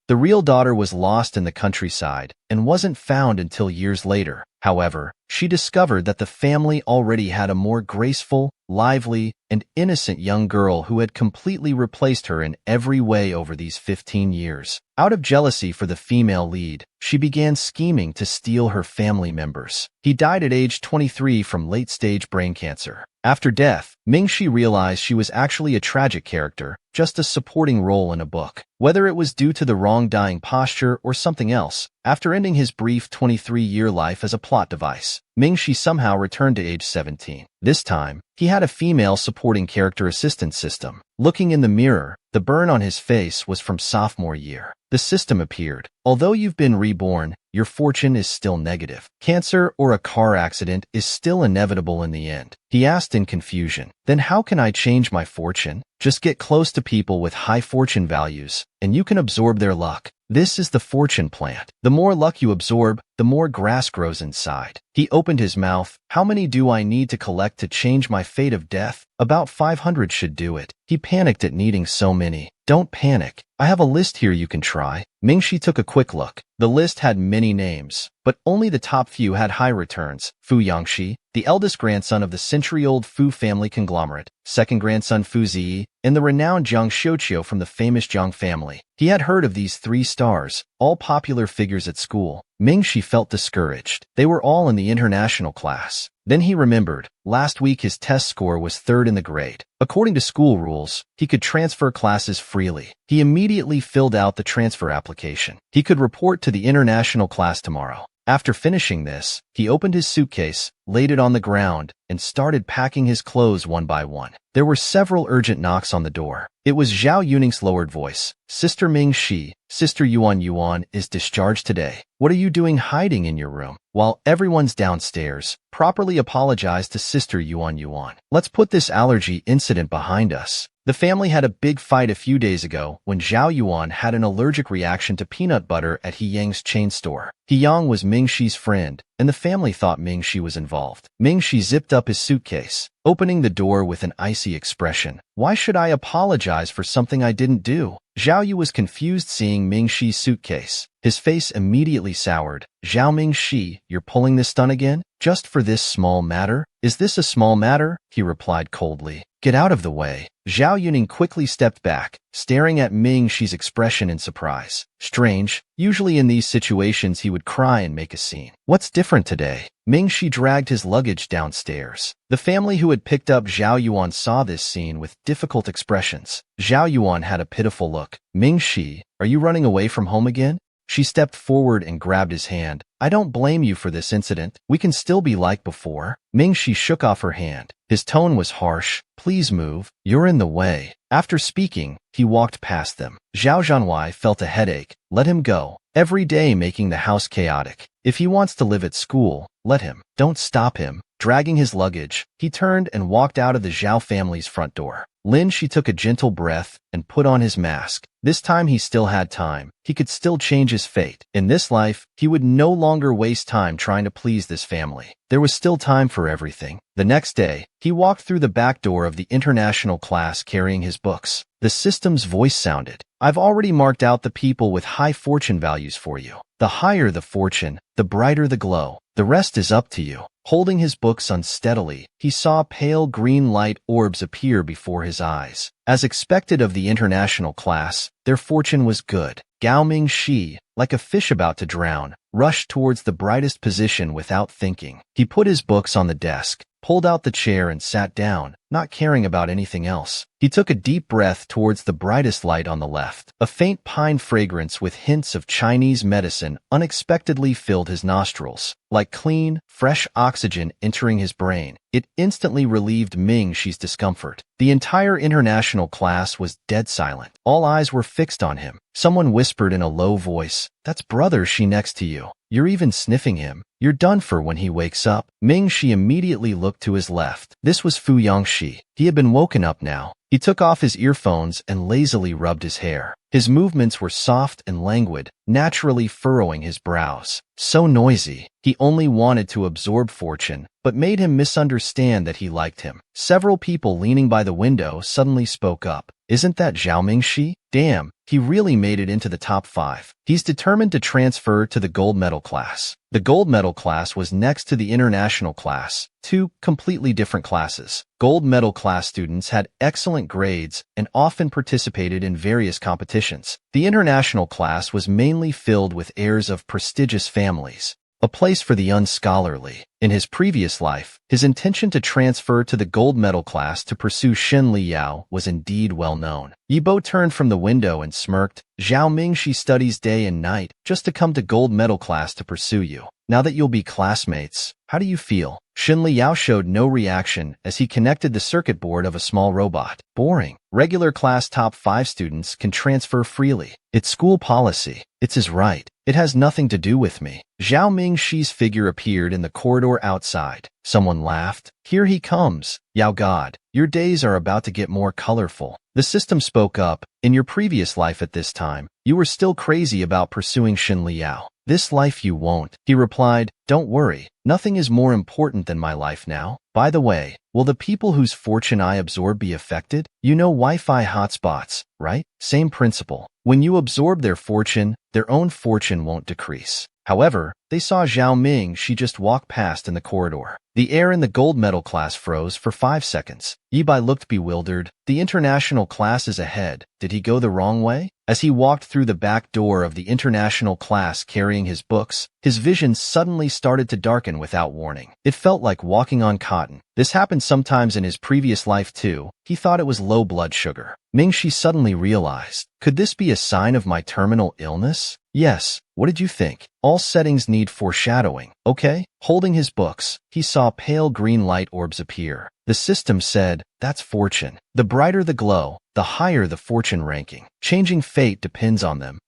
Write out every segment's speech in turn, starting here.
The real daughter was lost in the countryside and wasn't found until years later. However, she discovered that the family already had a more graceful, lively, and innocent young girl who had completely replaced her in every way over these 15 years. Out of jealousy for the female lead, she began scheming to steal her family members. He died at age 23 from late-stage brain cancer. After death, Mingxi realized she was actually a tragic character, just a supporting role in a book. Whether it was due to the wrong dying posture or something else, after ending his brief 23-year life as a plot device, Mingxi somehow returned to age 17. This time, he had a female supporting character assistance system. Looking in the mirror, the burn on his face was from sophomore year. The system appeared. Although you've been reborn, your fortune is still negative. Cancer or a car accident is still inevitable in the end. He asked in confusion. Then how can I change my fortune? Just get close to people with high fortune values, and you can absorb their luck. This is the fortune plant. The more luck you absorb, the more grass grows inside. He opened his mouth. How many do I need to collect to change my fate of death? About 500 should do it. He panicked at needing so many. Don't panic. I have a list here you can try. Mingxi took a quick look. The list had many names, but only the top few had high returns. Fu Yangxi, the eldest grandson of the century-old Fu family conglomerate, second grandson Fu Ziyi, and the renowned Jiang Xiuqiu from the famous Jiang family. He had heard of these 3 stars, all popular figures at school. Mingxi felt discouraged. They were all in the international class. Then he remembered, last week his test score was 3rd in the grade. According to school rules, he could transfer classes freely. He immediately filled out the transfer application. He could report to the international class tomorrow. After finishing this, he opened his suitcase, laid it on the ground, and started packing his clothes one by one. There were several urgent knocks on the door. It was Zhao Yuning's lowered voice. Sister Mingxi, Sister Yuan is discharged today. What are you doing hiding in your room? While everyone's downstairs, properly apologize to Sister Yuan. Let's put this allergy incident behind us. The family had a big fight a few days ago when Zhao Yuan had an allergic reaction to peanut butter at He Yang's chain store. He Yang was Mingxi's friend, and the family thought Mingxi was involved. Mingxi zipped up his suitcase, opening the door with an icy expression. Why should I apologize for something I didn't do? Zhao Yu was confused seeing Mingxi's suitcase. His face immediately soured. Zhao Mingxi, you're pulling this stunt again? Just for this small matter? Is this a small matter? He replied coldly. Get out of the way. Zhao Yuning quickly stepped back, staring at Mingxi's expression in surprise. Strange. Usually in these situations he would cry and make a scene. What's different today? Mingxi dragged his luggage downstairs. The family who had picked up Zhao Yuan saw this scene with difficult expressions. Zhao Yuan had a pitiful look. Mingxi, are you running away from home again? She stepped forward and grabbed his hand. I don't blame you for this incident. We can still be like before. Mingxi shook off her hand. His tone was harsh. Please move. You're in the way. After speaking, he walked past them. Zhao Zhanwei felt a headache. Let him go. Every day making the house chaotic. If he wants to live at school, let him. Don't stop him. Dragging his luggage, he turned and walked out of the Zhao family's front door. She took a gentle breath and put on his mask. This time he still had time. He could still change his fate. In this life, he would no longer waste time trying to please this family. There was still time for everything. The next day, he walked through the back door of the international class carrying his books. The system's voice sounded. I've already marked out the people with high fortune values for you. The higher the fortune, the brighter the glow. The rest is up to you. Holding his books unsteadily, he saw pale green light orbs appear before his eyes. As expected of the international class, their fortune was good. Gao Mingxi, like a fish about to drown, rushed towards the brightest position without thinking. He put his books on the desk, pulled out the chair and sat down, not caring about anything else. He took a deep breath towards the brightest light on the left. A faint pine fragrance with hints of Chinese medicine unexpectedly filled his nostrils. Like clean, fresh oxygen entering his brain, it instantly relieved Mingxi's discomfort. The entire international class was dead silent. All eyes were fixed on him. Someone whispered in a low voice, "That's Brother Shi next to you. You're even sniffing him. You're done for when he wakes up." Mingxi immediately looked to his left. This was Fu Yangxi. He had been woken up now. He took off his earphones and lazily rubbed his hair. His movements were soft and languid, naturally furrowing his brows. So noisy. He only wanted to absorb Fortune, but made him misunderstand that he liked him. Several people leaning by the window suddenly spoke up. Isn't that Zhao Mingxi? Damn, he really made it into the top 5. He's determined to transfer to the gold medal class. The gold medal class was next to the international class, two completely different classes. Gold medal class students had excellent grades and often participated in various competitions. The international class was mainly filled with heirs of prestigious families, a place for the unscholarly. In his previous life, his intention to transfer to the gold medal class to pursue Shen Liyao was indeed well known. Yibo turned from the window and smirked. Zhao Mingxi studies day and night just to come to gold medal class to pursue you. Now that you'll be classmates, how do you feel? Shen Liyao showed no reaction as he connected the circuit board of a small robot. Boring. Regular class top 5 students can transfer freely. It's school policy. It's his right. It has nothing to do with me. Zhao Mingxi's figure appeared in the corridor outside. Someone laughed. Here he comes. Yao God, your days are about to get more colorful. The system spoke up. In your previous life at this time, you were still crazy about pursuing Shen Liyao. This life you won't. He replied, don't worry. Nothing is more important than my life now. By the way, will the people whose fortune I absorb be affected? You know Wi-Fi hotspots, right? Same principle. When you absorb their own fortune won't decrease. However, they saw Zhao Ming. She just walked past in the corridor. The air in the gold medal class froze for 5 seconds. Yibai looked bewildered. The international class is ahead. Did he go the wrong way? As he walked through the back door of the international class carrying his books, his vision suddenly started to darken without warning. It felt like walking on cotton. This happened sometimes in his previous life too. He thought it was low blood sugar. Mingxi suddenly realized, could this be a sign of my terminal illness? Yes. What did you think? All settings need foreshadowing. Okay? Holding his books, he saw pale green light orbs appear. The system said, that's fortune. The brighter the glow, the higher the fortune ranking. Changing fate depends on them.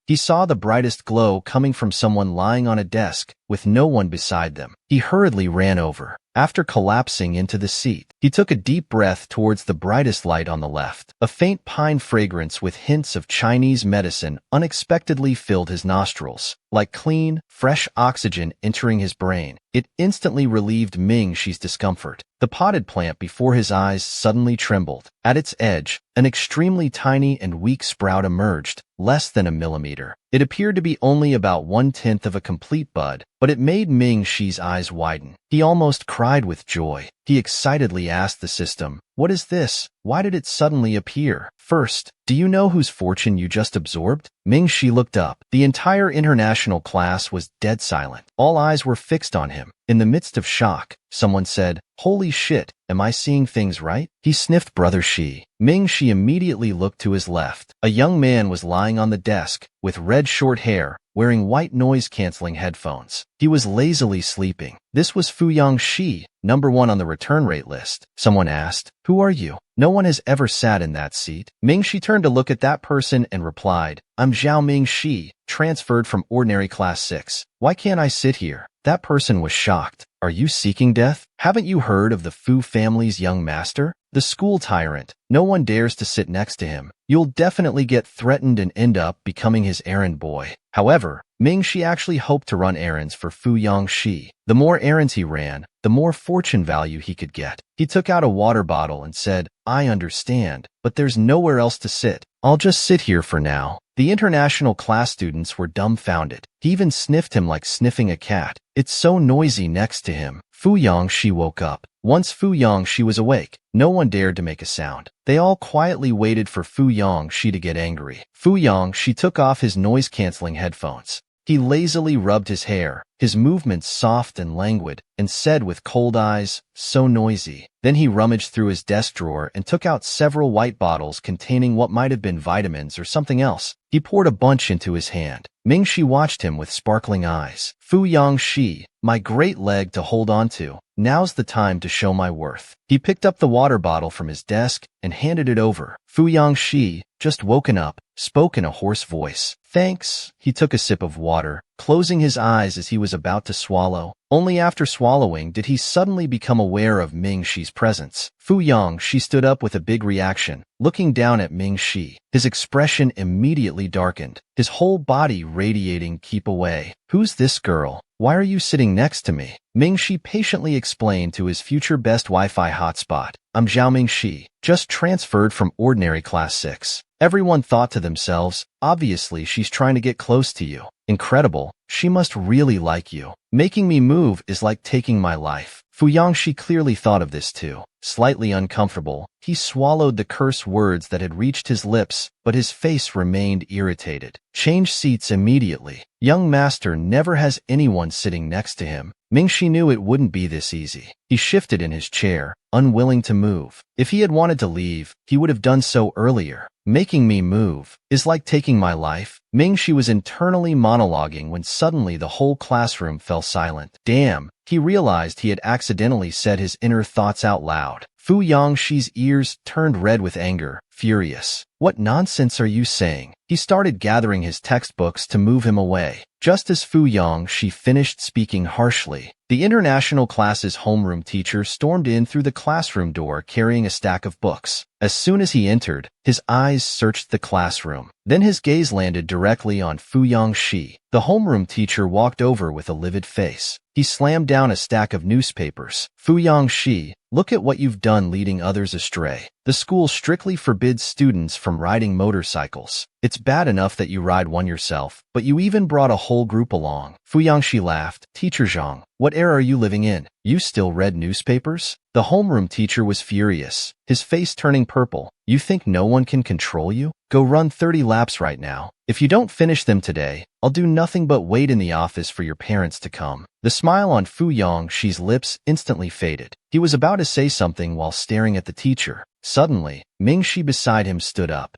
He saw the brightest glow coming from someone lying on a desk with no one beside them. He hurriedly ran over. After collapsing into the seat, he took a deep breath towards the brightest light on the left. A faint pine fragrance with hints of Chinese medicine unexpectedly filled his nostrils. Like clean, fresh oxygen entering his brain, it instantly relieved Mingxi's discomfort. The potted plant before his eyes suddenly trembled. At its edge, an extremely tiny and weak sprout emerged, less than a millimeter. It appeared to be only about 1/10 of a complete bud, but it made Mingxi's eyes widen. He almost cried with joy. He excitedly asked the system, what is this? Why did it suddenly appear? First, do you know whose fortune you just absorbed? Mingxi looked up. The entire international class was dead silent. All eyes were fixed on him. In the midst of shock, someone said, holy shit, am I seeing things right? He sniffed Brother Shi. Mingxi immediately looked to his left. A young man was lying on the desk, with red short hair, wearing white noise-canceling headphones. He was lazily sleeping. This was Fuyang Shi, number 1 on the return rate list. Someone asked, who are you? No one has ever sat in that seat. Mingxi turned to look at that person and replied, I'm Zhao Mingxi, transferred from ordinary class 6. Why can't I sit here? That person was shocked. Are you seeking death? Haven't you heard of the Fu family's young master? The school tyrant. No one dares to sit next to him. You'll definitely get threatened and end up becoming his errand boy. However, Mingxi actually hoped to run errands for Fuyang Shi. The more errands he ran, the more fortune value he could get. He took out a water bottle and said, I understand, but there's nowhere else to sit. I'll just sit here for now. The international class students were dumbfounded. He even sniffed him like sniffing a cat. It's so noisy next to him. Fuyang Shi woke up. Once Fuyang Shi was awake, no one dared to make a sound. They all quietly waited for Fuyang Shi to get angry. Fuyang Shi took off his noise-canceling headphones. He lazily rubbed his hair, his movements soft and languid, and said with cold eyes, so noisy. Then he rummaged through his desk drawer and took out several white bottles containing what might have been vitamins or something else. He poured a bunch into his hand. Mingxi watched him with sparkling eyes. Fuyang Shi, my great leg to hold on to. Now's the time to show my worth. He picked up the water bottle from his desk and handed it over. Fuyang Shi, just woken up, spoke in a hoarse voice. Thanks. He took a sip of water, closing his eyes as he was about to swallow. Only after swallowing did he suddenly become aware of Ming-Shi's presence. Fu Yongxi stood up with a big reaction, looking down at Ming-Shi. His expression immediately darkened, his whole body radiating "keep away." "Who's this girl? Why are you sitting next to me?" Ming-Shi patiently explained to his future best Wi-Fi hotspot. "I'm Zhao Ming-Shi, just transferred from ordinary class 6. Everyone thought to themselves, obviously she's trying to get close to you. Incredible, she must really like you. Making me move is like taking my life." Fu Yongxi clearly thought of this too. Slightly uncomfortable, he swallowed the curse words that had reached his lips, but his face remained irritated. "Change seats immediately. Young master never has anyone sitting next to him." Ming-Shi knew it wouldn't be this easy. He shifted in his chair, unwilling to move. If he had wanted to leave, he would have done so earlier. "Making me move is like taking my life." Ming-Shi was internally monologuing when suddenly the whole classroom fell silent. Damn, he realized he had accidentally said his inner thoughts out loud. Fu Yongxi's ears turned red with anger, furious. "What nonsense are you saying?" He started gathering his textbooks to move him away. Just as Fu Yongxi finished speaking harshly, the international class's homeroom teacher stormed in through the classroom door carrying a stack of books. As soon as he entered, his eyes searched the classroom. Then his gaze landed directly on Fu Yongxi. The homeroom teacher walked over with a livid face. He slammed down a stack of newspapers. "Fu Yongxi, look at what you've done leading others astray. The school strictly forbids students from riding motorcycles. It's bad enough that you ride one yourself, but you even brought a whole group along." Fu Yongxi laughed. "Teacher Zhang, what era are you living in? You still read newspapers?" The homeroom teacher was furious, his face turning purple. "You think no one can control you? Go run 30 laps right now. If you don't finish them today, I'll do nothing but wait in the office for your parents to come." The smile on Fu Yongxi's lips instantly faded. He was about to say something while staring at the teacher. Suddenly, Ming-Shi beside him stood up.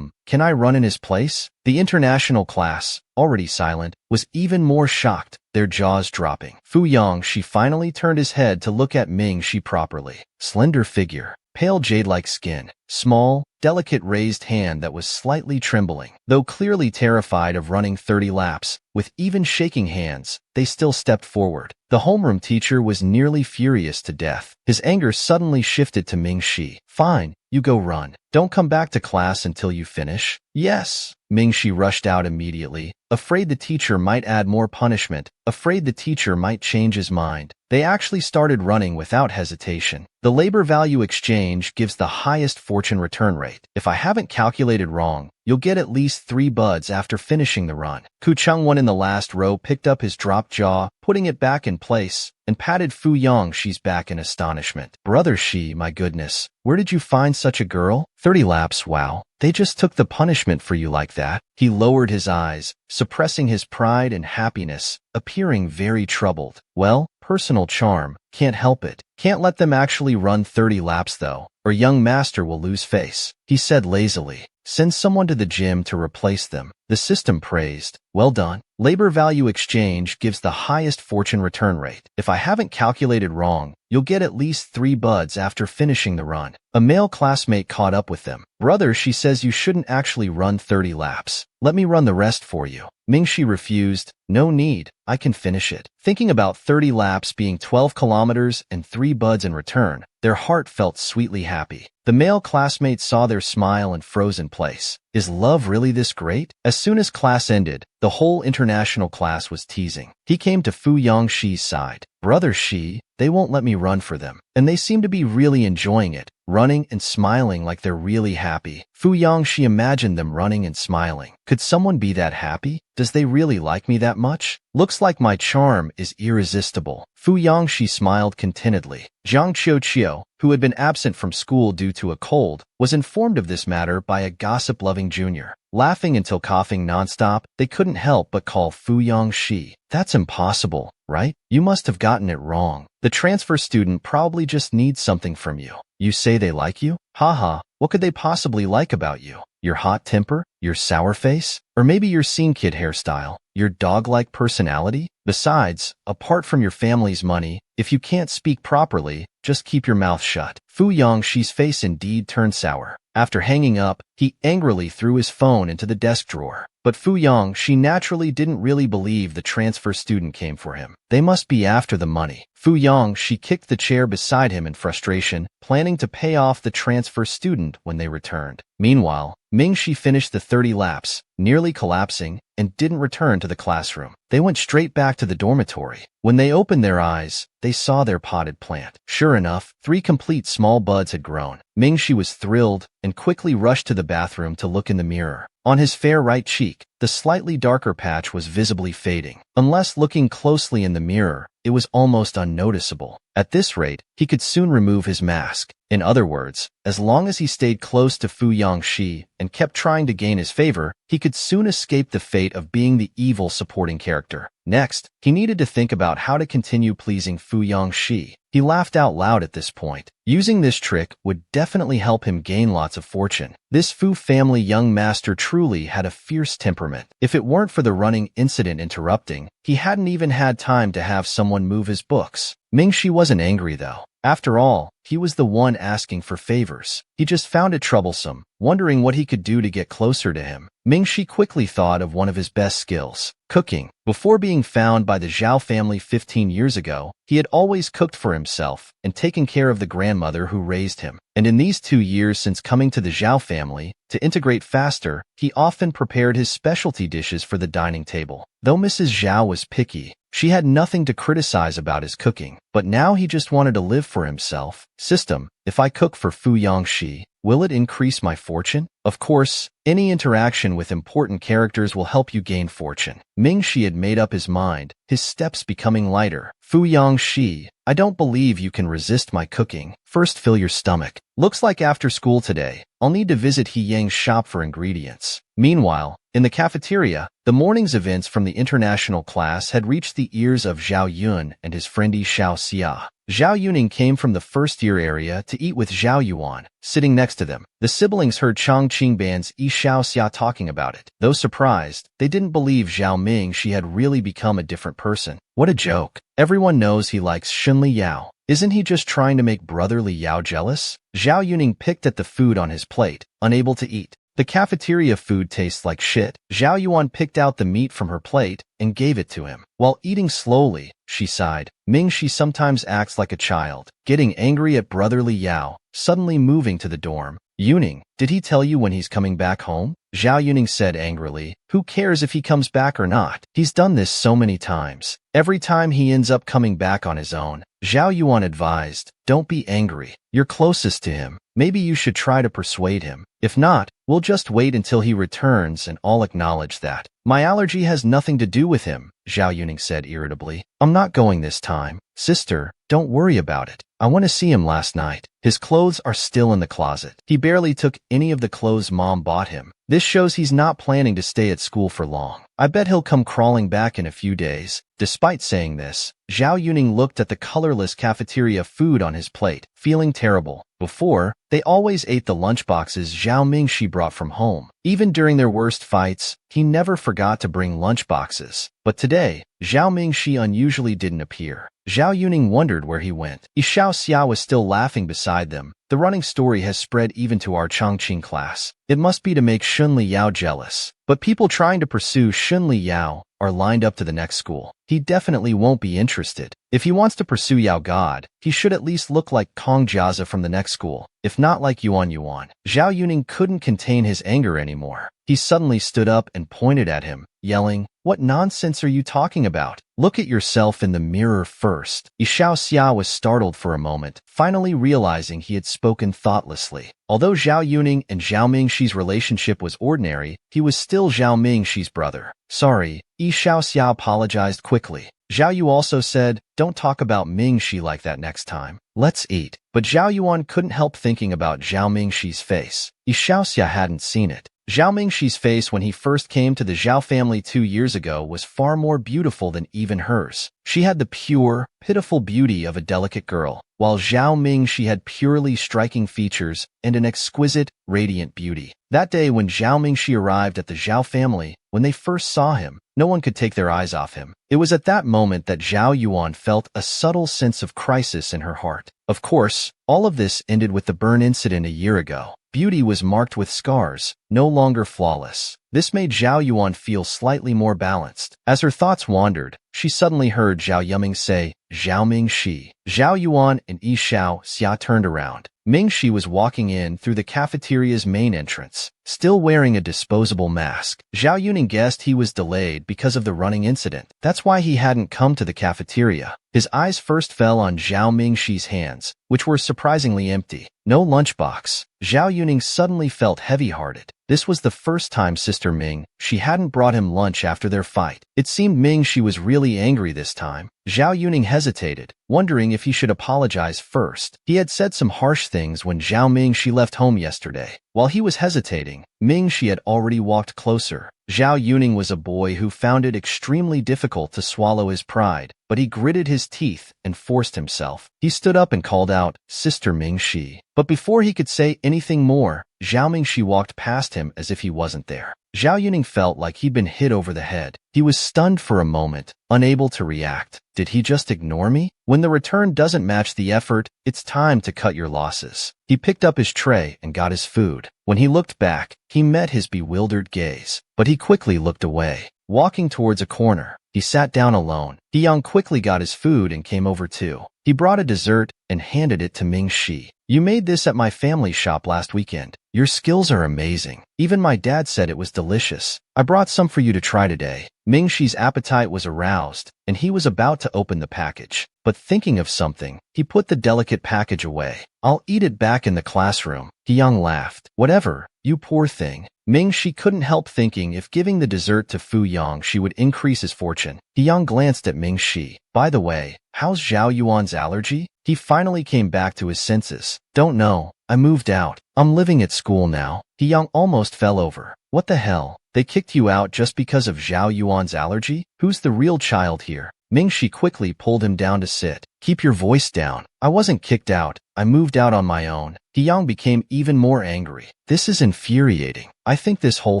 Can I run in his place?" The international class, already silent, was even more shocked, their jaws dropping. Fu Yongxi finally turned his head to look at Ming-Shi properly. Slender figure, pale jade-like skin, small, delicate raised hand that was slightly trembling. Though clearly terrified of running 30 laps, with even shaking hands, they still stepped forward. The homeroom teacher was nearly furious to death. His anger suddenly shifted to Ming-Shi. "Fine, you go run. Don't come back to class until you finish." "Yes." Ming-Shi rushed out immediately, afraid the teacher might add more punishment, afraid the teacher might change his mind. They actually started running without hesitation. The labor value exchange gives the highest fortune return rate. If I haven't calculated wrong, you'll get at least 3 buds after finishing the run. Ku Chungwon in the last row picked up his dropped jaw, putting it back in place, and patted Fu Yongxi's back in astonishment. "Brother Shi, my goodness, where did you find such a girl? 30 laps, wow. They just took the punishment for you like that." He lowered his eyes, suppressing his pride and happiness, appearing very troubled. "Well, personal charm, can't help it. Can't let them actually run 30 laps though, or young master will lose face," he said lazily. "Send someone to the gym to replace them." The system praised. "Well done. Labor value exchange gives the highest fortune return rate. If I haven't calculated wrong, you'll get at least 3 buds after finishing the run." A male classmate caught up with them. "Brother, she says you shouldn't actually run 30 laps. Let me run the rest for you." Ming-Shi refused. "No need, I can finish it." Thinking about 30 laps being 12 kilometers and 3 buds in return, their heart felt sweetly happy. The male classmate saw their smile and froze in place. Is love really this great? As soon as class ended, the whole international class was teasing. He came to Fu Yongxi's side. "Brother Shi, they won't let me run for them. And they seem to be really enjoying it, running and smiling like they're really happy." Fu Yongxi imagined them running and smiling. "Could someone be that happy? Does they really like me that much? Looks like my charm is irresistible." Fu Yongxi smiled contentedly. Zhang Qiuqiu, who had been absent from school due to a cold, was informed of this matter by a gossip-loving junior. Laughing until coughing nonstop, they couldn't help but call Fu Yongxi. "That's impossible, right? You must have gotten it wrong. The transfer student probably just needs something from you. You say they like you? Haha, what could they possibly like about you? Your hot temper? Your sour face? Or maybe your scene kid hairstyle? Your dog-like personality? Besides, apart from your family's money, if you can't speak properly, just keep your mouth shut." Fu Yongxi's face indeed turned sour. After hanging up, he angrily threw his phone into the desk drawer. But Fu Yang, she naturally didn't really believe the transfer student came for him. They must be after the money. Fu Yang, she kicked the chair beside him in frustration, planning to pay off the transfer student when they returned. Meanwhile, Ming Shi finished the 30 laps, nearly collapsing, and didn't return to the classroom. They went straight back to the dormitory. When they opened their eyes, they saw their potted plant. Sure enough, 3 complete small buds had grown. Ming Shi was thrilled and quickly rushed to the bathroom to look in the mirror. On his fair right cheek, the slightly darker patch was visibly fading. Unless looking closely in the mirror, it was almost unnoticeable. At this rate, he could soon remove his mask. In other words, as long as he stayed close to Fu Yangshi and kept trying to gain his favor, he could soon escape the fate of being the evil supporting character. Next, he needed to think about how to continue pleasing Fu Yangshi. He laughed out loud at this point. Using this trick would definitely help him gain lots of fortune. This Fu family young master truly had a fierce temperament. If it weren't for the running incident interrupting, he hadn't even had time to have someone move his books. Ming Shi wasn't angry though. After all, he was the one asking for favors. He just found it troublesome, wondering what he could do to get closer to him. Ming Shi quickly thought of one of his best skills, cooking. Before being found by the Zhao family 15 years ago, he had always cooked for himself and taken care of the grandmother who raised him. And in these 2 years since coming to the Zhao family, to integrate faster, he often prepared his specialty dishes for the dining table. Though Mrs. Zhao was picky, she had nothing to criticize about his cooking. But now he just wanted to live for himself. System, if I cook for Fu Yangshi, will it increase my fortune? Of course, any interaction with important characters will help you gain fortune. Ming Shi had made up his mind, his steps becoming lighter. Fu Yangshi, I don't believe you can resist my cooking. First fill your stomach. Looks like after school today, I'll need to visit He Yang's shop for ingredients. Meanwhile, in the cafeteria, the morning's events from the international class had reached the ears of Zhao Yun and his friendie Xiao Xia. Zhao Yuning came from the first-year area to eat with Zhao Yuan, sitting next to them. The siblings heard Chang Qingban's Yi Xiao Xia talking about it. Though surprised, they didn't believe Zhao Ming she had really become a different person. What a joke. Everyone knows he likes Shunli Yao. Isn't he just trying to make brotherly Yao jealous? Zhao Yuning picked at the food on his plate, unable to eat. The cafeteria food tastes like shit. Zhao Yuan picked out the meat from her plate and gave it to him. While eating slowly, she sighed. Ming Shi sometimes acts like a child, getting angry at brotherly Yao, suddenly moving to the dorm. Yuning, did he tell you when he's coming back home? Zhao Yuning said angrily. Who cares if he comes back or not? He's done this so many times. Every time he ends up coming back on his own. Zhao Yuan advised, don't be angry. You're closest to him. Maybe you should try to persuade him. If not, we'll just wait until he returns and I'll acknowledge that. My allergy has nothing to do with him, Zhao Yuning said irritably. I'm not going this time. Sister, don't worry about it. I want to see him last night. His clothes are still in the closet. He barely took any of the clothes Mom bought him. This shows he's not planning to stay at school for long. I bet he'll come crawling back in a few days. Despite saying this, Zhao Yuning looked at the colorless cafeteria food on his plate, feeling terrible. Before, they always ate the lunchboxes Zhao Mingshi brought from home. Even during their worst fights, he never forgot to bring lunchboxes. But today, Zhao Mingshi unusually didn't appear. Zhao Yuning wondered where he went. Yi Xiao Xia was still laughing beside them. The running story has spread even to our Chongqing class. It must be to make Shunli Yao jealous. But people trying to pursue Shunli Yao are lined up to the next school. He definitely won't be interested. If he wants to pursue Yao God, he should at least look like Kong Jiaza from the next school, if not like Yuan Yuan. Zhao Yuning couldn't contain his anger anymore. He suddenly stood up and pointed at him, yelling, "What nonsense are you talking about? Look at yourself in the mirror first." Yi Xiao Xia was startled for a moment, finally realizing he had spoken thoughtlessly. Although Zhao Yuning and Zhao Mingshi's relationship was ordinary, he was still Zhao Mingshi's brother. Sorry, Yi Xiao Xia apologized quickly. Zhao Yu also said, don't talk about Mingshi like that next time. Let's eat. But Zhao Yuan couldn't help thinking about Zhao Mingshi's face. Yi Xiao Xia hadn't seen it. Zhao Mingshi's face when he first came to the Zhao family 2 years ago was far more beautiful than even hers. She had the pure, pitiful beauty of a delicate girl, while Zhao Mingshi had purely striking features and an exquisite, radiant beauty. That day when Zhao Mingshi arrived at the Zhao family, when they first saw him, no one could take their eyes off him. It was at that moment that Zhao Yuan felt a subtle sense of crisis in her heart. Of course, all of this ended with the burn incident a year ago. beauty was marked with scars, no longer flawless. This made Zhao Yuan feel slightly more balanced. As her thoughts wandered, she suddenly heard Zhao Yuming say, "Zhao Mingxi." Zhao Yuan and Yi Xiao Xia turned around. Mingxi was walking in through the cafeteria's main entrance, still wearing a disposable mask. Zhao Yuning guessed he was delayed because of the running incident. That's why he hadn't come to the cafeteria. His eyes first fell on Zhao Mingxi's hands, which were surprisingly empty. No lunchbox. Zhao Yuning suddenly felt heavy-hearted. This was the first time Sister Ming, she hadn't brought him lunch after their fight. It seemed Mingxi was really angry this time. Zhao Yuning hesitated, wondering if he should apologize first. He had said some harsh things when Zhao Mingxi left home yesterday. While he was hesitating, Mingxi had already walked closer. Zhao Yuning was a boy who found it extremely difficult to swallow his pride, but he gritted his teeth and forced himself. He stood up and called out, "Sister Mingxi." But before he could say anything more, Zhao Mingxi walked past him as if he wasn't there. Zhao Yuning felt like he'd been hit over the head. He was stunned for a moment, unable to react. Did he just ignore me? When the return doesn't match the effort, it's time to cut your losses. He picked up his tray and got his food. When he looked back, he met his bewildered gaze, but he quickly looked away. Walking towards a corner, he sat down alone. Yang quickly got his food and came over too. He brought a dessert and handed it to Mingxi. "You made this at my family shop last weekend. Your skills are amazing. Even my dad said it was delicious. I brought some for you to try today." Mingxi's appetite was aroused, and he was about to open the package. But thinking of something, he put the delicate package away. "I'll eat it back in the classroom." Yang laughed. "Whatever, you poor thing." Mingxi couldn't help thinking if giving the dessert to Fu Yang she would increase his fortune. Yang glanced at Mingxi. "By the way, how's Zhao Yuan's allergy?" He finally came back to his senses. "Don't know. I moved out. I'm living at school now." Yang almost fell over. "What the hell? They kicked you out just because of Zhao Yuan's allergy? Who's the real child here?" Mingxi quickly pulled him down to sit. "Keep your voice down. I wasn't kicked out. I moved out on my own." Yang became even more angry. "This is infuriating. I think this whole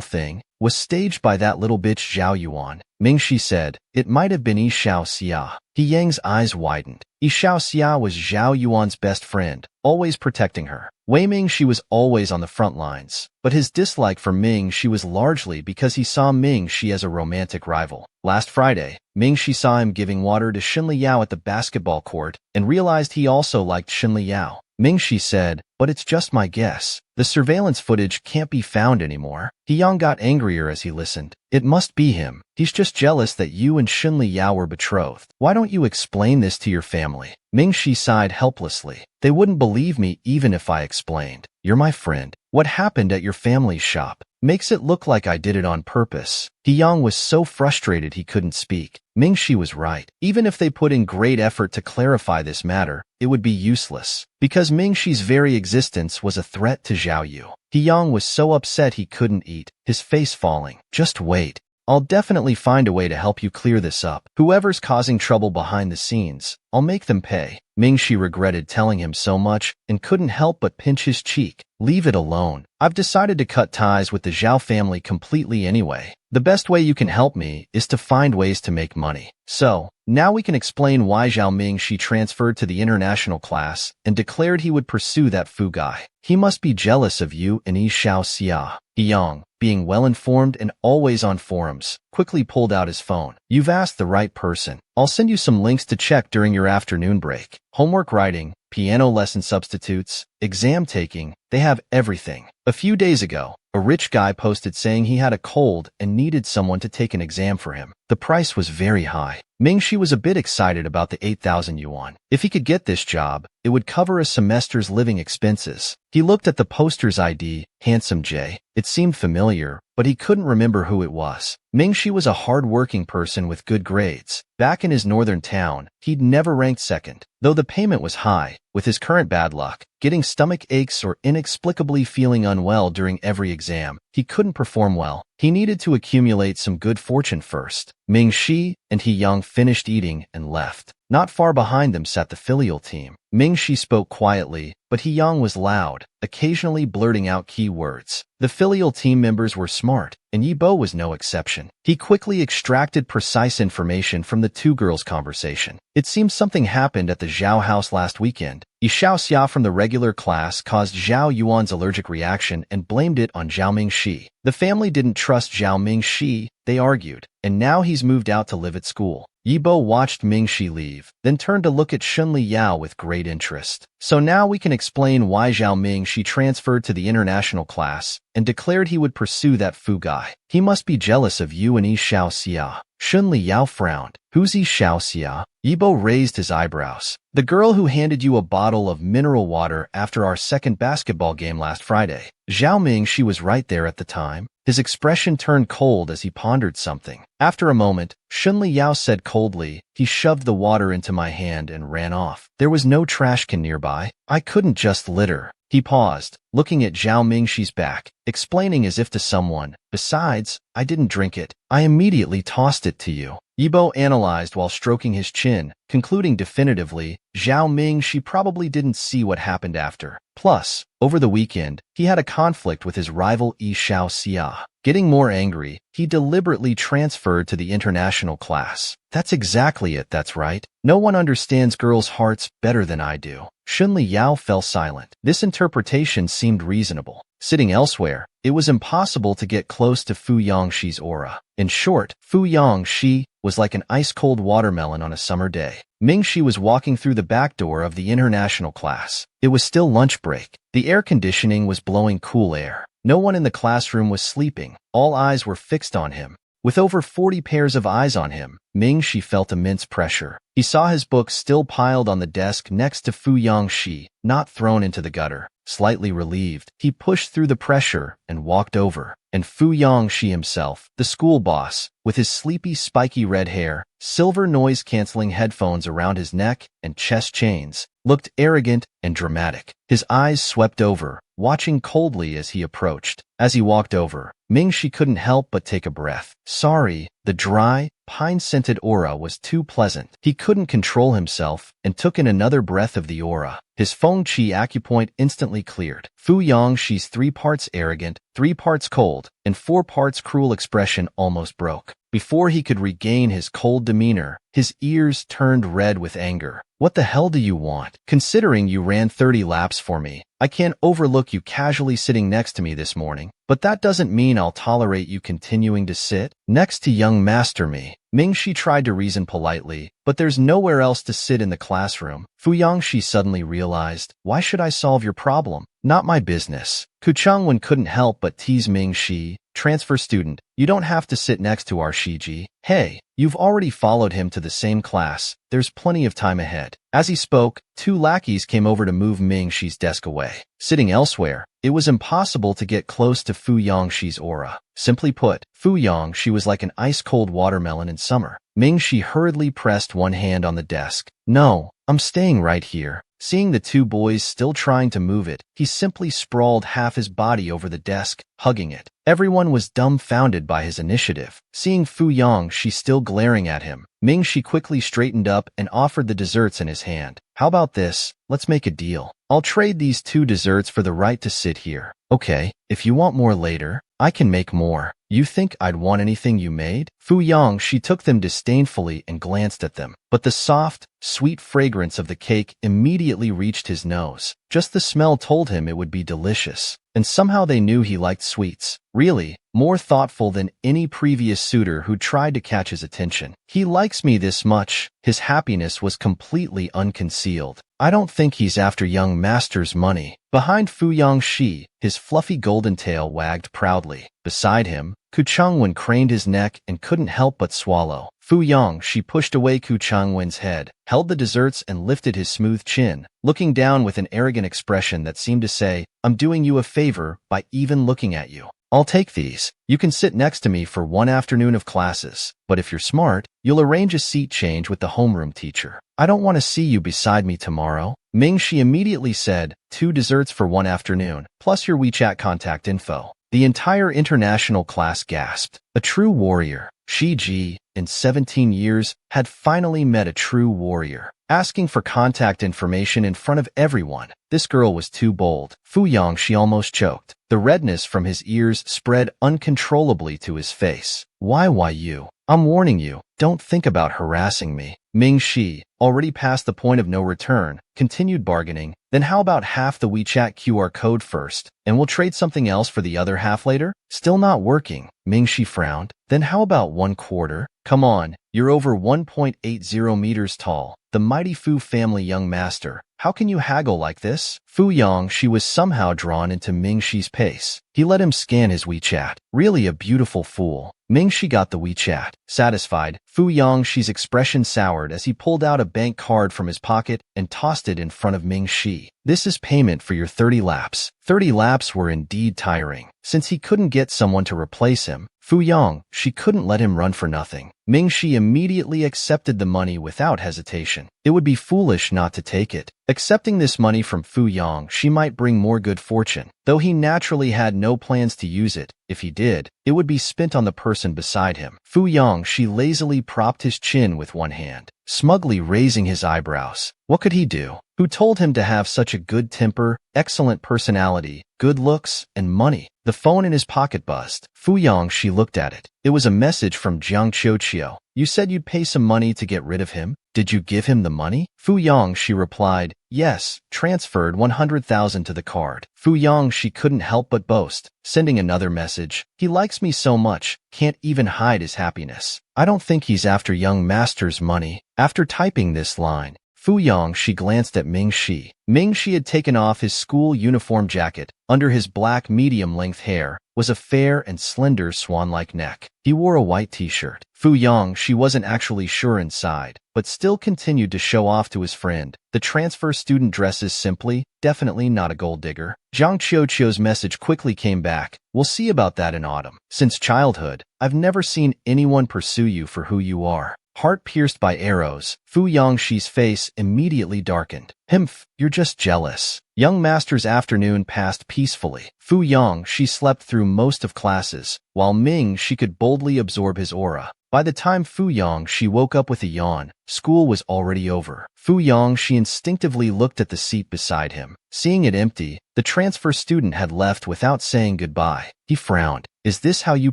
thing was staged by that little bitch Zhao Yuan." Mingxi said, "It might have been Yi Xiao Xia." Yang's eyes widened. Yi Xiao Xia was Zhao Yuan's best friend, always protecting her. Wei Mingxi was always on the front lines, but his dislike for Mingxi was largely because he saw Mingxi as a romantic rival. Last Friday, Mingxi saw him giving water to Xinli Yao at the basketball court and realized he also liked Xinli Yao. Mingxi said, "But it's just my guess. The surveillance footage can't be found anymore." Yang got angrier as he listened. "It must be him. He's just jealous that you and Xinli Yao were betrothed. Why don't you explain this to your family?" Mingxi sighed helplessly. "They wouldn't believe me even if I explained. You're my friend. What happened at your family's shop makes it look like I did it on purpose." Yang was so frustrated he couldn't speak. Mingxi was right. Even if they put in great effort to clarify this matter, it would be useless, because Mingxi's very existence was a threat to Zhao Yu. Yang was so upset he couldn't eat, his face falling. "Just wait. I'll definitely find a way to help you clear this up. Whoever's causing trouble behind the scenes, I'll make them pay." Mingxi regretted telling him so much and couldn't help but pinch his cheek. "Leave it alone. I've decided to cut ties with the Zhao family completely anyway. The best way you can help me is to find ways to make money." So, now we can explain why Zhao Mingxi transferred to the international class and declared he would pursue that Fu guy. He must be jealous of you and Yi Xiao Xia. Yang, being well-informed and always on forums, quickly pulled out his phone. "You've asked the right person. I'll send you some links to check during your afternoon break. Homework writing, piano lesson substitutes, exam taking, they have everything." A few days ago, a rich guy posted saying he had a cold and needed someone to take an exam for him. The price was very high. Mingxi was a bit excited about the 8,000 yuan. If he could get this job, it would cover a semester's living expenses. He looked at the poster's ID, Handsome J. It seemed familiar, but he couldn't remember who it was. Mingxi was a hard-working person with good grades. Back in his northern town, he'd never ranked second. Though the payment was high, with his current bad luck, getting stomach aches or inexplicably feeling unwell during every exam, he couldn't perform well. He needed to accumulate some good fortune first. Ming Shi and He Yang finished eating and left. Not far behind them sat the filial team. Ming Shi spoke quietly, but He Yang was loud, occasionally blurting out key words. The filial team members were smart, and Yi Bo was no exception. He quickly extracted precise information from the two girls' conversation. It seems something happened at the Zhao house last weekend. Yi Xiaoxia from the regular class caused Zhao Yuan's allergic reaction and blamed it on Zhao Mingxi. The family didn't trust Zhao Mingxi, they argued, and now he's moved out to live at school. Yi Bo watched Mingxi leave, then turned to look at Shunli Yao with great interest. So now we can explain why Zhao Mingxi transferred to the international class and declared he would pursue that Fu guy. He must be jealous of you and Yi Xiaoxia. Shunli Yao frowned. Who's Yi Xiaoxia? Yi Bo raised his eyebrows. The girl who handed you a bottle of mineral water after our second basketball game last Friday. Zhao Mingxi was right there at the time. His expression turned cold as he pondered something. After a moment, Shunli Yao said coldly, he shoved the water into my hand and ran off. There was no trash can nearby. I couldn't just litter. He paused, looking at Zhao Mingxi's back, explaining as if to someone, besides, I didn't drink it. I immediately tossed it to you. Yi Bo analyzed while stroking his chin, concluding definitively, Zhao Mingxi probably didn't see what happened after. Plus, over the weekend, he had a conflict with his rival Yi Xiaoxia. Getting more angry, he deliberately transferred to the international class. That's exactly it, that's right. No one understands girls' hearts better than I do. Shunli Yao fell silent. This interpretation seemed reasonable. Sitting elsewhere, it was impossible to get close to Fu Yangxi's aura. In short, Fu Yangxi was like an ice-cold watermelon on a summer day. Mingxi was walking through the back door of the international class. It was still lunch break. The air conditioning was blowing cool air. No one in the classroom was sleeping. All eyes were fixed on him. With over 40 pairs of eyes on him, Mingxi felt immense pressure. He saw his books still piled on the desk next to Fu Yangxi, not thrown into the gutter. Slightly relieved, he pushed through the pressure and walked over. And Fu Yangxi himself, the school boss, with his sleepy spiky red hair, silver noise-canceling headphones around his neck, and chest chains, looked arrogant and dramatic. His eyes swept over, watching coldly as he approached. As he walked over, Mingxi couldn't help but take a breath. Sorry, the dry, pine-scented aura was too pleasant. He couldn't control himself and took in another breath of the aura. His Feng Qi acupoint instantly cleared. Fu Yangxi's 3 parts arrogant, 3 parts cold, and 4 parts cruel expression almost broke. Before he could regain his cold demeanor, his ears turned red with anger. What the hell do you want? Considering you ran 30 laps for me, I can't overlook you casually sitting next to me this morning, but that doesn't mean I'll tolerate you continuing to sit next to young master me. Mingxi tried to reason politely, but there's nowhere else to sit in the classroom. Fu Yangxi suddenly realized, why should I solve your problem? Not my business. Ku Changwen couldn't help but tease Mingxi, transfer student, you don't have to sit next to our Shiji. Hey, you've already followed him to the same class. There's plenty of time ahead. As he spoke, 2 lackeys came over to move Mingxi's desk away. Sitting elsewhere, it was impossible to get close to Fu Yangxi's aura. Simply put, Fu Yangxi was like an ice-cold watermelon in summer. Mingxi hurriedly pressed one hand on the desk. No, I'm staying right here. Seeing the 2 boys still trying to move it, he simply sprawled half his body over the desk, hugging it. Everyone was dumbfounded by his initiative. Seeing Fu Yangxi still glaring at him, Mingxi quickly straightened up and offered the desserts in his hand. How about this? Let's make a deal. I'll trade these 2 desserts for the right to sit here. Okay, if you want more later, I can make more. You think I'd want anything you made? Fu Yangxi took them disdainfully and glanced at them. But the soft, sweet fragrance of the cake immediately reached his nose. Just the smell told him it would be delicious. And somehow they knew he liked sweets. Really, more thoughtful than any previous suitor who tried to catch his attention. He likes me this much. His happiness was completely unconcealed. I don't think he's after young master's money. Behind Fu Yangxi, his fluffy golden tail wagged proudly. Beside him, Ku Changwen craned his neck and couldn't help but swallow. Fu Yangxi pushed away Ku Changwen's head, held the desserts and lifted his smooth chin, looking down with an arrogant expression that seemed to say, I'm doing you a favor by even looking at you. I'll take these. You can sit next to me for 1 afternoon of classes, but if you're smart, you'll arrange a seat change with the homeroom teacher. I don't want to see you beside me tomorrow. Mingxi immediately said, 2 desserts for 1 afternoon, plus your WeChat contact info. The entire international class gasped. A true warrior. Shiji, in 17 years, had finally met a true warrior. Asking for contact information in front of everyone. This girl was too bold. Fu Yongxi almost choked. The redness from his ears spread uncontrollably to his face. Why you? I'm warning you, don't think about harassing me. Ming Shi, already past the point of no return, continued bargaining. Then how about half the WeChat QR code first, and we'll trade something else for the other half later? Still not working. Ming Shi frowned. Then how about 1/4? Come on, you're over 1.80 meters tall. The mighty Fu family young master. How can you haggle like this? Fu Yongxi was somehow drawn into Ming Shi's pace. He let him scan his WeChat. Really a beautiful fool. Ming Shi got the WeChat. Satisfied, Fu Yongxi's expression soured as he pulled out a bank card from his pocket and tossed it in front of Ming Shi. This is payment for your 30 laps. 30 laps were indeed tiring. Since he couldn't get someone to replace him, Fu Yongxi couldn't let him run for nothing. Ming Shi immediately accepted the money without hesitation. It would be foolish not to take it. Accepting this money from Fu Yongxi might bring more good fortune. Though he naturally had no plans to use it, if he did, it would be spent on the person beside him. Fu Yongxi lazily propped his chin with one hand, smugly raising his eyebrows. What could he do? Who told him to have such a good temper, excellent personality, good looks, and money? The phone in his pocket buzzed. Fu Yongxi looked at it. It was a message from Jiang Qiuqiu. You said you'd pay some money to get rid of him? Did you give him the money? Fu Yongxi replied, yes, transferred 100,000 to the card. Fu Yongxi couldn't help but boast, sending another message. He likes me so much, can't even hide his happiness. I don't think he's after young master's money. After typing this line, Fu Yongxi glanced at Ming Shi. Ming Shi had taken off his school uniform jacket. Under his black medium-length hair was a fair and slender swan-like neck. He wore a white t-shirt. Fu Yongxi wasn't actually sure inside, but still continued to show off to his friend. The transfer student dresses simply, definitely not a gold digger. Jiang Qiuqiu's message quickly came back. We'll see about that in autumn. Since childhood, I've never seen anyone pursue you for who you are. Heart pierced by arrows, Fu Yongxi's face immediately darkened. Humph, you're just jealous. Young master's afternoon passed peacefully. Fu Yongxi slept through most of classes, while Ming Shi could boldly absorb his aura. By the time Fu Yongxi woke up with a yawn, school was already over. Fu Yongxi instinctively looked at the seat beside him. Seeing it empty, the transfer student had left without saying goodbye. He frowned. Is this how you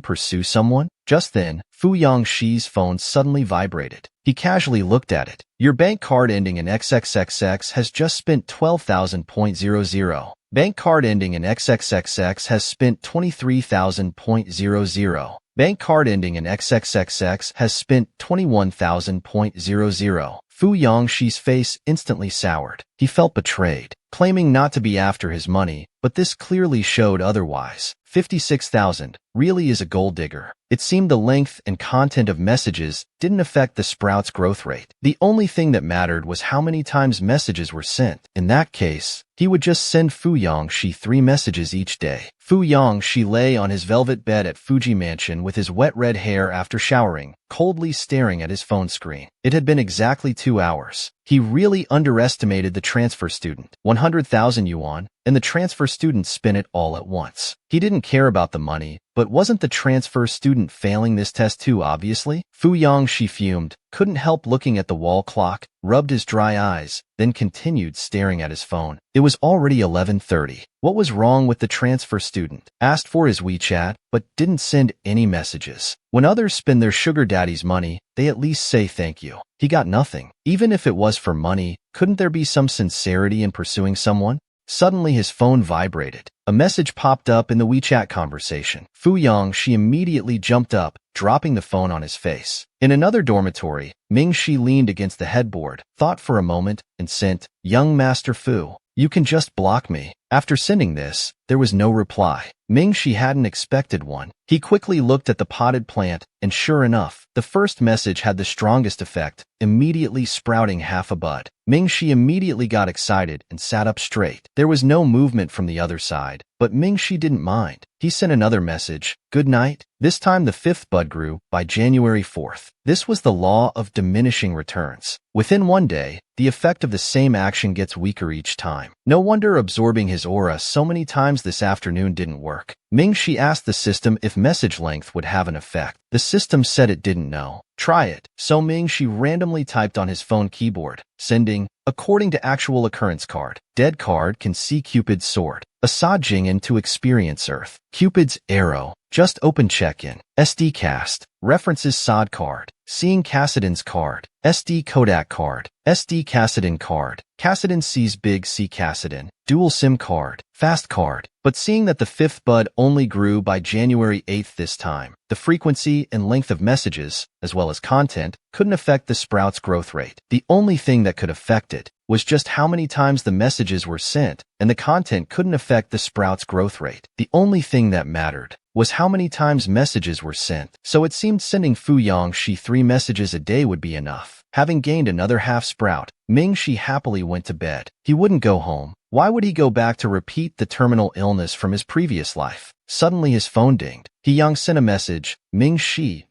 pursue someone? Just then, Fu Yongxi's phone suddenly vibrated. He casually looked at it. Your bank card ending in XXXX has just spent 12,000.00. Bank card ending in XXXX has spent 23,000.00. Bank card ending in XXXX has spent 21,000.00. Fu Yongxi's face instantly soured. He felt betrayed, claiming not to be after his money, but this clearly showed otherwise. 56,000 really is a gold digger. It seemed the length and content of messages didn't affect the sprout's growth rate. The only thing that mattered was how many times messages were sent. In that case, he would just send Fu Yongxi 3 messages each day. Fu Yongxi lay on his velvet bed at Fuji Mansion with his wet red hair after showering, coldly staring at his phone screen. It had been exactly 2 hours. He really underestimated the transfer student. 100,000 yuan, and the transfer student spent it all at once. He didn't care about the money, but wasn't the transfer student failing this test too obviously? Fu Yongxi fumed, couldn't help looking at the wall clock, rubbed his dry eyes, then continued staring at his phone. It was already 11:30. What was wrong with the transfer student? Asked for his WeChat, but didn't send any messages. When others spend their sugar daddy's money, they at least say thank you. He got nothing. Even if it was for money, couldn't there be some sincerity in pursuing someone? Suddenly his phone vibrated. A message popped up in the WeChat conversation. Fu Yongxi immediately jumped up, dropping the phone on his face. In another dormitory, Ming Shi leaned against the headboard, thought for a moment, and sent, Young Master Fu, you can just block me. After sending this, there was no reply. Ming Shi hadn't expected one. He quickly looked at the potted plant, and sure enough, the first message had the strongest effect, immediately sprouting half a bud. Ming Shi immediately got excited and sat up straight. There was no movement from the other side, but Ming Shi didn't mind. He sent another message, good night. This time the 5th bud grew by January 4th. This was the law of diminishing returns. Within one day, the effect of the same action gets weaker each time. No wonder absorbing his his aura so many times this afternoon didn't work. Ming-Shi asked the system if message length would have an effect. The system said it didn't know. Try it. So Ming-Shi randomly typed on his phone keyboard, sending, according to actual occurrence card. Dead card can see Cupid's sword. Asad Jing'an to experience Earth. Cupid's arrow. Just open check-in. SD cast. References Sod card. Seeing Cassidon's card. SD Kodak card. SD Cassidon card. Cassidon sees Big C Cassidon. Dual SIM card. Fast card. But seeing that the fifth bud only grew by January 8th this time, the frequency and length of messages, as well as content, couldn't affect the sprout's growth rate. The only thing that could affect it was just how many times the messages were sent, and the content couldn't affect the sprout's growth rate. The only thing that mattered was how many times messages were sent. So it seemed sending Fu Yangshi 3 messages a day would be enough. Having gained another half sprout, Ming-Shi happily went to bed. He wouldn't go home. Why would he go back to repeat the terminal illness from his previous life? Suddenly his phone dinged. He Yang sent a message. Ming-Shi,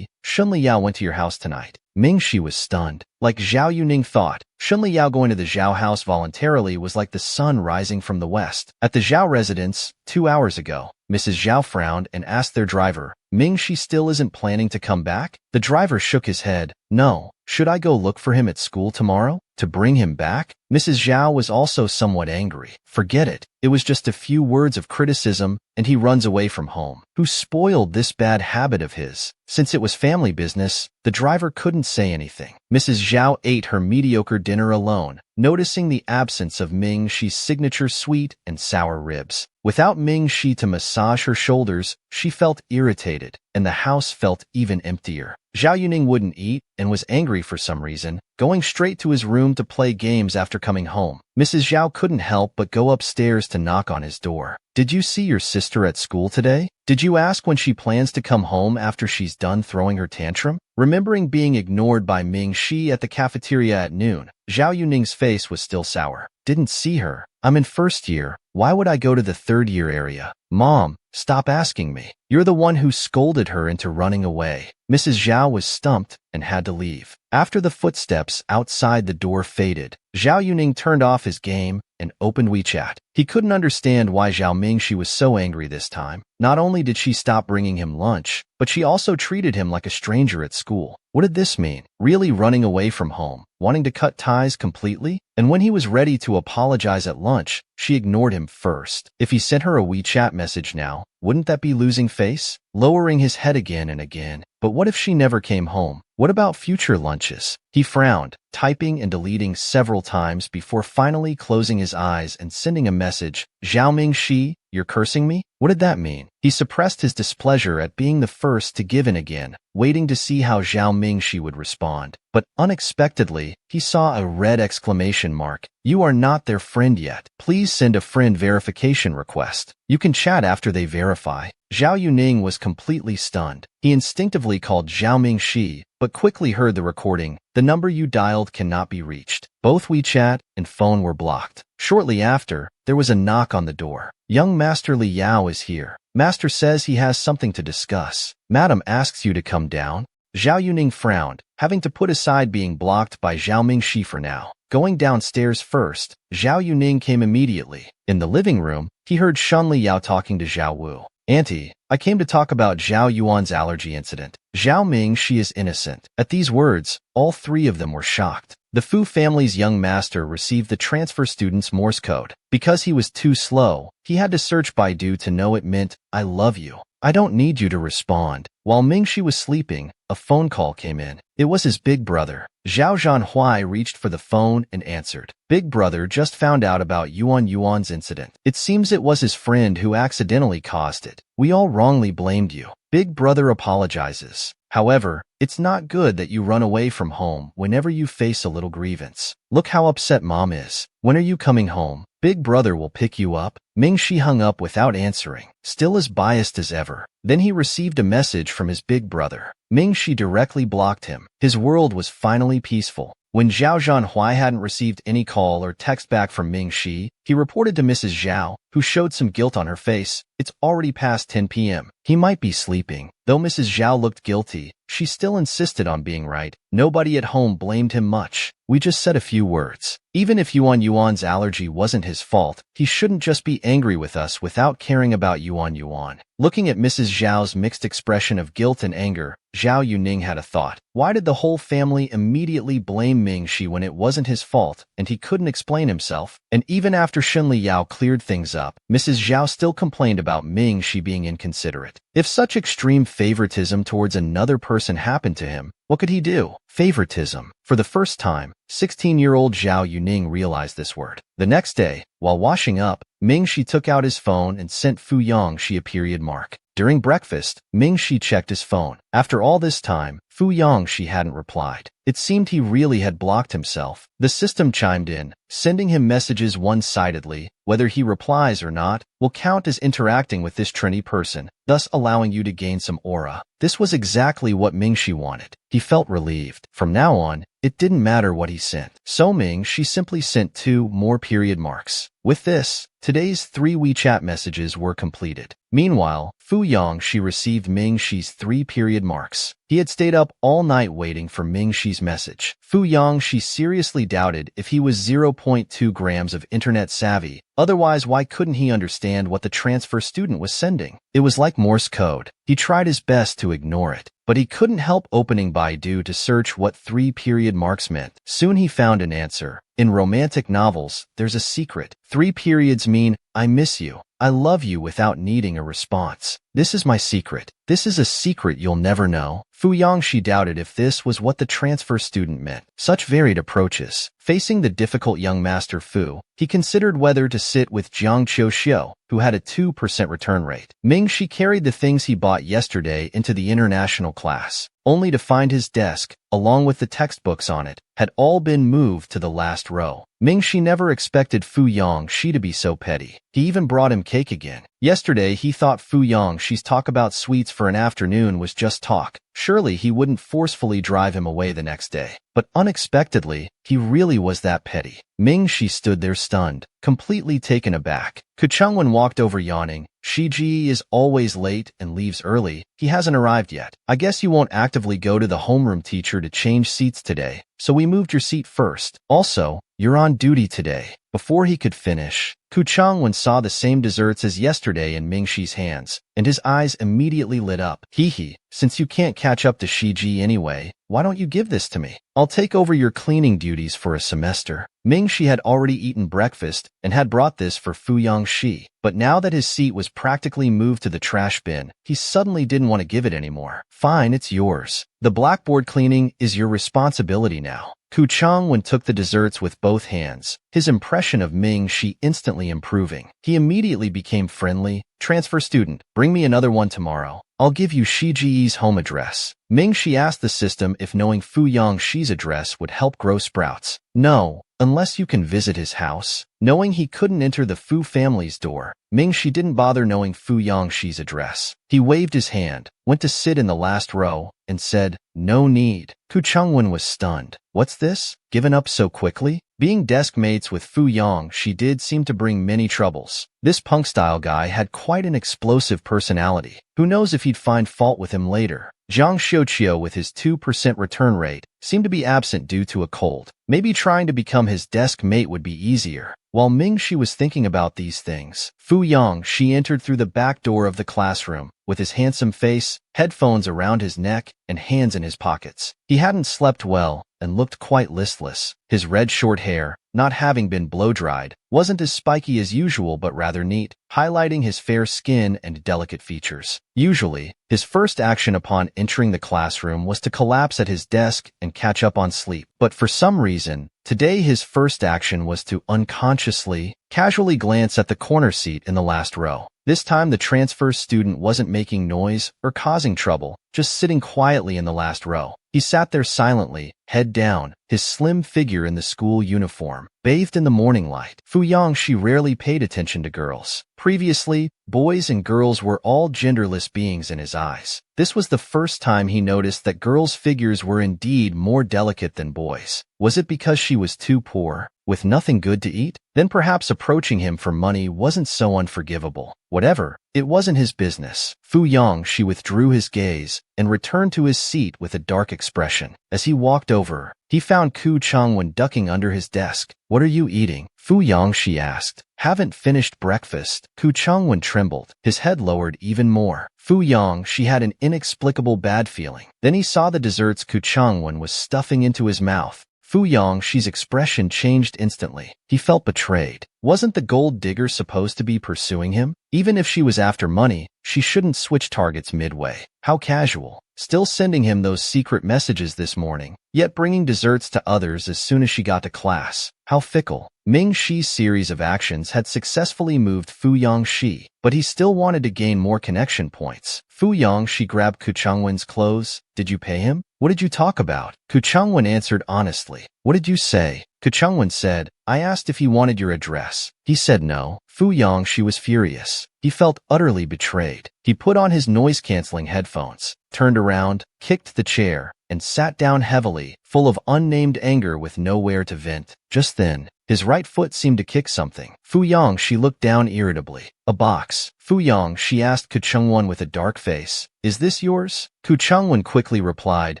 Shunli Yao went to your house tonight. Ming-Shi was stunned. Like Zhao Yuning thought, Shunli Yao going to the Zhao house voluntarily was like the sun rising from the west. At the Zhao residence, 2 hours ago, Mrs. Zhao frowned and asked their driver, Ming-Shi still isn't planning to come back? The driver shook his head. No. Should I go look for him at school tomorrow? To bring him back? Mrs. Zhao was also somewhat angry. Forget it. It was just a few words of criticism, and he runs away from home. Who spoiled this bad habit of his? Since it was family business, the driver couldn't say anything. Mrs. Zhao ate her mediocre dinner alone, noticing the absence of Ming-Shi's signature sweet and sour ribs. Without Ming-Shi to massage her shoulders, she felt irritated, and the house felt even emptier. Zhao Yuning wouldn't eat and was angry for some reason, going straight to his room to play games after coming home. Mrs. Zhao couldn't help but go upstairs to knock on his door. Did you see your sister at school today? Did you ask when she plans to come home after she's done throwing her tantrum? Remembering being ignored by Ming-Shi at the cafeteria at noon, Zhao Yuning's face was still sour. Didn't see her. I'm in first year. Why would I go to the third year area? Mom, stop asking me. You're the one who scolded her into running away. Mrs. Zhao was stumped and had to leave. After the footsteps outside the door faded, Zhao Yuning turned off his game and opened WeChat. He couldn't understand why Zhao Mingshi was so angry this time. Not only did she stop bringing him lunch, but she also treated him like a stranger at school. What did this mean? Really running away from home, wanting to cut ties completely? And when he was ready to apologize at lunch, she ignored him first. If he sent her a WeChat message now, wouldn't that be losing face? Lowering his head again and again. But what if she never came home? What about future lunches? He frowned, typing and deleting several times before finally closing his eyes and sending a message. Zhao Mingshi, you're cursing me? What did that mean? He suppressed his displeasure at being the first to give in again, waiting to see how Zhao Mingshi would respond. But unexpectedly, he saw a red exclamation mark. You are not their friend yet. Please send a friend verification request. You can chat after they verify. Zhao Yuning was completely stunned. He instinctively called Zhao Mingshi, but quickly heard the recording. The number you dialed cannot be reached. Both WeChat and phone were blocked. Shortly after, there was a knock on the door. Young Master Li Yao is here. Master says he has something to discuss. Madam asks you to come down. Zhao Yuning frowned, having to put aside being blocked by Zhao Mingshi for now. Going downstairs first, Zhao Yuning came immediately. In the living room, he heard Shun Li Yao talking to Zhao Wu. Auntie, I came to talk about Zhao Yuan's allergy incident. Zhao Mingshi is innocent. At these words, all three of them were shocked. The Fu family's young master received the transfer student's Morse code. Because he was too slow, he had to search Baidu to know it meant, I love you. I don't need you to respond. While Mingshi was sleeping, a phone call came in. It was his big brother. Zhao Zhanhui reached for the phone and answered. Big brother just found out about Yuan's incident. It seems it was his friend who accidentally caused it. We all wrongly blamed you. Big brother apologizes. However, it's not good that you run away from home whenever you face a little grievance. Look how upset mom is. When are you coming home? Big brother will pick you up. Mingshi hung up without answering, still as biased as ever. Then he received a message from his big brother. Mingshi directly blocked him. His world was finally peaceful. When Zhao Zhanhui hadn't received any call or text back from Mingshi, he reported to Mrs. Zhao, who showed some guilt on her face. It's already past 10 p.m. He might be sleeping. Though Mrs. Zhao looked guilty, she still insisted on being right. Nobody at home blamed him much. We just said a few words. Even if Yuan's allergy wasn't his fault, he shouldn't just be angry with us without caring about Yuan. Looking at Mrs. Zhao's mixed expression of guilt and anger, Zhao Yuning had a thought. Why did the whole family immediately blame Mingxi when it wasn't his fault and he couldn't explain himself? And even after Shunli Yao cleared things up, Mrs. Zhao still complained about Mingxi being inconsiderate. If such extreme favoritism towards another person happened to him, what could he do? Favoritism. For the first time, 16-year-old Zhao Yuning realized this word. The next day, while washing up, Mingxi took out his phone and sent Fu Yongxi a period mark. During breakfast, Mingxi checked his phone. After all this time, Fu Yongxi hadn't replied. It seemed he really had blocked himself. The system chimed in, sending him messages one-sidedly. Whether he replies or not will count as interacting with this trendy person, thus allowing you to gain some aura. This was exactly what Mingxi wanted. He felt relieved. From now on, it didn't matter what he sent. So Mingxi simply sent 2 more period marks. With this, today's 3 WeChat messages were completed. Meanwhile, Fu Yongxi received Mingxi's 3 period marks. He had stayed up all night waiting for Mingxi's message. Fu Yongxi seriously doubted if he was 0.2 grams of internet savvy. Otherwise, why couldn't he understand what the transfer student was sending? It was like Morse code. He tried his best to ignore it, but he couldn't help opening Baidu to search what 3 period marks meant. Soon he found an answer. In romantic novels, there's a secret. 3 periods mean, I miss you. I love you without needing a response. This is my secret. This is a secret you'll never know. Fu Yongxi doubted if this was what the transfer student meant. Such varied approaches. Facing the difficult young master Fu, he considered whether to sit with Jiang Qiuxiu, who had a 2% return rate. Mingxi carried the things he bought yesterday into the international class, only to find his desk, along with the textbooks on it, had all been moved to the last row. Mingxi never expected Fu Yongxi to be so petty. He even brought him cake again. Yesterday, he thought Fu Yongxi's talk about sweets for an afternoon was just talk. Surely he wouldn't forcefully drive him away the next day. But unexpectedly, he really was that petty. Mingxi stood there stunned, completely taken aback. Ku Chengwen walked over yawning. Shiji is always late and leaves early. He hasn't arrived yet. I guess you won't actively go to the homeroom teacher to change seats today, so we moved your seat first. Also, you're on duty today. Before he could finish, Ku Chengwen saw the same desserts as yesterday in Mingxi's hands, and his eyes immediately lit up. Hee, since you can't catch up to Shiji anyway, why don't you give this to me? I'll take over your cleaning duties for a semester. Mingxi had already eaten breakfast and had brought this for Fu Yongxi, but now that his seat was practically moved to the trash bin, he suddenly didn't want to give it anymore. Fine, it's yours. The blackboard cleaning is your responsibility now. Ku Chengwen took the desserts with both hands, his impression of Mingxi instantly improving. He immediately became friendly. Transfer student, bring me another one tomorrow. I'll give you Shiji's home address. Mingxi asked the system if knowing Fu Yongxi's address would help grow sprouts. No, unless you can visit his house. Knowing he couldn't enter the Fu family's door, Mingxi didn't bother knowing Fu Yongxi's address. He waved his hand, went to sit in the last row, and said, no need. Ku Chengwen was stunned. What's this? Given up so quickly? Being desk mates with Fu Yongxi did seem to bring many troubles. This punk-style guy had quite an explosive personality. Who knows if he'd find fault with him later. Jiang Xiuqiu, with his 2% return rate, seemed to be absent due to a cold. Maybe trying to become his desk mate would be easier. While Mingxi was thinking about these things, Fu Yongxi entered through the back door of the classroom, with his handsome face, headphones around his neck, and hands in his pockets. He hadn't slept well and looked quite listless. His red short hair, not having been blow-dried, wasn't as spiky as usual but rather neat, highlighting his fair skin and delicate features. Usually, his first action upon entering the classroom was to collapse at his desk and catch up on sleep. But for some reason, today his first action was to unconsciously, casually glance at the corner seat in the last row. This time the transfer student wasn't making noise or causing trouble, just sitting quietly in the last row. He sat there silently, head down, his slim figure in the school uniform, bathed in the morning light. Fu Yangxi rarely paid attention to girls. Previously, boys and girls were all genderless beings in his eyes. This was the first time he noticed that girls' figures were indeed more delicate than boys. Was it because she was too poor, with nothing good to eat? Then perhaps approaching him for money wasn't so unforgivable. Whatever, it wasn't his business. Fu Yangxi withdrew his gaze and returned to his seat with a dark expression. As he walked over, he found Ku Changwen ducking under his desk. "What are you eating?" Fu Yangxi asked. "Haven't finished breakfast." Ku Changwen trembled. His head lowered even more. Fu Yangxi had an inexplicable bad feeling. Then he saw the desserts Ku Changwen was stuffing into his mouth. Fu Yangxi's expression changed instantly. He felt betrayed. Wasn't the gold digger supposed to be pursuing him? Even if she was after money, she shouldn't switch targets midway. How casual. Still sending him those secret messages this morning, yet bringing desserts to others as soon as she got to class. How fickle. Ming Shi's series of actions had successfully moved Fu Yangxi, but he still wanted to gain more connection points. Fu Yangxi grabbed Ku Changwen's clothes. "Did you pay him? What did you talk about?" Ku Changwen answered honestly. "What did you say?" Ku Changwen said, "I asked if he wanted your address. He said no." Fu Yangxi was furious. He felt utterly betrayed. He put on his noise-canceling headphones, turned around, kicked the chair, and sat down heavily, full of unnamed anger with nowhere to vent. Just then, his right foot seemed to kick something. Fu Yangxi looked down irritably. "A box." Fu Yangxi asked Ku Changwen with a dark face. "Is this yours?" Ku Changwen quickly replied,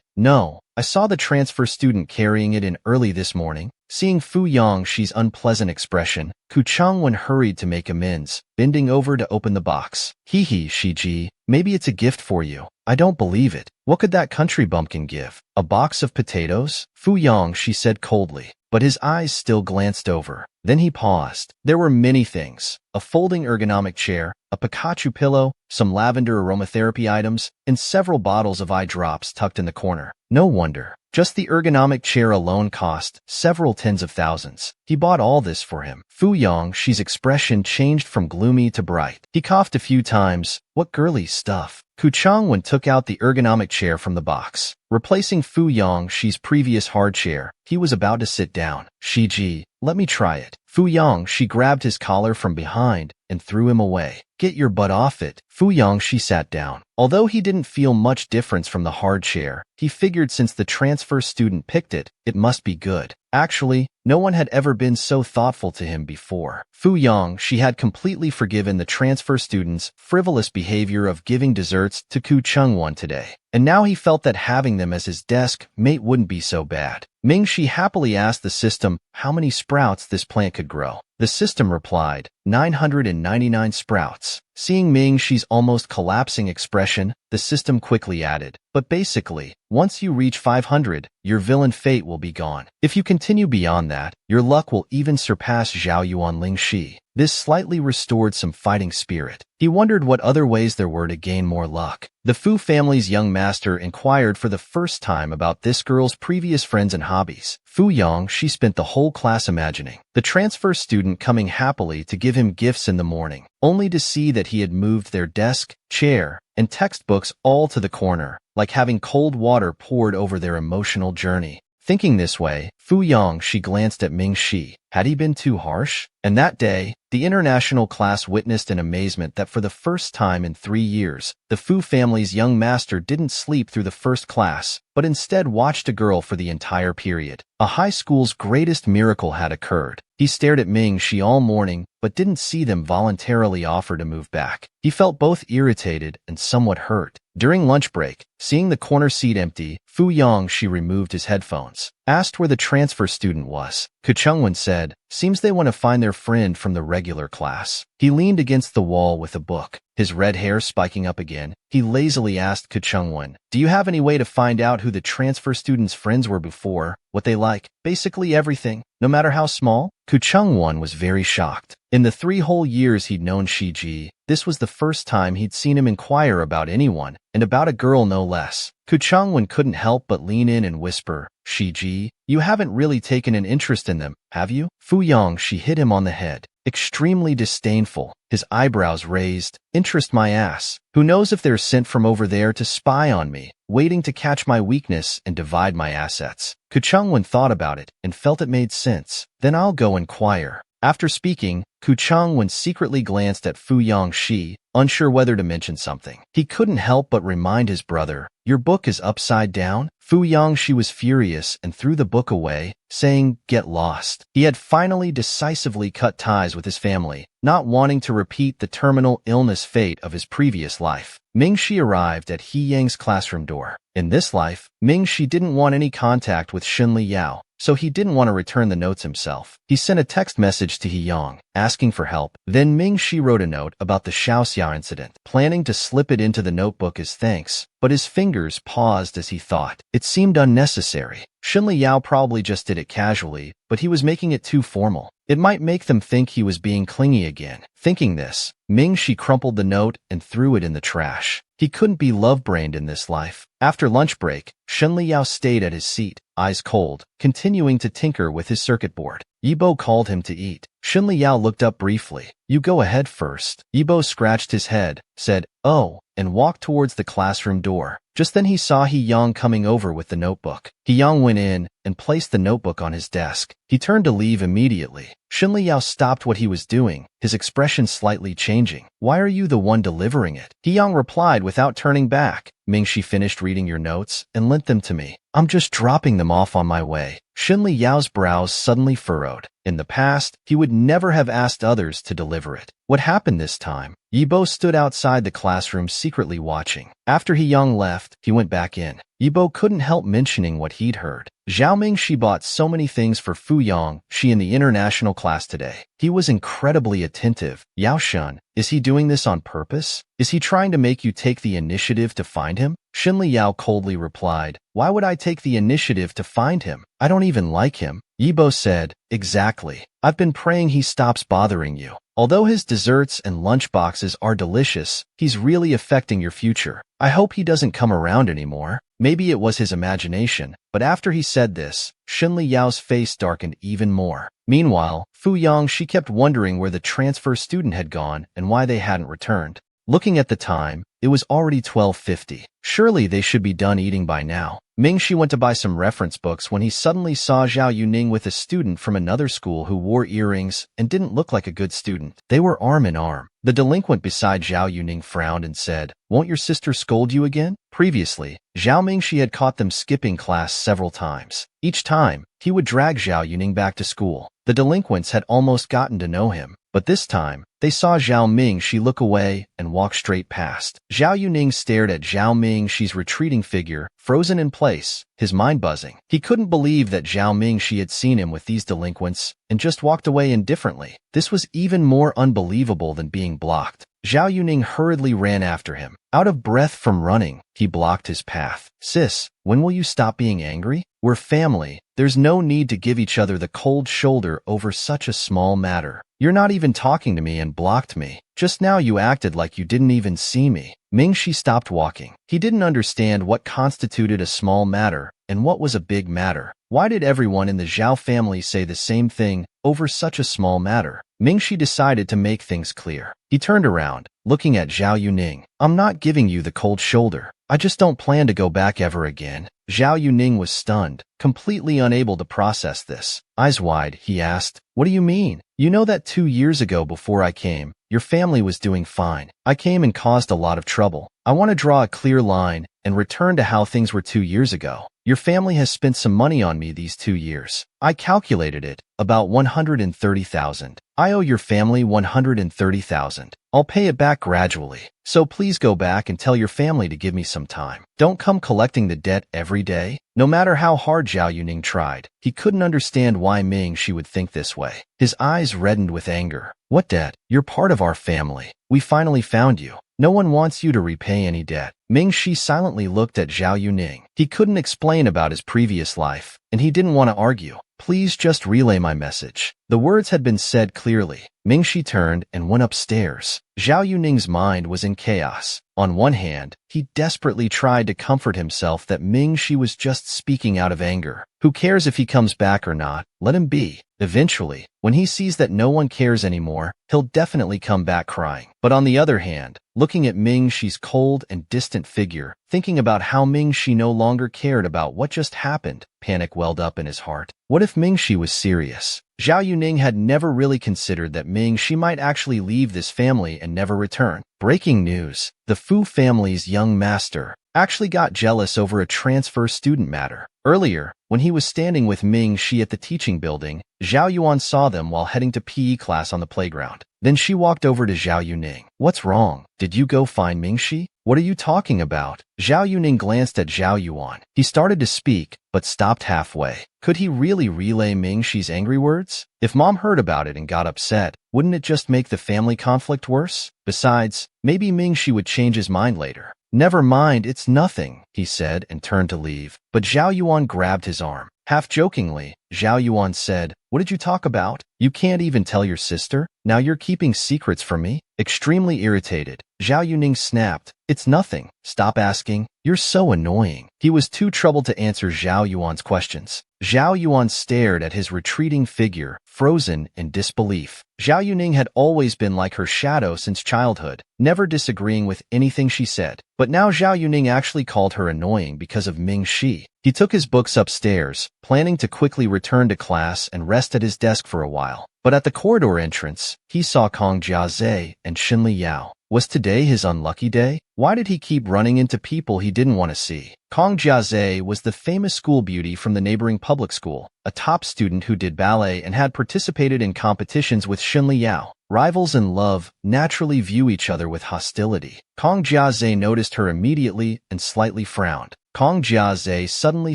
"No. I saw the transfer student carrying it in early this morning." Seeing Fu Yangxi's unpleasant expression, Ku Changwen hurried to make amends, bending over to open the box. "Hee hee, Shiji, maybe it's a gift for you." "I don't believe it. What could that country bumpkin give? A box of potatoes?" Fu Yangxi said coldly, but his eyes still glanced over. Then he paused. There were many things. A folding ergonomic chair, a Pikachu pillow, some lavender aromatherapy items, and several bottles of eye drops tucked in the corner. No wonder. Just the ergonomic chair alone cost several tens of thousands. He bought all this for him. Fu Yangxi's expression changed from gloomy to bright. He coughed a few times. What girly stuff. Ku Changwen took out the ergonomic chair from the box. Replacing Fu Yangxi's previous hard chair, he was about to sit down. "Shiji, let me try it." Fu Yangxi grabbed his collar from behind and threw him away. "Get your butt off it." Fu Yangxi sat down. Although he didn't feel much difference from the hard chair, he figured since the transfer student picked it, it must be good. Actually, no one had ever been so thoughtful to him before. Fu Yangxi had completely forgiven the transfer student's frivolous behavior of giving desserts to Ku Changwen today, and now he felt that having them as his desk mate wouldn't be so bad. Ming Shi happily asked the system how many sprouts this plant could grow. The system replied, 999 sprouts. Seeing Ming Shi's almost collapsing expression, the system quickly added, but basically, once you reach 500, your villain fate will be gone. If you continue beyond that, your luck will even surpass Zhao Yuan Ling Shi. This slightly restored some fighting spirit. He wondered what other ways there were to gain more luck. The Fu family's young master inquired for the first time about this girl's previous friends and hobbies. Fu Yangxi spent the whole class imagining the transfer student coming happily to give him gifts in the morning, only to see that he had moved their desk, chair, and textbooks all to the corner, like having cold water poured over their emotional journey. Thinking this way, Fu Yangxi glanced at Ming Shi. Had he been too harsh? And that day, the international class witnessed in amazement that for the first time in 3 years, the Fu family's young master didn't sleep through the first class, but instead watched a girl for the entire period. A high school's greatest miracle had occurred. He stared at Ming Shi all morning, but didn't see them voluntarily offer to move back. He felt both irritated and somewhat hurt. During lunch break, seeing the corner seat empty, Fu Yangxi removed his headphones. Asked where the transfer student was. Ku Changwen said, "Seems they want to find their friend from the regular class." He leaned against the wall with a book, his red hair spiking up again. He lazily asked Ku Changwen, "Do you have any way to find out who the transfer student's friends were before, what they like, basically everything, no matter how small?" Ku Changwen was very shocked. In the 3 whole years he'd known Shiji, this was the first time he'd seen him inquire about anyone, and about a girl no less. Ku Changwen couldn't help but lean in and whisper, "Shiji, you haven't really taken an interest in them, have you?" Fu Yangxi hit him on the head. extremely disdainful, his eyebrows raised. Interest my ass. Who knows if they're sent from over there to spy on me, waiting to catch my weakness and divide my assets. Ku Changwen thought about it and felt it made sense. Then I'll go inquire. After speaking, Ku Changwen secretly glanced at Fu Yongxi, unsure whether to mention something. He couldn't help but remind his brother, "Your book is upside down?" Fu Yongxi was furious and threw the book away, saying, "Get lost." He had finally decisively cut ties with his family, not wanting to repeat the terminal illness fate of his previous life. Mingxi arrived at He Yang's classroom door. In this life, Mingxi didn't want any contact with Xunli Yao, so he didn't want to return the notes himself. He sent a text message to He Yang, asking for help. Then Mingxi wrote a note about the Xiaoxia incident, planning to slip it into the notebook as thanks, but his fingers paused as he thought. It seemed unnecessary. Xunli Yao probably just did it casually, but he was making it too formal. It might make them think he was being clingy again. Thinking this, Mingxi crumpled the note and threw it in the trash. He couldn't be love-brained in this life. After lunch break, Xunli Yao stayed at his seat, eyes cold, continuing to tinker with his circuit board. Yibo called him to eat. Xunli Yao looked up briefly. "You go ahead first." Yibo scratched his head, said, "Oh," and walked towards the classroom door. Just then he saw He Yang coming over with the notebook. He Yang went in and placed the notebook on his desk. He turned to leave immediately. Xunli Yao stopped what he was doing, his expression slightly changing. "Why are you the one delivering it?" He Yang replied without turning back. "Mingxi finished reading your notes and lent them to me. I'm just dropping them off on my way." Xunli Yao's brows suddenly furrowed. In the past, he would never have asked others to deliver it. What happened this time? Yibo stood outside the classroom secretly watching. After He Yang left, he went back in. Yibo couldn't help mentioning what he'd heard. Zhao Mingxi bought so many things for Fu Yongxi in the international class today. He was incredibly attentive. "Yao Shun, is he doing this on purpose? Is he trying to make you take the initiative to find him?" Xunli Yao coldly replied, "Why would I take the initiative to find him? I don't even like him." Yibo said, "Exactly. I've been praying he stops bothering you. Although his desserts and lunchboxes are delicious, he's really affecting your future. I hope he doesn't come around anymore." Maybe it was his imagination, but after he said this, Xunli Yao's face darkened even more. Meanwhile, Fu Yongxi kept wondering where the transfer student had gone and why they hadn't returned. Looking at the time, it was already 12:50. Surely they should be done eating by now. Mingxi went to buy some reference books when he suddenly saw Zhao Yuning with a student from another school who wore earrings and didn't look like a good student. They were arm in arm. The delinquent beside Zhao Yuning frowned and said, "Won't your sister scold you again?" Previously, Zhao Mingxi had caught them skipping class several times. Each time, he would drag Zhao Yuning back to school. The delinquents had almost gotten to know him, but this time, they saw Zhao Mingxi look away and walk straight past. Zhao Yuning stared at Zhao Mingxi's retreating figure, frozen in place, his mind buzzing. He couldn't believe that Zhao Mingxi had seen him with these delinquents and just walked away indifferently. This was even more unbelievable than being blocked. Zhao Yuning hurriedly ran after him. Out of breath from running, he blocked his path. "Sis, when will you stop being angry? We're family. There's no need to give each other the cold shoulder over such a small matter. You're not even talking to me and blocked me. Just now you acted like you didn't even see me." Mingxi stopped walking. He didn't understand what constituted a small matter and what was a big matter. Why did everyone in the Zhao family say the same thing over such a small matter? Mingxi decided to make things clear. He turned around, looking at Zhao Yuning. "I'm not giving you the cold shoulder. I just don't plan to go back ever again." Zhao Yuning was stunned, completely unable to process this. Eyes wide, he asked, "What do you mean? You know that 2 years ago before I came, your family was doing fine. I came and caused a lot of trouble. I want to draw a clear line and return to how things were 2 years ago. Your family has spent some money on me these 2 years. I calculated it, about 130,000. I owe your family 130,000. I'll pay it back gradually. So please go back and tell your family to give me some time. Don't come collecting the debt every day." No matter how hard Zhao Yuning tried, he couldn't understand why Mingxi would think this way. His eyes reddened with anger. "What debt? You're part of our family. We finally found you. No one wants you to repay any debt." Ming Shi silently looked at Zhao Yuning. He couldn't explain about his previous life, and he didn't want to argue. Please just relay my message. The words had been said clearly. Ming Shi turned and went upstairs. Zhao Yuning's mind was in chaos. On one hand, he desperately tried to comfort himself that Ming Shi was just speaking out of anger. Who cares if he comes back or not? Let him be. Eventually, when he sees that no one cares anymore, he'll definitely come back crying. But on the other hand, looking at Ming Shi's cold and distant figure, thinking about how Ming Shi no longer cared about what just happened, panic welled up in his heart. What if Ming Shi was serious? Zhao Yuning had never really considered that Ming Shi might actually leave this family and never return. Breaking news: the Fu family's young master actually got jealous over a transfer student matter. Earlier, when he was standing with Ming Shi at the teaching building, Zhao Yuan saw them while heading to PE class on the playground. Then she walked over to Zhao Yuning. What's wrong? Did you go find Ming Shi? What are you talking about? Zhao Yuning glanced at Zhao Yuan. He started to speak, but stopped halfway. Could he really relay Ming Shi's angry words? If Mom heard about it and got upset, wouldn't it just make the family conflict worse? Besides, maybe Ming Shi would change his mind later. Never mind, it's nothing, he said and turned to leave. But Zhao Yuan grabbed his arm. Half jokingly, Zhao Yuan said, "What did you talk about? You can't even tell your sister? Now you're keeping secrets from me?" Extremely irritated, Zhao Yuning snapped, "It's nothing. Stop asking. You're so annoying." He was too troubled to answer Zhao Yuan's questions. Zhao Yuan stared at his retreating figure, frozen in disbelief. Zhao Yuning had always been like her shadow since childhood, never disagreeing with anything she said. But now Zhao Yuning actually called her annoying because of Ming Shi. He took his books upstairs, planning to quickly return to class and rest at his desk for a while. But at the corridor entrance, he saw Kong Jiaze and Shinli Yao. Was today his unlucky day? Why did he keep running into people he didn't want to see? Kong Jiaze was the famous school beauty from the neighboring public school, a top student who did ballet and had participated in competitions with Shinli Yao. Rivals in love naturally view each other with hostility. Kong Jiaze noticed her immediately and slightly frowned. Kong Jiaze suddenly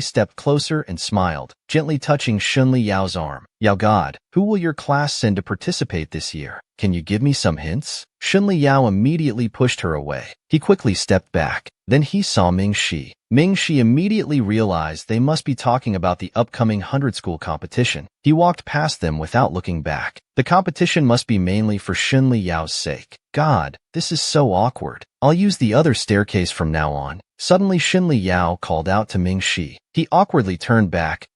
stepped closer and smiled, gently touching Shinli Yao's arm. "Yao God, who will your class send to participate this year? Can you give me some hints?" Shinli Yao immediately pushed her away. He quickly stepped back. Then he saw Ming Shi. Ming Shi immediately realized they must be talking about the upcoming 100 school competition. He walked past them without looking back. The competition must be mainly for Shinli Yao's sake. God, this is so awkward. I'll use the other staircase from now on. Suddenly Shinli Yao called out to Ming Shi. He awkwardly turned back.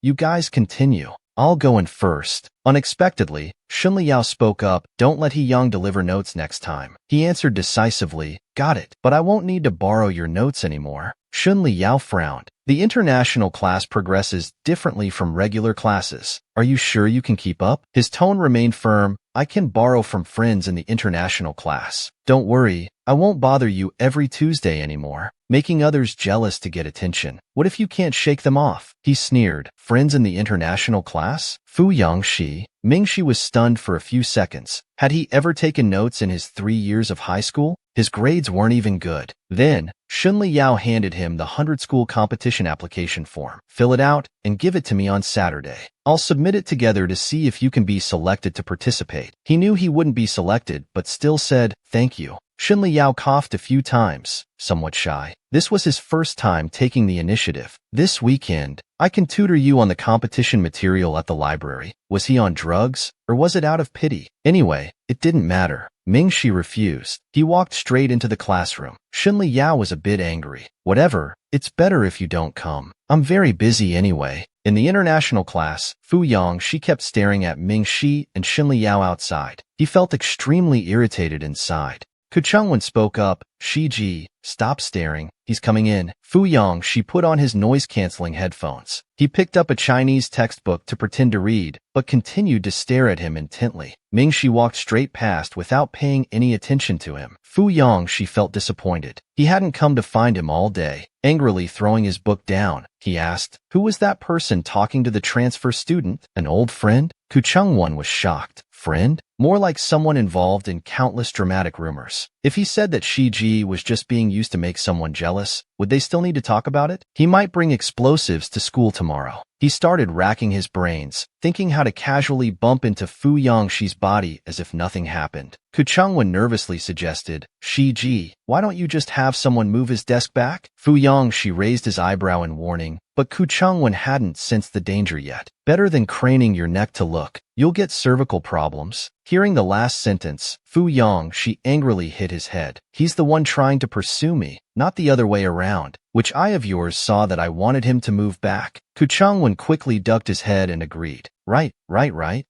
You guys continue. I'll go in first. Unexpectedly, Shinli Yao spoke up. Don't let He Yang deliver notes next time. He answered decisively. Got it, but I won't need to borrow your notes anymore. Shinli Yao frowned. The international class progresses differently from regular classes. Are you sure you can keep up? His tone remained firm. I can borrow from friends in the international class. Don't worry, I won't bother you every Tuesday anymore, making others jealous to get attention. What if you can't shake them off? He sneered. Friends in the international class? Fu Yangshi. Ming Shi was stunned for a few seconds. Had he ever taken notes in his 3 years of high school? His grades weren't even good. Then, Shinli Yao handed him the 100 school competition application form. Fill it out and give it to me on Saturday. I'll submit it together to see if you can be selected to participate. He knew he wouldn't be selected, but still said, thank you. Shinli Yao coughed a few times, somewhat shy. This was his first time taking the initiative. This weekend, I can tutor you on the competition material at the library. Was he on drugs, or was it out of pity? Anyway, it didn't matter. Ming Shi refused. He walked straight into the classroom. Shinli Yao was a bit angry. Whatever, it's better if you don't come. I'm very busy anyway. In the international class, Fu Yangshi kept staring at Ming Shi and Shinli Yao outside. He felt extremely irritated inside. Ku Chungwen spoke up. Shiji, stop staring. He's coming in. Fu Yangshi put on his noise-canceling headphones. He picked up a Chinese textbook to pretend to read, but continued to stare at him intently. Ming Shi walked straight past without paying any attention to him. Fu Yangshi felt disappointed. He hadn't come to find him all day. Angrily throwing his book down, he asked, who was that person talking to the transfer student? An old friend? Ku Chungwen was shocked. Friend? More like someone involved in countless dramatic rumors. If he said that Shiji was just being used to make someone jealous, would they still need to talk about it? He might bring explosives to school tomorrow. He started racking his brains, thinking how to casually bump into Fu Yongxi's body as if nothing happened. Ku Changwen nervously suggested, Shiji, why don't you just have someone move his desk back? Fu Yongxi raised his eyebrow in warning, but Ku Changwen hadn't sensed the danger yet. Better than craning your neck to look. You'll get cervical problems. Hearing the last sentence, Fu Yongxi angrily hit his head. He's the one trying to pursue me, not the other way around. Which eye of yours saw that I wanted him to move back? Ku Changwen quickly ducked his head and agreed. Right.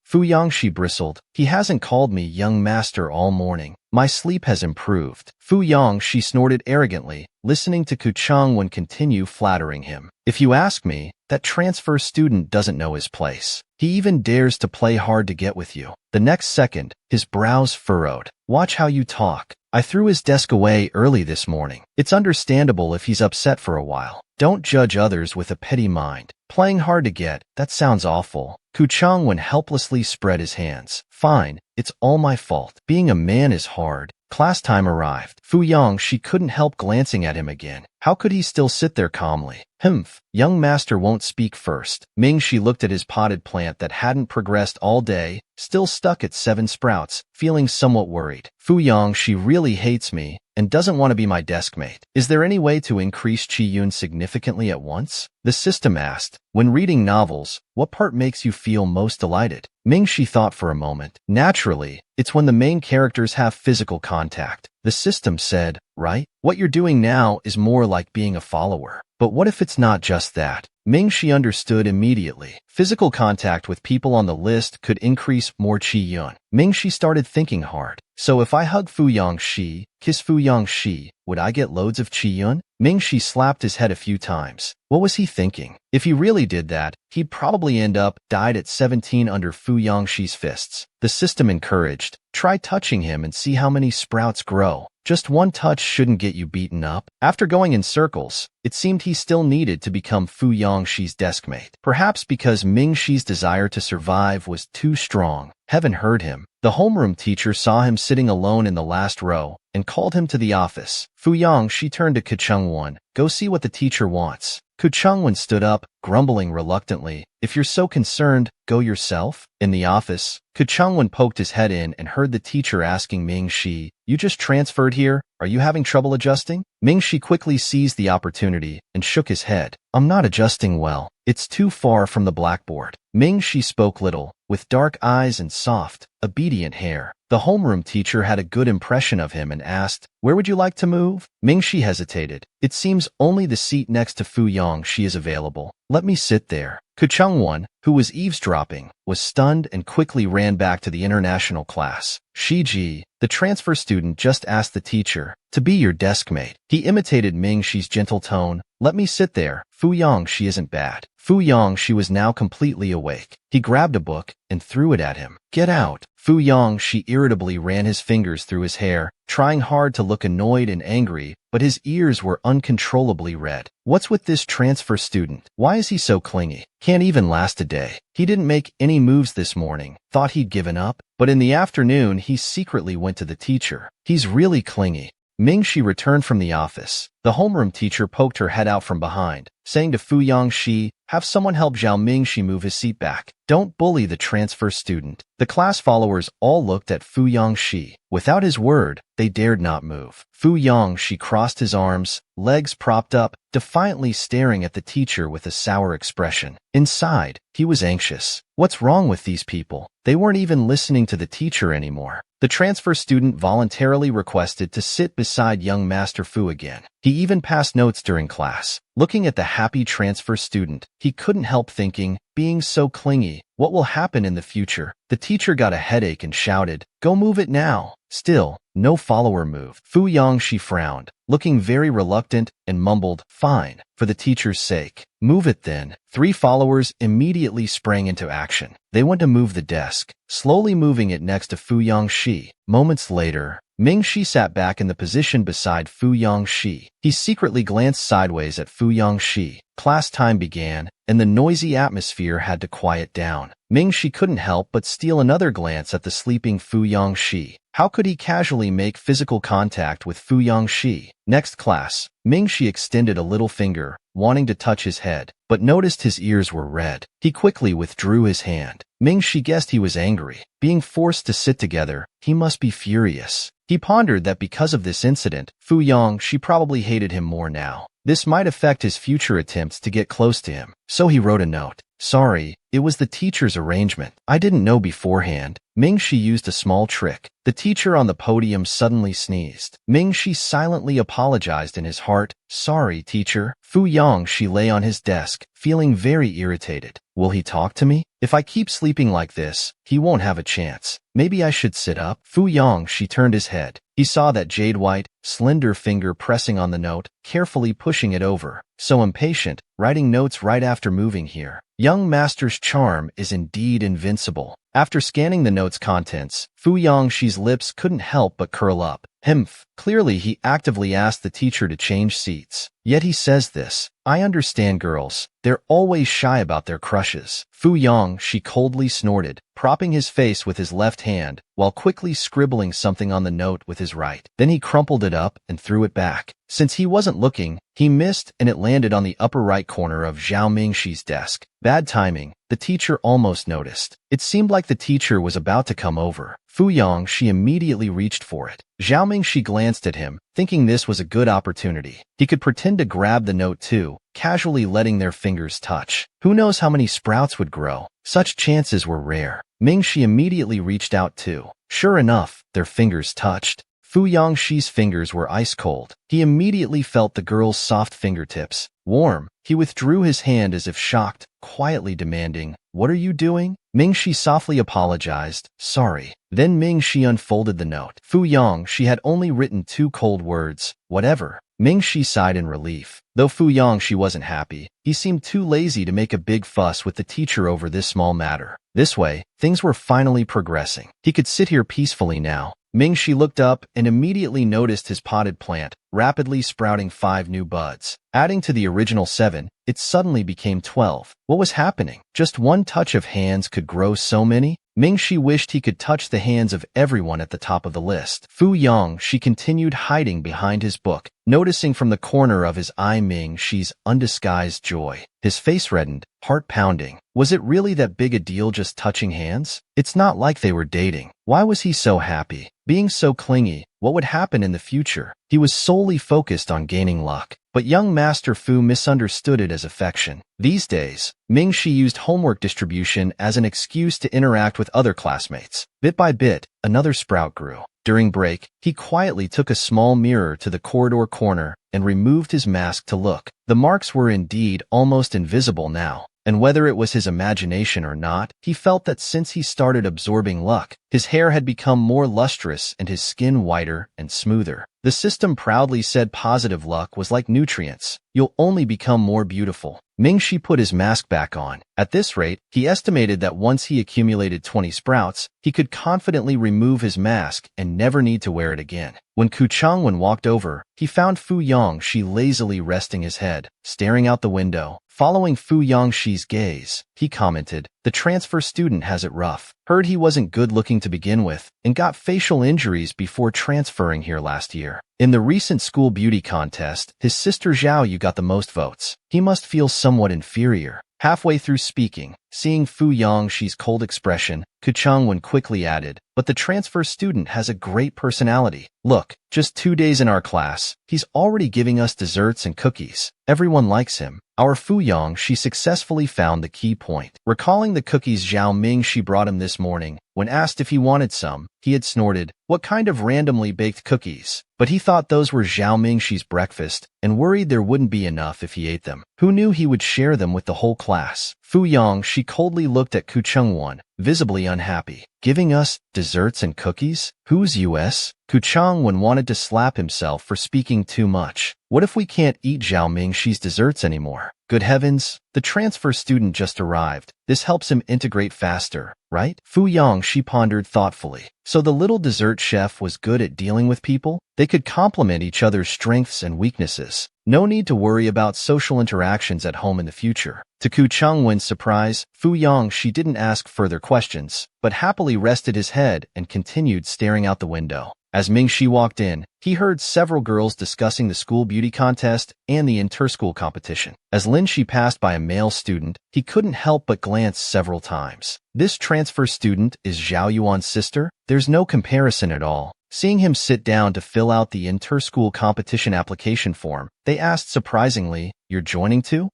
Fu Yongxi bristled. He hasn't called me young master all morning. My sleep has improved. Fu Yongxi snorted arrogantly, listening to Ku Changwen continue flattering him. If you ask me, that transfer student doesn't know his place. He even dares to play hard to get with you. The next second, his brows furrowed. Watch how you talk. I threw his desk away early this morning. It's understandable if he's upset for a while. Don't judge others with a petty mind. Playing hard to get, that sounds awful. Ku Changwen helplessly spread his hands. Fine, it's all my fault. Being a man is hard. Class time arrived. Fu Yongxi couldn't help glancing at him again. How could he still sit there calmly? Humph, young master won't speak first. Mingxi looked at his potted plant that hadn't progressed all day, still stuck at 7 sprouts, feeling somewhat worried. Fu Yongxi really hates me and doesn't want to be my deskmate. Is there any way to increase Qiyun significantly at once? The system asked. When reading novels, what part makes you feel most delighted? Mingxi thought for a moment. Naturally, it's when the main characters have physical contact. The system said, right? What you're doing now is more like being a follower. But what if it's not just that? Mingxi understood immediately. Physical contact with people on the list could increase more Qiyun. Mingxi started thinking hard. So if I hug Fu Yongxi, kiss Fu Yongxi, would I get loads of Qiyun? Mingxi slapped his head a few times. What was he thinking? If he really did that, he'd probably end up died at 17 under Fu Yongxi's fists. The system encouraged. Try touching him and see how many sprouts grow. Just one touch shouldn't get you beaten up. After going in circles, it seemed he still needed to become Fu Yongxi's deskmate. Perhaps because Mingxi's desire to survive was too strong. Heaven heard him. The homeroom teacher saw him sitting alone in the last row and called him to the office. Fu Yongxi turned to Ku Changwen. Go see what the teacher wants. Ku Changwen stood up, grumbling reluctantly. If you're so concerned, go yourself. In the office, Ku Changwen poked his head in and heard the teacher asking Mingxi, you just transferred here? Are you having trouble adjusting? Mingxi quickly seized the opportunity and shook his head. I'm not adjusting well. It's too far from the blackboard. Mingxi spoke little, with dark eyes and soft, obedient hair. The homeroom teacher had a good impression of him and asked, where would you like to move? Mingxi hesitated. It seems only the seat next to Fu Yongxi is available. Let me sit there. Ku Changwen, who was eavesdropping, was stunned and quickly ran back to the international class. Shiji, the transfer student, just asked the teacher to be your deskmate. He imitated Mingxi's gentle tone. Let me sit there. Fu Yongxi isn't bad. Fu Yongxi was now completely awake. He grabbed a book and threw it at him. Get out. Fu Yongxi irritably ran his fingers through his hair, trying hard to look annoyed and angry, but his ears were uncontrollably red. What's with this transfer student? Why is he so clingy? Can't even last a day. He didn't make any moves this morning. Thought he'd given up, but in the afternoon he secretly went to the teacher. He's really clingy. Mingxi returned from the office. The homeroom teacher poked her head out from behind, saying to Fu Yongxi, have someone help Zhao Mingxi move his seat back. Don't bully the transfer student. The class followers all looked at Fu Yongxi. Without his word, they dared not move. Fu Yongxi crossed his arms, legs propped up, defiantly staring at the teacher with a sour expression. Inside, he was anxious. What's wrong with these people? They weren't even listening to the teacher anymore. The transfer student voluntarily requested to sit beside young Master Fu again. He even passed notes during class. Looking at the happy transfer student, he couldn't help thinking, being so clingy, what will happen in the future? The teacher got a headache and shouted, go move it now. Still, no follower moved. Fu Yongxi frowned, looking very reluctant, and mumbled, fine, for the teacher's sake. Move it then. 3 followers immediately sprang into action. They went to move the desk, slowly moving it next to Fu Yongxi. Moments later, Ming Shi sat back in the position beside Fu Yongxi. He secretly glanced sideways at Fu Yongxi. Class time began, and the noisy atmosphere had to quiet down. Ming Shi couldn't help but steal another glance at the sleeping Fu Yongxi. How could he casually make physical contact with Fu Yongxi? Next class, Ming Shi extended a little finger, wanting to touch his head, but noticed his ears were red. He quickly withdrew his hand. Ming Shi guessed he was angry. Being forced to sit together, he must be furious. He pondered that because of this incident, Fu Yongxi probably hated him more now. This might affect his future attempts to get close to him. So he wrote a note. Sorry, it was the teacher's arrangement. I didn't know beforehand. Ming Shi used a small trick. The teacher on the podium suddenly sneezed. Ming Shi silently apologized in his heart. Sorry, teacher. Fu Yongxi lay on his desk, feeling very irritated. Will he talk to me? If I keep sleeping like this, he won't have a chance. Maybe I should sit up. Fu Yongxi turned his head. He saw that jade-white, slender finger pressing on the note, carefully pushing it over. So impatient, writing notes right after moving here. Young master's charm is indeed invincible. After scanning the note's contents, Fu Yongxi's lips couldn't help but curl up. Humph. Clearly he actively asked the teacher to change seats. Yet he says this. I understand girls. They're always shy about their crushes. Fu Yongxi coldly snorted, propping his face with his left hand, while quickly scribbling something on the note with his right. Then he crumpled it up and threw it back. Since he wasn't looking, he missed and it landed on the upper right corner of Zhao Mingxi's desk. Bad timing. The teacher almost noticed. It seemed like the teacher was about to come over. Fu Yongxi immediately reached for it. Zhao Mingxi glanced at him, thinking this was a good opportunity. He could pretend to grab the note too, casually letting their fingers touch. Who knows how many sprouts would grow? Such chances were rare. Mingxi immediately reached out too. Sure enough, their fingers touched. Fu Yongxi's fingers were ice cold. He immediately felt the girl's soft fingertips. Warm. He withdrew his hand as if shocked, quietly demanding, What are you doing? Mingxi softly apologized. Sorry. Then Mingxi unfolded the note. Fu Yongxi had only written 2 cold words. Whatever. Mingxi sighed in relief. Though Fu Yongxi wasn't happy, he seemed too lazy to make a big fuss with the teacher over this small matter. This way, things were finally progressing. He could sit here peacefully now. Mingxi looked up and immediately noticed his potted plant, rapidly sprouting 5 new buds. Adding to the original 7, it suddenly became 12. What was happening? Just one touch of hands could grow so many? Mingxi wished he could touch the hands of everyone at the top of the list. Fu Yongxi continued hiding behind his book, noticing from the corner of his eye Mingxi's undisguised joy. His face reddened, heart pounding. Was it really that big a deal just touching hands? It's not like they were dating. Why was he so happy? Being so clingy, what would happen in the future? He was solely focused on gaining luck. But young Master Fu misunderstood it as affection. These days, Mingxi used homework distribution as an excuse to interact with other classmates. Bit by bit, another sprout grew. During break, he quietly took a small mirror to the corridor corner and removed his mask to look. The marks were indeed almost invisible now. And whether it was his imagination or not, he felt that since he started absorbing luck, his hair had become more lustrous and his skin whiter and smoother. The system proudly said positive luck was like nutrients. You'll only become more beautiful. Mingxi put his mask back on. At this rate, he estimated that once he accumulated 20 sprouts, he could confidently remove his mask and never need to wear it again. When Ku Changwen walked over, he found Fu Yongxi lazily resting his head, staring out the window. Following Fu Yongxi's gaze, he commented, The transfer student has it rough. Heard he wasn't good looking to begin with, and got facial injuries before transferring here last year. In the recent school beauty contest, his sister Zhao Yu got the most votes. He must feel somewhat inferior. Halfway through speaking, seeing Fu Yongxi's cold expression, Ku Changwen quickly added, But the transfer student has a great personality. Look, just 2 days in our class, he's already giving us desserts and cookies. Everyone likes him. Our Fu Yongxi successfully found the key point. Recalling the cookies Zhao Mingxi brought him this morning, when asked if he wanted some, he had snorted, What kind of randomly baked cookies? But he thought those were Zhao Mingxi's breakfast, and worried there wouldn't be enough if he ate them. Who knew he would share them with the whole class? Fu Yongxi she coldly looked at Ku Chang-won, visibly unhappy. Giving us desserts and cookies? Who's US? Ku Chang-won wanted to slap himself for speaking too much. What if we can't eat Zhao Mingxi's desserts anymore? Good heavens, the transfer student just arrived. This helps him integrate faster, right? Fu Yang, she pondered thoughtfully. So the little dessert chef was good at dealing with people? They could complement each other's strengths and weaknesses. No need to worry about social interactions at home in the future. To Ku Chang-won's surprise, Fu Yang, she didn't ask further questions, but happily rested his head and continued staring out the window. As Mingxi walked in, he heard several girls discussing the school beauty contest and the inter-school competition. As Lin Shi passed by a male student, he couldn't help but glance several times. This transfer student is Zhao Yuan's sister? There's no comparison at all. Seeing him sit down to fill out the inter-school competition application form, they asked surprisingly, "You're joining too?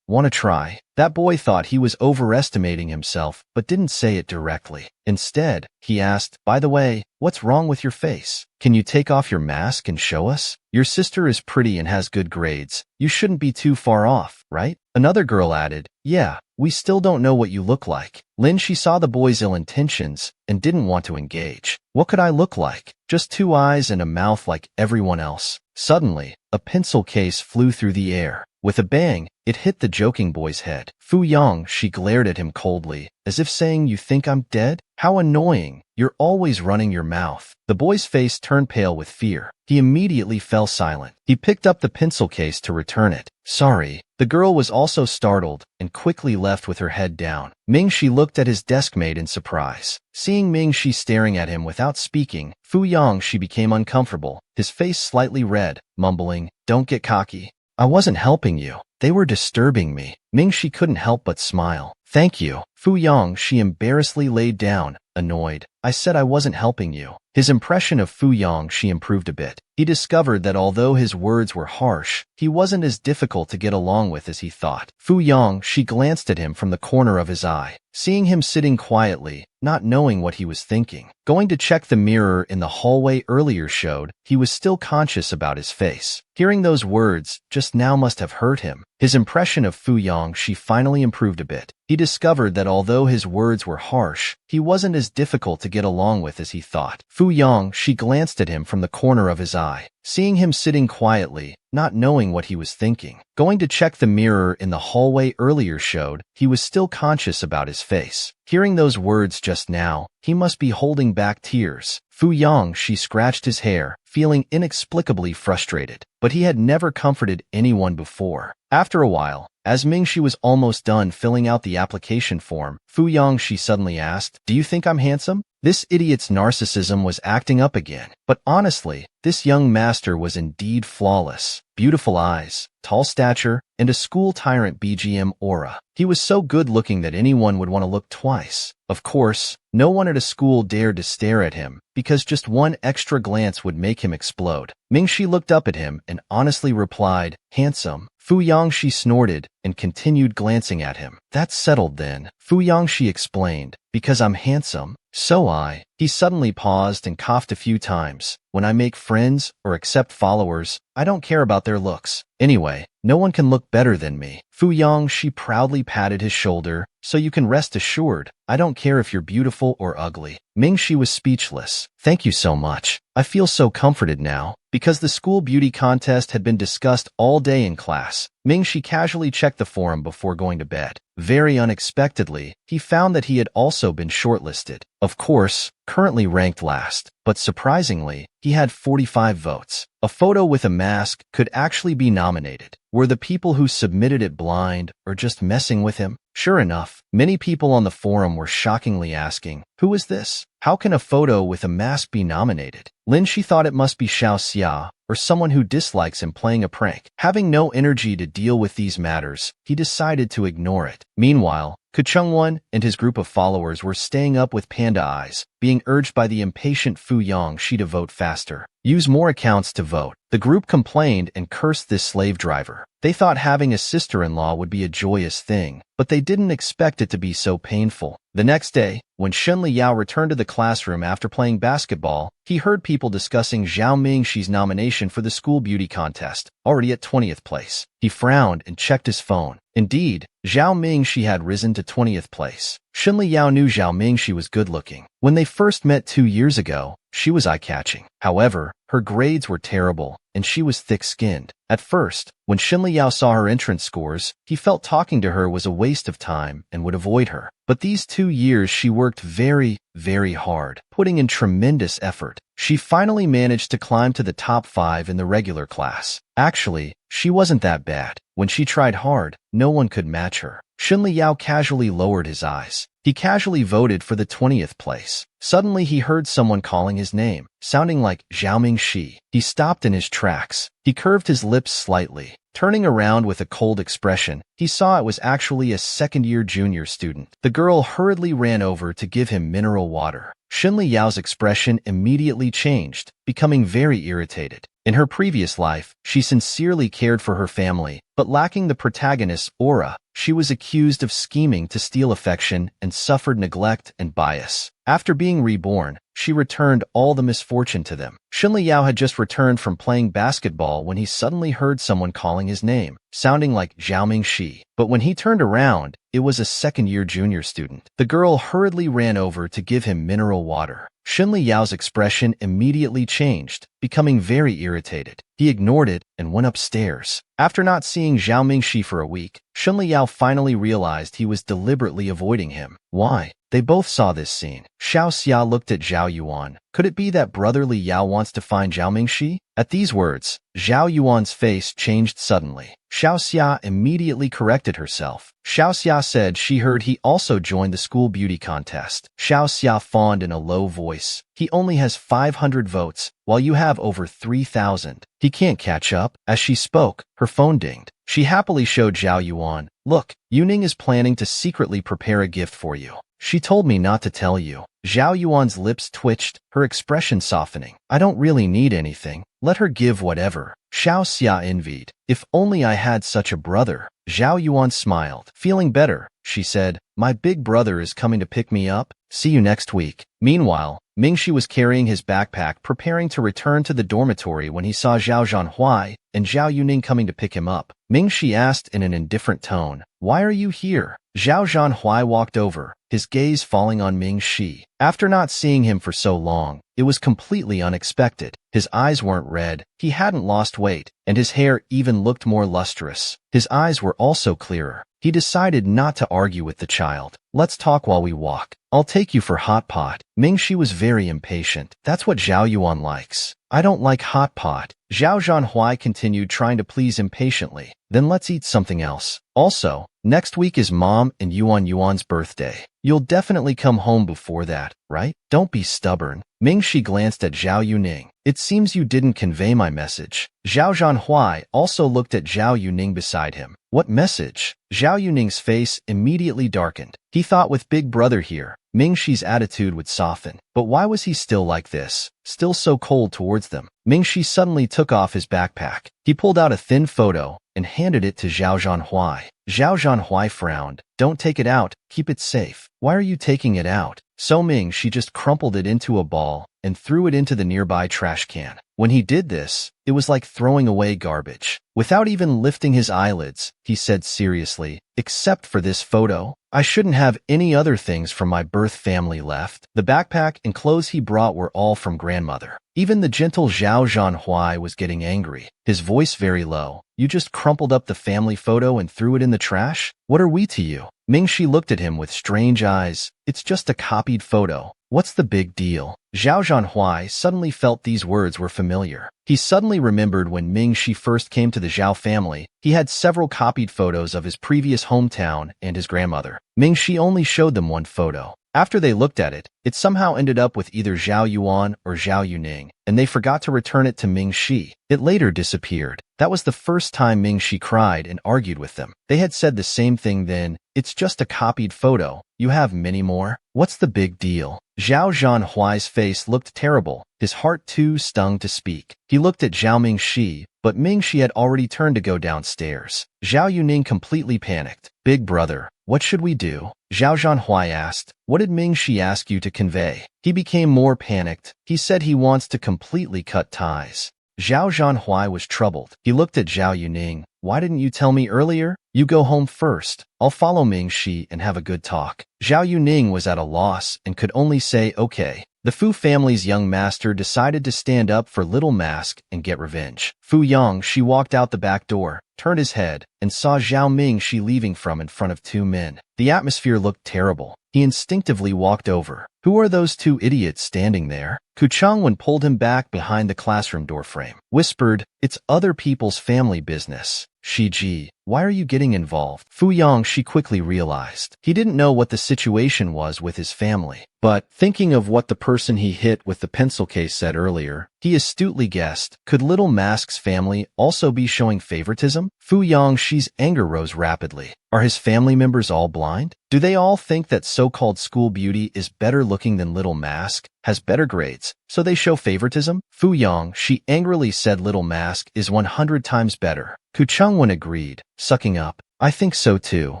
Wanna try?" That boy thought he was overestimating himself, but didn't say it directly. Instead, he asked, "By the way, what's wrong with your face? Can you take off your mask and show us? Your sister is pretty and has good grades. You shouldn't be too far off, right?" Another girl added, "Yeah, we still don't know what you look like." Lin, she saw the boy's ill intentions and didn't want to engage. "What could I look like? Just 2 eyes and a mouth like everyone else." Suddenly, a pencil case flew through the air. With a bang, it hit the joking boy's head. Fu Yang, she glared at him coldly, as if saying, "You think I'm dead? How annoying. You're always running your mouth." The boy's face turned pale with fear. He immediately fell silent. He picked up the pencil case to return it. "Sorry." The girl was also startled and quickly left with her head down. Mingxi looked at his deskmate in surprise. Seeing Mingxi staring at him without speaking, Fu Yang, she became uncomfortable, his face slightly red, mumbling, "Don't get cocky. I wasn't helping you. They were disturbing me." Mingxi couldn't help but smile. "Thank you." Fu Yang, she embarrassedly laid down, annoyed. "I said I wasn't helping you." His impression of Fu Yang, she improved a bit. He discovered that although his words were harsh, he wasn't as difficult to get along with as he thought. Fu Yang, she glanced at him from the corner of his eye, seeing him sitting quietly, not knowing what he was thinking. Going to check the mirror in the hallway earlier showed he was still conscious about his face. Hearing those words just now must have hurt him. His impression of Fu Yang, she finally improved a bit. He discovered that although his words were harsh, he wasn't as difficult to get along with as he thought. Fu Yang, she glanced at him from the corner of his eye, seeing him sitting quietly, not knowing what he was thinking. Going to check the mirror in the hallway earlier showed he was still conscious about his face. Hearing those words just now, he must be holding back tears. Fu Yang, she scratched his hair, feeling inexplicably frustrated, but he had never comforted anyone before. After a while, as Mingxi was almost done filling out the application form, Fu Yang, she suddenly asked, "Do you think I'm handsome?" This idiot's narcissism was acting up again. But honestly, this young master was indeed flawless. Beautiful eyes, tall stature, and a school tyrant BGM aura. He was so good-looking that anyone would want to look twice. Of course, no one at a school dared to stare at him, because just one extra glance would make him explode. Mingxi looked up at him and honestly replied, "Handsome." Fu Yang, she snorted and continued glancing at him. "That's settled then." Fu Yang, she explained, "Because I'm handsome? So I." He suddenly paused and coughed a few times. "When I make friends or accept followers, I don't care about their looks. Anyway, no one can look better than me." Fu Yang, she proudly patted his shoulder, "So you can rest assured, I don't care if you're beautiful or ugly." Mingxi was speechless. "Thank you so much. I feel so comforted now." Because the school beauty contest had been discussed all day in class, Mingxi casually checked the forum before going to bed. Very unexpectedly, he found that he had also been shortlisted. Of course, currently ranked last, but surprisingly, he had 45 votes. A photo with a mask could actually be nominated. Were the people who submitted it blind or just messing with him? Sure enough, many people on the forum were shockingly asking, "Who is this? How can a photo with a mask be nominated?" Lin, she thought it must be Xiao Xia, or someone who dislikes him playing a prank. Having no energy to deal with these matters, he decided to ignore it. Meanwhile, Ku Chang-won and his group of followers were staying up with panda eyes, being urged by the impatient Fu Yang she to vote faster. Use more accounts to vote. The group complained and cursed this slave driver. They thought having a sister-in-law would be a joyous thing, but they didn't expect it to be so painful. The next day, when Shen Liao returned to the classroom after playing basketball, he heard people discussing Zhao Mingxi's nomination for the school beauty contest, already at 20th place. He frowned and checked his phone. Indeed, Zhao Mingxi had risen to 20th place. Shen Liao knew Zhao Mingxi was good-looking. When they first met 2 years ago, she was eye-catching. However, her grades were terrible, and she was thick-skinned. At first, when Shen Liao saw her entrance scores, he felt talking to her was a waste of time and would avoid her. But these 2 years she worked very, very hard, putting in tremendous effort. She finally managed to climb to the top 5 in the regular class. Actually, she wasn't that bad. When she tried hard, no one could match her. Shen Liao casually lowered his eyes. He casually voted for the 20th place. Suddenly he heard someone calling his name, sounding like Zhao Mingxi. He stopped in his tracks. He curved his lips slightly. Turning around with a cold expression, he saw it was actually a second-year junior student. The girl hurriedly ran over to give him mineral water. Shen Liao's expression immediately changed, becoming very irritated. In her previous life, she sincerely cared for her family, but lacking the protagonist's aura, she was accused of scheming to steal affection and suffered neglect and bias. After being reborn, she returned all the misfortune to them. Shen Liao had just returned from playing basketball when he suddenly heard someone calling his name, sounding like Zhao Mingxi. But when he turned around, it was a second-year junior student. The girl hurriedly ran over to give him mineral water. Shen Liao's expression immediately changed, becoming very irritated. He ignored it and went upstairs. After not seeing Zhao Mingxi for a week, Shen Liao finally realized he was deliberately avoiding him. Why? They both saw this scene. Xiao Xia looked at Zhao Yuan. Could it be that brother Li Yao wants to find Zhao Mingxi? At these words, Zhao Yuan's face changed suddenly. Xiao Xia immediately corrected herself. Xiao Xia said she heard he also joined the school beauty contest. Xiao Xia fawned in a low voice. He only has 500 votes, while you have over 3,000. He can't catch up. As she spoke, her phone dinged. She happily showed Zhao Yuan, "Look, Yuning is planning to secretly prepare a gift for you. She told me not to tell you." Zhao Yuan's lips twitched, her expression softening. "I don't really need anything. Let her give whatever." Xiao Xia envied. "If only I had such a brother." Zhao Yuan smiled. Feeling better, she said, "My big brother is coming to pick me up. See you next week." Meanwhile, Mingxi was carrying his backpack preparing to return to the dormitory when he saw Zhao Zhanhuai and Zhao Yuning coming to pick him up. Mingxi asked in an indifferent tone, "Why are you here?" Zhao Zhanhuai walked over, his gaze falling on Mingxi. After not seeing him for so long, it was completely unexpected. His eyes weren't red, he hadn't lost weight, and his hair even looked more lustrous. His eyes were also clearer. He decided not to argue with the child. "Let's talk while we walk. I'll take you for hot pot." Mingxi was very impatient. "That's what Zhao Yuan likes. I don't like hot pot." Zhao Zhanhuai continued trying to please impatiently. "Then let's eat something else. Also, next week is Mom and Yuan's birthday. You'll definitely come home before that, right? Don't be stubborn." Mingxi glanced at Zhao Yuning. "It seems you didn't convey my message." Zhao Zhanhuai also looked at Zhao Yuning beside him. "What message?" Zhao Yuning's face immediately darkened. He thought with Big Brother here, Mingxi's attitude would soften. But why was he still like this, still so cold towards them? Mingxi suddenly took off his backpack. He pulled out a thin photo and handed it to Zhao Zhanhuai. Zhao Zhanhuai frowned. "Don't take it out, keep it safe." "Why are you taking it out?" So Mingxi just crumpled it into a ball and threw it into the nearby trash can. When he did this, it was like throwing away garbage. Without even lifting his eyelids, he said seriously, "Except for this photo, I shouldn't have any other things from my birth family left." The backpack and clothes he brought were all from grandmother. Even the gentle Zhao Zhanhuai was getting angry, his voice very low. "You just crumpled up the family photo and threw it in the trash? What are we to you?" Mingxi looked at him with strange eyes. "It's just a copied photo. What's the big deal?" Zhao Zhanhuai suddenly felt these words were familiar. He suddenly remembered when Mingxi first came to the Zhao family, he had several copied photos of his previous hometown and his grandmother. Mingxi only showed them one photo. After they looked at it, it somehow ended up with either Zhao Yuan or Zhao Yuning, and they forgot to return it to Mingxi. It later disappeared. That was the first time Mingxi cried and argued with them. They had said the same thing then. "It's just a copied photo. You have many more? What's the big deal?" Zhao Zhanhuai's face looked terrible. His heart too stung to speak. He looked at Zhao Mingxi, but Mingxi had already turned to go downstairs. Zhao Yuning completely panicked. Big brother, what should we do? Zhao Zhanhui asked. What did Ming Shi ask you to convey? He became more panicked. He said he wants to completely cut ties. Zhao Zhanhui was troubled. He looked at Zhao Yuning. Why didn't you tell me earlier? You go home first. I'll follow Ming Shi and have a good talk. Zhao Yuning was at a loss and could only say okay. The Fu family's young master decided to stand up for Little Mask and get revenge. Fu Yangshi walked out the back door, turned his head, and saw Zhao Mingshi leaving from in front of two men. The atmosphere looked terrible. He instinctively walked over. Who are those two idiots standing there? Ku Changwen pulled him back behind the classroom doorframe, whispered, it's other people's family business. Shiji, why are you getting involved? Fu Yangshi quickly realized. He didn't know what the situation was with his family, but thinking of what the person he hit with the pencil case said earlier, he astutely guessed, could Little Mask's family also be showing favoritism? Fu Yangshi's anger rose rapidly. Are his family members all blind? Do they all think that so-called school beauty is better looking than Little Mask, has better grades, so they show favoritism? Fu Yangshi angrily said Little Mask is 100 times better. Ku Changwen agreed, sucking up. I think so too.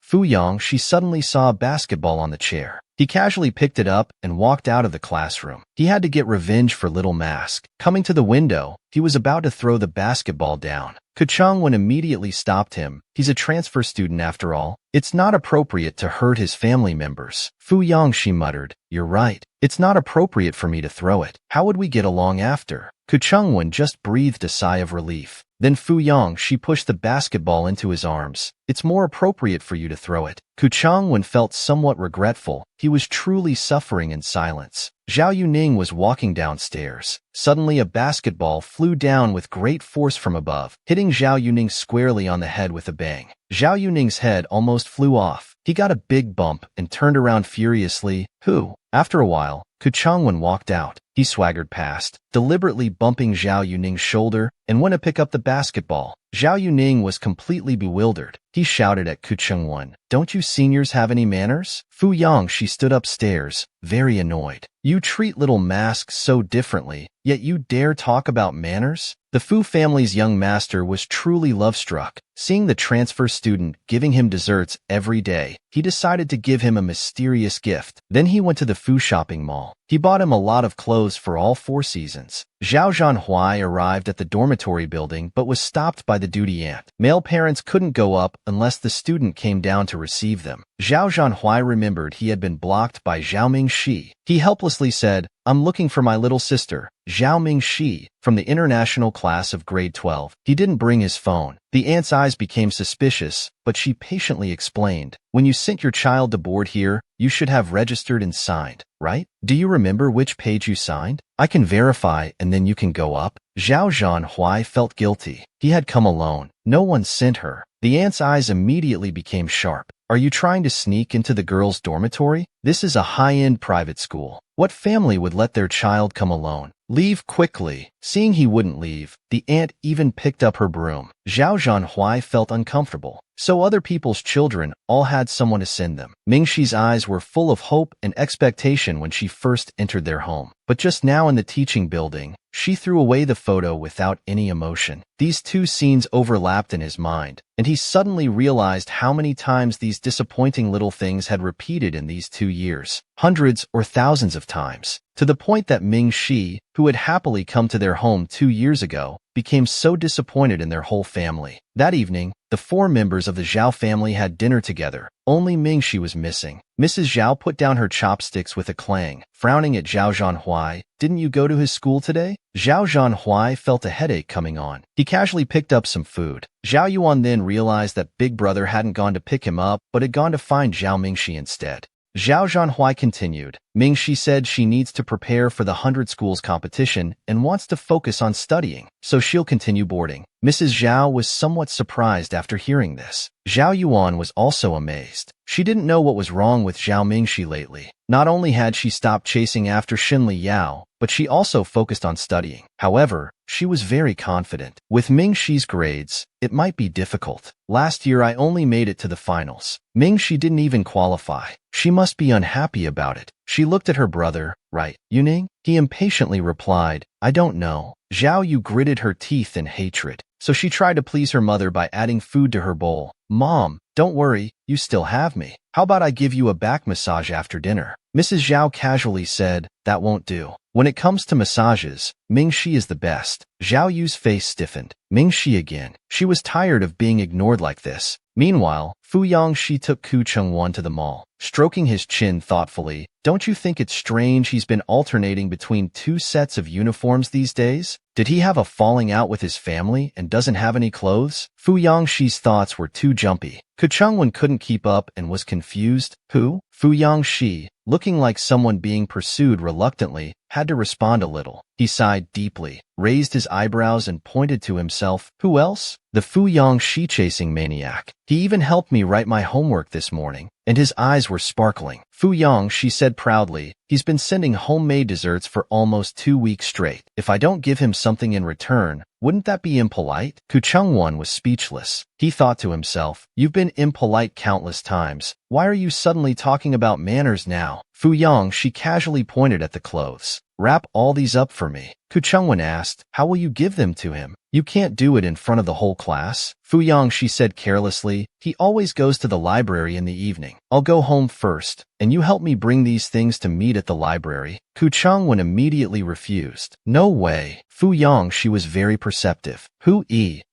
Fu Yangshi suddenly saw a basketball on the chair. He casually picked it up and walked out of the classroom. He had to get revenge for Little Mask. Coming to the window, he was about to throw the basketball down. Ku Changwen immediately stopped him. He's a transfer student after all. It's not appropriate to hurt his family members. Fu Yangshi muttered, you're right. It's not appropriate for me to throw it. How would we get along after? Ku Changwen just breathed a sigh of relief. Then Fu Yangshi pushed the basketball into his arms. It's more appropriate for you to throw it. Ku Changwen felt somewhat regretful. He was truly suffering in silence. Zhao Yuning was walking downstairs. Suddenly a basketball flew down with great force from above, hitting Zhao Yuning squarely on the head with a bang. Zhao Yuning's head almost flew off. He got a big bump and turned around furiously. Who? After a while, Ku Changwen walked out. He swaggered past, deliberately bumping Zhao Yuning's shoulder, and went to pick up the basketball. Zhao Yuning was completely bewildered. He shouted at Ku Changwen, don't you seniors have any manners? Fu Yangshi stood upstairs, very annoyed. You treat Little Mask so differently, yet you dare talk about manners? The Fu family's young master was truly love-struck. Seeing the transfer student giving him desserts every day, he decided to give him a mysterious gift. Then he went to the Fu shopping mall. He bought him a lot of clothes for all 4 seasons. Zhao Zhanhui arrived at the dormitory building but was stopped by the duty aunt. Male parents couldn't go up unless the student came down to receive them. Zhao Zhanhui remembered he had been blocked by Zhao Mingshi. He helplessly said, I'm looking for my little sister, Zhao Mingshi, from the international class of grade 12. He didn't bring his phone. The aunt's eyes became suspicious, but she patiently explained, when you sent your child to board here, you should have registered and signed, right? Do you remember which page you signed? I can verify and then you can go up. Zhao Zhanhui felt guilty. He had come alone. No one sent her. The aunt's eyes immediately became sharp. Are you trying to sneak into the girls' dormitory? This is a high-end private school. What family would let their child come alone? Leave quickly. Seeing he wouldn't leave, the aunt even picked up her broom. Zhao Zhanhui felt uncomfortable. So other people's children all had someone to send them. Mingshi's eyes were full of hope and expectation when she first entered their home. But just now in the teaching building, she threw away the photo without any emotion. These two scenes overlapped in his mind, and he suddenly realized how many times these disappointing little things had repeated in these 2 years. Hundreds or thousands of times. To the point that Ming Shi, who had happily come to their home 2 years ago, became so disappointed in their whole family. That evening, the 4 members of the Zhao family had dinner together. Only Ming Shi was missing. Mrs. Zhao put down her chopsticks with a clang, frowning at Zhao Zhanhui. Didn't you go to his school today? Zhao Zhanhui felt a headache coming on. He casually picked up some food. Zhao Yuan then realized that Big Brother hadn't gone to pick him up, but had gone to find Zhao Mingshi instead. Zhao Zhanhui continued. Mingshi said she needs to prepare for the 100 schools competition and wants to focus on studying, so she'll continue boarding. Mrs. Zhao was somewhat surprised after hearing this. Zhao Yuan was also amazed. She didn't know what was wrong with Zhao Mingshi lately. Not only had she stopped chasing after Shinli Yao, but she also focused on studying. However, she was very confident. With Mingshi's grades, it might be difficult. Last year I only made it to the finals. Mingshi didn't even qualify. She must be unhappy about it. She looked at her brother, right, Yuning? He impatiently replied, I don't know. Zhao Yu gritted her teeth in hatred. so she tried to please her mother by adding food to her bowl. Mom, don't worry, you still have me. How about I give you a back massage after dinner? Mrs. Zhao casually said, that won't do. When it comes to massages, Ming-Shi is the best. Zhao Yu's face stiffened. Ming-Shi again. She was tired of being ignored like this. Meanwhile, Fu Yongxi took Ku Chengwon to the mall. Stroking his chin thoughtfully, don't you think it's strange he's been alternating between two sets of uniforms these days? Did he have a falling out with his family and doesn't have any clothes? Fu Yongxi's thoughts were too jumpy. Ku Chengwon couldn't keep up and was confused. Who? Fu Yongxi, looking like someone being pursued reluctantly, had to respond a little. He sighed deeply, raised his eyebrows and pointed to himself. Who else? The Fu Yongxi chasing maniac. He even helped me write my homework this morning. And his eyes were sparkling. Fu Yongxi said proudly, he's been sending homemade desserts for almost 2 weeks straight. If I don't give him something in return, wouldn't that be impolite? Ku Chengwon was speechless. He thought to himself, you've been impolite countless times. Why are you suddenly talking about manners now? Fu Yongxi casually pointed at the clothes. Wrap all these up for me. Ku Chengwon asked, how will you give them to him? You can't do it in front of the whole class. Fu Yongxi said carelessly, he always goes to the library in the evening. I'll go home first, and you help me bring these things to meet at the library. Ku Chengwon immediately refused. No way. Fu Yongxi was very perceptive.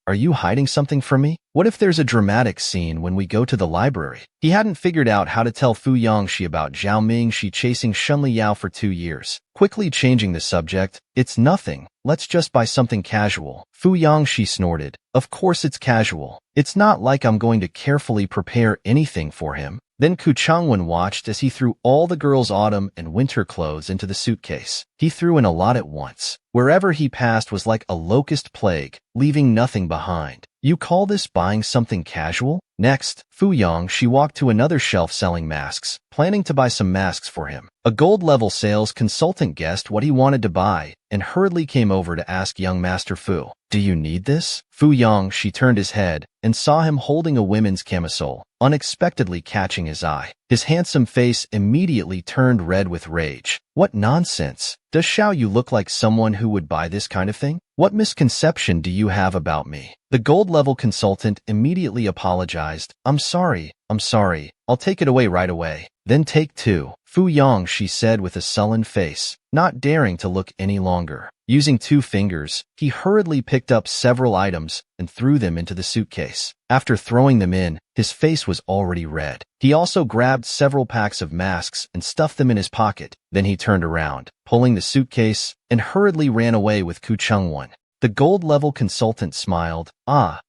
Are you hiding something from me? What if there's a dramatic scene when we go to the library? He hadn't figured out how to tell Fu Yongxi about Zhao Mingxi chasing Shunli Yao for 2 years. Quickly changing the subject, it's nothing. Let's just buy something casual. Fu Yongxi snorted. Of course it's casual. It's not like I'm going to carefully prepare anything for him. Then Ku Chengwon watched as he threw all the girls' autumn and winter clothes into the suitcase. He threw in a lot at once. Wherever he passed was like a locust plague, leaving nothing behind. You call this buying something casual? Next, Fu Yongxi walked to another shelf selling masks, planning to buy some masks for him. A gold-level sales consultant guessed what he wanted to buy and hurriedly came over to ask young Master Fu, do you need this? Fu Yongxi turned his head and saw him holding a women's camisole, unexpectedly catching his eye. His handsome face immediately turned red with rage. What nonsense! Does Xiao Yu look like someone who would buy this kind of thing? What misconception do you have about me? The gold-level consultant immediately apologized. I'm sorry. I'll take it away right away. Then take 2. Fu Yongxi said with a sullen face, not daring to look any longer. Using 2 fingers, he hurriedly picked up several items and threw them into the suitcase. After throwing them in, his face was already red. He also grabbed several packs of masks and stuffed them in his pocket. Then he turned around, pulling the suitcase, and hurriedly ran away with Ku Chengwon. The gold-level consultant smiled.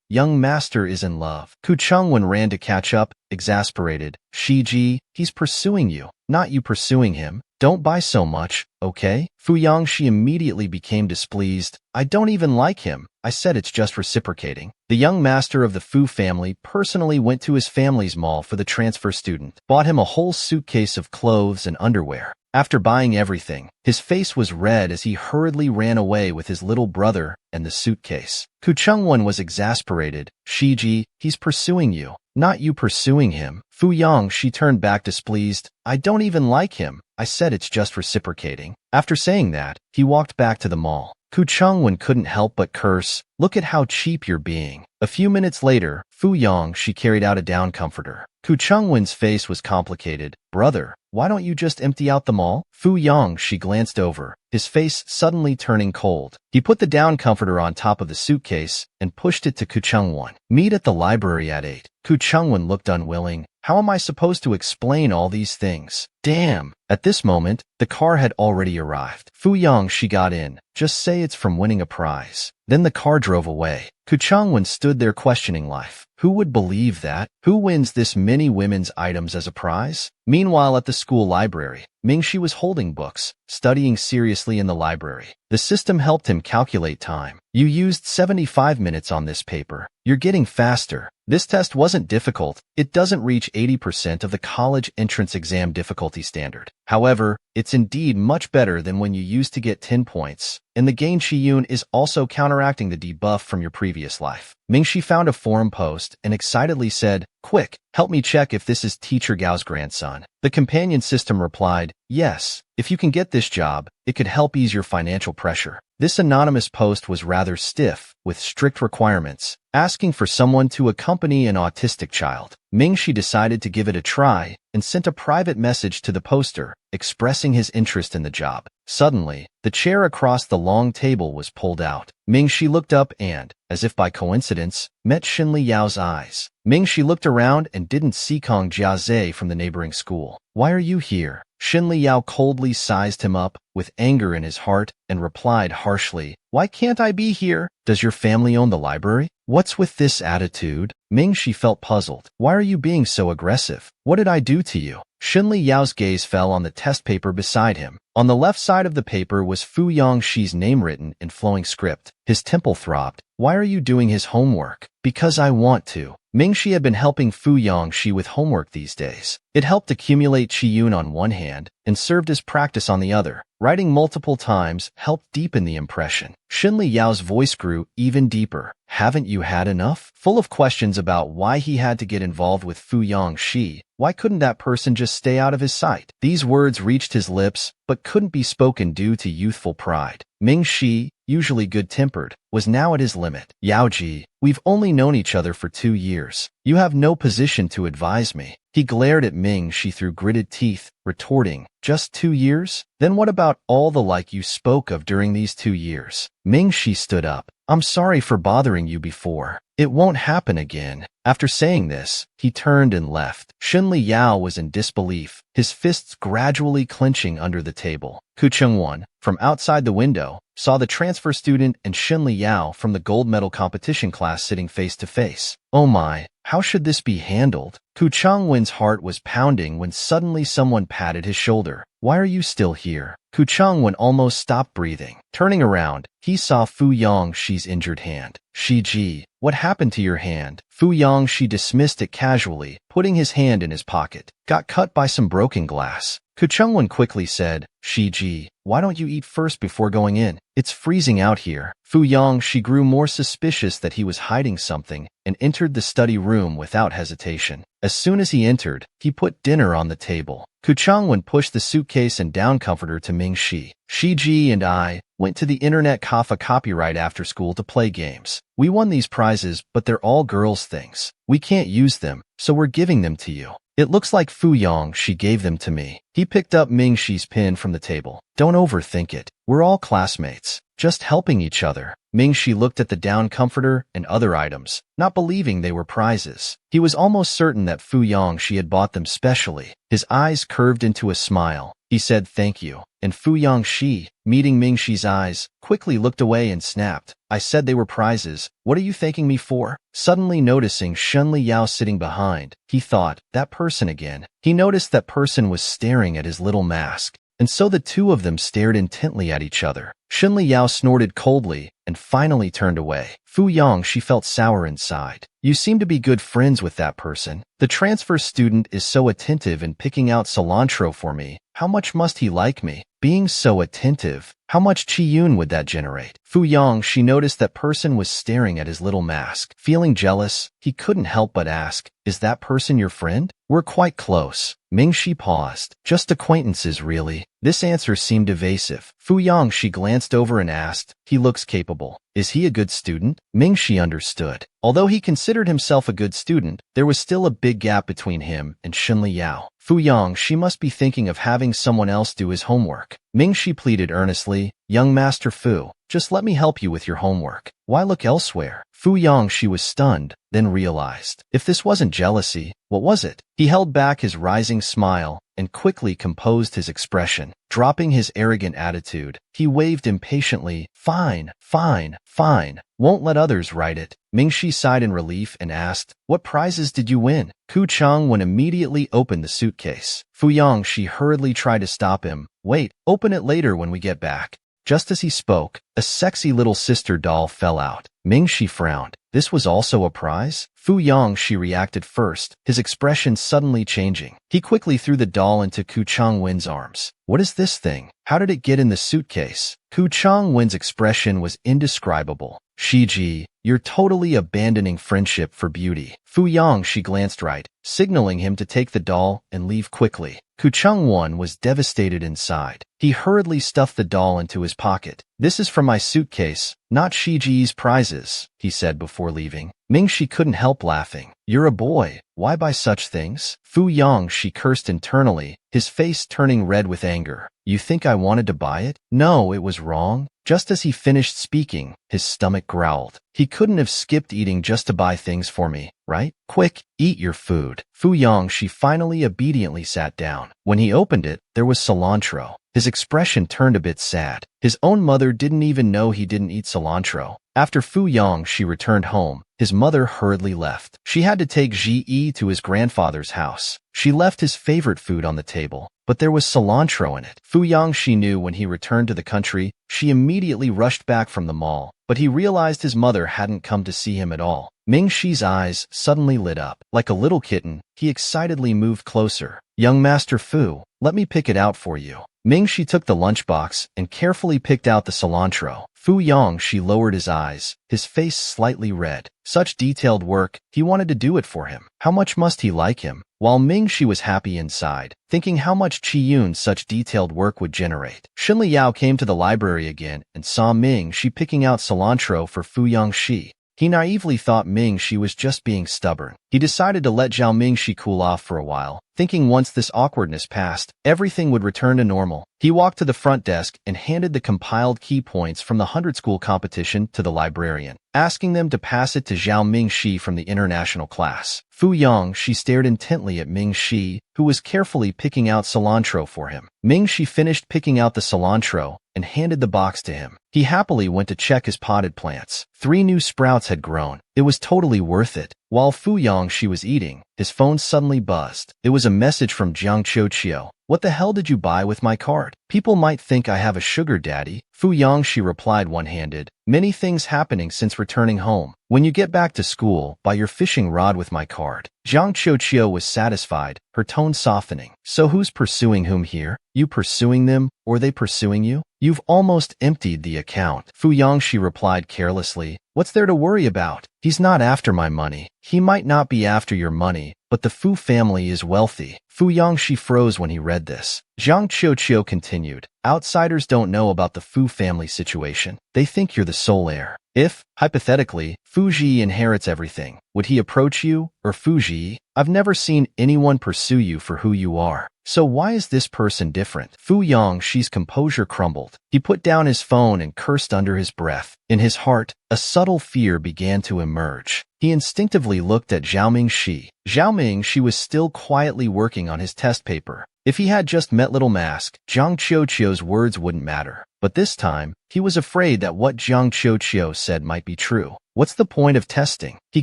Young master is in love. Ku Chengwon ran to catch up, exasperated. Shiji, he's pursuing you, not you pursuing him. Don't buy so much, okay? Fu Yongxi immediately became displeased. I don't even like him. I said it's just reciprocating. The young master of the Fu family personally went to his family's mall for the transfer student, bought him a whole suitcase of clothes and underwear. After buying everything, his face was red as he hurriedly ran away with his little brother and the suitcase. Ku Chengwon was exasperated. Shiji, he's pursuing you, not you pursuing him. Fu Yongxi turned back displeased. I don't even like him. I said it's just reciprocating. After saying that, he walked back to the mall. Ku Chengwon couldn't help but curse. Look at how cheap you're being. A few minutes later, Fu Yongxi carried out a down comforter. Ku Chengwon's face was complicated. Brother, why don't you just empty out the mall? Fu Yongxi glanced over, his face suddenly turning cold. He put the down comforter on top of the suitcase and pushed it to Ku Chengwon. Meet at the library at 8. Ku Chengwon looked unwilling. How am I supposed to explain all these things? Damn! At this moment, the car had already arrived. Fu Yongxi got in. Just say it's from winning a prize. Then the car drove away. Ku Chengwon stood there questioning life. Who would believe that? Who wins this many women's items as a prize? Meanwhile, at the school library, Mingxi was holding books, studying seriously in the library. The system helped him calculate time. You used 75 minutes on this paper. You're getting faster. This test wasn't difficult. It doesn't reach 80% of the college entrance exam difficulty standard. However, it's indeed much better than when you used to get 10 points. And the gain Qiyun is also counteracting the debuff from your previous life. Mingxi found a forum post and excitedly said, "Quick, help me check if this is Teacher Gao's grandson." The companion system replied, "Yes, if you can get this job, it could help ease your financial pressure." This anonymous post was rather stiff, with strict requirements, asking for someone to accompany an autistic child. Mingxi decided to give it a try and sent a private message to the poster, expressing his interest in the job. Suddenly, the chair across the long table was pulled out. Mingxi looked up and, as if by coincidence, met Xinli Yao's eyes. Mingxi looked around and didn't see Kong Jiazhe from the neighboring school. "Why are you here?" Xinli Yao coldly sized him up, with anger in his heart, and replied harshly, "Why can't I be here? Does your family own the library? What's with this attitude?" Mingxi felt puzzled. "Why are you being so aggressive? What did I do to you?" Xinli Yao's gaze fell on the test paper beside him. On the left side of the paper was Fu Yongxi's name written in flowing script. His temple throbbed. "Why are you doing his homework?" "Because I want to." Mingxi had been helping Fu Yongxi with homework these days. It helped accumulate qiyun on one hand and served as practice on the other. Writing multiple times helped deepen the impression. Xinli Yao's voice grew even deeper. "Haven't you had enough?" Full of questions about why he had to get involved with Fu Yongxi. Why couldn't that person just stay out of his sight? These words reached his lips, but couldn't be spoken due to youthful pride. Mingxi, usually good-tempered, was now at his limit. "Yaoji, we've only known each other for 2 years. You have no position to advise me." He glared at Mingxi through gritted teeth, retorting, "Just 2 years? Then what about all the like you spoke of during these 2 years?" Mingxi stood up. "I'm sorry for bothering you before. It won't happen again." After saying this, he turned and left. Xinli Yao was in disbelief, his fists gradually clenching under the table. Ku Chengwon, from outside the window, saw the transfer student and Xinli Yao from the gold medal competition class sitting face to face. "Oh my, how should this be handled?" Ku Chengwon's heart was pounding when suddenly someone patted his shoulder. "Why are you still here?" Ku Chengwon almost stopped breathing. Turning around, he saw Fu Yongxi's injured hand. "Shiji, what happened to your hand?" Fu Yongxi dismissed it casually, putting his hand in his pocket. "Got cut by some broken glass." Ku Chengwon quickly said, "Shiji, why don't you eat first before going in? It's freezing out here." Fu Yongxi grew more suspicious that he was hiding something and entered the study room without hesitation. As soon as he entered, he put dinner on the table. Ku Chengwon pushed the suitcase and down comforter to Mingxi. "Shiji and I went to the internet cafe copyright after school to play games. We won these prizes, but they're all girls' things. We can't use them, so we're giving them to you." "It looks like Fu Yongxi gave them to me." He picked up Mingxi's pen from the table. "Don't overthink it. We're all classmates, just helping each other." Mingxi looked at the down comforter and other items, not believing they were prizes. He was almost certain that Fu Yongxi had bought them specially. His eyes curved into a smile. He said thank you, and Fu Yongxi, meeting Mingxi's eyes, quickly looked away and snapped, "I said they were prizes. What are you thanking me for?" Suddenly noticing Xinli Yao sitting behind, he thought, that person again. He noticed that person was staring at his little mask, and so the two of them stared intently at each other. Xinli Yao snorted coldly and finally turned away. Fu Yongxi felt sour inside. "You seem to be good friends with that person. The transfer student is so attentive in picking out cilantro for me. How much must he like me? Being so attentive, how much qiyun would that generate?" Fu Yongxi noticed that person was staring at his little mask. Feeling jealous, he couldn't help but ask, "Is that person your friend?" "We're quite close." Mingxi paused. "Just acquaintances, really." This answer seemed evasive. Fu Yongxi glanced over and asked, "He looks capable. Is he a good student?" Mingxi understood. Although he considered himself a good student, there was still a big gap between him and Xinli Yao. Fu Yongxi must be thinking of having someone else do his homework. Mingxi pleaded earnestly, "Young Master Fu, just let me help you with your homework. Why look elsewhere?" Fu Yongxi was stunned, then realized. If this wasn't jealousy, what was it? He held back his rising smile and quickly composed his expression. Dropping his arrogant attitude, he waved impatiently, "Fine, fine, fine. Won't let others write it." Mingxi sighed in relief and asked, "What prizes did you win?" Ku Chengwon immediately opened the suitcase. Fu Yongxi hurriedly tried to stop him. "Wait, open it later when we get back." Just as he spoke, a sexy little sister doll fell out. Mingxi frowned. This was also a prize? Fu Yongxi reacted first, his expression suddenly changing. He quickly threw the doll into Ku Changwen's arms. What is this thing? How did it get in the suitcase? Ku Changwen's expression was indescribable. Shiji, you're totally abandoning friendship for beauty. Fu Yongxi glanced right, signaling him to take the doll and leave quickly. Ku Changwen was devastated inside. He hurriedly stuffed the doll into his pocket. This is from my suitcase, not Shiji's prizes, he said before leaving. Mingxi couldn't help laughing. You're a boy. Why buy such things? Fu Yongxi cursed internally, his face turning red with anger. You think I wanted to buy it? No, it was wrong. Just as he finished speaking, his stomach growled. He couldn't have skipped eating just to buy things for me, right? Quick, eat your food. Fu Yongxi finally obediently sat down. When he opened it, there was cilantro. His expression turned a bit sad. His own mother didn't even know he didn't eat cilantro. After Fu Yongxi returned home, his mother hurriedly left. She had to take Ji Yi to his grandfather's house. She left his favorite food on the table, but there was cilantro in it. Fu Yongxi knew when he returned to the country, she immediately rushed back from the mall, but he realized his mother hadn't come to see him at all. Mingxi's eyes suddenly lit up. Like a little kitten, he excitedly moved closer. Young Master Fu, let me pick it out for you. Mingxi took the lunchbox and carefully picked out the cilantro. Fu Yongxi lowered his eyes, his face slightly red. Such detailed work, he wanted to do it for him. How much must he like him? While Mingxi was happy inside, thinking how much Qiyun such detailed work would generate. Shin Liao came to the library again and saw Mingxi picking out cilantro for Fu Yongxi. He naively thought Mingxi was just being stubborn. He decided to let Zhao Mingxi cool off for a while, thinking once this awkwardness passed, everything would return to normal. He walked to the front desk and handed the compiled key points from the 100-school competition to the librarian, asking them to pass it to Zhao Mingxi from the international class. Fu Yongxi stared intently at Mingxi, who was carefully picking out cilantro for him. Mingxi finished picking out the cilantro and handed the box to him. He happily went to check his potted plants. 3 new sprouts had grown. It was totally worth it. While Fu Yongxi was eating, his phone suddenly buzzed. It was a message from Jiang Qiuqiu. What the hell did you buy with my card? People might think I have a sugar daddy. Fu Yongxi replied one-handed. Many things happening since returning home. When you get back to school, buy your fishing rod with my card. Jiang Qiuqiu was satisfied, her tone softening. So who's pursuing whom here? You pursuing them, or they pursuing you? You've almost emptied the account. Fu Yongxi replied carelessly. What's there to worry about? He's not after my money. He might not be after your money, but the Fu family is wealthy. Fu Yongxi froze when he read this. Jiang Qiuqiu continued. Outsiders don't know about the Fu family situation. They think you're the sole heir. If, hypothetically, Fu Ji inherits everything, would he approach you, or Fu Ji? I've never seen anyone pursue you for who you are. So why is this person different? Fu Yongxi's composure crumbled. He put down his phone and cursed under his breath. In his heart, a subtle fear began to emerge. He instinctively looked at Zhao Mingxi. Zhao Mingxi was still quietly working on his test paper. If he had just met Little Mask, Jiang Qiuqiu's words wouldn't matter. But this time, he was afraid that what Jiang Qiuqiu said might be true. What's the point of testing? He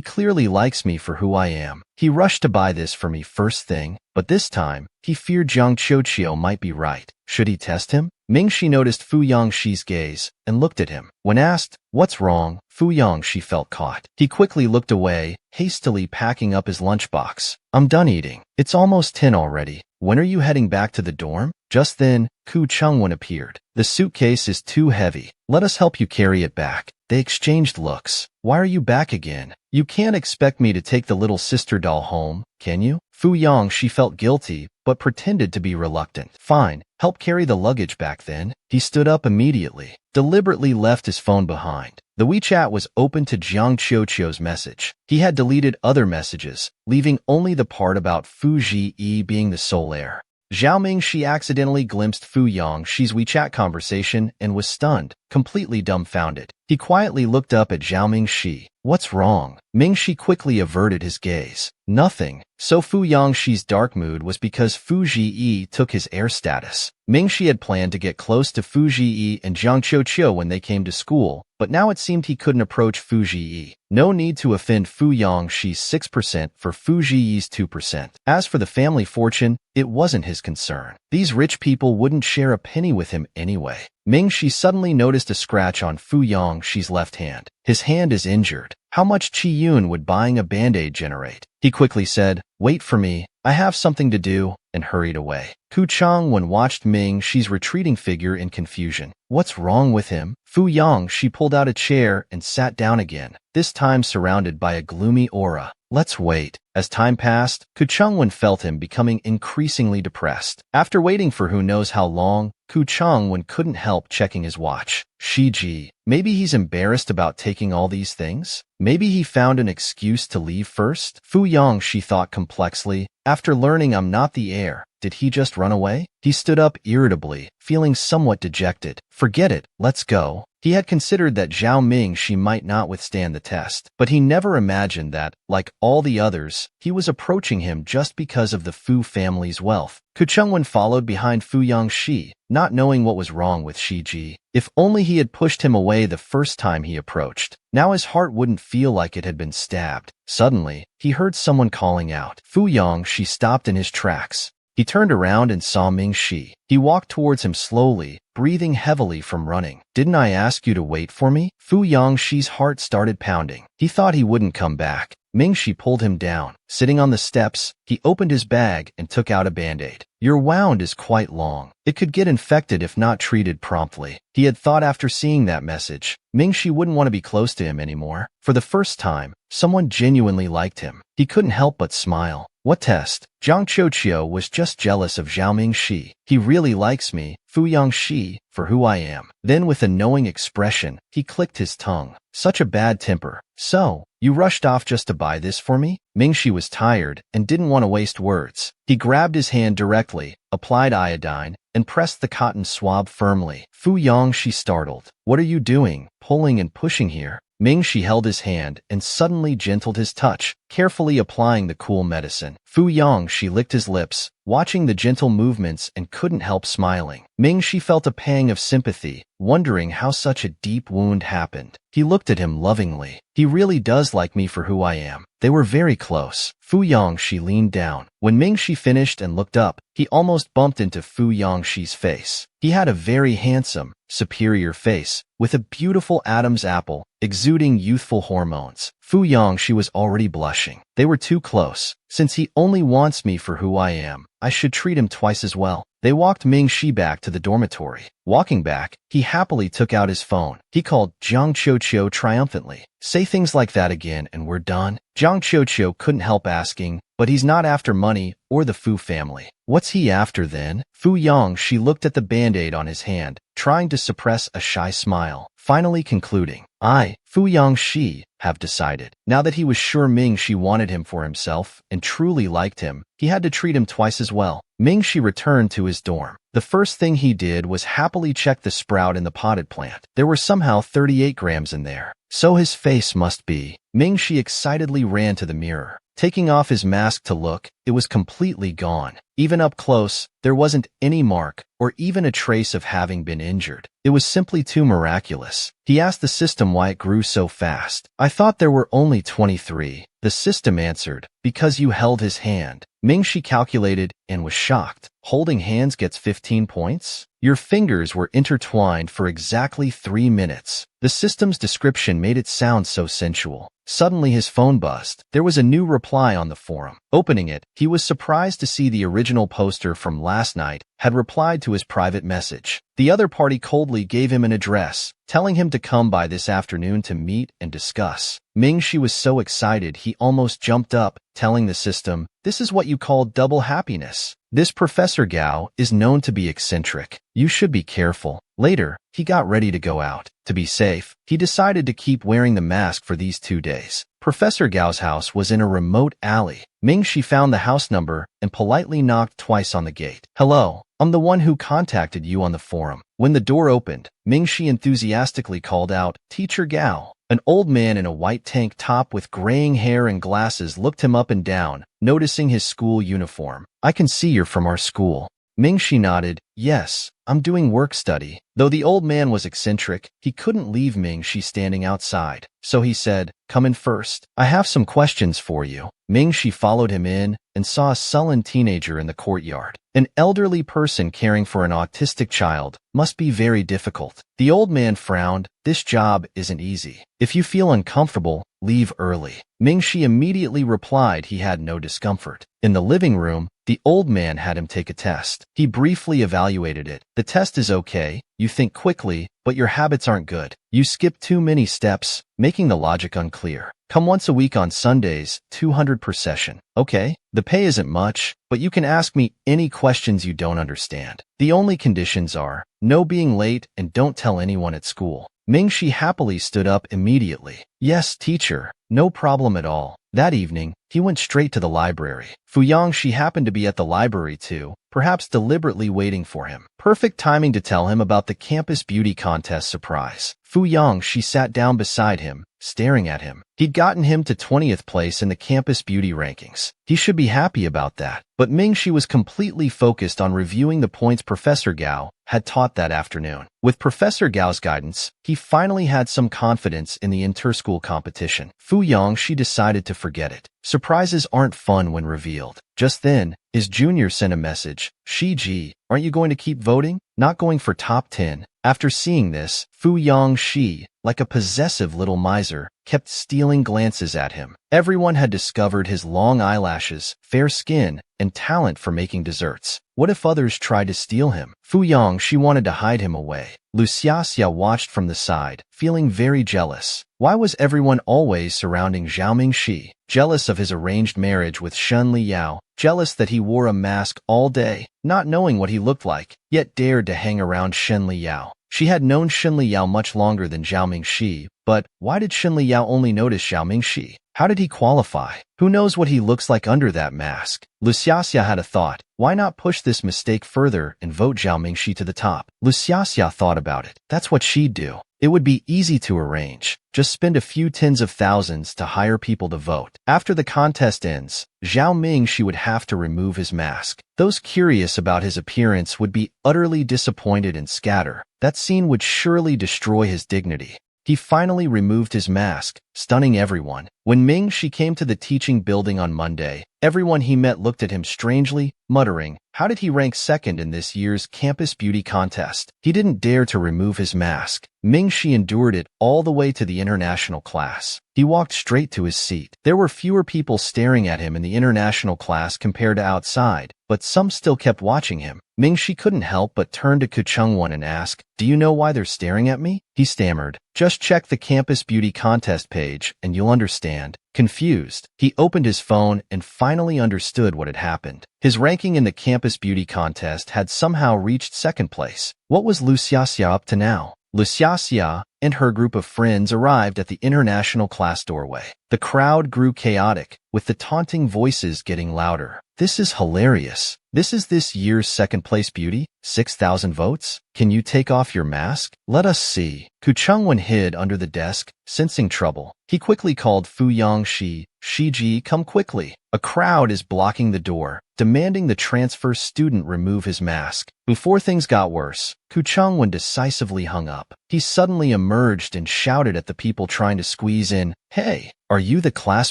clearly likes me for who I am. He rushed to buy this for me first thing, but this time, he feared Jiang Qiuqiu might be right. Should he test him? Mingxi noticed Fu Yongxi's gaze and looked at him. When asked, what's wrong, Fu Yongxi felt caught. He quickly looked away, hastily packing up his lunchbox. I'm done eating. It's almost 10 already. When are you heading back to the dorm? Just then, Ku Changwen appeared. The suitcase is too heavy. Let us help you carry it back. They exchanged looks. Why are you back again? You can't expect me to take the little sister doll home, can you? Fu Yongxi felt guilty, but pretended to be reluctant. Fine, help carry the luggage back then. He stood up immediately, deliberately left his phone behind. The WeChat was open to Jiang Qiuqiu's message. He had deleted other messages, leaving only the part about Fu Ji being the sole heir. Zhao Mingxi accidentally glimpsed Fu Yongxi's WeChat conversation and was stunned, completely dumbfounded. He quietly looked up at Zhao Mingxi. What's wrong? Mingxi quickly averted his gaze. Nothing. So Fu Yongxi's dark mood was because Fu Ji took his heir status. Mingxi had planned to get close to Fu Ji and Jiang Qiuqiu when they came to school, but now it seemed he couldn't approach Fu Ji. No need to offend Fu Yongxi's 6% for Fu Ji's 2%. As for the family fortune, it wasn't his concern. These rich people wouldn't share a penny with him anyway. Ming-Shi suddenly noticed a scratch on Fu Yongshi's left hand. His hand is injured. How much Chi-Yun would buying a Band-Aid generate? He quickly said, "Wait for me. I have something to do," and hurried away. Ku Changwon watched Ming-Shi's retreating figure in confusion. What's wrong with him? Fu Yongshi pulled out a chair and sat down again, this time surrounded by a gloomy aura. Let's wait. As time passed, Ku Changwon felt him becoming increasingly depressed. After waiting for who knows how long, Ku Changwon couldn't help checking his watch. Shiji, maybe he's embarrassed about taking all these things? Maybe he found an excuse to leave first? Fu Yongshi thought complexly. After learning I'm not the heir, did he just run away? He stood up irritably, feeling somewhat dejected. Forget it, let's go. He had considered that Zhao Ming-Shi might not withstand the test, but he never imagined that, like all the others, he was approaching him just because of the Fu family's wealth. Ku Changwon followed behind Fu Yongshi, not knowing what was wrong with Shiji. If only he had pushed him away the first time he approached. Now his heart wouldn't feel like it had been stabbed. Suddenly, he heard someone calling out. Fu Yongshi stopped in his tracks. He turned around and saw Ming-Shi. He walked towards him slowly, breathing heavily from running. "Didn't I ask you to wait for me?" Fu Yongshi's heart started pounding. He thought he wouldn't come back. Ming-Shi pulled him down. Sitting on the steps, he opened his bag and took out a Band-Aid. "Your wound is quite long. It could get infected if not treated promptly." He had thought after seeing that message, Ming-Shi wouldn't want to be close to him anymore. For the first time, someone genuinely liked him. He couldn't help but smile. What test? Zhang Qiuqiu was just jealous of Zhao Ming-Shi. He really likes me, Fu Yongshi, for who I am. Then with a knowing expression, he clicked his tongue. Such a bad temper. So, you rushed off just to buy this for me? Ming-Shi was tired and didn't want to waste words. He grabbed his hand directly, applied iodine, and pressed the cotton swab firmly. Fu Yongshi startled. "What are you doing, pulling and pushing here?" Ming-Shi held his hand and suddenly gentled his touch, carefully applying the cool medicine. Fu Yongshi licked his lips, watching the gentle movements and couldn't help smiling. Ming-Shi felt a pang of sympathy, wondering how such a deep wound happened. He looked at him lovingly. "He really does like me for who I am." They were very close. Fu Yongshi leaned down. When Ming-Shi finished and looked up, he almost bumped into Fu Yongshi's face. He had a very handsome, superior face, with a beautiful Adam's apple, exuding youthful hormones. Fu Yongshi was already blushing. They were too close. Since he only wants me for who I am, I should treat him twice as well. They walked Ming-Shi back to the dormitory. Walking back, he happily took out his phone. He called Zhang Qiuqiu triumphantly. "Say things like that again and we're done." Zhang Qiuqiu couldn't help asking, "But he's not after money or the Fu family. What's he after then?" Fu Yongshi looked at the Band-Aid on his hand, trying to suppress a shy smile, finally concluding, "I, Fu Yongshi, have decided." Now that he was sure Ming-Shi wanted him for himself and truly liked him, he had to treat him twice as well. Ming-Shi returned to his dorm. The first thing he did was happily check the sprout in the potted plant. There were somehow 38 grams in there. So his face must be. Ming-Shi excitedly ran to the mirror. Taking off his mask to look, it was completely gone. Even up close, there wasn't any mark or even a trace of having been injured. It was simply too miraculous. He asked the system why it grew so fast. "I thought there were only 23. The system answered, "Because you held his hand." Ming-Shi calculated and was shocked. Holding hands gets 15 points? Your fingers were intertwined for exactly 3 minutes. The system's description made it sound so sensual. Suddenly his phone buzzed. There was a new reply on the forum. Opening it, he was surprised to see the original poster from last night had replied to his private message. The other party coldly gave him an address, telling him to come by this afternoon to meet and discuss. Ming-Shi was so excited he almost jumped up, telling the system, "This is what you call double happiness. This Professor Gao is known to be eccentric. You should be careful." Later, he got ready to go out. To be safe, he decided to keep wearing the mask for these 2 days. Professor Gao's house was in a remote alley. Ming-Shi found the house number and politely knocked twice on the gate. "Hello, I'm the one who contacted you on the forum." When the door opened, Ming-Shi enthusiastically called out, "Teacher Gao." An old man in a white tank top with graying hair and glasses looked him up and down, noticing his school uniform. "I can see you're from our school." Ming-Shi nodded. Yes, I'm doing work study. Though the old man was eccentric, he couldn't leave Ming-Shi standing outside. So he said, come in first. I have some questions for you. Ming-Shi followed him in and saw a sullen teenager in the courtyard. An elderly person caring for an autistic child must be very difficult. The old man frowned. This job isn't easy. If you feel uncomfortable, leave early. Ming-Shi immediately replied he had no discomfort. In the living room, the old man had him take a test. He briefly evaluated it. The test is okay. You think quickly, but your habits aren't good. You skip too many steps, making the logic unclear. Come once a week on Sundays, 200 per session. Okay, the pay isn't much, but you can ask me any questions you don't understand. The only conditions are no being late and don't tell anyone at school. Ming-Shi happily stood up immediately. Yes, teacher, no problem at all. That evening, he went straight to the library. Fuyang-shi happened to be at the library too, perhaps deliberately waiting for him. Perfect timing to tell him about the campus beauty contest surprise. Fuyang-shi sat down beside him, staring at him. He'd gotten him to 20th place in the campus beauty rankings. He should be happy about that. But Ming-Shi was completely focused on reviewing the points Professor Gao had taught that afternoon. With Professor Gao's guidance, he finally had some confidence in the inter-school competition. Fuyang-shi decided to forget it. Surprises aren't fun when revealed. Just then, his junior sent a message. Shi-ji, aren't you going to keep voting? Not going for top 10. After seeing this, Fuyang-shi, like a possessive little miser, kept stealing glances at him. Everyone had discovered his long eyelashes, fair skin, and talent for making desserts. What if others tried to steal him? Fuyang-shi wanted to hide him away. Lu Xiaxia watched from the side, feeling very jealous. Why was everyone always surrounding Zhao Ming-Shi? Jealous of his arranged marriage with Shen Liyao, jealous that he wore a mask all day, not knowing what he looked like, yet dared to hang around Shen Liyao. She had known Shen Liyao much longer than Zhao Ming-Shi, but why did Shen Liyao only notice Zhao Ming-Shi? How did he qualify? Who knows what he looks like under that mask? Lu Xiaxia had a thought. Why not push this mistake further and vote Zhao Ming-Shi to the top? Lu Xiaxia thought about it. That's what she'd do. It would be easy to arrange. Just spend a few tens of thousands to hire people to vote. After the contest ends, Zhao Ming-Shi would have to remove his mask. Those curious about his appearance would be utterly disappointed and scatter. That scene would surely destroy his dignity. He finally removed his mask, stunning everyone. When Ming-Shi came to the teaching building on Monday, everyone he met looked at him strangely, muttering, how did he rank second in this year's campus beauty contest? He didn't dare to remove his mask. Ming-Shi endured it all the way to the international class. He walked straight to his seat. There were fewer people staring at him in the international class compared to outside, but some still kept watching him. Ming-Shi couldn't help but turn to Ku Chungwon and ask, do you know why they're staring at me? He stammered, just check the campus beauty contest page and you'll understand. Confused, he opened his phone and finally understood what had happened. His ranking in the campus beauty contest had somehow reached second place. What was Lu Xiaxia up to now? Lu Xiaxia and her group of friends arrived at the international class doorway. The crowd grew chaotic, with the taunting voices getting louder. This is hilarious. This is this year's second-place beauty? 6,000 votes? Can you take off your mask? Let us see. Ku Chungwon hid under the desk, sensing trouble. He quickly called Fuyang-shi. Shi-ji, come quickly. A crowd is blocking the door, demanding the transfer student remove his mask. Before things got worse, Ku Chungwon decisively hung up. He suddenly emerged and shouted at the people trying to squeeze in, hey, are you the class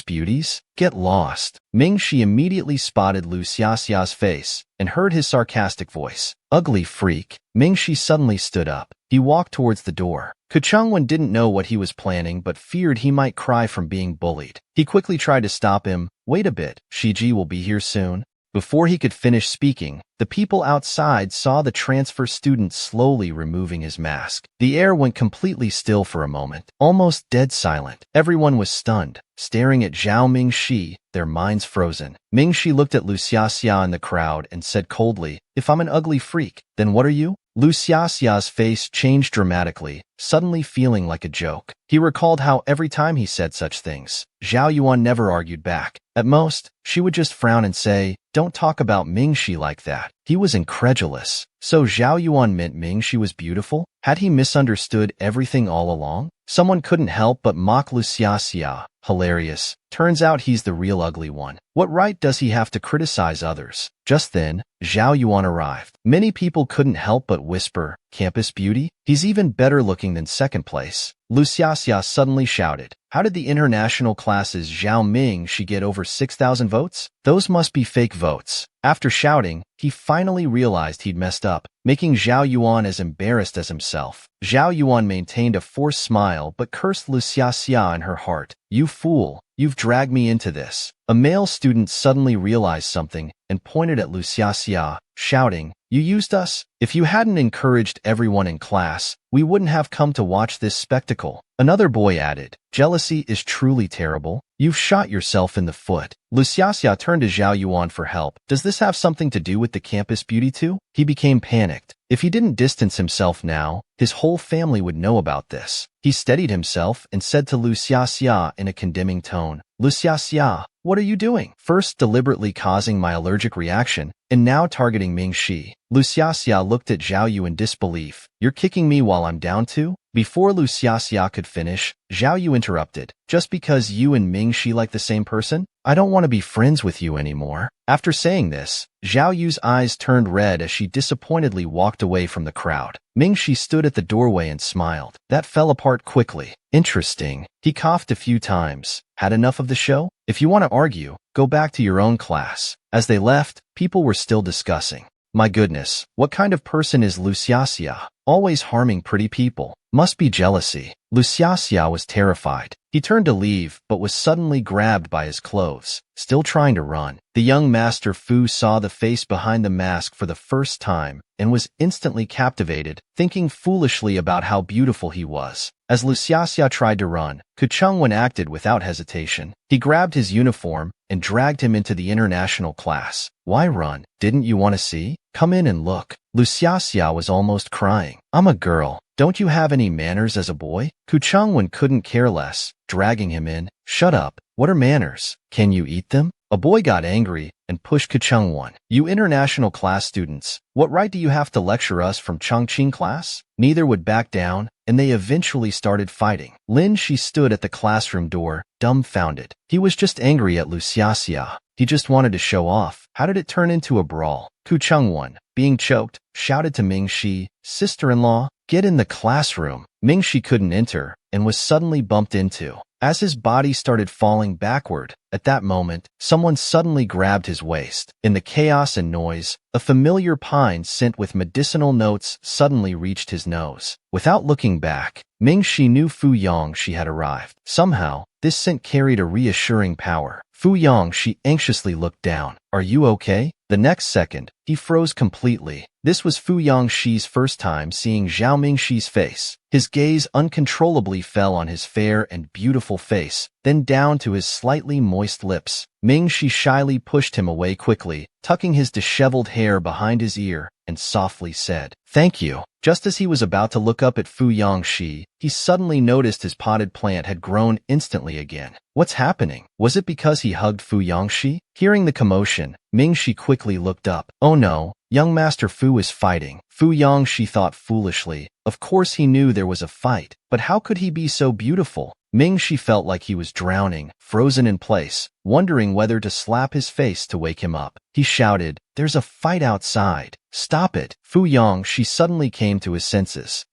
beauties? Get lost. Ming-Shi immediately spotted Lu Xiaxia's face and heard his sarcastic voice. Ugly freak. Ming-Shi suddenly stood up. He walked towards the door. Ku Chungwon didn't know what he was planning but feared he might cry from being bullied. He quickly tried to stop him. Wait a bit. Shi-ji will be here soon. Before he could finish speaking, the people outside saw the transfer student slowly removing his mask. The air went completely still for a moment, almost dead silent. Everyone was stunned, staring at Zhao Ming-Shi, their minds frozen. Ming-Shi looked at Lu Xiaxia in the crowd and said coldly, if I'm an ugly freak, then what are you? Lu Xiaxia's face changed dramatically, suddenly feeling like a joke. He recalled how every time he said such things, Zhao Yuan never argued back. At most, she would just frown and say, "Don't talk about Mingxi like that." He was incredulous. So Zhao Yuan meant Mingxi was beautiful? Had he misunderstood everything all along? Someone couldn't help but mock Luciacia. Hilarious. Turns out he's the real ugly one. What right does he have to criticize others? Just then, Zhao Yuan arrived. Many people couldn't help but whisper, "Campus beauty? He's even better looking than second place." Luciacia suddenly shouted, "How did the international class's Zhao Ming she get over 6,000 votes? Those must be fake votes." After shouting, he finally realized he'd messed up, making Zhao Yuan as embarrassed as himself. Zhao Yuan maintained a forced smile but cursed Luciacia in her heart. "You fool, you've dragged me into this." A male student suddenly realized something and pointed at Luciacia, shouting, "You used us? If you hadn't encouraged everyone in class, we wouldn't have come to watch this spectacle." Another boy added, "Jealousy is truly terrible. You've shot yourself in the foot." Luciacia turned to Zhao Yuan for help. "Does this have something to do with the campus beauty too?" He became panicked. If he didn't distance himself now, his whole family would know about this. He steadied himself and said to Luciacia in a condemning tone, "Luciacia, what are you doing? First deliberately causing my allergic reaction, and now targeting Mingxi." Luciacia looked at Zhao Yu in disbelief. "You're kicking me while I'm down too?" Before Luciacia could finish, Zhao Yu interrupted. "Just because you and Mingxi like the same person? I don't want to be friends with you anymore." After saying this, Zhao Yu's eyes turned red as she disappointedly walked away from the crowd. Mingxi stood at the doorway and smiled. That fell apart quickly. "Interesting." He coughed a few times. "Had enough of the show? If you want to argue, go back to your own class." As they left, people were still discussing. "My goodness, what kind of person is Luciacia? Always harming pretty people. Must be jealousy." Luciacia was terrified. He turned to leave, but was suddenly grabbed by his clothes, still trying to run. The young Master Fu saw the face behind the mask for the first time and was instantly captivated, thinking foolishly about how beautiful he was. As Luciacia tried to run, Kuchungwen acted without hesitation. He grabbed his uniform and dragged him into the international class. "Why run? Didn't you want to see? Come in and look." Luciacia was almost crying. "I'm a girl. Don't you have any manners as a boy?" Kuchungwen couldn't care less, dragging him in. "Shut up. What are manners? Can you eat them?" A boy got angry and pushed Kuchungwen. "You international class students, what right do you have to lecture us from Chongqing class?" Neither would back down, and they eventually started fighting. Lin Shi stood at the classroom door, dumbfounded. He was just angry at Luciacia. He just wanted to show off. How did it turn into a brawl? Kuchungwen, being choked, shouted to Mingxi, "Sister-in-law, get in the classroom." Mingxi couldn't enter and was suddenly bumped into. As his body started falling backward, at that moment, someone suddenly grabbed his waist. In the chaos and noise, a familiar pine scent with medicinal notes suddenly reached his nose. Without looking back, Mingxi knew Fu Yongxi had arrived. Somehow, this scent carried a reassuring power. Fu Yongxi anxiously looked down. "Are you okay?" The next second, he froze completely. This was Fu Yongxi's first time seeing Zhao Mingxi's face. His gaze uncontrollably fell on his fair and beautiful face, then down to his slightly moist lips. Mingxi shyly pushed him away quickly, tucking his disheveled hair behind his ear, and softly said, "Thank you." Just as he was about to look up at Fu Yongxi, he suddenly noticed his potted plant had grown instantly again. What's happening? Was it because he hugged Fu Yongxi? Hearing the commotion, Mingxi quickly looked up. "Oh no, young Master Fu is fighting." Fu Yongxi thought foolishly. Of course he knew there was a fight, but how could he be so beautiful? Mingxi felt like he was drowning, frozen in place, wondering whether to slap his face to wake him up. He shouted, "There's a fight outside. Stop it." Fu Yongxi suddenly came to his senses.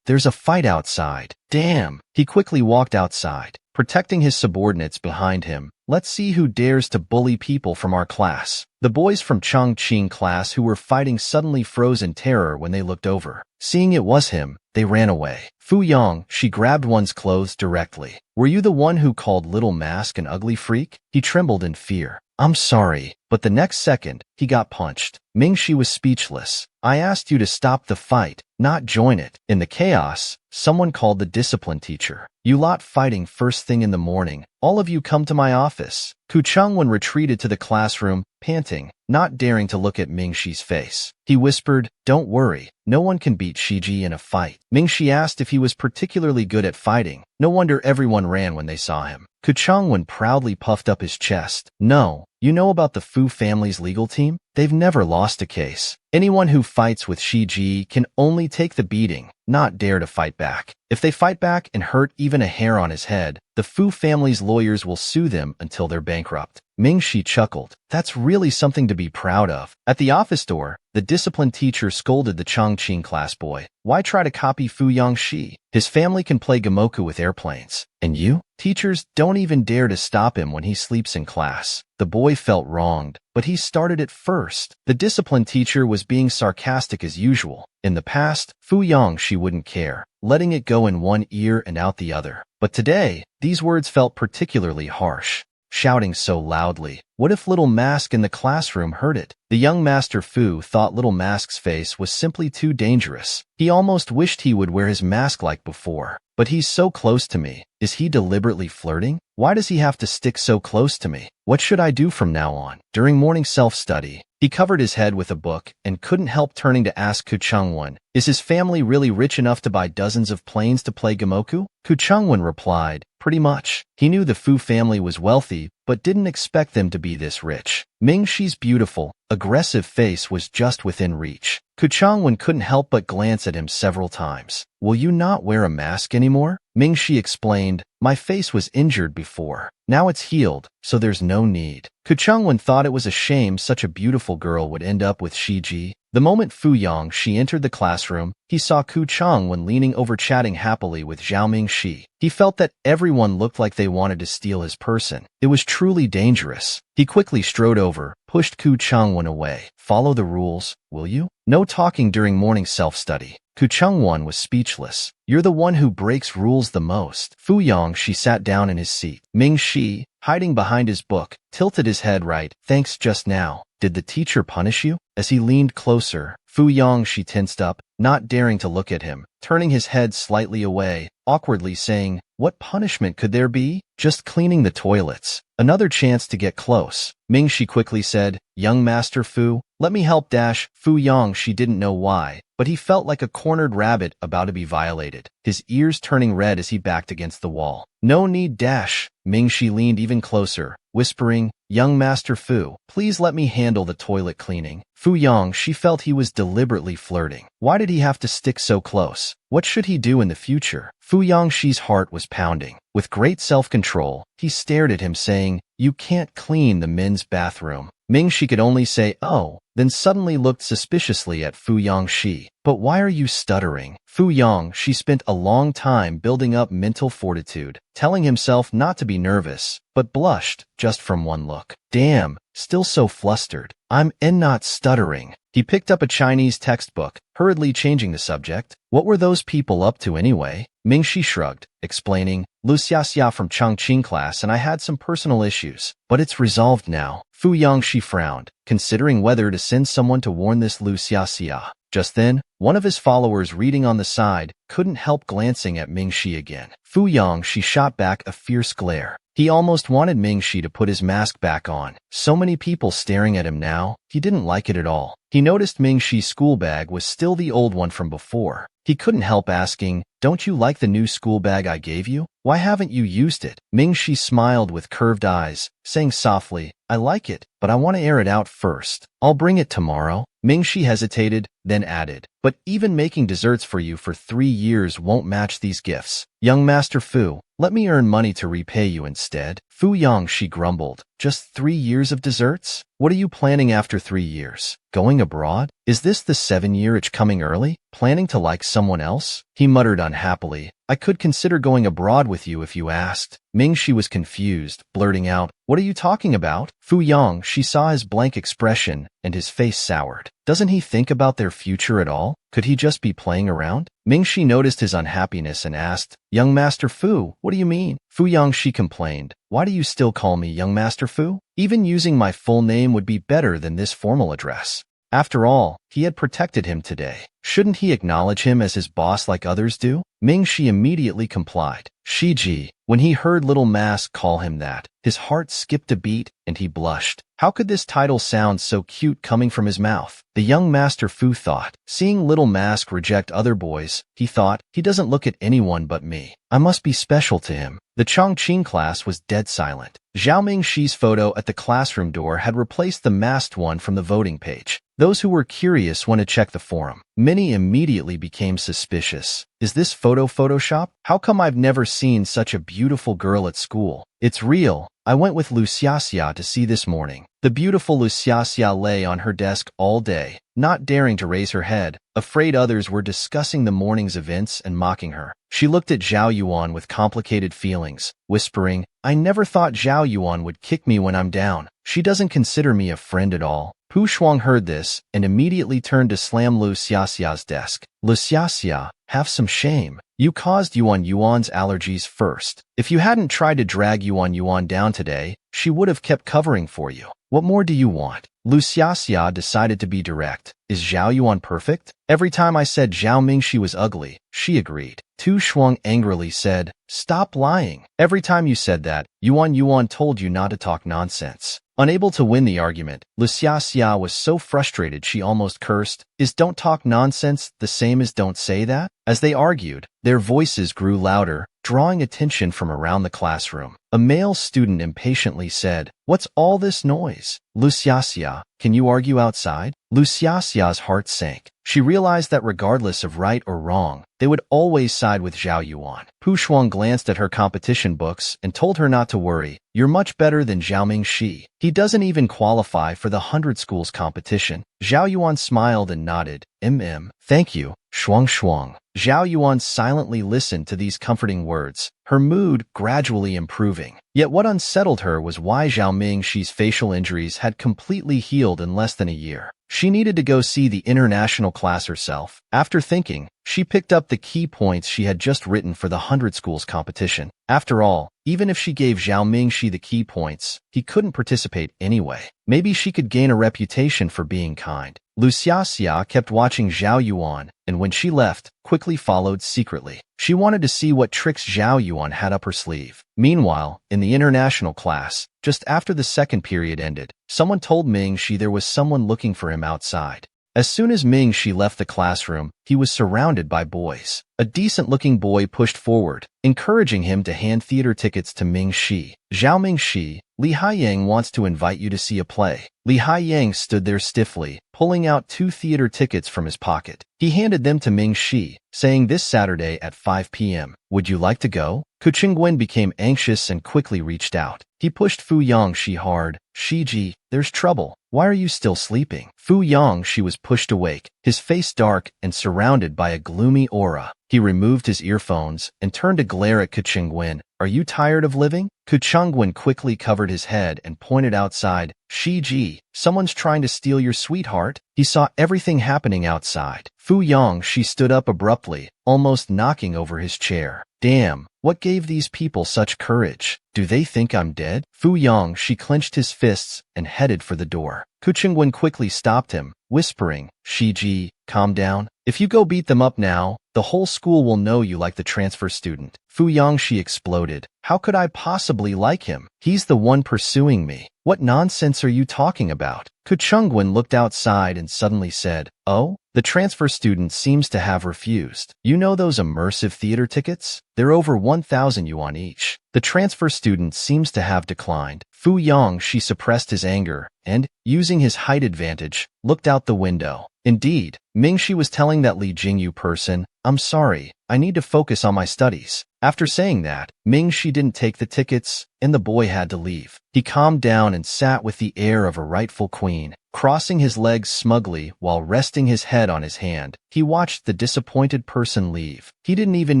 There's a fight outside. Damn. He quickly walked outside, protecting his subordinates behind him. "Let's see who dares to bully people from our class." The boys from Chongqing class who were fighting suddenly froze in terror when they looked over. Seeing it was him, they ran away. Fu Yongxi grabbed one's clothes directly. "Were you the one who called Little Mask an ugly freak?" He trembled in fear. "I'm sorry." but the next second, he got punched. Mingxi was speechless. I asked you to stop the fight, not join it. In the chaos, someone called the discipline teacher. You lot fighting first thing in the morning. All of you come to my office. Ku Changwen retreated to the classroom, panting, not daring to look at Mingxi's face. He whispered, "Don't worry, no one can beat Shiji in a fight." Mingxi asked if he was particularly good at fighting. No wonder everyone ran when they saw him. Ku Changwen proudly puffed up his chest. "No, you know about the Fu family's legal team? They've never lost a case. Anyone who fights with Shiji can only take the beating, not dare to fight back. If they fight back and hurt even a hair on his head, the Fu family's lawyers will sue them until they're bankrupt." Mingxi chuckled. That's really something to be proud of. At the office door, the discipline teacher scolded the Chongqing class boy. Why try to copy Fu Yongxi? His family can play Gamoku with airplanes. And you? Teachers don't even dare to stop him when he sleeps in class. The boy felt wronged, but he started it first. The discipline teacher was being sarcastic as usual. In the past, Fu Yongxi wouldn't care, letting it go in one ear and out the other. But today, these words felt particularly harsh. Shouting so loudly. What if Little Mask in the classroom heard it? The young Master Fu thought Little Mask's face was simply too dangerous. He almost wished he would wear his mask like before. But he's so close to me. Is he deliberately flirting? Why does he have to stick so close to me? What should I do from now on? During morning self-study, he covered his head with a book and couldn't help turning to ask Ku Changwen, is his family really rich enough to buy dozens of planes to play Gamoku? Ku Changwen replied, pretty much. He knew the Fu family was wealthy, but didn't expect them to be this rich. Mingxi's beautiful, aggressive face was just within reach. Ku Changwen couldn't help but glance at him several times. Will you not wear a mask anymore? Mingxi explained, my face was injured before. Now it's healed, so there's no need. Ku Changwen thought it was a shame such a beautiful girl would end up with Shiji. The moment Fu Yongxi entered the classroom, he saw Ku Changwen leaning over chatting happily with Zhao Mingxi. He felt that everyone looked like they wanted to steal his person. It was truly dangerous. He quickly strode over, pushed Ku Changwen away. Follow the rules, will you? No talking during morning self-study. Ku Changwen was speechless. You're the one who breaks rules the most. Fu Yongxi sat down in his seat. Mingxi, hiding behind his book, tilted his head right. Thanks just now. Did the teacher punish you? As he leaned closer, Fu Yongxi tensed up, not daring to look at him, turning his head slightly away, awkwardly saying, what punishment could there be? Just cleaning the toilets. Another chance to get close. Mingxi quickly said, young Master Fu, let me help dash. Fu Yongxi didn't know why, but he felt like a cornered rabbit about to be violated, his ears turning red as he backed against the wall. No need dash. Mingxi leaned even closer, whispering, young Master Fu, please let me handle the toilet cleaning. Fu Yongxi felt he was deliberately flirting. Why did he have to stick so close? What should he do in the future? Fu Yongxi's heart was pounding. With great self-control, he stared at him saying, you can't clean the men's bathroom. Mingxi could only say, oh, then suddenly looked suspiciously at Fu Yongxi. But why are you stuttering? Fu Yongxi spent a long time building up mental fortitude, telling himself not to be nervous, but blushed just from one look. Damn, still so flustered. I'm not stuttering. He picked up a Chinese textbook, hurriedly changing the subject. What were those people up to anyway? Mingxi shrugged, explaining, Lu Xiaxia from Chongqing class and I had some personal issues, but it's resolved now. Fu Yongxi frowned, considering whether to send someone to warn this Lu Xiaxia. Just then, one of his followers reading on the side couldn't help glancing at Mingxi again. Fu Yongxi shot back a fierce glare. He almost wanted Mingxi to put his mask back on. So many people staring at him now, he didn't like it at all. He noticed Mingxi's school bag was still the old one from before. He couldn't help asking, don't you like the new school bag I gave you? Why haven't you used it? Mingxi smiled with curved eyes, saying softly, I like it, but I want to air it out first. I'll bring it tomorrow. Mingxi hesitated, then added, but even making desserts for you for 3 years won't match these gifts. Young Master Fu, let me earn money to repay you instead. Fu Yongxi grumbled, just 3 years of desserts? What are you planning after 3 years? Going abroad? Is this the 7-year itch coming early? Planning to like someone else? He muttered unhappily, I could consider going abroad with you if you asked. Ming-Shi was confused, blurting out, "What are you talking about?" Fu Yang, she saw his blank expression, and his face soured. Doesn't he think about their future at all? Could he just be playing around? Ming-Shi noticed his unhappiness and asked, "Young Master Fu, what do you mean?" Fu Yang, she complained, "Why do you still call me Young Master Fu? Even using my full name would be better than this formal address." After all, he had protected him today. Shouldn't he acknowledge him as his boss like others do? Ming-Shi immediately complied. Shiji, when he heard Little Mask call him that, his heart skipped a beat, and he blushed. How could this title sound so cute coming from his mouth? The young Master Fu thought. Seeing Little Mask reject other boys, he thought, he doesn't look at anyone but me. I must be special to him. The Chongqing class was dead silent. Zhao Ming-Shi's photo at the classroom door had replaced the masked one from the voting page. Those who were curious went to check the forum. Many immediately became suspicious. Is this photo Photoshop? How come I've never seen such a beautiful girl at school? It's real. I went with Luciacia to see this morning. The beautiful Luciacia lay on her desk all day, not daring to raise her head, afraid others were discussing the morning's events and mocking her. She looked at Zhao Yuan with complicated feelings, whispering, "I never thought Zhao Yuan would kick me when I'm down. She doesn't consider me a friend at all." Pu Shuang heard this and immediately turned to slam Luciacia's desk. "Luciacia, have some shame. You caused Yuan's allergies first. If you hadn't tried to drag Yuan down today, she would have kept covering for you. What more do you want?" Luciacia decided to be direct. "Is Zhao Yuan perfect? Every time I said Zhao Ming-Shi was ugly, she agreed." Tu Shuang angrily said, "Stop lying. Every time you said that, Yuan told you not to talk nonsense." Unable to win the argument, Luciacia was so frustrated she almost cursed. Is "don't talk nonsense" the same as "don't say that"? As they argued, their voices grew louder, drawing attention from around the classroom. A male student impatiently said, "What's all this noise? Luciacia, can you argue outside?" Luciacia's heart sank. She realized that regardless of right or wrong, they would always side with Zhao Yuan. Pu Shuang glanced at her competition books and told her not to worry. "You're much better than Zhao Ming-Shi. He doesn't even qualify for the 100 schools competition." Zhao Yuan smiled and nodded. Thank you, Shuang. Zhao Yuan silently listened to these comforting words, her mood gradually improving. Yet what unsettled her was why Zhao Ming-Shi's facial injuries had completely healed in less than a year. She needed to go see the international class herself. After thinking, she picked up the key points she had just written for the 100 schools competition. After all, even if she gave Zhao Ming-Shi the key points, he couldn't participate anyway. Maybe she could gain a reputation for being kind. Luciacia kept watching Zhao Yuan, and when she left, quickly followed secretly. She wanted to see what tricks Zhao Yuan had up her sleeve. Meanwhile, in the international class, just after the second period ended, someone told Ming-Shi there was someone looking for him outside. As soon as Ming-Shi left the classroom, he was surrounded by boys. A decent-looking boy pushed forward, encouraging him to hand theater tickets to Ming-Shi. "Zhao Ming-Shi, Li Haiyang wants to invite you to see a play." Li Haiyang stood there stiffly, pulling out 2 theater tickets from his pocket. He handed them to Ming-Shi, saying this Saturday at 5 p.m. "Would you like to go?" Ku Qingwen became anxious and quickly reached out. He pushed Fu Yang hard. "Shiji, there's trouble. Why are you still sleeping?" Fu Yang was pushed awake, his face dark and surrounded by a gloomy aura. He removed his earphones and turned to glare at Ku Qingwen. "Are you tired of living?" Ku Qingwen quickly covered his head and pointed outside. "Shiji, someone's trying to steal your sweetheart." He saw everything happening outside. Fu Yang stood up abruptly, almost knocking over his chair. "Damn, what gave these people such courage? Do they think I'm dead?" Fu Yang clenched his fists and headed for the door. Ku Qingwen quickly stopped him, whispering, "Shiji, calm down. If you go beat them up now, the whole school will know you like the transfer student." Fu Yang exploded. "How could I possibly like him? He's the one pursuing me. What nonsense are you talking about?" Ku Qingwen looked outside and suddenly said, "Oh, the transfer student seems to have refused. You know those immersive theater tickets? They're over 1,000 yuan each. The transfer student seems to have declined." Fu Yang suppressed his anger and, using his height advantage, looked out the window. Indeed, Ming-Shi was telling that Li Jingyu person, "I'm sorry, I need to focus on my studies." After saying that, Ming-Shi didn't take the tickets, and the boy had to leave. He calmed down and sat with the air of a rightful queen. Crossing his legs smugly while resting his head on his hand, he watched the disappointed person leave. He didn't even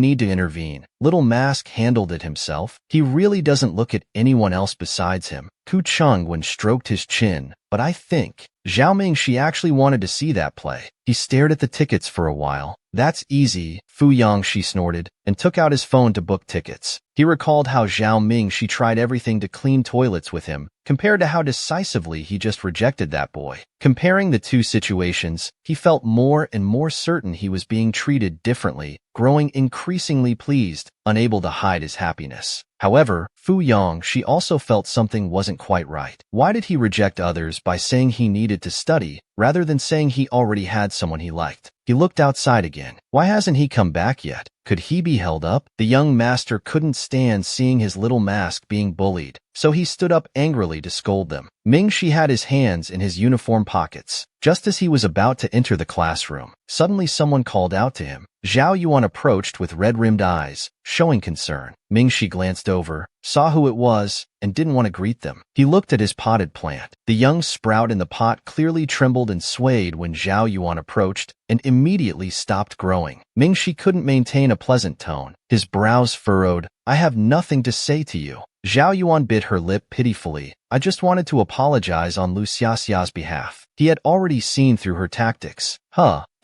need to intervene. Little Mask handled it himself. He really doesn't look at anyone else besides him. Ku Changwen stroked his chin, but I think Zhao Mingshi actually wanted to see that play. He stared at the tickets for a while. That's easy, Fu Yangshi snorted, and took out his phone to book tickets. He recalled how Zhao Mingshi tried everything to clean toilets with him, compared to how decisively he just rejected that boy. Comparing the two situations, he felt more and more certain he was being treated differently, growing increasingly pleased, unable to hide his happiness. However, Fu Yangshi also felt something wasn't quite right. Why did he reject others by saying he needed to study, rather than saying he already had someone he liked? He looked outside again. Why hasn't he come back yet? Could he be held up? The young master couldn't stand seeing his little Mask being bullied, so he stood up angrily to scold them. Mingshi had his hands in his uniform pockets. Just as he was about to enter the classroom, suddenly someone called out to him. Zhao Yuan approached with red-rimmed eyes, showing concern. Mingshi glanced over, saw who it was, and didn't want to greet them. He looked at his potted plant. The young sprout in the pot clearly trembled and swayed when Zhao Yuan approached, and immediately stopped growing. Mingshi couldn't maintain a pleasant tone. His brows furrowed. I have nothing to say to you. Zhao Yuan bit her lip pitifully. I just wanted to apologize on Lu Xiaxia's behalf. He had already seen through her tactics.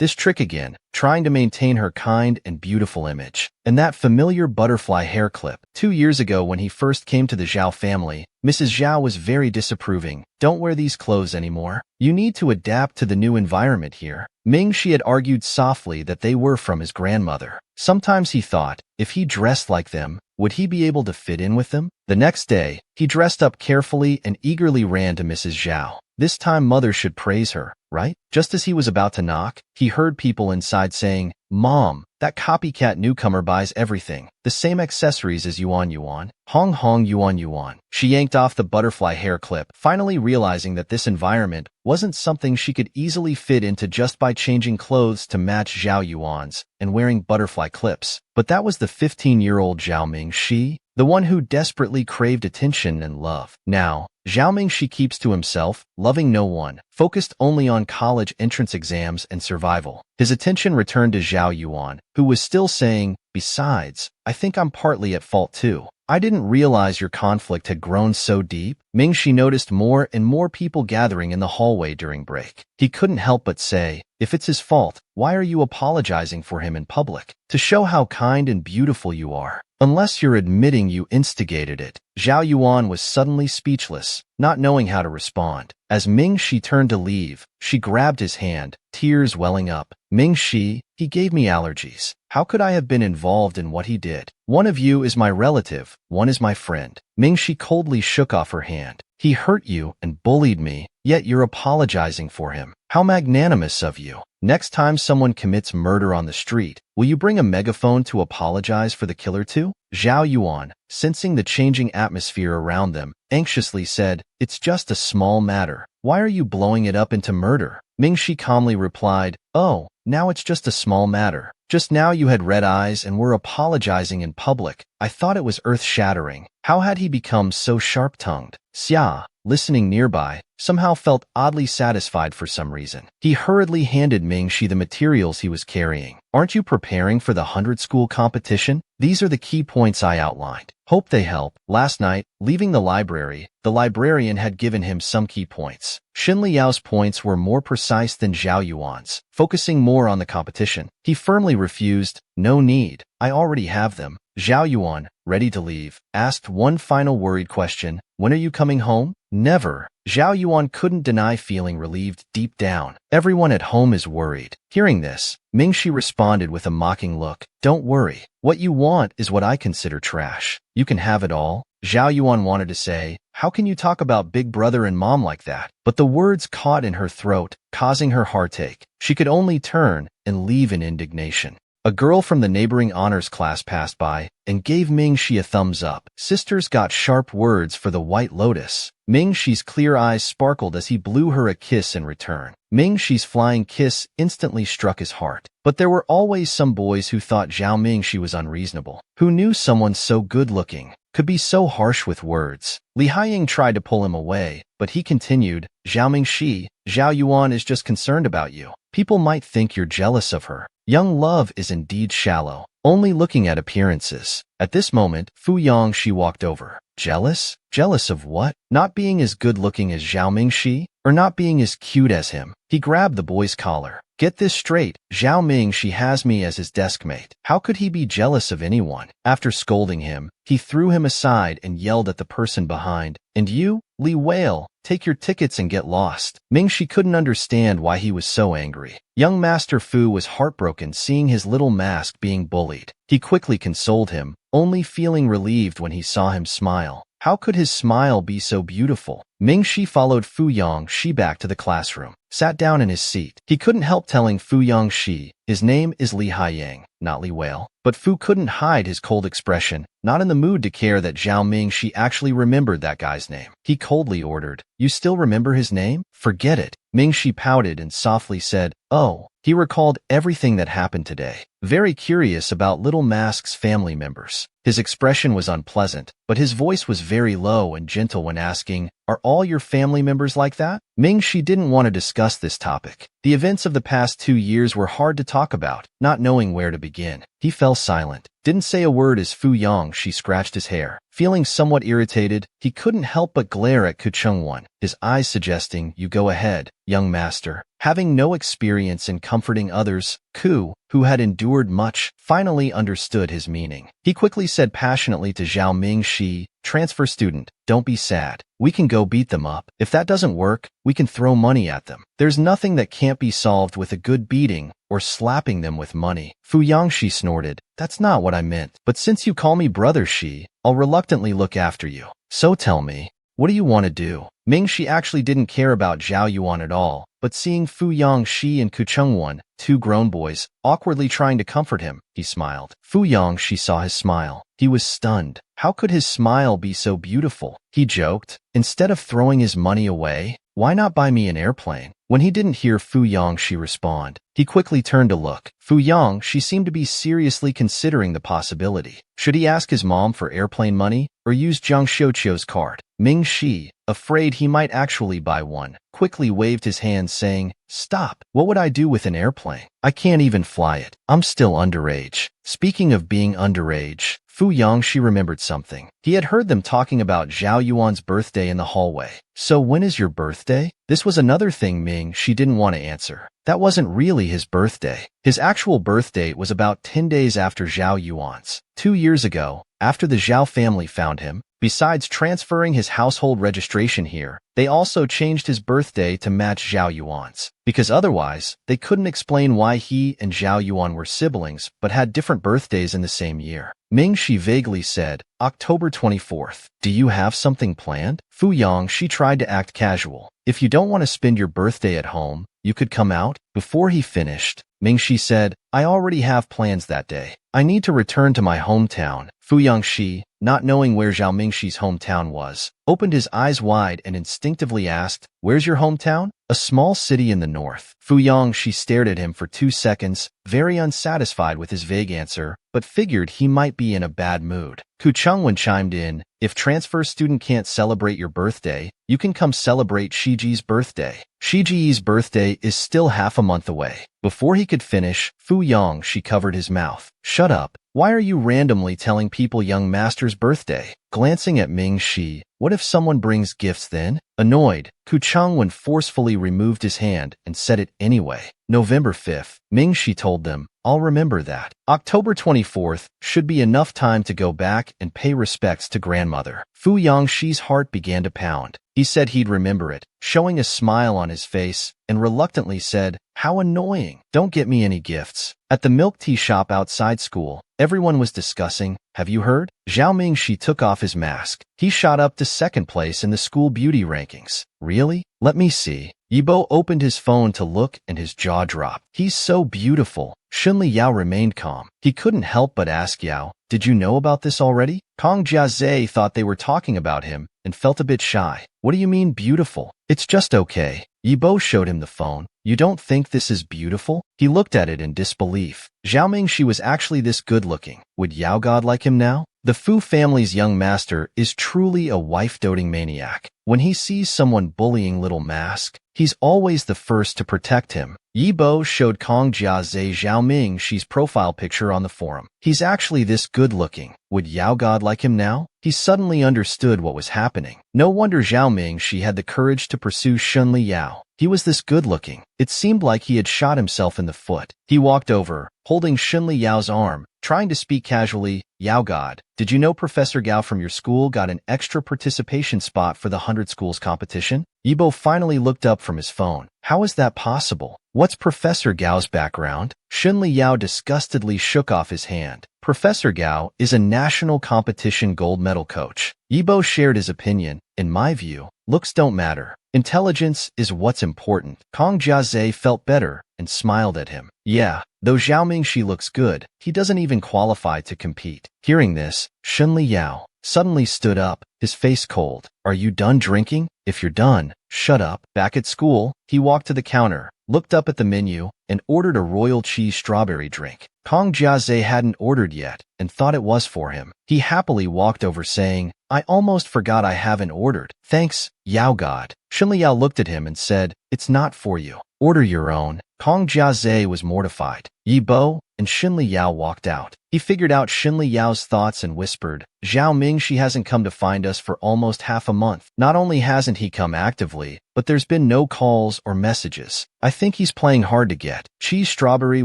This trick again, trying to maintain her kind and beautiful image. And that familiar butterfly hair clip. 2 years ago when he first came to the Zhao family, Mrs. Zhao was very disapproving. Don't wear these clothes anymore. You need to adapt to the new environment here. Mingshi had argued softly that they were from his grandmother. Sometimes he thought, if he dressed like them, would he be able to fit in with them? The next day, he dressed up carefully and eagerly ran to Mrs. Zhao. This time mother should praise her, right? Just as he was about to knock, he heard people inside saying, Mom, that copycat newcomer buys everything. The same accessories as Yuan Yuan. Hong Hong Yuan Yuan. She yanked off the butterfly hair clip, finally realizing that this environment wasn't something she could easily fit into just by changing clothes to match Zhao Yuan's and wearing butterfly clips. But that was the 15-year-old Zhao Mingshi, the one who desperately craved attention and love. Now, Zhao Mingshi keeps to himself, loving no one, focused only on college entrance exams and survival. His attention returned to Zhao Yuan, who was still saying, besides, I think I'm partly at fault too. I didn't realize your conflict had grown so deep. Mingshi noticed more and more people gathering in the hallway during break. He couldn't help but say, if it's his fault, why are you apologizing for him in public? To show how kind and beautiful you are. Unless you're admitting you instigated it. Zhao Yuan was suddenly speechless, not knowing how to respond. As Mingshi turned to leave, she grabbed his hand, tears welling up. Mingshi, he gave me allergies. How could I have been involved in what he did? One of you is my relative, one is my friend. Mingshi coldly shook off her hand. He hurt you and bullied me, yet you're apologizing for him. How magnanimous of you. Next time someone commits murder on the street, will you bring a megaphone to apologize for the killer too? Zhao Yuan, sensing the changing atmosphere around them, anxiously said, it's just a small matter. Why are you blowing it up into murder? Mingshi calmly replied, oh, now it's just a small matter. Just now you had red eyes and were apologizing in public. I thought it was earth-shattering. How had he become so sharp-tongued? Xia, listening nearby, somehow felt oddly satisfied for some reason. He hurriedly handed Mingshi the materials he was carrying. Aren't you preparing for the 100-school competition? These are the key points I outlined. Hope they help. Last night, leaving the library, the librarian had given him some key points. Xin Liao's points were more precise than Zhao Yuan's, focusing more on the competition. He firmly refused, no need. I already have them. Zhao Yuan, ready to leave, asked one final worried question. When are you coming home? Never. Zhao Yuan couldn't deny feeling relieved deep down. Everyone at home is worried. Hearing this, Mingshi responded with a mocking look. Don't worry. What you want is what I consider trash. You can have it all. Zhao Yuan wanted to say, how can you talk about big brother and mom like that? But the words caught in her throat, causing her heartache. She could only turn and leave in indignation. A girl from the neighboring honors class passed by and gave Mingshi a thumbs up. Sisters got sharp words for the White Lotus. Mingshi's clear eyes sparkled as he blew her a kiss in return. Mingshi's flying kiss instantly struck his heart. But there were always some boys who thought Zhao Mingshi was unreasonable. Who knew someone so good-looking could be so harsh with words. Li Haiying tried to pull him away, but he continued, Zhao Mingxi, Zhao Yuan is just concerned about you. People might think you're jealous of her. Young love is indeed shallow, only looking at appearances. At this moment, Fu Yangxi walked over. Jealous? Jealous of what? Not being as good-looking as Zhao Mingxi? Or not being as cute as him? He grabbed the boy's collar. Get this straight, Zhao Mingxi has me as his deskmate. How could he be jealous of anyone? After scolding him, he threw him aside and yelled at the person behind. And you, Li Wei, take your tickets and get lost. Mingxi couldn't understand why he was so angry. Young Master Fu was heartbroken seeing his little mask being bullied. He quickly consoled him, only feeling relieved when he saw him smile. How could his smile be so beautiful? Mingxi followed Fu Yangxi back to the classroom, sat down in his seat. He couldn't help telling Fu Yangxi, his name is Li Haiying, not Li Wei. But Fu couldn't hide his cold expression, not in the mood to care that Zhao Mingxi actually remembered that guy's name. He coldly ordered, You still remember his name? Forget it. Mingxi pouted and softly said, Oh. He recalled everything that happened today, very curious about Little Mask's family members. His expression was unpleasant, but his voice was very low and gentle when asking, Are all your family members like that? Mingxi didn't want to discuss this topic. The events of the past 2 years were hard to talk about, not knowing where to begin. He fell silent, didn't say a word as Fu Yangxi scratched his hair. Feeling somewhat irritated, he couldn't help but glare at Ku Chengwan, his eyes suggesting, You go ahead, young master. Having no experience in comforting others, Ku, who had endured much, finally understood his meaning. He quickly said passionately to Zhao Mingxi, Transfer student, don't be sad. We can go beat them up. If that doesn't work, we can throw money at them. There's nothing that can't be solved with a good beating or slapping them with money. Fu Yangxi snorted, That's not what I meant. But since you call me Brother Shi, I'll reluctantly look after you. So tell me, what do you want to do? Mingxi actually didn't care about Zhao Yuan at all, but seeing Fu Yangxi and Ku Chengwan, 2 grown boys, awkwardly trying to comfort him, he smiled. Fu Yangxi saw his smile. He was stunned. How could his smile be so beautiful? He joked, Instead of throwing his money away, why not buy me an airplane? When he didn't hear Fu Yangxi respond, he quickly turned to look. Fu Yangxi seemed to be seriously considering the possibility. Should he ask his mom for airplane money or use Jiang Xiuqiu's card? Mingxi, afraid he might actually buy one, quickly waved his hand saying, Stop. What would I do with an airplane? I can't even fly it. I'm still underage. Speaking of being underage, Fu Yangxi remembered something. He had heard them talking about Zhao Yuan's birthday in the hallway. So when is your birthday? This was another thing Mingxi didn't want to answer. That wasn't really his birthday. His actual birth date was about 10 days after Zhao Yuan's. 2 years ago, after the Zhao family found him, besides transferring his household registration here, they also changed his birthday to match Zhao Yuan's. Because otherwise, they couldn't explain why he and Zhao Yuan were siblings but had different birthdays in the same year. Mingxi vaguely said, October 24th. Do you have something planned? Fu Yangxi tried to act casual. If you don't want to spend your birthday at home, you could come out. Before he finished, Mingxi said, I already have plans that day. I need to return to my hometown. Fu Yangxi, not knowing where Zhao Mingxi's hometown was, opened his eyes wide and instinctively asked, Where's your hometown? A small city in the north. Fu Yangxi stared at him for 2 seconds, very unsatisfied with his vague answer, but figured he might be in a bad mood. Ku Chengwan chimed in, If transfer student can't celebrate your birthday, you can come celebrate Shiji's birthday. Shiji's birthday is still half a month away. Before he could finish, Fu Yangxi covered his mouth. Shut up. Why are you randomly telling people young master's birthday? Glancing at Mingxi, what if someone brings gifts then? Annoyed, Ku Chengwan forcefully removed his hand and said it anyway. November 5th, Mingxi told them, I'll remember that. October 24th should be enough time to go back and pay respects to grandmother. Fu Yangxi's heart began to pound. He said he'd remember it, showing a smile on his face, and reluctantly said, How annoying. Don't get me any gifts. At the milk tea shop outside school, everyone was discussing, Have you heard? Zhao Mingxi took off his mask. He shot up to 2nd place in the school beauty rankings. Really? Let me see. Yibo opened his phone to look and his jaw dropped. He's so beautiful. Shunli Yao remained calm. He couldn't help but ask Yao, Did you know about this already? Kong Jiazhe thought they were talking about him and felt a bit shy. What do you mean beautiful? It's just okay. Yibo showed him the phone. You don't think this is beautiful? He looked at it in disbelief. Zhao Mingxi was actually this good looking. Would Yao God like him now? The Fu family's young master is truly a wife-doting maniac. When he sees someone bullying Little Mask, he's always the first to protect him. Yibo showed Kong Jiaze Xiaoming Shi's profile picture on the forum. He's actually this good-looking. Would Yao God like him now? He suddenly understood what was happening. No wonder Xiaoming Shi had the courage to pursue Shunli Yao. He was this good-looking. It seemed like he had shot himself in the foot. He walked over, holding Shunli Yao's arm, trying to speak casually. Yao God, did you know Professor Gao from your school got an extra participation spot for the 100 schools competition? Yibo finally looked up from his phone. How is that possible? What's Professor Gao's background? Shunli Yao disgustedly shook off his hand. Professor Gao is a national competition gold medal coach. Yibo shared his opinion. In my view, looks don't matter. Intelligence is what's important. Kong Jiaze felt better and smiled at him. Yeah, though Xiaoming Shi looks good, he doesn't even qualify to compete. Hearing this, Shunli Yao suddenly stood up, his face cold. Are you done drinking? If you're done, shut up. Back at school, he walked to the counter, looked up at the menu, and ordered a royal cheese strawberry drink. Kong Jiaze hadn't ordered yet and thought it was for him. He happily walked over saying, I almost forgot I haven't ordered. Thanks, Yao God. Shunli Yao looked at him and said, it's not for you. Order your own. Kong Jiaze was mortified. Yibo and Shunli Yao walked out. He figured out Shunli Yao's thoughts and whispered, Xiaoming Shi hasn't come to find us for almost half a month. Not only hasn't he come actively, but there's been no calls or messages. I think he's playing hard to get. Cheese strawberry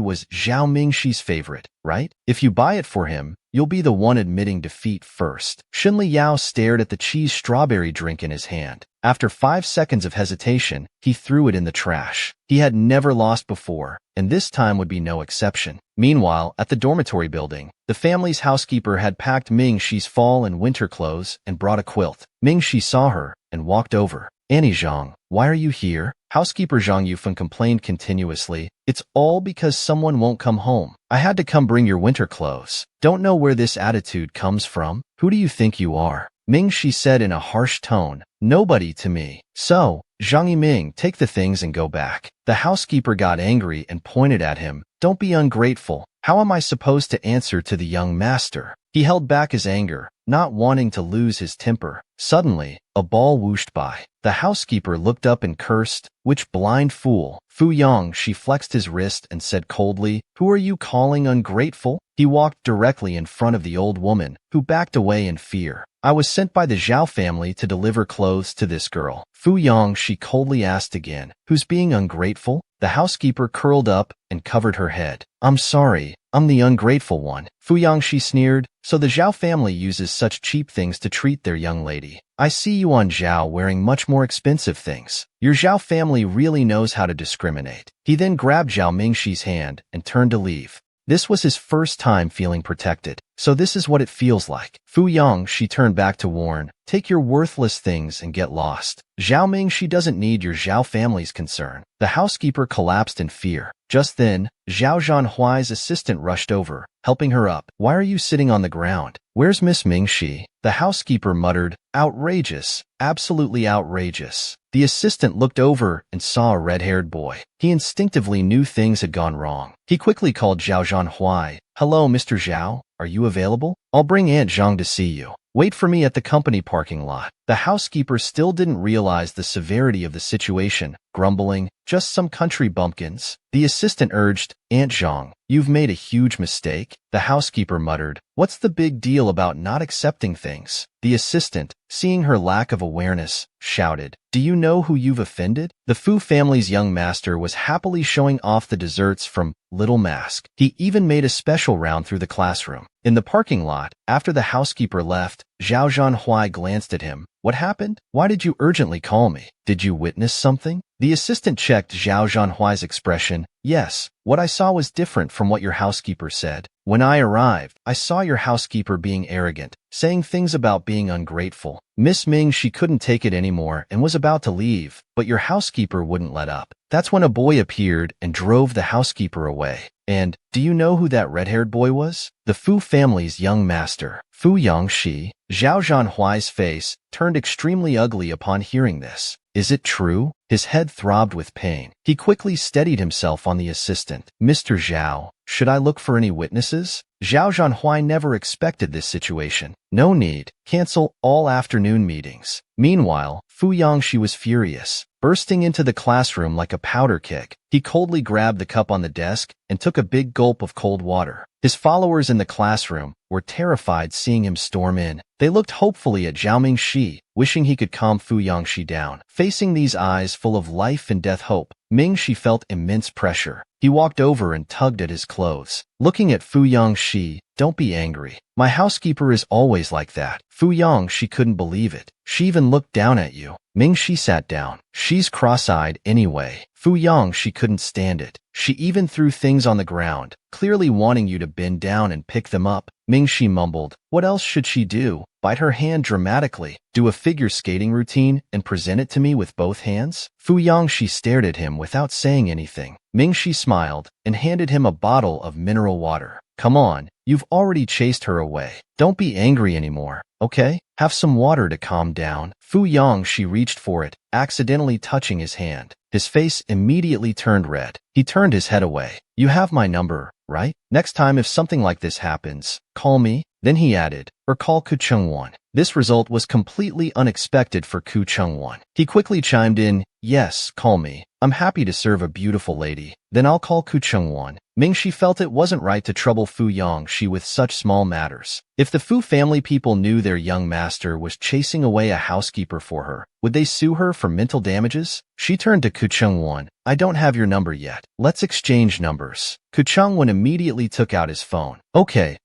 was Xiaoming Shi's favorite, right? If you buy it for him, you'll be the one admitting defeat first. Shunli Yao stared at the cheese strawberry drink in his hand. After 5 seconds of hesitation, he threw it in the trash. He had never lost before, and this time would be no exception. Meanwhile, at the dormitory building, the family's housekeeper had packed Ming Shi's fall and winter clothes and brought a quilt. Ming Shi saw her and walked over. Annie Zhang, why are you here? Housekeeper Zhang Yufeng complained continuously. It's all because someone won't come home. I had to come bring your winter clothes. Don't know where this attitude comes from. Who do you think you are? Ming Shi said in a harsh tone. Nobody to me. So, Zhang Yiming, take the things and go back. The housekeeper got angry and pointed at him. Don't be ungrateful. How am I supposed to answer to the young master? He held back his anger, not wanting to lose his temper. Suddenly, a ball whooshed by. The housekeeper looked up and cursed, which blind fool. Fu Yang, she flexed his wrist and said coldly, who are you calling ungrateful? He walked directly in front of the old woman, who backed away in fear. I was sent by the Zhao family to deliver clothes to this girl. Fu Yang, she coldly asked again, who's being ungrateful? The housekeeper curled up and covered her head. I'm sorry, I'm the ungrateful one. Fu Yang, she sneered, so the Zhao family uses such cheap things to treat their young lady. I see you on Zhao wearing much more expensive things. Your Zhao family really knows how to discriminate. He then grabbed Zhao Mingshi's hand and turned to leave. This was his first time feeling protected. So this is what it feels like. Fu Yang, she turned back to warn, take your worthless things and get lost. Zhao Ming, she doesn't need your Zhao family's concern. The housekeeper collapsed in fear. Just then, Zhao Zhanhuai's assistant rushed over, helping her up. Why are you sitting on the ground? Where's Miss Mingxi? The housekeeper muttered, outrageous, absolutely outrageous. The assistant looked over and saw a red-haired boy. He instinctively knew things had gone wrong. He quickly called Zhao Zhanhuai. Hello, Mr. Zhao. Are you available? I'll bring Aunt Zhang to see you. Wait for me at the company parking lot. The housekeeper still didn't realize the severity of the situation, grumbling, just some country bumpkins. The assistant urged, Aunt Zhang, you've made a huge mistake. The housekeeper muttered, what's the big deal about not accepting things? The assistant, seeing her lack of awareness, shouted, do you know who you've offended? The Fu family's young master was happily showing off the desserts from Little Mask. He even made a special round through the classroom. In the parking lot, after the housekeeper left, Zhao Zhanhuai glanced at him. What happened? Why did you urgently call me? Did you witness something? The assistant checked Zhao Zhanhuai's expression. Yes, what I saw was different from what your housekeeper said. When I arrived, I saw your housekeeper being arrogant, saying things about being ungrateful. Miss Ming, she couldn't take it anymore and was about to leave, but your housekeeper wouldn't let up. That's when a boy appeared and drove the housekeeper away. And, do you know who that red-haired boy was? The Fu family's young master, Fu Yangxi. Zhao Zhanhuai's face turned extremely ugly upon hearing this. Is it true? His head throbbed with pain. He quickly steadied himself on the assistant. Mr. Zhao, should I look for any witnesses? Zhao Zhanhui never expected this situation. No need. Cancel all afternoon meetings. Meanwhile, Fu Yongxi was furious. Bursting into the classroom like a powder keg, he coldly grabbed the cup on the desk and took a big gulp of cold water. His followers in the classroom were terrified seeing him storm in. They looked hopefully at Zhao Mingxi, wishing he could calm Fu Yongxi down. Facing these eyes full of life and death hope, Mingxi felt immense pressure. He walked over and tugged at his clothes. Looking at Fu Yongxi, "Don't be angry. My housekeeper is always like that." Fu Yongxi couldn't believe it. "She even looked down at you." Mingxi sat down. "She's cross-eyed anyway." Fu Yongxi couldn't stand it. "She even threw things on the ground, clearly wanting you to bend down and pick them up." Mingxi mumbled. What else should she do? Bite her hand dramatically? Do a figure skating routine and present it to me with both hands? Fu Yongxi stared at him without saying anything. Mingxi smiled and handed him a bottle of mineral water. "Come on, you've already chased her away. Don't be angry anymore, okay? Have some water to calm down." Fu Yongxi reached for it, accidentally touching his hand. His face immediately turned red. He turned his head away. "You have my number, right? Next time if something like this happens, call me." Then he added, "Or call Ku Chengwon." This result was completely unexpected for Ku Chengwon. He quickly chimed in, "Yes, call me. I'm happy to serve a beautiful lady." "Then I'll call Ku Chengwon." Mingxi felt it wasn't right to trouble Fu Yongxi with such small matters. If the Fu family people knew their young master was chasing away a housekeeper for her, would they sue her for mental damages? She turned to Ku Chengwon. "I don't have your number yet. Let's exchange numbers." Ku Chengwon immediately took out his phone. Okay.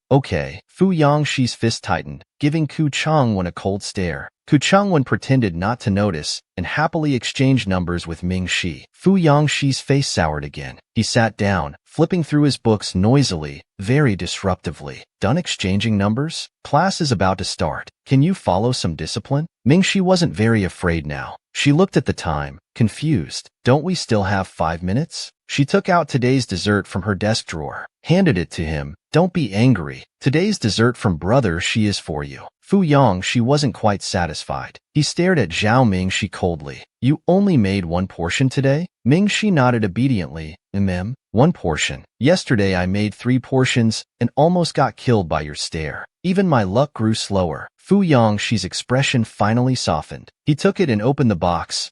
Fu Yongxi's fist tightened, giving Ku Chengwon a cold stare. Ku Chengwon pretended not to notice and happily exchanged numbers with Mingxi. Fu Yongxi's face soured again. He sat down, flipping through his books noisily, very disruptively. "Done exchanging numbers? Class is about to start. Can you follow some discipline?" Mingxi wasn't very afraid now. She looked at the time, confused. "Don't we still have 5 minutes?" She took out today's dessert from her desk drawer, handed it to him. "Don't be angry. Today's dessert from brother Shi is for you." Fu Yongxi wasn't quite satisfied. He stared at Zhao Mingxi coldly. "You only made one portion today?" Mingxi nodded obediently. One portion. Yesterday I made 3 portions and almost got killed by your stare." Even my luck grew slower. Fu Yongxi's expression finally softened. He took it and opened the box.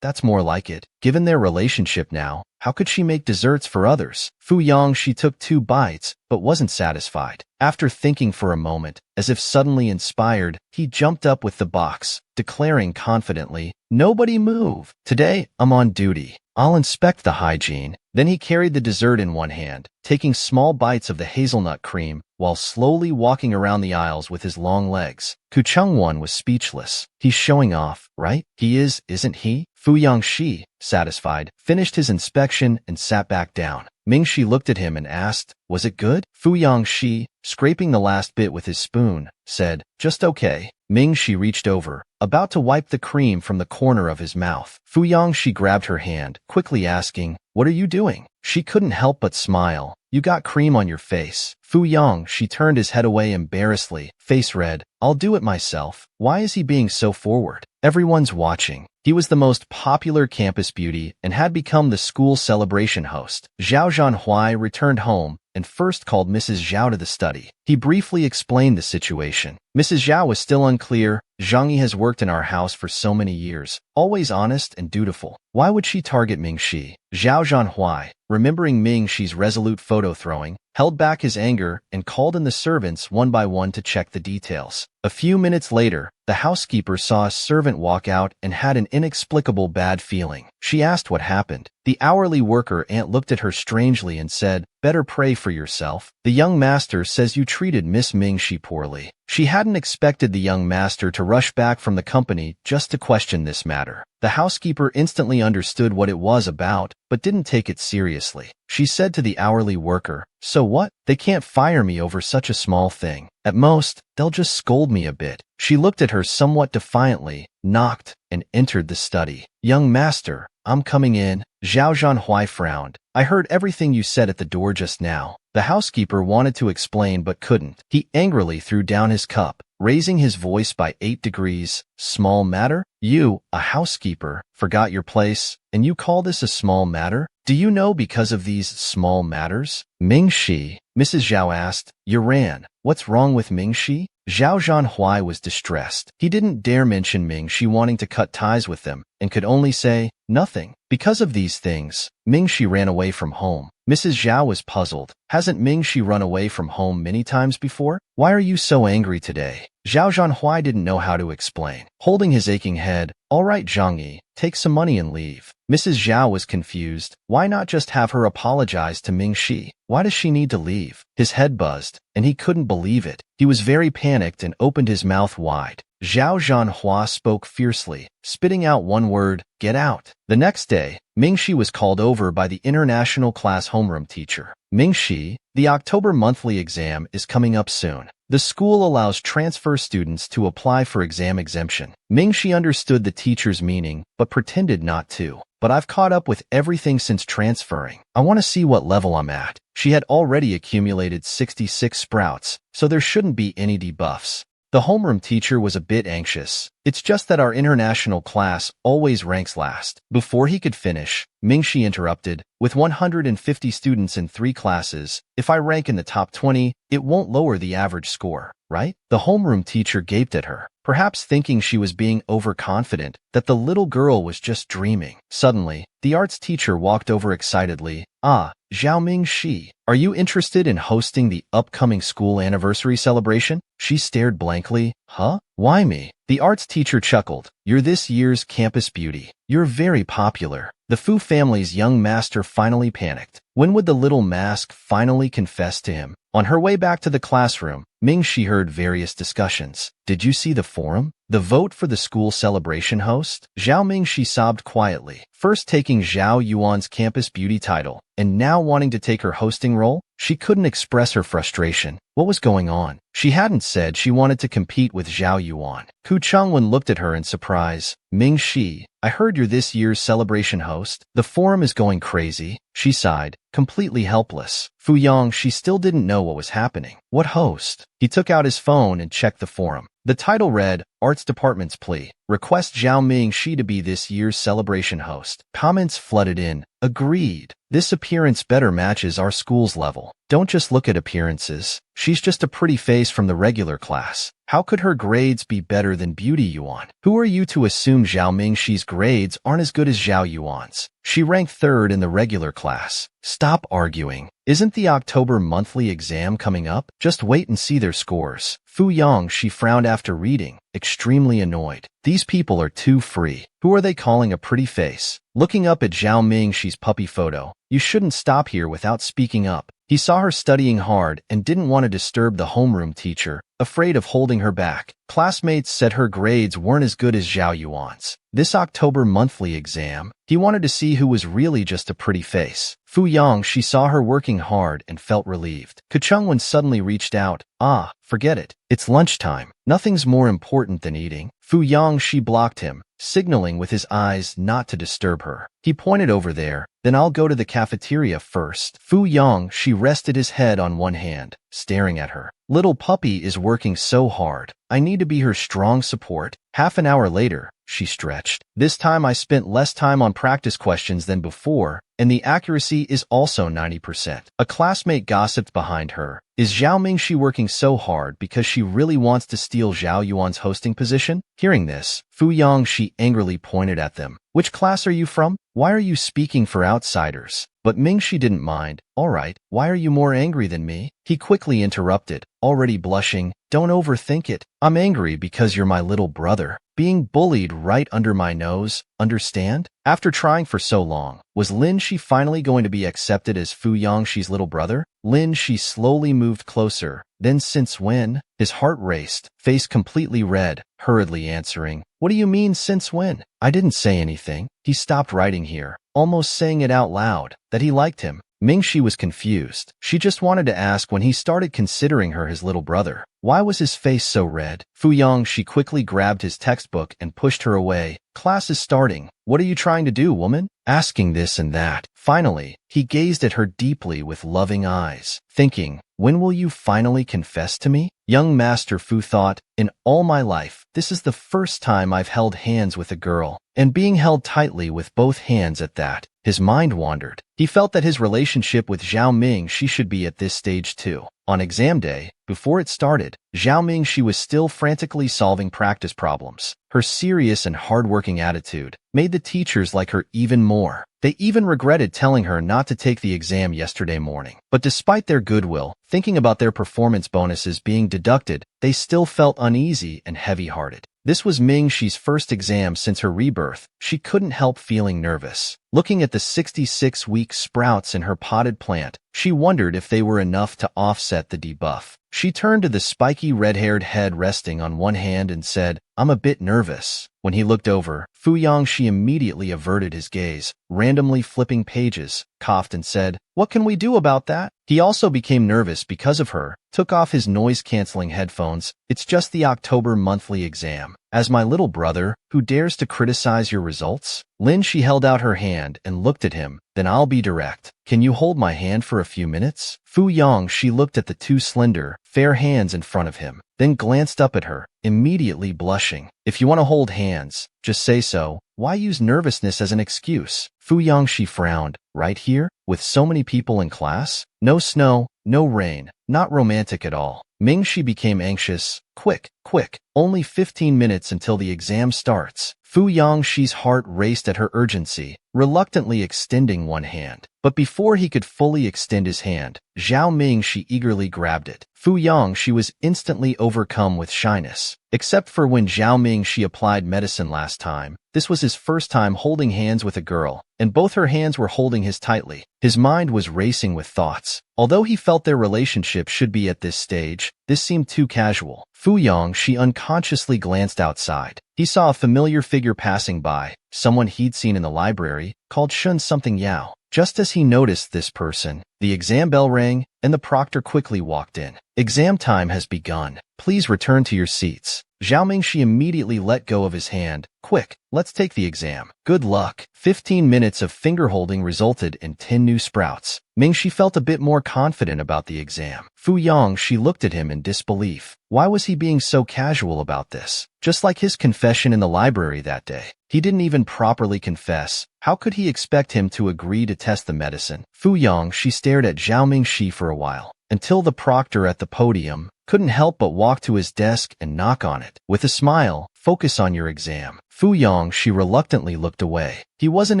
That's more like it. Given their relationship now, how could she make desserts for others? Fu Yongxi took 2 bites, but wasn't satisfied. After thinking for a moment, as if suddenly inspired, he jumped up with the box, declaring confidently, "Nobody move. Today, I'm on duty. I'll inspect the hygiene." Then he carried the dessert in one hand, taking small bites of the hazelnut cream, while slowly walking around the aisles with his long legs. Ku Chengwon was speechless. "He's showing off, right? He is, isn't he?" Fu Yongxi, satisfied, finished his inspection and sat back down. Mingxi looked at him and asked, "Was it good?" Fu Yongxi, scraping the last bit with his spoon, said, "Just okay." Mingxi reached over, about to wipe the cream from the corner of his mouth. Fu Yongxi grabbed her hand, quickly asking, "What are you doing?" She couldn't help but smile. "You got cream on your face." Fu Yongxi turned his head away embarrassedly, face red. "I'll do it myself." Why is he being so forward? Everyone's watching. He was the most popular campus beauty and had become the school celebration host. Zhao Zhanhui returned home and first called Mrs. Zhao to the study. He briefly explained the situation. Mrs. Zhao was still unclear. "Zhangyi has worked in our house for so many years, always honest and dutiful. Why would she target Mingxi?" Zhao Zhanhui, remembering Mingxi's resolute photo throwing, held back his anger and called in the servants one by one to check the details. A few minutes later, the housekeeper saw a servant walk out and had an inexplicable bad feeling. She asked what happened. The hourly worker aunt looked at her strangely and said, "Better pray for yourself. The young master says you treated Miss Mingxi poorly." She hadn't expected the young master to rush back from the company just to question this matter. The housekeeper instantly understood what it was about, but didn't take it seriously. She said to the hourly worker, "So what? They can't fire me over such a small thing. At most, they'll just scold me a bit." She looked at her somewhat defiantly, knocked, and entered the study. "Young master, I'm coming in." Zhao Zhanhui frowned. "I heard everything you said at the door just now." The housekeeper wanted to explain but couldn't. He angrily threw down his cup, raising his voice by 8 degrees. "Small matter? You, a housekeeper, forgot your place, and you call this a small matter?" Do you know because of these small matters? Ming-Shi, Mrs. Zhao asked. Yuran, what's wrong with Ming-Shi? Zhao Zhanhui was distressed. He didn't dare mention Ming-Shi wanting to cut ties with them and could only say, nothing. Because of these things, Ming-Shi ran away from home. Mrs. Zhao was puzzled. Hasn't Ming-Shi run away from home many times before? Why are you so angry today? Zhao Zhanhui didn't know how to explain. Holding his aching head, all right, Zhang Yi, take some money and leave. Mrs. Zhao was confused. Why not just have her apologize to Ming-Shi? Why does she need to leave? His head buzzed, and he couldn't believe it. He was very panicked and opened his mouth wide. Zhao Zhanhua spoke fiercely, spitting out one word, get out. The next day, Ming-Shi was called over by the international class homeroom teacher. Ming-Shi, the October monthly exam is coming up soon. The school allows transfer students to apply for exam exemption. Ming-Shi understood the teacher's meaning, but pretended not to. But I've caught up with everything since transferring. I want to see what level I'm at. She had already accumulated 66 sprouts, so there shouldn't be any debuffs. The homeroom teacher was a bit anxious. It's just that our international class always ranks last. Before he could finish, Ming-Shi interrupted, with 150 students in 3 classes, if I rank in the top 20, it won't lower the average score, right? The homeroom teacher gaped at her, perhaps thinking she was being overconfident, that the little girl was just dreaming. Suddenly, the arts teacher walked over excitedly. Ah, Zhao Ming-Shi, are you interested in hosting the upcoming school anniversary celebration? She stared blankly. Huh? Why me? The arts teacher chuckled. You're this year's campus beauty. You're very popular. The Fu family's young master finally panicked. When would the little mask finally confess to him? On her way back to the classroom, Ming-Shi heard various discussions. Did you see the forum? The vote for the school celebration host? Zhao Ming-Shi sobbed quietly, first taking Zhao Yuan's campus beauty title, and now wanting to take her hosting role? She couldn't express her frustration. What was going on? She hadn't said she wanted to compete with Zhao Yuan. Ku Changwen looked at her in surprise. Ming-Shi, I heard you're this year's celebration host. The forum is going crazy. She sighed, completely helpless. Fu Yang, she still didn't know what was happening. What host? He took out his phone and checked the forum. The title read, Arts Department's Plea. Request Zhao Ming-Shi to be this year's celebration host. Comments flooded in. Agreed. This appearance better matches our school's level. Don't just look at appearances. She's just a pretty face from the regular class. How could her grades be better than Beauty Yuan? Who are you to assume Zhao Ming-Shi's grades aren't as good as Zhao Yuan's? She ranked 3rd in the regular class. Stop arguing. Isn't the October monthly exam coming up? Just wait and see their scores. Fu Yang, she frowned after reading, extremely annoyed. These people are too free. Who are they calling a pretty face? Looking up at Zhao Ming-Shi's puppy photo, you shouldn't stop here without speaking up. He saw her studying hard and didn't want to disturb the homeroom teacher, afraid of holding her back. Classmates said her grades weren't as good as Zhao Yuan's. This October monthly exam, he wanted to see who was really just a pretty face. Fu Yang, she saw her working hard and felt relieved. Ku Changwen suddenly reached out. Ah, forget it. It's lunchtime. Nothing's more important than eating. Fu Yang, she blocked him, signaling with his eyes not to disturb her. He pointed over there. Then I'll go to the cafeteria first. Fu Yang, she rested his head on one hand, staring at her. Little puppy is working so hard. I need to be her strong support. Half an hour later, she stretched. This time I spent less time on practice questions than before, and the accuracy is also 90%. A classmate gossiped behind her. Is Zhao Ming-Shi working so hard because she really wants to steal Zhao Yuan's hosting position? Hearing this, Fu Yang, she angrily pointed at them. Which class are you from? Why are you speaking for outsiders? But Ming-Shi didn't mind. All right, why are you more angry than me? He quickly interrupted, already blushing. Don't overthink it. I'm angry because you're my little brother. Being bullied right under my nose, understand? After trying for so long, was Lin-Shi finally going to be accepted as Fu Yang-Shi's little brother? Lin-Shi slowly moved closer. Then since when? His heart raced, face completely red, hurriedly answering. What do you mean since when? I didn't say anything. He stopped writing here, almost saying it out loud, that he liked him. Ming-Shi was confused. She just wanted to ask when he started considering her his little brother. Why was his face so red? Fu Yang, she quickly grabbed his textbook and pushed her away. Class is starting. What are you trying to do, woman? Asking this and that. Finally, he gazed at her deeply with loving eyes, thinking, when will you finally confess to me? Young Master Fu thought, in all my life, this is the first time I've held hands with a girl, and being held tightly with both hands at that. His mind wandered. He felt that his relationship with Zhao Ming she should be at this stage too. On exam day, before it started, Zhao Ming she was still frantically solving practice problems. Her serious and hardworking attitude made the teachers like her even more. They even regretted telling her not to take the exam yesterday morning. But despite their goodwill, thinking about their performance bonuses being deducted, they still felt uneasy and heavy-hearted. This was Ming Shi's first exam since her rebirth. She couldn't help feeling nervous. Looking at the 66-week sprouts in her potted plant, she wondered if they were enough to offset the debuff. She turned to the spiky red-haired head resting on one hand and said, "I'm a bit nervous." When he looked over, Fu Yangshi immediately averted his gaze, randomly flipping pages, coughed and said, "What can we do about that?" He also became nervous because of her, took off his noise-canceling headphones. "It's just the October monthly exam. As my little brother, who dares to criticize your results?" Lin Shi held out her hand and looked at him. "Then I'll be direct. Can you hold my hand for a few minutes?" Fu Yangshi looked at the two slender, fair hands in front of him, then glanced up at her, immediately blushing. "If you want to hold hands, just say so. Why use nervousness as an excuse?" Fu Yangshi frowned. "Right here? With so many people in class? No snow, no rain, not romantic at all." Ming Shi became anxious. Quick, quick, only 15 minutes until the exam starts." Fu Yangshi's heart raced at her urgency, reluctantly extending one hand. But before he could fully extend his hand, Zhao Mingshi eagerly grabbed it. Fu Yangshi was instantly overcome with shyness. Except for when Zhao Mingshi applied medicine last time, this was his first time holding hands with a girl, and both her hands were holding his tightly. His mind was racing with thoughts. Although he felt their relationship should be at this stage, this seemed too casual. Fu Yangshi unconsciously glanced outside. He saw a familiar figure passing by, someone he'd seen in the library, called Shun something Yao. Just as he noticed this person, the exam bell rang, and the proctor quickly walked in. "Exam time has begun. Please return to your seats." Zhao Mingshi immediately let go of his hand. "Quick, let's take the exam. Good luck." 15 minutes of finger-holding resulted in 10 new sprouts. Mingshi felt a bit more confident about the exam. Fu Yangshi looked at him in disbelief. Why was he being so casual about this? Just like his confession in the library that day. He didn't even properly confess. How could he expect him to agree to test the medicine? Fu Yangshi stared at Zhao Mingshi for a while, until the proctor at the podium couldn't help but walk to his desk and knock on it. With a smile, "Focus on your exam." Fu Yangshi reluctantly looked away. He wasn't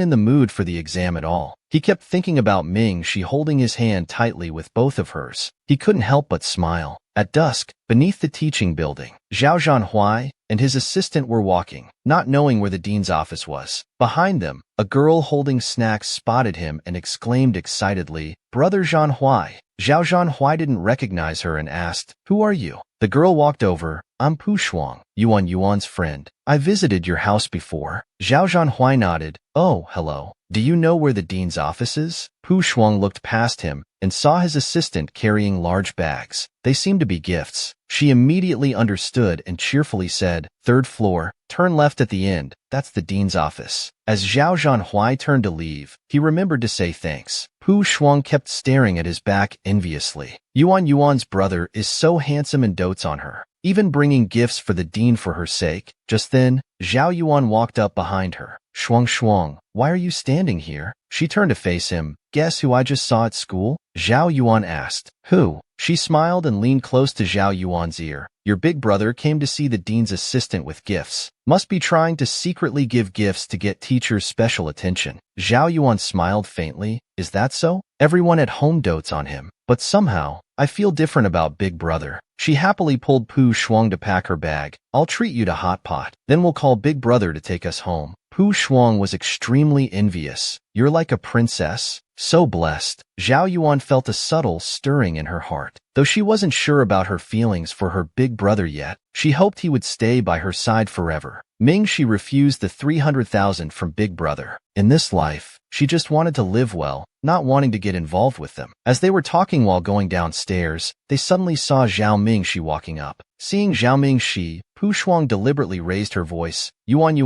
in the mood for the exam at all. He kept thinking about Ming Shi holding his hand tightly with both of hers. He couldn't help but smile. At dusk, beneath the teaching building, Zhao Zhanhuai and his assistant were walking, not knowing where the dean's office was. Behind them, a girl holding snacks spotted him and exclaimed excitedly, "Brother Zhanhuai." Zhao Zhanhuai didn't recognize her and asked, "Who are you?" The girl walked over. "I'm Pu Shuang, Yuan's friend. I visited your house before." Zhao Zhanhuai nodded. "Oh, hello. Do you know where the dean's office is?" Pu Shuang looked past him and saw his assistant carrying large bags. They seemed to be gifts. She immediately understood and cheerfully said, "Third floor, turn left at the end. That's the dean's office." As Zhao Zhanhuai turned to leave, he remembered to say thanks. Pu Shuang kept staring at his back enviously. Yuan's brother is so handsome and dotes on her, even bringing gifts for the dean for her sake. Just then, Zhao Yuan walked up behind her. Shuang, why are you standing here?" She turned to face him. "Guess who I just saw at school?" Zhao Yuan asked. "Who?" She smiled and leaned close to Zhao Yuan's ear. "Your big brother came to see the dean's assistant with gifts. Must be trying to secretly give gifts to get teachers' special attention." Zhao Yuan smiled faintly. "Is that so? Everyone at home dotes on him. But somehow, I feel different about big brother." She happily pulled Pu Shuang to pack her bag. "I'll treat you to hot pot. Then we'll call big brother to take us home." Pu Shuang was extremely envious. "You're like a princess. So blessed." Zhao Yuan felt a subtle stirring in her heart. Though she wasn't sure about her feelings for her big brother yet, she hoped he would stay by her side forever. Ming Shi refused the 300,000 from big brother. In this life, she just wanted to live well, not wanting to get involved with them. As they were talking while going downstairs, they suddenly saw Zhao Mingshi walking up. Seeing Zhao Mingshi, Pu Shuang deliberately raised her voice. Yuan,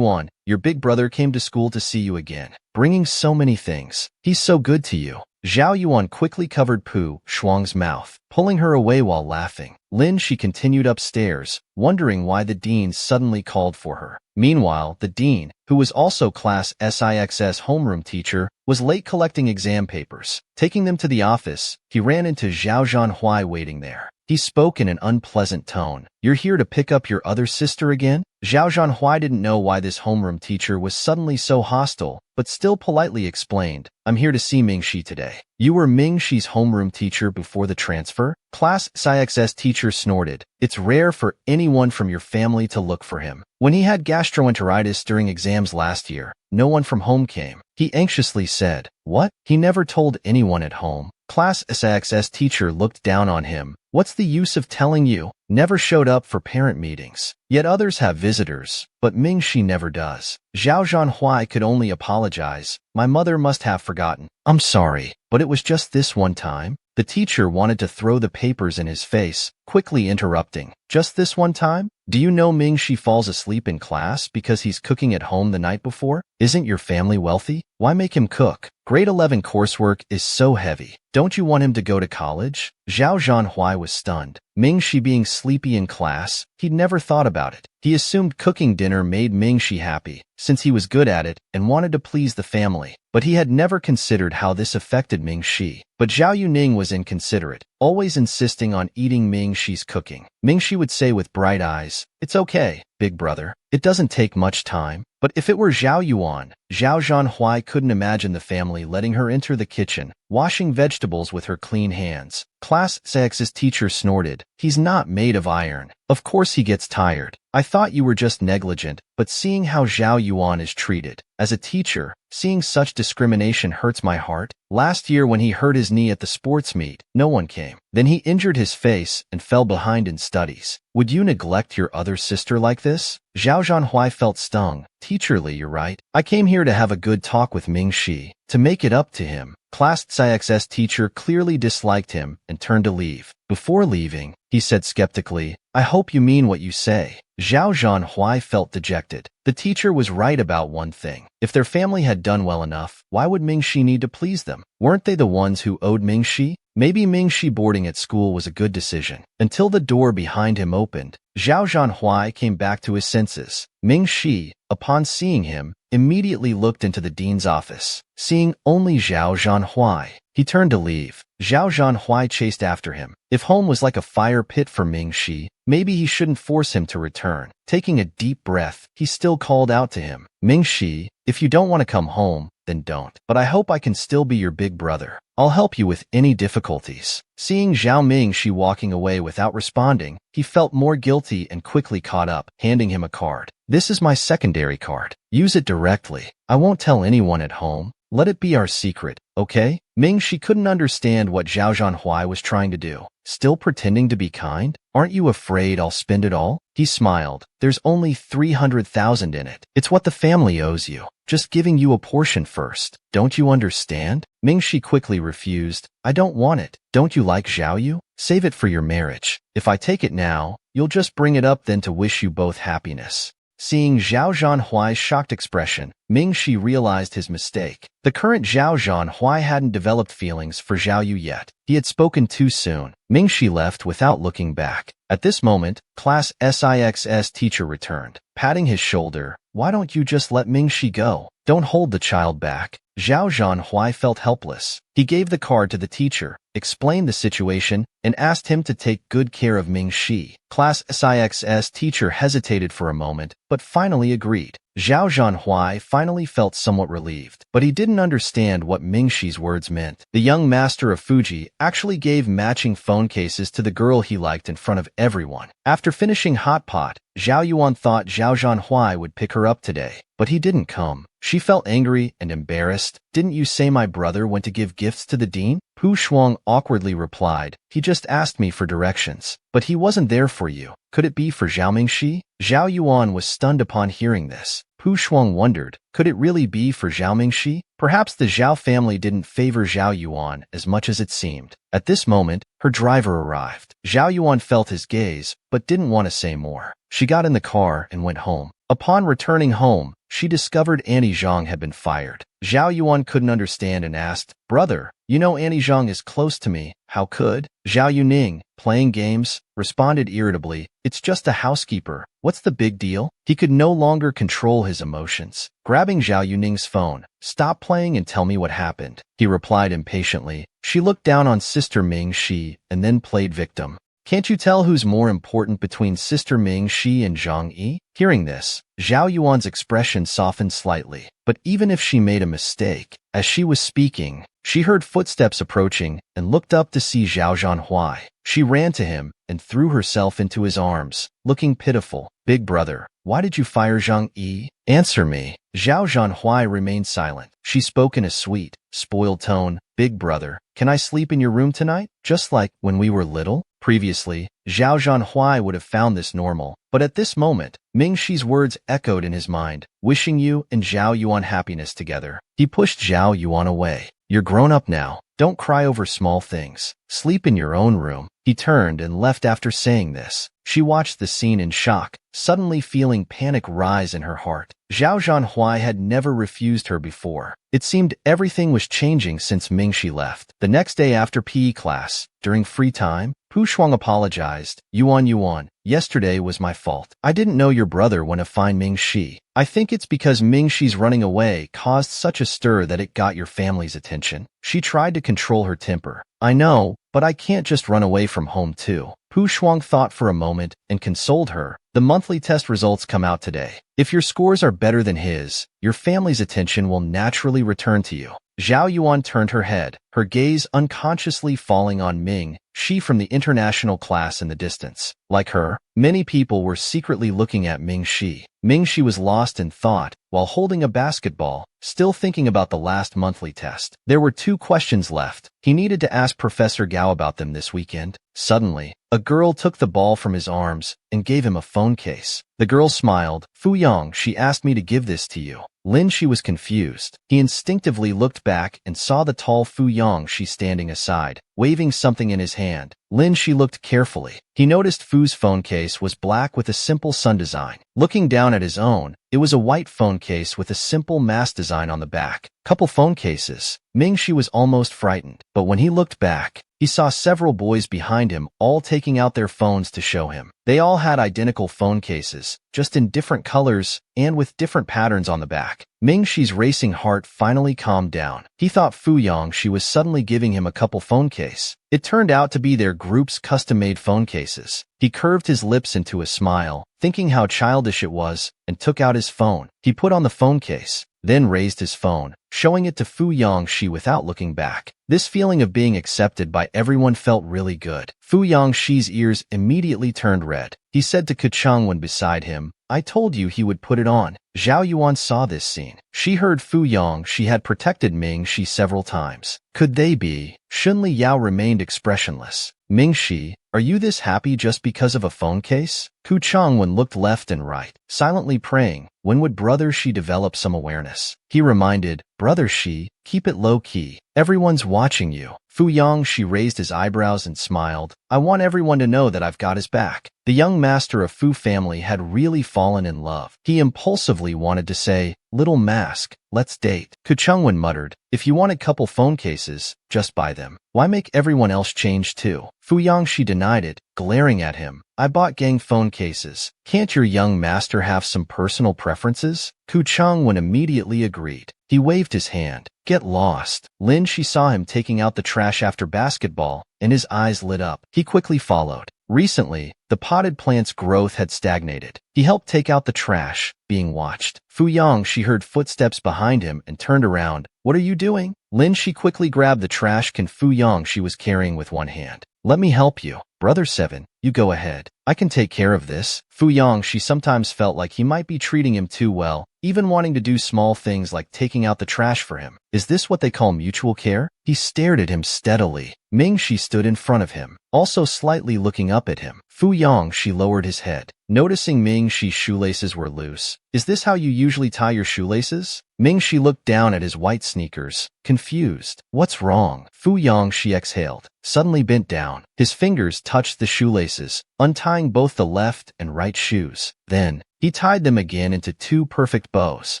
your big brother came to school to see you again, bringing so many things. He's so good to you." Zhao Yuan quickly covered Pu Shuang's mouth, pulling her away while laughing. She continued upstairs, wondering why the dean suddenly called for her. Meanwhile, the dean, who was also Class SIXS homeroom teacher, was late collecting exam papers. Taking them to the office, he ran into Zhao Zhanhui waiting there. He spoke in an unpleasant tone. "You're here to pick up your other sister again?" Zhao Zhanhui didn't know why this homeroom teacher was suddenly so hostile, but still politely explained, "I'm here to see Mingxi today." "You were Mingxi's homeroom teacher before the transfer?" Class SIXS teacher snorted. "It's rare for anyone from your family to look for him. When he had gastroenteritis during exams last year, no one from home came." He anxiously said. "What? He never told anyone at home." Class SIXS teacher looked down on him. "What's the use of telling you? Never showed up for parent meetings. Yet others have visitors, but Mingxi never does." Zhao Zhanhui could only apologize. "My mother must have forgotten. I'm sorry, but it was just this one time." The teacher wanted to throw the papers in his face, quickly interrupting. "Just this one time? Do you know Mingxi falls asleep in class because he's cooking at home the night before? Isn't your family wealthy? Why make him cook? Grade 11 coursework is so heavy. Don't you want him to go to college?" Zhao Zhanhui was stunned. Mingxi being sleepy in class, he'd never thought about it. He assumed cooking dinner made Mingxi happy, since he was good at it and wanted to please the family. But he had never considered how this affected Mingxi. But Zhao Yuning was inconsiderate, always insisting on eating Mingxi's cooking. Mingxi would say with bright eyes, "It's okay, big brother. It doesn't take much time." But if it were Zhao Yuan, Zhao Zhanhui couldn't imagine the family letting her enter the kitchen, washing vegetables with her clean hands. Class SIX's teacher snorted. "He's not made of iron. Of course he gets tired. I thought you were just negligent." But seeing how Zhao Yuan is treated, as a teacher, seeing such discrimination hurts my heart. Last year when he hurt his knee at the sports meet, no one came. Then he injured his face and fell behind in studies. Would you neglect your other sister like this? Zhao Zhanhui felt stung. "Teacherly, you're right. I came here to have a good talk with Mingxi, to make it up to him." Class SIXS teacher clearly disliked him and turned to leave. Before leaving, he said skeptically, "I hope you mean what you say." Zhao Zhanhui felt dejected. The teacher was right about one thing. If their family had done well enough, why would Mingxi need to please them? Weren't they the ones who owed Mingxi? Maybe Mingxi boarding at school was a good decision. Until the door behind him opened, Zhao Zhanhui came back to his senses. Mingxi, upon seeing him, immediately looked into the dean's office. Seeing only Zhao Zhanhui, he turned to leave. Zhao Zhanhui chased after him. If home was like a fire pit for Mingxi, maybe he shouldn't force him to return. Taking a deep breath, he still called out to him. "Mingxi, if you don't want to come home, then don't. But I hope I can still be your big brother. I'll help you with any difficulties." Seeing Zhao Mingxi walking away without responding, he felt more guilty and quickly caught up, handing him a card. "This is my secondary card. Use it directly. I won't tell anyone at home. Let it be our secret, okay?" Mingxi couldn't understand what Zhao Zhanhui was trying to do. "Still pretending to be kind? Aren't you afraid I'll spend it all?" He smiled. "There's only 300,000 in it. It's what the family owes you. Just giving you a portion first. Don't you understand?" Mingxi quickly refused. "I don't want it. Don't you like Zhao Yu? Save it for your marriage. If I take it now, you'll just bring it up then to wish you both happiness." Seeing Zhao Zhanhui's shocked expression, Mingxi realized his mistake. The current Zhao Zhanhui hadn't developed feelings for Zhao Yu yet. He had spoken too soon. Mingxi left without looking back. At this moment, Class SIXS teacher returned, patting his shoulder. "Why don't you just let Mingxi go? Don't hold the child back." Zhao Zhanhui felt helpless. He gave the card to the teacher, explained the situation, and asked him to take good care of Mingxi. Class SIXS teacher hesitated for a moment, but finally agreed. Zhao Zhanhui finally felt somewhat relieved, but he didn't understand what Mingxi's words meant. The young master of Fuji actually gave matching phone cases to the girl he liked in front of everyone. After finishing Hot Pot, Zhao Yuan thought Zhao Zhanhui would pick her up today, but he didn't come. She felt angry and embarrassed. "Didn't you say my brother went to give gifts to the dean?" Pu Shuang awkwardly replied. "He just asked me for directions, but he wasn't there for you. Could it be for Zhao Mingxi?" Zhao Yuan was stunned upon hearing this. Pu Shuang wondered, could it really be for Zhao Mingxi? Perhaps the Zhao family didn't favor Zhao Yuan as much as it seemed. At this moment, her driver arrived. Zhao Yuan felt his gaze, but didn't want to say more. She got in the car and went home. Upon returning home, she discovered Annie Zhang had been fired. Zhao Yuan couldn't understand and asked, "Brother, you know Annie Zhang is close to me. How could?" Zhao Yuning, playing games, responded irritably, "It's just a housekeeper. What's the big deal?" He could no longer control his emotions. Grabbing Zhao Yuning's phone, "Stop playing and tell me what happened," he replied impatiently. She looked down on Sister Ming Shi and then played victim. "Can't you tell who's more important between Sister Ming Shi and Zhang Yi?" Hearing this, Zhao Yuan's expression softened slightly. But even if she made a mistake, as she was speaking, she heard footsteps approaching and looked up to see Zhao Zhanhuai. She ran to him and threw herself into his arms, looking pitiful. "Big brother, why did you fire Zhang Yi? Answer me." Zhao Zhanhuai remained silent. She spoke in a sweet, spoiled tone. "Big brother, can I sleep in your room tonight? Just like when we were little?" Previously, Zhao Zhanhuai would have found this normal, but at this moment, Ming Shi's words echoed in his mind, "Wishing you and Zhao Yuan happiness together." He pushed Zhao Yuan away. "You're grown up now. Don't cry over small things. Sleep in your own room." He turned and left after saying this. She watched the scene in shock, suddenly feeling panic rise in her heart. Zhao Zhanhuai had never refused her before. It seemed everything was changing since Ming Shi left. The next day after PE class, during free time, Pu Shuang apologized. Yuan, yesterday was my fault. I didn't know your brother went to find Ming Shi. I think it's because Ming Shi's running away caused such a stir that it got your family's attention. She tried to control her temper. I know, but I can't just run away from home too. Pu Shuang thought for a moment and consoled her. The monthly test results come out today. If your scores are better than his, your family's attention will naturally return to you. Zhao Yuan turned her head, her gaze unconsciously falling on Ming Shi from the international class in the distance. Like her, many people were secretly looking at Ming Shi. Ming Shi was lost in thought while holding a basketball, still thinking about the last monthly test. There were 2 questions left. He needed to ask Professor Gao about them this weekend. Suddenly, a girl took the ball from his arms and gave him a phone case. The girl smiled. "Fu Yang, she asked me to give this to you." Lin Shi was confused. He instinctively looked back and saw the tall Fu Yang Shi standing aside, waving something in his hand. Lin Shi looked carefully. He noticed Fu's phone case was black with a simple sun design. Looking down at his own, it was a white phone case with a simple mass design on the back. Couple phone cases. Ming Shi was almost frightened, but when he looked back, he saw several boys behind him all taking out their phones to show him. They all had identical phone cases, just in different colors and with different patterns on the back. Ming Shi's racing heart finally calmed down. He thought Fu Yang Shi was suddenly giving him a couple phone case. It turned out to be their group's custom-made phone cases. He curved his lips into a smile, thinking how childish it was, and took out his phone. He put on the phone case, then raised his phone, showing it to Fu Yang Shi without looking back. This feeling of being accepted by everyone felt really good. Fu Yang Shi's ears immediately turned red. He said to Kucheng when beside him, "I told you he would put it on." Zhao Yuan saw this scene. She heard Fu Yang Shi had protected Ming Shi several times. Could they be? Shunli Yao remained expressionless. "Ming Shi, are you this happy just because of a phone case?" Kucheng looked left and right, silently praying. When would Brother Shi develop some awareness? He reminded, "Brother Shi, keep it low-key. Everyone's watching you." Fu Yang Shi raised his eyebrows and smiled. "I want everyone to know that I've got his back." The young master of Fu family had really fallen in love. He impulsively wanted to say, "Little mask, let's date." Kucheng muttered, "If you want a couple phone cases, just buy them. Why make everyone else change too?" Fu Yang Shi denied it, glaring at him. "I bought gang phone cases. Can't your young master have some personal preferences?" Kucheng immediately agreed. He waved his hand. "Get lost." Lin Shi saw him taking out the trash after basketball, and his eyes lit up. He quickly followed. Recently, the potted plant's growth had stagnated. He helped take out the trash, being watched. Fu Yang Shi heard footsteps behind him and turned around. "What are you doing?" Lin Shi quickly grabbed the trash can Fu Yang Shi was carrying with one hand. "Let me help you. Brother 7, you go ahead. I can take care of this." Fu Yang Shi sometimes felt like he might be treating him too well, even wanting to do small things like taking out the trash for him. Is this what they call mutual care? He stared at him steadily. Ming Shi stood in front of him, also slightly looking up at him. Fu Yang Shi lowered his head, noticing Ming Shi's shoelaces were loose. "Is this how you usually tie your shoelaces?" Ming Shi looked down at his white sneakers, confused. "What's wrong?" Fu Yang Shi exhaled, suddenly bent down. His fingers touched the shoelaces, untying both the left and right shoes. Then, He tied them again into 2 perfect bows.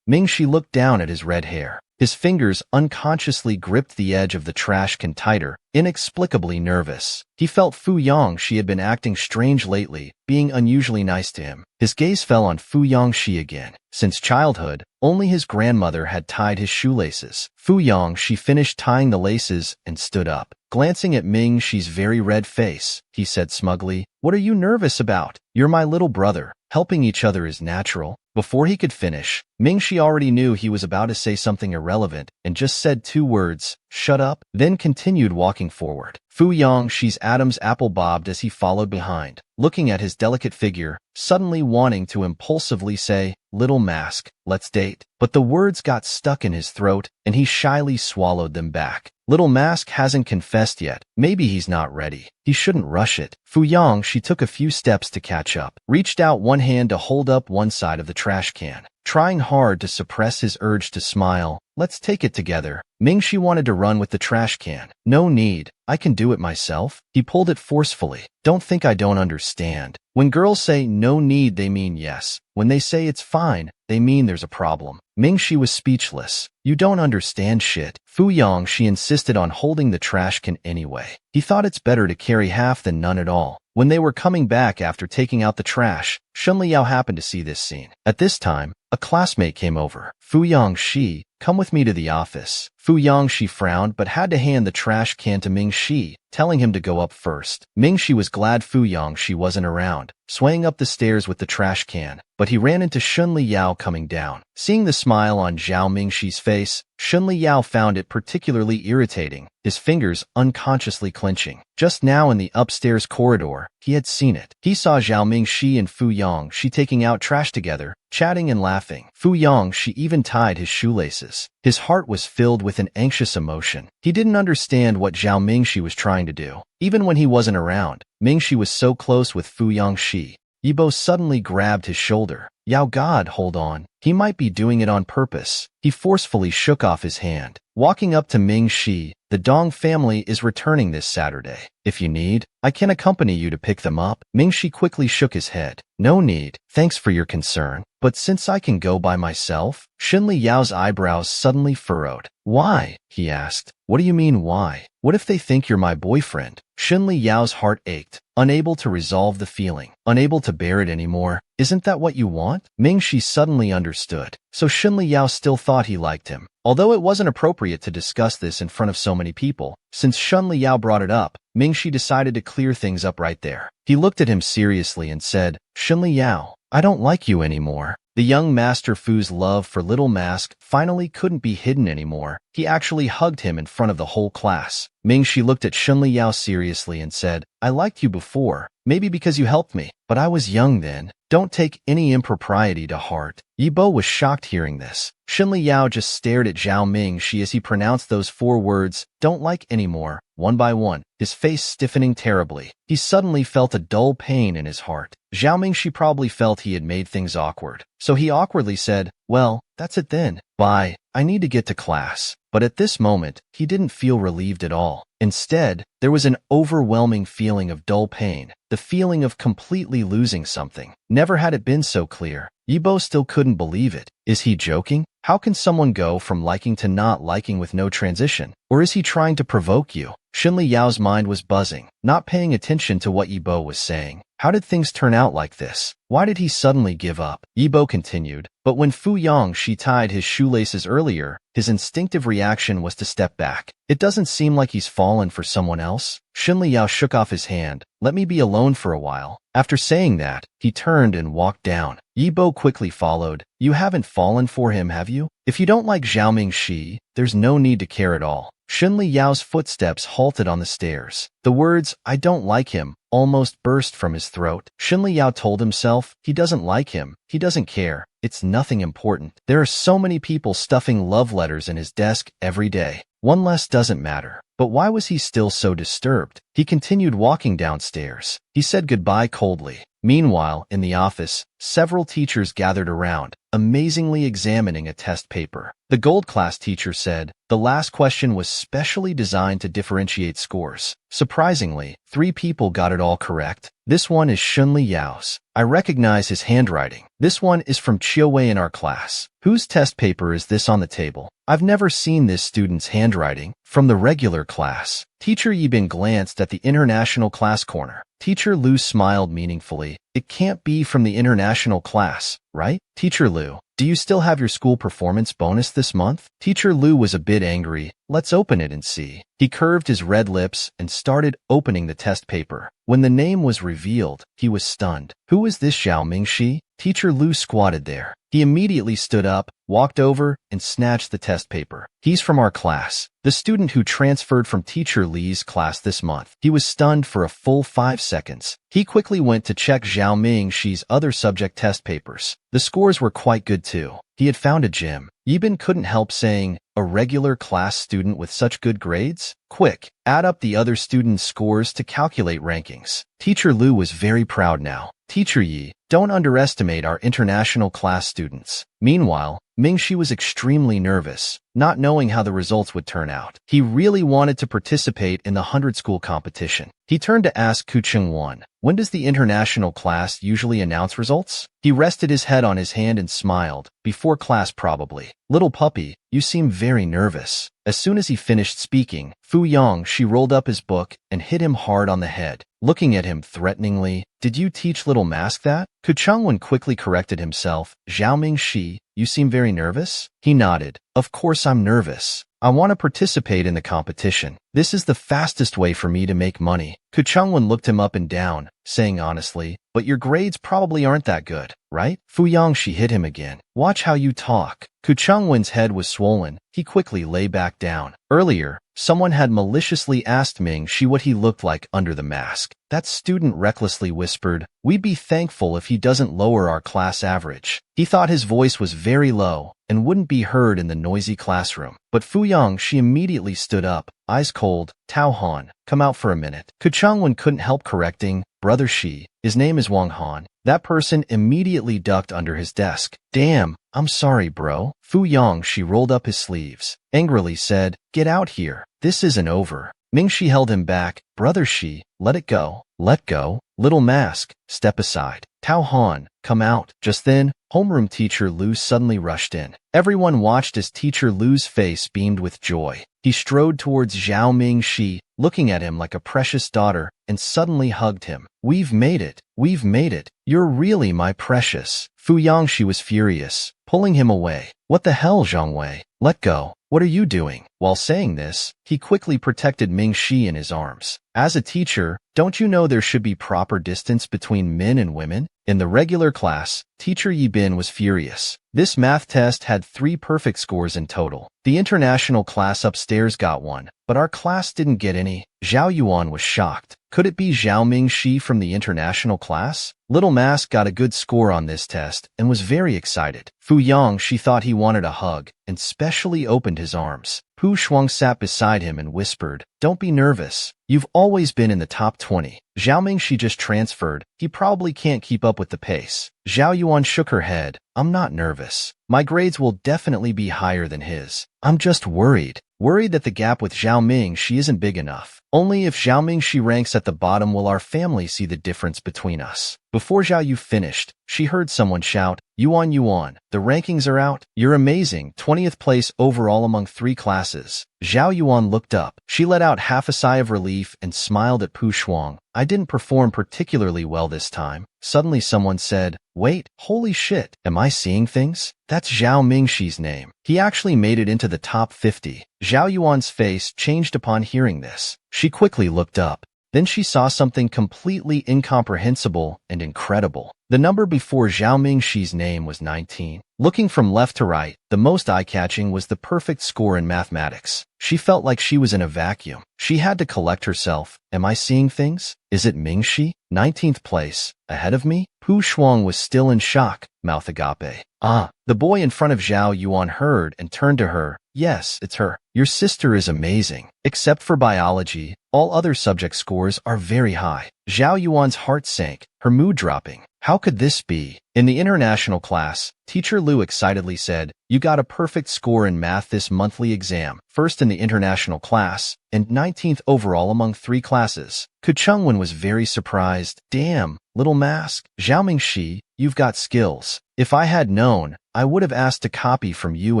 Mingxi looked down at his red hair. His fingers unconsciously gripped the edge of the trash can tighter, inexplicably nervous. He felt Fu Yongxi had been acting strange lately, being unusually nice to him. His gaze fell on Fu Yongxi again. Since childhood, only his grandmother had tied his shoelaces. Fu Yongxi finished tying the laces and stood up. Glancing at Mingxi's very red face, he said smugly, "What are you nervous about? You're my little brother. Helping each other is natural." Before he could finish, Mingxi already knew he was about to say something irrelevant and just said 2 words, "Shut up," then continued walking forward. Fu Yongxi's Adam's apple bobbed as he followed behind, looking at his delicate figure, suddenly wanting to impulsively say, "Little Mask, let's date." But the words got stuck in his throat, and he shyly swallowed them back. Little Mask hasn't confessed yet. Maybe he's not ready. He shouldn't rush it. Fu Yongxi took a few steps to catch up, reached out one hand to hold up one side of the trash can, trying hard to suppress his urge to smile. "Let's take it together." Mingxi wanted to run with the trash can. "No need. I can do it myself." He pulled it forcefully. "Don't think I don't understand. When girls say no need, they mean yes. When they say it's fine, they mean there's a problem." Mingxi was speechless. "You don't understand shit." Fu Yongxi insisted on holding the trash can anyway. He thought it's better to carry half than none at all. When they were coming back after taking out the trash, Shunliyao happened to see this scene. At this time, a classmate came over. "Fu Yongxi, come with me to the office." Fu Yongxi frowned but had to hand the trash can to Mingxi, telling him to go up first. Mingxi was glad Fu Yongxi wasn't around, swaying up the stairs with the trash can, but he ran into Shunliyao coming down. Seeing the smile on Zhao Mingxi's face, Shunliyao found it particularly irritating, his fingers unconsciously clenching. Just now in the upstairs corridor, he had seen it. He saw Zhao Mingxi and Fu Yongxi taking out trash together, chatting and laughing. Fu Yongxi even tied his shoelaces. His heart was filled with an anxious emotion. He didn't understand what Zhao Mingxi was trying to do. Even when he wasn't around, Mingxi was so close with Fu Yongxi. Yibo suddenly grabbed his shoulder. "Yao God, hold on. He might be doing it on purpose." He forcefully shook off his hand. Walking up to Mingxi, "The Dong family is returning this Saturday. If you need, I can accompany you to pick them up." Mingxi quickly shook his head. "No need. Thanks for your concern. But since I can go by myself?" Shunliyao's eyebrows suddenly furrowed. "Why?" he asked. "What do you mean why? What if they think you're my boyfriend?" Shunliyao's heart ached, unable to resolve the feeling, unable to bear it anymore. "Isn't that what you want?" Mingxi suddenly understood. So Shunliyao still thought he liked him. Although it wasn't appropriate to discuss this in front of so many people, since Shunliyao brought it up, Mingxi decided to clear things up right there. He looked at him seriously and said, "Shunliyao, I don't like you anymore." The young Master Fu's love for Little Mask finally couldn't be hidden anymore. He actually hugged him in front of the whole class. Mingxi looked at Shunliyao seriously and said, "I liked you before, maybe because you helped me, but I was young then. Don't take any impropriety to heart." Yibo was shocked hearing this. Shunliyao just stared at Zhao Mingxi as he pronounced those 4 words, "don't like anymore," one by one, his face stiffening terribly. He suddenly felt a dull pain in his heart. Zhao Mingxi probably felt he had made things awkward, so he awkwardly said, "Well, that's it then. Bye, I need to get to class." But at this moment, he didn't feel relieved at all. Instead, there was an overwhelming feeling of dull pain, the feeling of completely losing something. Never had it been so clear. Yibo still couldn't believe it. Is he joking? How can someone go from liking to not liking with no transition? Or is he trying to provoke you? Shunliyao's mind was buzzing, not paying attention to what Yibo was saying. How did things turn out like this? Why did he suddenly give up? Yibo continued, but when Fu Yongxi tied his shoelaces earlier, his instinctive reaction was to step back. It doesn't seem like he's fallen for someone else. Shunliyao shook off his hand. "Let me be alone for a while." After saying that, he turned and walked down. Yibo quickly followed. "You haven't fallen for him, have you? If you don't like Zhao Mingxi, there's no need to care at all." Shunliyao's footsteps halted on the stairs. The words, "I don't like him," almost burst from his throat. Shunliyao told himself, he doesn't like him, he doesn't care, it's nothing important. There are so many people stuffing love letters in his desk every day. One less doesn't matter. But why was he still so disturbed? He continued walking downstairs. He said goodbye coldly. Meanwhile, in the office, several teachers gathered around, amazingly examining a test paper. The gold class teacher said, the last question was specially designed to differentiate scores. Surprisingly, 3 people got it all correct. This one is Shunli Yao's. I recognize his handwriting. This one is from Chiowei in our class. Whose test paper is this on the table? I've never seen this student's handwriting. From the regular class. Teacher Yibin glanced at the international class corner. Teacher Lu smiled meaningfully. It can't be from the international class, right? Teacher Lu, do you still have your school performance bonus this month? Teacher Lu was a bit angry. Let's open it and see. He curved his red lips and started opening the test paper. When the name was revealed, he was stunned. Who is this Zhao Mingxi? Teacher Lu squatted there. He immediately stood up, walked over, and snatched the test paper. He's from our class. The student who transferred from Teacher Li's class this month. He was stunned for a full 5 seconds. He quickly went to check Zhao Mingxi's other subject test papers. The scores were quite good too. He had found a gem. Yibin couldn't help saying, a regular class student with such good grades? Quick, add up the other students' scores to calculate rankings. Teacher Lu was very proud now. Teacher Yi, don't underestimate our international class students. Meanwhile, Mingxi was extremely nervous, not knowing how the results would turn out. He really wanted to participate in the 100-school competition. He turned to ask Ku Cheng-won, when does the international class usually announce results? He rested his head on his hand and smiled. Before class probably. Little puppy, you seem very nervous. As soon as he finished speaking, Fu Yongxi rolled up his book and hit him hard on the head. Looking at him threateningly, did you teach Little Mask that? Ku Cheng-won quickly corrected himself. Zhao Mingxi, you seem very nervous? He nodded. Of course I'm nervous. I want to participate in the competition. This is the fastest way for me to make money. Ku Cheng-won looked him up and down, saying honestly, but your grades probably aren't that good, right? Fu Yongxi hit him again. Watch how you talk. Ku Cheng-won's head was swollen. He quickly lay back down. Earlier, someone had maliciously asked Mingxi what he looked like under the mask. That student recklessly whispered, we'd be thankful if he doesn't lower our class average. He thought his voice was very low and wouldn't be heard in the noisy classroom. But Fu Yongxi immediately stood up, eyes cold. Tao Han, come out for a minute. Ku Cheng-won couldn't help correcting, Brother Shi, his name is Wang Han. That person immediately ducked under his desk. Damn, I'm sorry bro. Fu Yongxi rolled up his sleeves, angrily said, get out here. This isn't over. Mingxi held him back. Brother Shi, let it go. Let go. Little Mask, step aside. Tao Han, come out. Just then, homeroom teacher Lu suddenly rushed in. Everyone watched as teacher Lu's face beamed with joy. He strode towards Zhao Mingxi, looking at him like a precious daughter, and suddenly hugged him. We've made it. We've made it. You're really my precious. Fu Yongxi was furious, pulling him away. What the hell, Zhongwei? Let go. What are you doing? While saying this, he quickly protected Mingxi in his arms. As a teacher, don't you know there should be proper distance between men and women? In the regular class, teacher Yibin was furious. This math test had 3 perfect scores in total. The international class upstairs got 1, but our class didn't get any. Zhao Yuan was shocked. Could it be Zhao Mingxi from the international class? Little Mask got a good score on this test and was very excited. Fu Yongxi thought he wanted a hug and specially opened his arms. Pu Shuang sat beside him and whispered, don't be nervous. You've always been in the top 20. Zhao Mingxi just transferred. He probably can't keep up with the pace. Zhao Yuan shook her head. I'm not nervous. My grades will definitely be higher than his. I'm just worried. Worried that the gap with Zhao Mingxi isn't big enough. Only if Zhao Mingxi ranks at the bottom will our family see the difference between us. Before Zhao Yu finished, she heard someone shout, Yuan Yuan, the rankings are out. You're amazing, 20th place overall among 3 classes. Zhao Yuan looked up. She let out half a sigh of relief and smiled at Pu Shuang. I didn't perform particularly well this time. Suddenly someone said, wait, holy shit, am I seeing things? That's Zhao Mingxi's name. He actually made it into the top 50. Zhao Yuan's face changed upon hearing this. She quickly looked up. Then she saw something completely incomprehensible and incredible. The number before Zhao Mingxi's name was 19. Looking from left to right, the most eye-catching was the perfect score in mathematics. She felt like she was in a vacuum. She had to collect herself. Am I seeing things? Is it Mingxi? 19th place. Ahead of me? Pu Shuang was still in shock. Mouth agape. Ah, the boy in front of Zhao Yuan heard and turned to her. Yes, it's her. Your sister is amazing. Except for biology, All other subject scores are very high. Zhao Yuan's heart sank, her mood dropping. How could this be? In the international class, Teacher Lu excitedly said, "You got a perfect score in math this monthly exam, first in the international class, and 19th overall among 3 classes." Ku Chungwen was very surprised. "Damn, little mask. Zhao Mingxi, you've got skills. If I had known, I would have asked to copy from you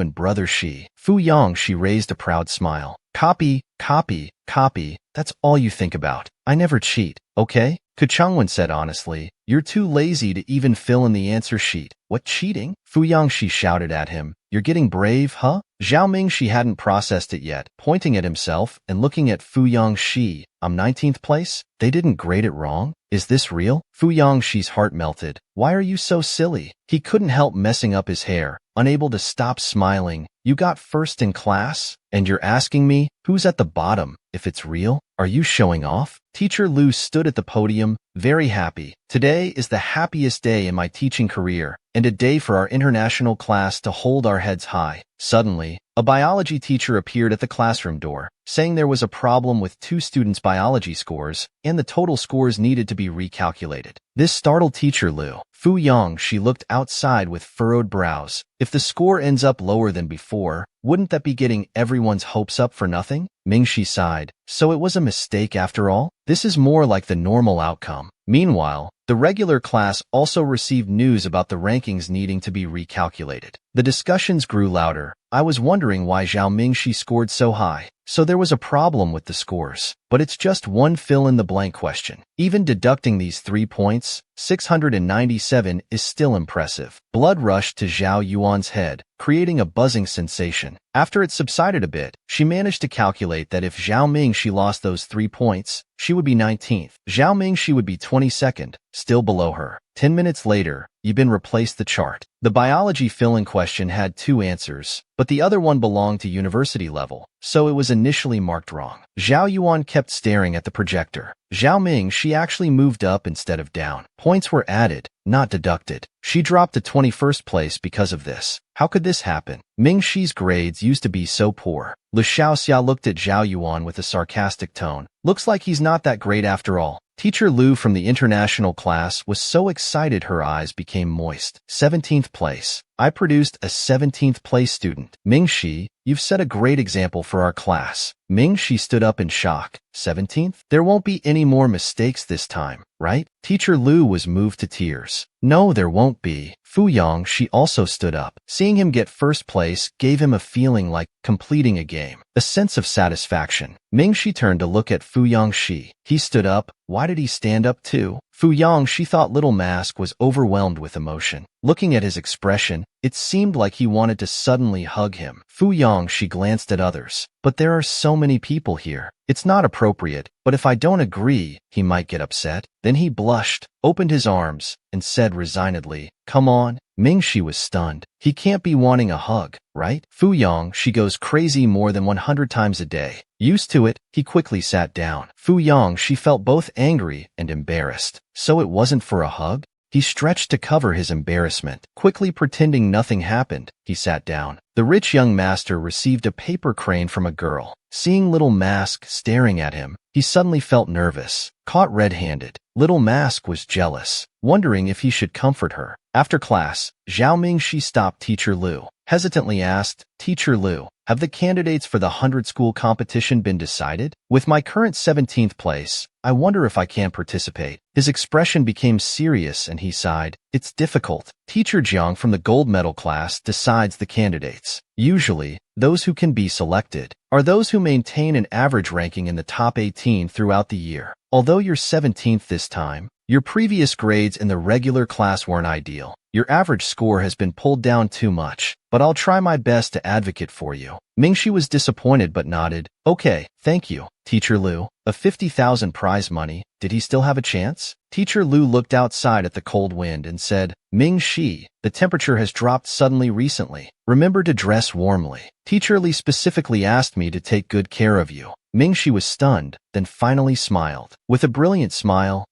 and brother Shi." Fu Yangxi raised a proud smile. "Copy, copy, copy. That's all you think about. I never cheat, okay?" Ku Chungwen said honestly, "You're too lazy to even fill in the answer sheet." "What, cheating?" Fu Yangxi shouted at him. "You're getting brave, huh?" Zhao Mingxi hadn't processed it yet, pointing at himself and looking at Fu Yangxi. "I'm 19th place? They didn't grade it wrong? Is this real?" Fu Yangxi's heart melted. "Why are you so silly?" He couldn't help messing up his hair, unable to stop smiling. "You got first in class? And you're asking me, who's at the bottom, if it's real? Are you showing off?" Teacher Lu stood at the podium, very happy. "Today is the happiest day in my teaching career, and a day for our international class to hold our heads high." Suddenly, a biology teacher appeared at the classroom door, saying there was a problem with 2 students' biology scores, and the total scores needed to be recalculated. This startled Teacher Lu. Fu Yangxi looked outside with furrowed brows. If the score ends up lower than before, wouldn't that be getting everyone's hopes up for nothing? Mingxi sighed. "So it was a mistake after all? This is more like the normal outcome." Meanwhile, the regular class also received news about the rankings needing to be recalculated. The discussions grew louder. "I was wondering why Zhao Mingxi scored so high. So there was a problem with the scores. But it's just one fill-in-the-blank question. Even deducting these 3 points, 697 is still impressive." Blood rushed to Zhao Yuan's head, creating a buzzing sensation. After it subsided a bit, she managed to calculate that if Zhao Mingxi lost those 3 points, she would be 19th. Zhao Mingxi would be 22nd, still below her. 10 minutes later, Yibin replaced the chart. The biology fill-in question had 2 answers, but the other one belonged to university level, so it was initially marked wrong. Zhao Yuan kept staring at the projector. Zhao Mingxi actually moved up instead of down. Points were added, not deducted. She dropped to 21st place because of this. How could this happen? Mingxi's grades used to be so poor. Lu Xiaoxia looked at Zhao Yuan with a sarcastic tone. "Looks like he's not that great after all." Teacher Lu from the international class was so excited her eyes became moist. 17th place. I produced a 17th place student. Mingxi, you've set a great example for our class. Mingxi stood up in shock. 17th? There won't be any more mistakes this time, right? Teacher Lu was moved to tears. No, there won't be. Fu Yangxi also stood up. Seeing him get first place gave him a feeling like completing a game, a sense of satisfaction. Mingxi turned to look at Fu Yangxi. He stood up. Why did he stand up too? Fu Yangxi thought Little Mask was overwhelmed with emotion. Looking at his expression, it seemed like he wanted to suddenly hug him. Fu Yangxi glanced at others. But there are so many people here. It's not appropriate, but if I don't agree, he might get upset. Then he blushed, opened his arms, and said resignedly, "Come on." Mingxi was stunned. He can't be wanting a hug, right? Fu Yangxi goes crazy more than 100 times a day. Used to it, he quickly sat down. Fu Yangxi felt both angry and embarrassed. So it wasn't for a hug? He stretched to cover his embarrassment. Quickly pretending nothing happened, he sat down. The rich young master received a paper crane from a girl. Seeing Little Mask staring at him, he suddenly felt nervous. Caught red-handed, Little Mask was jealous, wondering if he should comfort her. After class, Zhao Mingxi stopped Teacher Lu. Hesitantly asked, "Teacher Lu, have the candidates for the 100-school competition been decided? With my current 17th place, I wonder if I can participate." His expression became serious and he sighed. "It's difficult. Teacher Jiang from the gold medal class decides the candidates. Usually, those who can be selected are those who maintain an average ranking in the top 18 throughout the year. Although you're 17th this time, your previous grades in the regular class weren't ideal. Your average score has been pulled down too much, but I'll try my best to advocate for you." Mingxi was disappointed but nodded. "Okay, thank you, Teacher Lu." A 50,000 prize money. Did he still have a chance? Teacher Lu looked outside at the cold wind and said, "Mingxi, the temperature has dropped suddenly recently. Remember to dress warmly. Teacher Li specifically asked me to take good care of you." Mingxi was stunned, then finally smiled. With a brilliant smile,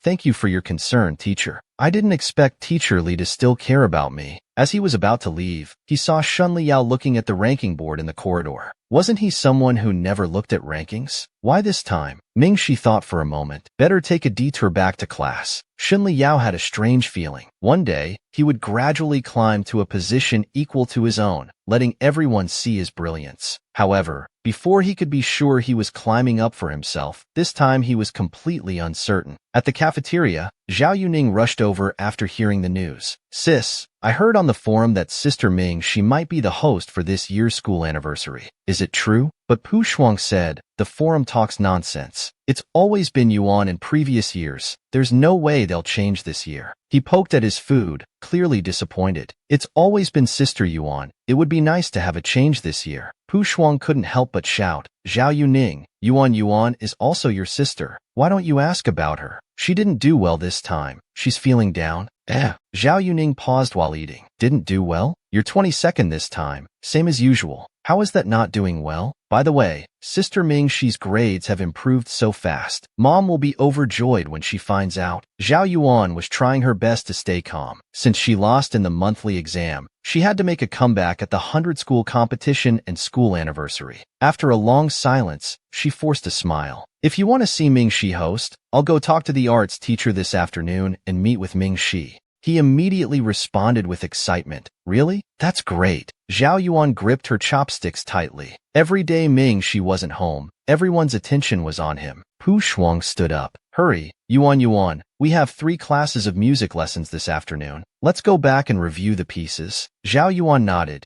Thank you for your concern, teacher. I didn't expect Teacher Li to still care about me. As he was about to leave, he saw Shun Liao looking at the ranking board in the corridor. Wasn't he someone who never looked at rankings? Why this time? Ming Shi thought for a moment. Better take a detour back to class. Shun Liao had a strange feeling. One day, he would gradually climb to a position equal to his own, letting everyone see his brilliance. However, before he could be sure he was climbing up for himself, this time he was completely uncertain. At the cafeteria, Zhao Yuning rushed over after hearing the news. Sis, I heard on the forum that Sister Ming she might be the host for this year's school anniversary. Is it true? But Pu Shuang said, the forum talks nonsense. It's always been Yuan in previous years. There's no way they'll change this year. He poked at his food, clearly disappointed. It's always been Sister Yuan. It would be nice to have a change this year. Pu Shuang couldn't help but shout, Zhao Yuning, Yuan is also your sister. Why don't you ask about her? She didn't do well this time. She's feeling down. Zhao Yuning paused while eating. Didn't do well? You're 22nd this time. Same as usual. How is that not doing well? By the way, Sister Ming Shi's grades have improved so fast. Mom will be overjoyed when she finds out. Zhao Yuan was trying her best to stay calm. Since she lost in the monthly exam, she had to make a comeback at the 100-school competition and school anniversary. After a long silence, she forced a smile. If you want to see Ming Shi host, I'll go talk to the arts teacher this afternoon and meet with Ming Shi. He immediately responded with excitement. Really? That's great. Zhao Yuan gripped her chopsticks tightly. Every day Ming Shi wasn't home. Everyone's attention was on him. Pu Shuang stood up. Hurry, Yuan, we have 3 classes of music lessons this afternoon. Let's go back and review the pieces. Zhao Yuan nodded.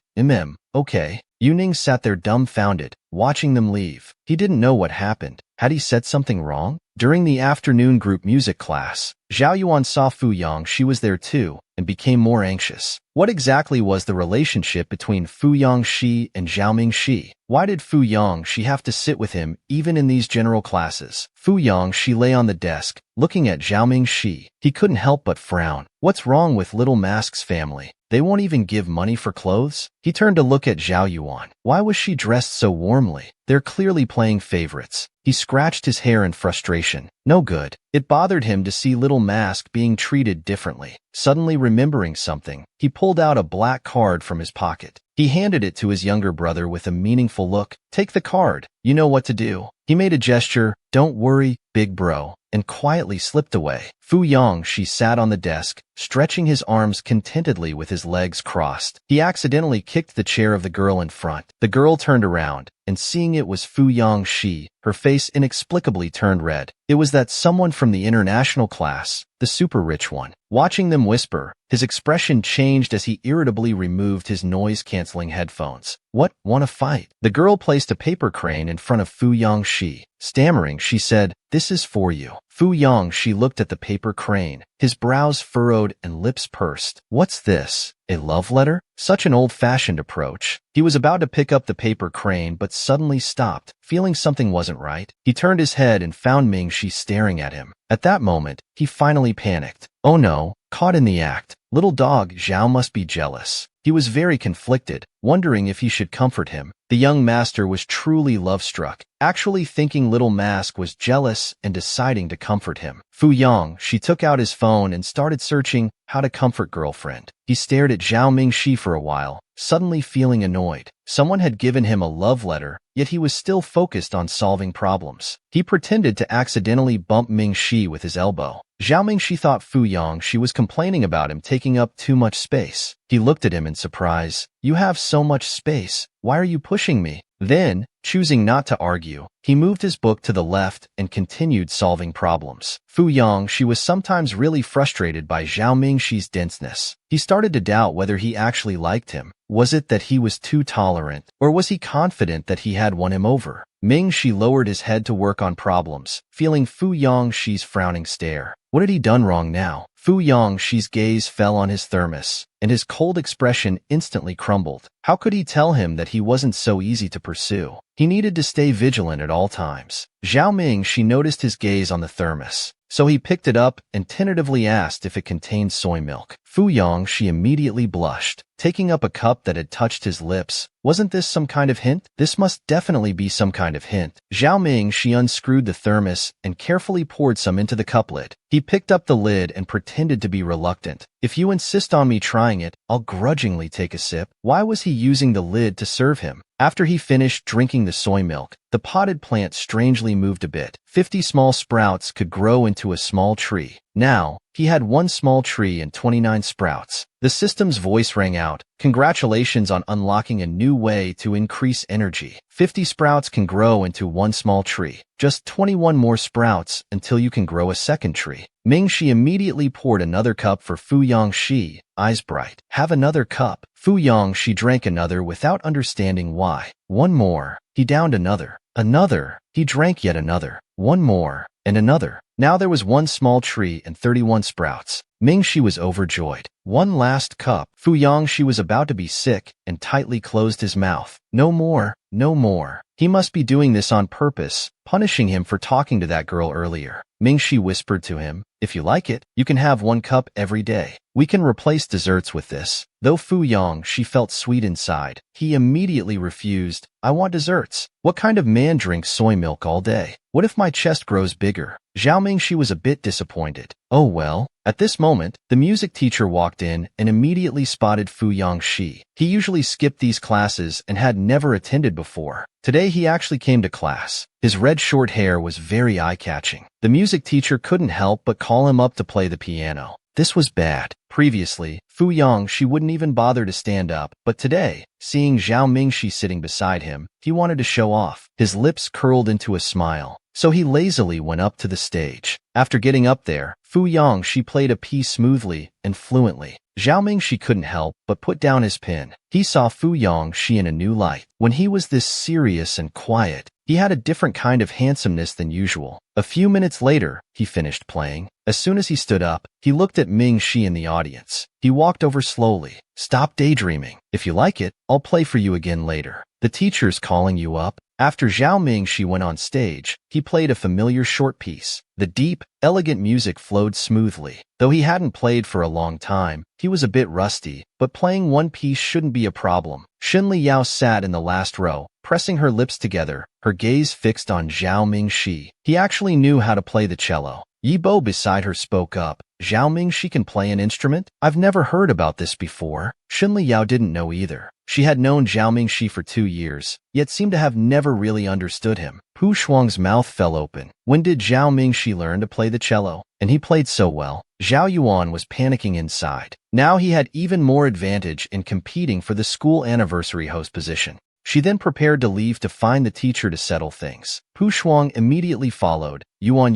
Okay. Yuning sat there dumbfounded, watching them leave. He didn't know what happened. Had he said something wrong? During the afternoon group music class, Zhao Yuan saw Fu Yang. She was there too, and became more anxious. What exactly was the relationship between Fu Yangxi and Zhao Mingxi? Why did Fu Yangxi have to sit with him even in these general classes? Fu Yangxi lay on the desk, looking at Zhao Mingxi. He couldn't help but frown. What's wrong with Little Mask's family? They won't even give money for clothes? He turned to look at Zhao Yuan. Why was she dressed so warmly? They're clearly playing favorites. He scratched his hair in frustration. No good. It bothered him to see Little Mask being treated differently. Suddenly remembering something, he pulled out a black card from his pocket. He handed it to his younger brother with a meaningful look. Take the card. You know what to do. He made a gesture. Don't worry, big bro, and quietly slipped away. Fu Yangxi sat on the desk, stretching his arms contentedly with his legs crossed. He accidentally kicked the chair of the girl in front. The girl turned around, and seeing it was Fu Yangxi, her face inexplicably turned red. It was that someone from the international class, the super rich one. Watching them whisper, his expression changed as he irritably removed his noise-canceling headphones. What? Wanna fight? The girl placed a paper crane in front of Fu Yangxi. Stammering, she said, This is for you. Fu Yangxi looked at the paper crane. His brows furrowed and lips pursed. What's this? A love letter? Such an old-fashioned approach. He was about to pick up the paper crane but suddenly stopped, feeling something wasn't right. He turned his head and found Ming Shi staring at him. At that moment, he finally panicked. Oh no, caught in the act. Little dog Zhao must be jealous. He was very conflicted, wondering if he should comfort him. The young master was truly love-struck, actually thinking Little Mask was jealous and deciding to comfort him. Fu Yangxi took out his phone and started searching how to comfort girlfriend. He stared at Zhao Mingxi for a while, suddenly feeling annoyed. Someone had given him a love letter, yet he was still focused on solving problems. He pretended to accidentally bump Mingxi with his elbow. Zhao Mingxi thought Fu Yangxi was complaining about him taking up too much space. He looked at him in surprise. You have so much space. Why are you pushing me? Then, choosing not to argue, he moved his book to the left and continued solving problems. Fu Yangxi was sometimes really frustrated by Zhao Mingxi's denseness. He started to doubt whether he actually liked him. Was it that he was too tolerant, or was he confident that he had won him over? Ming Shi lowered his head to work on problems, feeling Fu Yangxi's frowning stare. What had he done wrong now? Fu Yangxi's gaze fell on his thermos, and his cold expression instantly crumbled. How could he tell him that he wasn't so easy to pursue? He needed to stay vigilant at all times. Zhao Mingxi noticed his gaze on the thermos, so he picked it up and tentatively asked if it contained soy milk. Fu Yongxi immediately blushed, taking up a cup that had touched his lips. Wasn't this some kind of hint? This must definitely be some kind of hint. Zhao Ming, she unscrewed the thermos and carefully poured some into the cuplet. He picked up the lid and pretended to be reluctant. If you insist on me trying it, I'll grudgingly take a sip. Why was he using the lid to serve him? After he finished drinking the soy milk, the potted plant strangely moved a bit. 50 small sprouts could grow into a small tree. Now, he had one small tree and 29 sprouts. The system's voice rang out. Congratulations on unlocking a new way to increase energy. 50 sprouts can grow into one small tree. Just 21 more sprouts until you can grow a second tree. Mingxi immediately poured another cup for Fu Yongxi, eyes bright. Have another cup. Fu Yongxi drank another without understanding why. One more. He downed another. Another. He drank yet another. One more. And another. Now there was one small tree and 31 sprouts. Mingxi was overjoyed. One last cup. Fu Yongxi was about to be sick and tightly closed his mouth. No more. No more. He must be doing this on purpose, punishing him for talking to that girl earlier. Mingxi whispered to him, if you like it, you can have one cup every day. We can replace desserts with this. Though Fu Yongxi felt sweet inside, he immediately refused. I want desserts. What kind of man drinks soy milk all day? What if my chest grows bigger? Zhao Mingxi was a bit disappointed. Oh well. At this moment, the music teacher walked in and immediately spotted Fu Yongxi. He usually skipped these classes and had never attended before. Today he actually came to class. His red short hair was very eye-catching. The music teacher couldn't help but call him up to play the piano. This was bad. Previously, Fu Yongxi wouldn't even bother to stand up, but today, seeing Zhao Mingxi sitting beside him, he wanted to show off. His lips curled into a smile. So he lazily went up to the stage. After getting up there, Fu Yongxi played a piece smoothly and fluently. Zhao Mingxi couldn't help but put down his pen. He saw Fu Yongxi in a new light. When he was this serious and quiet, he had a different kind of handsomeness than usual. A few minutes later, he finished playing. As soon as he stood up, he looked at Mingxi in the audience. He walked over slowly. Stop daydreaming. If you like it, I'll play for you again later. The teacher's calling you up. After Zhao Mingxi went on stage, he played a familiar short piece. The deep, elegant music flowed smoothly. Though he hadn't played for a long time, he was a bit rusty, but playing one piece shouldn't be a problem. Xinli Yao sat in the last row, pressing her lips together, her gaze fixed on Zhao Mingxi. He actually knew how to play the cello. Yi Bo beside her spoke up. Zhao Mingxi can play an instrument? I've never heard about this before. Xinli Yao didn't know either. She had known Zhao Mingxi for 2 years, yet seemed to have never really understood him. Pu Shuang's mouth fell open. When did Zhao Mingxi learn to play the cello? And he played so well. Zhao Yuan was panicking inside. Now he had even more advantage in competing for the school anniversary host position. She then prepared to leave to find the teacher to settle things. Pu Shuang immediately followed. Yuan,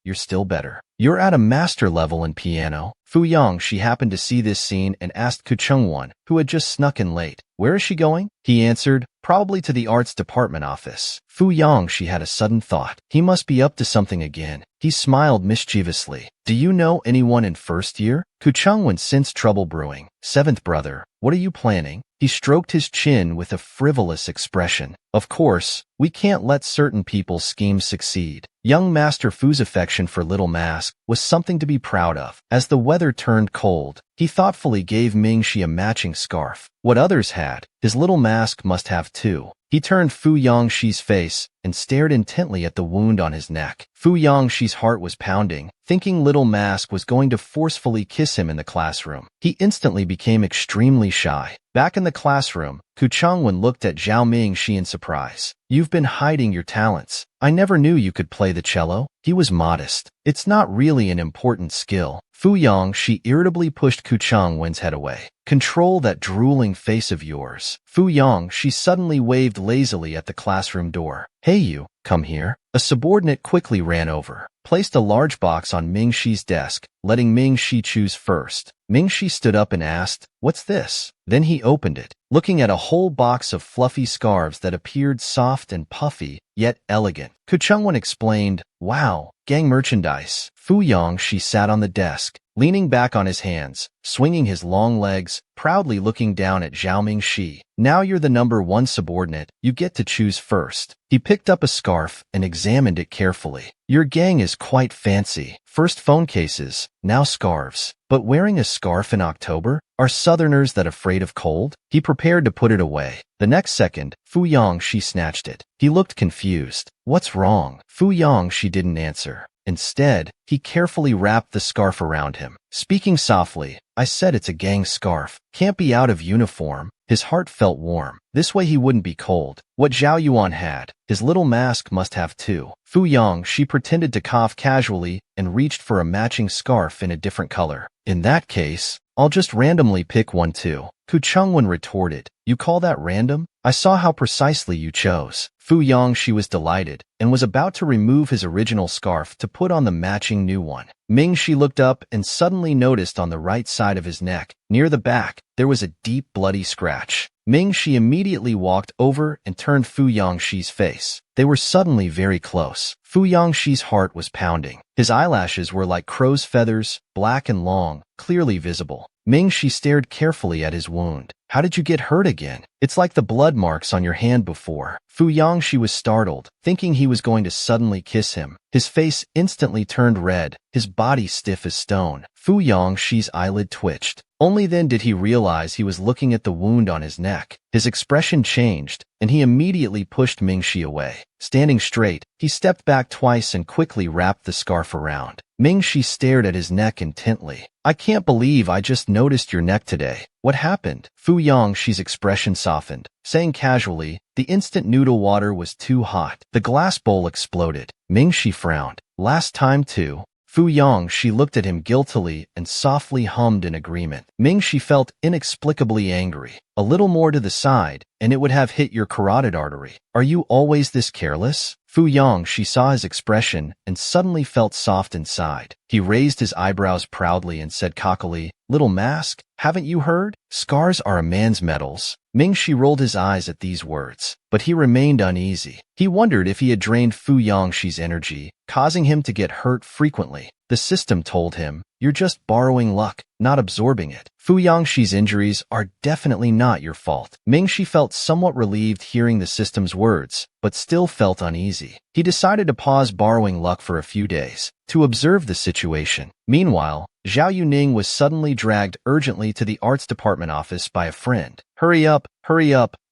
you're still better. You're at a master level in piano. Fu Yongxi happened to see this scene and asked Ku Chengwan, who had just snuck in late. Where is she going? He answered, probably to the arts department office. Fu Yongxi had a sudden thought. He must be up to something again. He smiled mischievously. Do you know anyone in first year? Ku Chengwan sensed trouble brewing. Seventh brother, what are you planning? He stroked his chin with a frivolous expression. Of course, we can't let certain people's schemes succeed. Young Master Fu's affection for Little Mask was something to be proud of. As the weather turned cold, he thoughtfully gave Mingxi a matching scarf. What others had, his Little Mask must have too. He turned Fu Yongxi's face and stared intently at the wound on his neck. Fu Yongxi's heart was pounding, thinking Little Mask was going to forcefully kiss him in the classroom. He instantly became extremely shy. Back in the classroom, Ku Chengwan looked at Zhao Mingxi in surprise. You've been hiding your talents. I never knew you could play the cello. He was modest. It's not really an important skill. Fu Yongxi irritably pushed Ku Chengwan's head away. Control that drooling face of yours. Fu Yongxi suddenly waved lazily at the classroom door. Hey you, come here. A subordinate quickly ran over, placed a large box on Mingxi's desk, letting Mingxi choose first. Mingxi stood up and asked, what's this? Then he opened it, looking at a whole box of fluffy scarves that appeared soft and puffy, yet elegant. Ku Chengwan explained, wow, gang merchandise. Fu Yongxi sat on the desk, leaning back on his hands, swinging his long legs, proudly looking down at Zhao Mingxi. Now you're the #1 subordinate, you get to choose first. He picked up a scarf and examined it carefully. Your gang is quite fancy. First phone cases, now scarves. But wearing a scarf in October? Are Southerners that afraid of cold? He prepared to put it away. The next second, Fu Yangxi snatched it. He looked confused. What's wrong? Fu Yangxi didn't answer. Instead, he carefully wrapped the scarf around him. Speaking softly, I said it's a gang scarf. Can't be out of uniform. His heart felt warm. This way he wouldn't be cold. What Zhao Yuan had, his little mask must have too. Fu Yangxi pretended to cough casually and reached for a matching scarf in a different color. In that case, I'll just randomly pick one too. Ku Chengwen retorted. You call that random? I saw how precisely you chose. Fu Yangxi was delighted and was about to remove his original scarf to put on the matching new one. Mingxi looked up and suddenly noticed on the right side of his neck, near the back, there was a deep bloody scratch. Mingxi immediately walked over and turned Fu Yangxi's face. They were suddenly very close. Fu Yangxi's heart was pounding. His eyelashes were like crow's feathers, black and long, clearly visible. Mingxi stared carefully at his wound. How did you get hurt again? It's like the blood marks on your hand before. Fu Yangxi was startled, thinking he was going to suddenly kiss him. His face instantly turned red, his body stiff as stone. Fu Yangxi's eyelid twitched. Only then did he realize he was looking at the wound on his neck. His expression changed, and he immediately pushed Mingxi away. Standing straight, he stepped back twice and quickly wrapped the scarf around. Mingxi stared at his neck intently. I can't believe I just noticed your neck today. What happened? Fu Yangxi's expression softened, saying casually, the instant noodle water was too hot. The glass bowl exploded. Mingxi frowned. Last time too. Fu Yangxi looked at him guiltily and softly hummed in agreement. Mingxi felt inexplicably angry. A little more to the side, and it would have hit your carotid artery. Are you always this careless? Fu Yangxi saw his expression and suddenly felt soft inside. He raised his eyebrows proudly and said cockily, Little mask, haven't you heard? Scars are a man's medals. Mingxi rolled his eyes at these words, but he remained uneasy. He wondered if he had drained Fu Yangxi's energy, causing him to get hurt frequently. The system told him, you're just borrowing luck, not absorbing it. Fu Yangxi's injuries are definitely not your fault. Mingxi felt somewhat relieved hearing the system's words, but still felt uneasy. He decided to pause borrowing luck for a few days, to observe the situation. Meanwhile, Zhao Yuning was suddenly dragged urgently to the arts department office by a friend. Hurry up,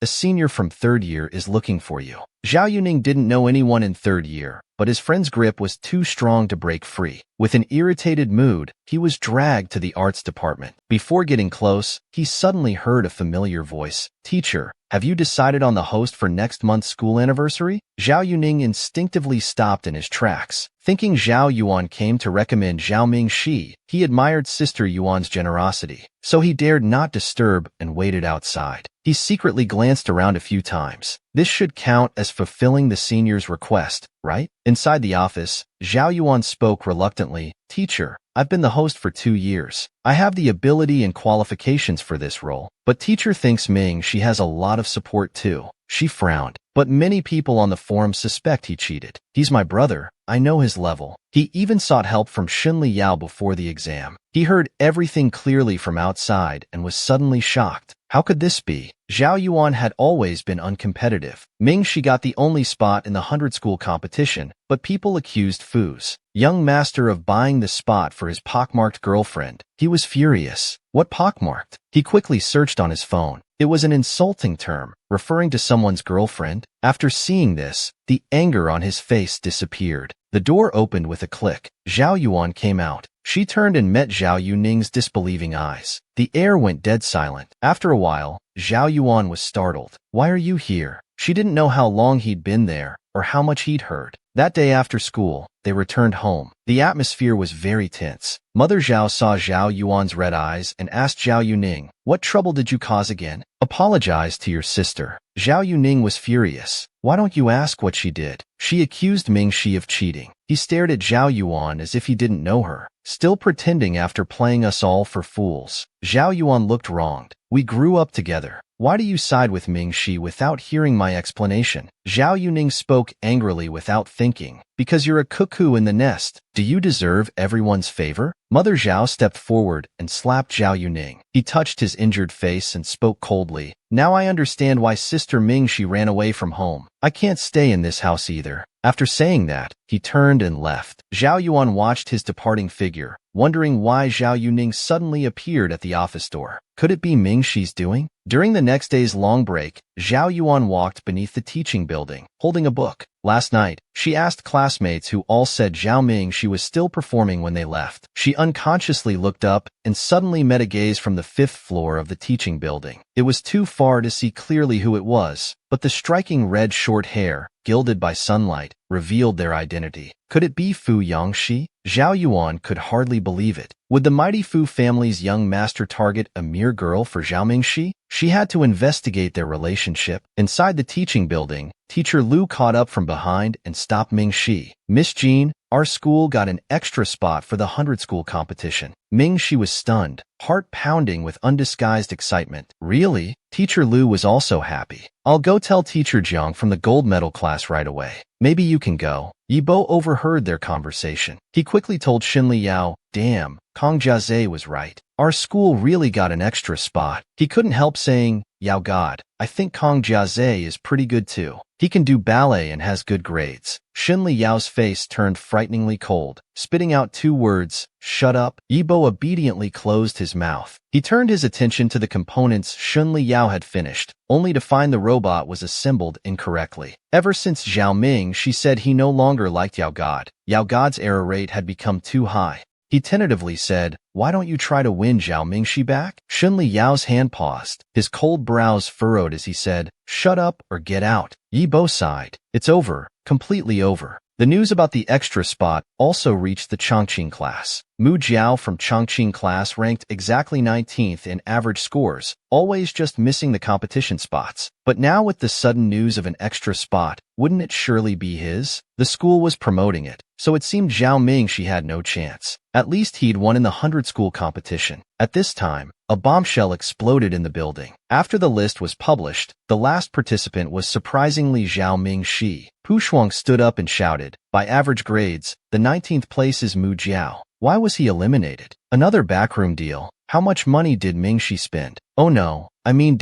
a senior from 3rd year is looking for you. Zhao Yuning didn't know anyone in 3rd year, but his friend's grip was too strong to break free. With an irritated mood, he was dragged to the arts department. Before getting close, he suddenly heard a familiar voice. Teacher, have you decided on the host for next month's school anniversary? Zhao Yuning instinctively stopped in his tracks. Thinking Zhao Yuan came to recommend Zhao Mingxi, he admired Sister Yuan's generosity, so he dared not disturb and waited outside. He secretly glanced around a few times. This should count as fulfilling the senior's request, right? Inside the office, Zhao Yuan spoke reluctantly. Teacher, I've been the host for 2 years. I have the ability and qualifications for this role, but teacher thinks Mingxi has a lot of support too. She frowned. But many people on the forum suspect he cheated. He's my brother. I know his level. He even sought help from Xinli Yao before the exam. He heard everything clearly from outside and was suddenly shocked. How could this be? Zhao Yuan had always been uncompetitive. Mingxi got the only spot in the 100-school competition, but people accused Fu's young master of buying the spot for his pockmarked girlfriend. He was furious. What pockmarked? He quickly searched on his phone. It was an insulting term, referring to someone's girlfriend. After seeing this, the anger on his face disappeared. The door opened with a click. Zhao Yuan came out. She turned and met Zhao Yuning's disbelieving eyes. The air went dead silent. After a while, Zhao Yuan was startled. Why are you here? She didn't know how long he'd been there, or how much he'd heard. That day after school, they returned home. The atmosphere was very tense. Mother Zhao saw Zhao Yuan's red eyes and asked Zhao Yuning, what trouble did you cause again? Apologize to your sister. Zhao Yuning was furious. Why don't you ask what she did? She accused Mingxi of cheating. He stared at Zhao Yuan as if he didn't know her, still pretending after playing us all for fools. Zhao Yuan looked wronged. We grew up together. Why do you side with Ming Shi without hearing my explanation? Zhao Yuning spoke angrily without thinking. Because you're a cuckoo in the nest. Do you deserve everyone's favor? Mother Zhao stepped forward and slapped Zhao Yuning. He touched his injured face and spoke coldly. Now I understand why Sister Ming Shi ran away from home. I can't stay in this house either. After saying that, he turned and left. Zhao Yuan watched his departing figure, wondering why Zhao Yuning suddenly appeared at the office door. Could it be Ming Shi's doing? During the next day's long break, Zhao Yuan walked beneath the teaching building, holding a book. Last night, she asked classmates who all said Zhao Ming Shi was still performing when they left. She unconsciously looked up and suddenly met a gaze from the 5th floor of the teaching building. It was too far to see clearly who it was, but the striking red short hair, gilded by sunlight, revealed their identity. Could it be Fu Yangxi? Zhao Yuan could hardly believe it. Would the mighty Fu family's young master target a mere girl for Zhao Mingxi? She had to investigate their relationship. Inside the teaching building, Teacher Lu caught up from behind and stopped Mingxi. Miss Jean, our school got an extra spot for the 100 school competition. Mingxi was stunned, heart pounding with undisguised excitement. Really? Teacher Lu was also happy. I'll go tell Teacher Jiang from the gold medal class right away. Maybe you can go. Yibo overheard their conversation. He quickly told Xinli Yao, damn, Kong Jiaze was right. Our school really got an extra spot. He couldn't help saying, Yao God, I think Kong Jiaze is pretty good too. He can do ballet and has good grades. Xinli Yao's face turned frighteningly cold, spitting out 2 words, shut up. Yibo obediently closed his mouth. He turned his attention to the components Xinli Yao had finished, only to find the robot was assembled incorrectly. Ever since Zhao Ming, she said he no longer liked Yao God. Yao God's error rate had become too high. He tentatively said, why don't you try to win Zhao Mingxi back? Xinli Yao's hand paused. His cold brows furrowed as he said, shut up or get out. Yibo sighed. It's over. Completely over. The news about the extra spot also reached the Chongqing class. Mu Jiao from Chongqing class ranked exactly 19th in average scores, always just missing the competition spots. But now with the sudden news of an extra spot, wouldn't it surely be his? The school was promoting it, so it seemed Zhao Mingxi had no chance. At least he'd won in the 100 school competition. At this time, a bombshell exploded in the building. After the list was published, the last participant was surprisingly Zhao Mingxi. Pu Shuang stood up and shouted, by average grades, the 19th place is Mu Jiao. Why was he eliminated? Another backroom deal. How much money did Mingxi spend? Oh no, I mean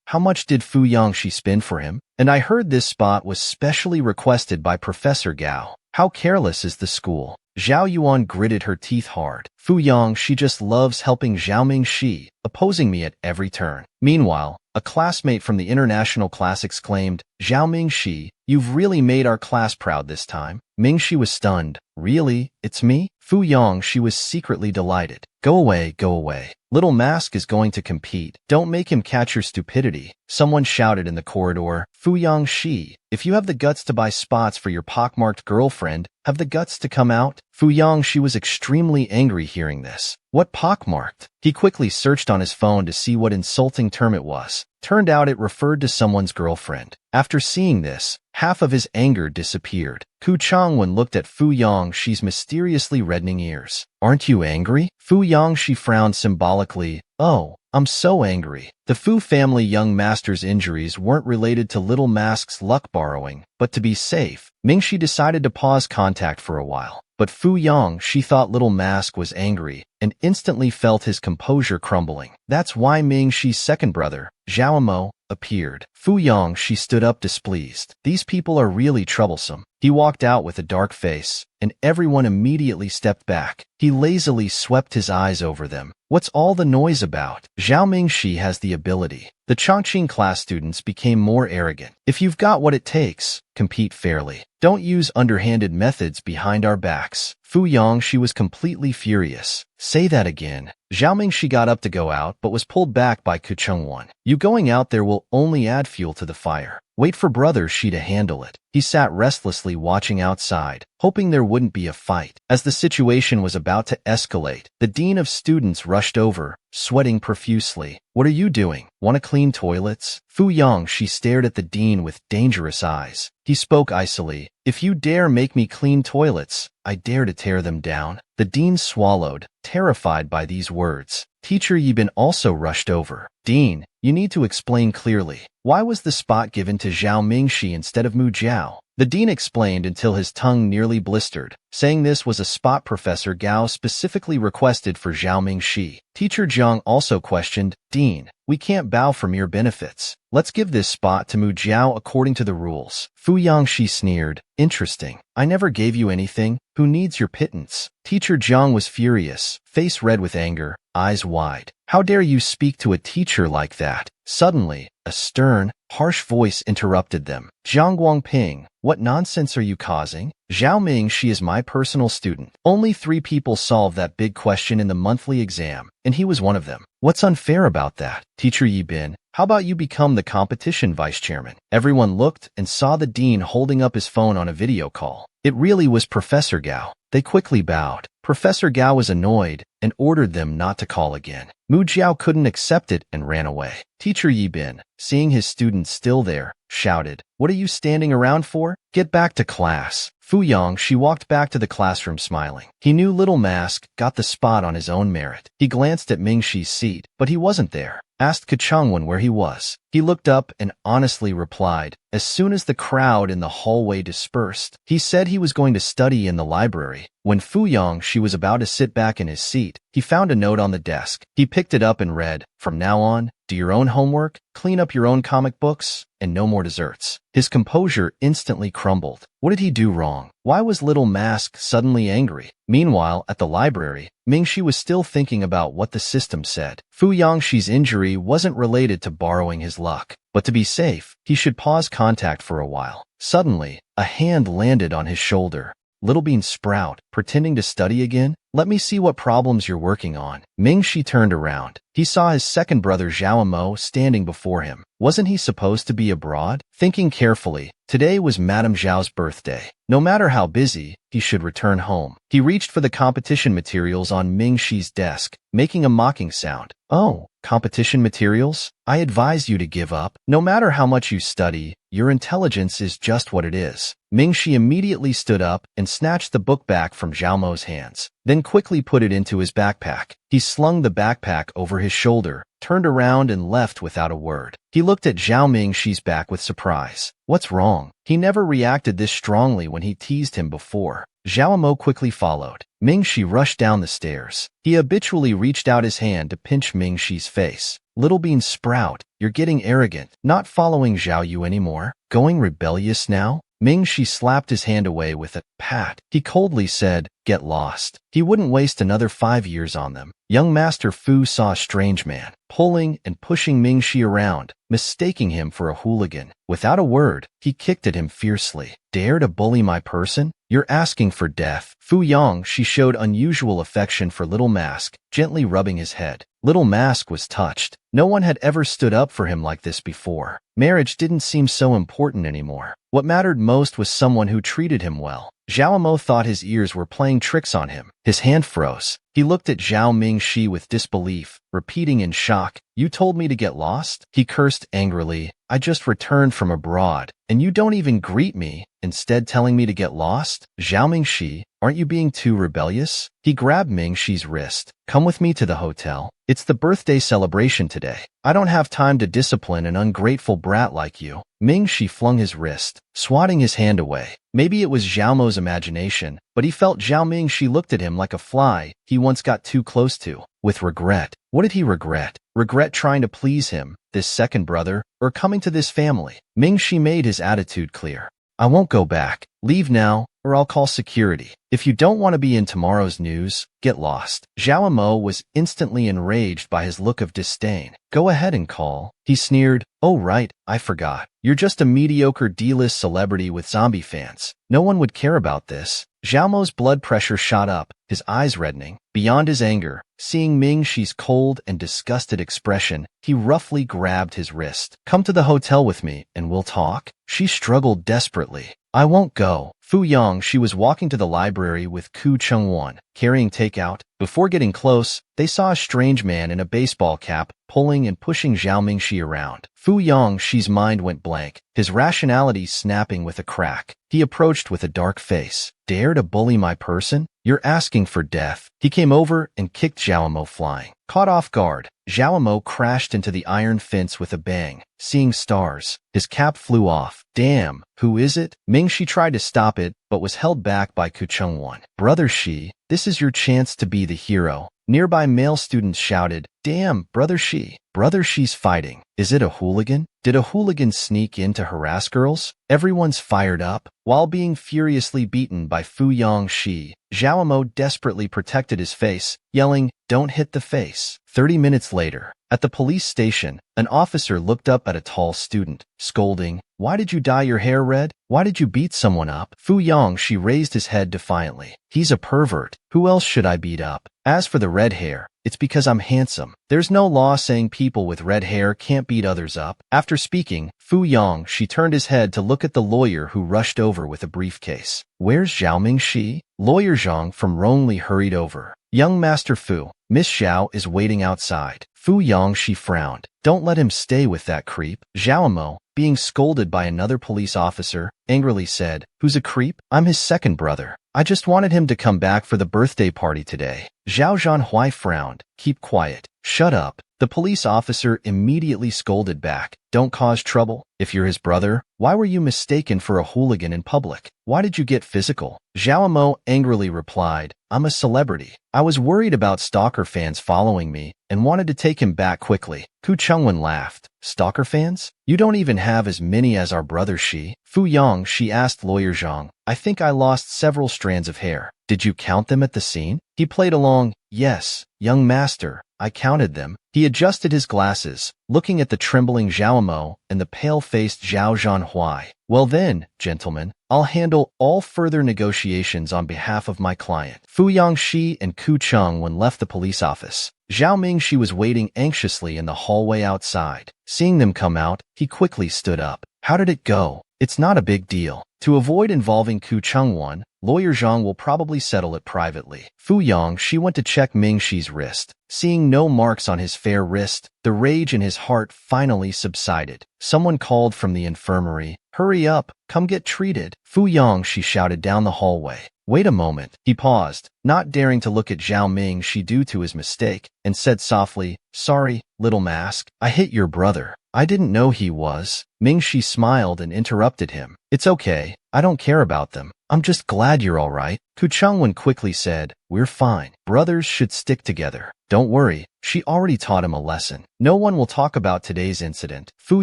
how much did Fu Yangxi spend for him? And I heard this spot was specially requested by Professor Gao. How careless is the school? Zhao Yuan gritted her teeth hard. Fu Yang, she just loves helping Zhao Mingxi, opposing me at every turn. Meanwhile, a classmate from the international class exclaimed, Zhao Mingxi, you've really made our class proud this time. Mingxi was stunned. Really? It's me? Fu Yang, she was secretly delighted. Go away, go away. Little Mask is going to compete. Don't make him catch your stupidity. Someone shouted in the corridor. Fu Yangxi, if you have the guts to buy spots for your pockmarked girlfriend, have the guts to come out? Fu Yangxi was extremely angry hearing this. What pockmarked? He quickly searched on his phone to see what insulting term it was. Turned out it referred to someone's girlfriend. After seeing this, half of his anger disappeared. Ku Changwen looked at Fu Yangxi's mysteriously reddening ears. Aren't you angry? Fu Yangxi frowned symbolically. Oh, I'm so angry. The Fu family young master's injuries weren't related to Little Mask's luck borrowing, but to be safe, Mingxi decided to pause contact for a while. But Fu Yang, she thought Little Mask was angry and instantly felt his composure crumbling. That's why Mingxi's second brother, Zhao Mo, appeared. Fu Yang, she stood up displeased. These people are really troublesome. He walked out with a dark face, and everyone immediately stepped back. He lazily swept his eyes over them. What's all the noise about? Zhao Mingxi has the ability. The Chongqing class students became more arrogant. If you've got what it takes, compete fairly. Don't use underhanded methods behind our backs. Fu Yang, she was completely furious. Say that again. Zhao Mingxi got up to go out but was pulled back by Ku Chengwan. You going out there will only add fuel to the fire. Wait for Brother Shi to handle it. He sat restlessly watching outside, hoping there wouldn't be a fight. As the situation was about to escalate, the dean of students rushed over, sweating profusely. What are you doing? Want to clean toilets? Fu Yang, she stared at the dean with dangerous eyes. He spoke icily. If you dare make me clean toilets, I dare to tear them down. The dean swallowed, terrified by these words. Teacher Yibin also rushed over. Dean, You need to explain clearly. Why was the spot given to Zhao Mingxi instead of Mu Jiao? The dean explained until his tongue nearly blistered, saying this was a spot Professor Gao specifically requested for Zhao Mingxi. Teacher Zhang also questioned, Dean, we can't bow for mere benefits. Let's give this spot to Mu Jiao according to the rules. Fu Yangxi sneered, interesting. I never gave you anything. Who needs your pittance? Teacher Zhang was furious, face red with anger, eyes wide. How dare you speak to a teacher like that? Suddenly, a stern, harsh voice interrupted them. Zhang Guangping, what nonsense are you causing? Zhao Ming, she is my personal student. Only 3 people solved that big question in the monthly exam, and he was one of them. What's unfair about that? Teacher Yi Bin, how about you become the competition vice chairman? Everyone looked and saw the dean holding up his phone on a video call. It really was Professor Gao. They quickly bowed. Professor Gao was annoyed and ordered them not to call again. Mu Jiao couldn't accept it and ran away. Teacher Yi Bin, seeing his students still there, shouted, what are you standing around for? Get back to class. Fu Yang, she walked back to the classroom smiling. He knew Little Mask got the spot on his own merit. He glanced at Mingxi's seat, but he wasn't there. Asked Kachungwen where he was. He looked up and honestly replied, as soon as the crowd in the hallway dispersed. He said he was going to study in the library. When Fu Yang, she was about to sit back in his seat, he found a note on the desk. He picked it up and read, from now on, do your own homework, clean up your own comic books, and no more desserts. His composure instantly crumbled. What did he do wrong? Why was Little Mask suddenly angry? Meanwhile, at the library, Mingxi was still thinking about what the system said. Fu Yangxi's injury wasn't related to borrowing his luck, but to be safe, he should pause contact for a while. Suddenly, a hand landed on his shoulder. Little Bean Sprout, pretending to study again? Let me see what problems you're working on. Mingxi turned around. He saw his second brother Zhao Mo standing before him. Wasn't he supposed to be abroad? Thinking carefully, today was Madame Zhao's birthday. No matter how busy, he should return home. He reached for the competition materials on Mingxi's desk, making a mocking sound. Oh, competition materials? I advise you to give up. No matter how much you study, your intelligence is just what it is. Mingxi immediately stood up and snatched the book back from Zhao Mo's hands, then quickly put it into his backpack. He slung the backpack over his shoulder, turned around and left without a word. He looked at Zhao Mingxi's back with surprise. What's wrong? He never reacted this strongly when he teased him before. Zhao Mo quickly followed. Mingxi rushed down the stairs. He habitually reached out his hand to pinch Mingxi's face. Little Bean Sprout, you're getting arrogant, not following Zhao Yu anymore, going rebellious now? Mingxi slapped his hand away with a pat. He coldly said, get lost. He wouldn't waste another 5 years on them. Young Master Fu saw a strange man, pulling and pushing Mingxi around, mistaking him for a hooligan. Without a word, he kicked at him fiercely. Dare to bully my person? You're asking for death. Fu Yang, she showed unusual affection for Little Mask, gently rubbing his head. Little Mask was touched. No one had ever stood up for him like this before. Marriage didn't seem so important anymore. What mattered most was someone who treated him well. Zhao Mo thought his ears were playing tricks on him. His hand froze. He looked at Zhao Mingxi with disbelief, repeating in shock, you told me to get lost? He cursed angrily. I just returned from abroad, and you don't even greet me, instead telling me to get lost? Zhao Mingxi, aren't you being too rebellious? He grabbed Mingxi's wrist. Come with me to the hotel. It's the birthday celebration today. I don't have time to discipline an ungrateful brat like you. Mingxi flung his wrist, swatting his hand away. Maybe it was Zhao Mo's imagination, but he felt Zhao Mingxi looked at him like a fly he once got too close to. With regret. What did he regret? Regret trying to please him, this second brother, or coming to this family? Mingxi made his attitude clear. I won't go back. Leave now, or I'll call security. If you don't want to be in tomorrow's news, get lost. Zhao Mo was instantly enraged by his look of disdain. Go ahead and call. He sneered. Oh right, I forgot. You're just a mediocre D-list celebrity with zombie fans. No one would care about this. Zhao Mo's blood pressure shot up, his eyes reddening. Beyond his anger, seeing Mingxi's cold and disgusted expression, he roughly grabbed his wrist. Come to the hotel with me, and we'll talk. She struggled desperately. I won't go. Fu Yang, she was walking to the library with Ku Chungwon, carrying takeout. Before getting close, they saw a strange man in a baseball cap, pulling and pushing Zhao Mingxi around. Fu Yang, she's mind went blank, his rationality snapping with a crack. He approached with a dark face. Dare to bully my person? You're asking for death. He came over and kicked Zhao Mo flying. Caught off guard, Zhao Mo crashed into the iron fence with a bang, seeing stars. His cap flew off. Damn, who is it? Ming Shi tried to stop it, but was held back by Ku Chungwon. Brother Shi, this is your chance to be the hero. Nearby male students shouted, Damn, Brother Shi. Brother Shi's fighting. Is it a hooligan? Did a hooligan sneak in to harass girls? Everyone's fired up. While being furiously beaten by Fu Yongxi, Zhao Mo desperately protected his face, yelling, Don't hit the face. 30 minutes later, at the police station, an officer looked up at a tall student, scolding, Why did you dye your hair red? Why did you beat someone up? Fu Yongxi raised his head defiantly. He's a pervert. Who else should I beat up? As for the red hair, it's because I'm handsome. There's no law saying people with red hair can't beat others up. After speaking, Fu Yongxi turned his head to look at the lawyer who rushed over with a briefcase. Where's Zhao Mingxi? Lawyer Zhang from Rongli hurried over. Young Master Fu, Miss Zhao is waiting outside. Fu Yongxi frowned. Don't let him stay with that creep. Zhao Mo, being scolded by another police officer, angrily said, Who's a creep? I'm his second brother. I just wanted him to come back for the birthday party today. Zhao Zhanhui frowned. Keep quiet. Shut up. The police officer immediately scolded back. Don't cause trouble. If you're his brother, why were you mistaken for a hooligan in public? Why did you get physical? Zhao Mo angrily replied, I'm a celebrity. I was worried about stalker fans following me and wanted to take him back quickly. Ku Chungwon laughed. Stalker fans? You don't even have as many as our brother Shi. Fu Yongxi asked Lawyer Zhang. I think I lost several strands of hair. Did you count them at the scene? He played along. Yes, young master. I counted them. He adjusted his glasses, looking at the trembling Zhao Mo and the pale-faced Zhao Zhanhui. Well then, gentlemen, I'll handle all further negotiations on behalf of my client. Fu Yongxi and Ku Chungwon left the police office. Zhao Mingxi was waiting anxiously in the hallway outside. Seeing them come out, he quickly stood up. How did it go? It's not a big deal. To avoid involving Ku Chungwon, Lawyer Zhang will probably settle it privately. Fu Yongxi went to check Mingxi's wrist. Seeing no marks on his fair wrist, the rage in his heart finally subsided. Someone called from the infirmary. Hurry up, come get treated. Fu Yongxi shouted down the hallway. Wait a moment. He paused, not daring to look at Zhao Mingxi due to his mistake, and said softly, Sorry, little mask. I hit your brother. I didn't know he was. Mingxi smiled and interrupted him. It's okay. I don't care about them. I'm just glad you're all right. Ku Chungwon quickly said, We're fine. Brothers should stick together. Don't worry. She already taught him a lesson. No one will talk about today's incident. Fu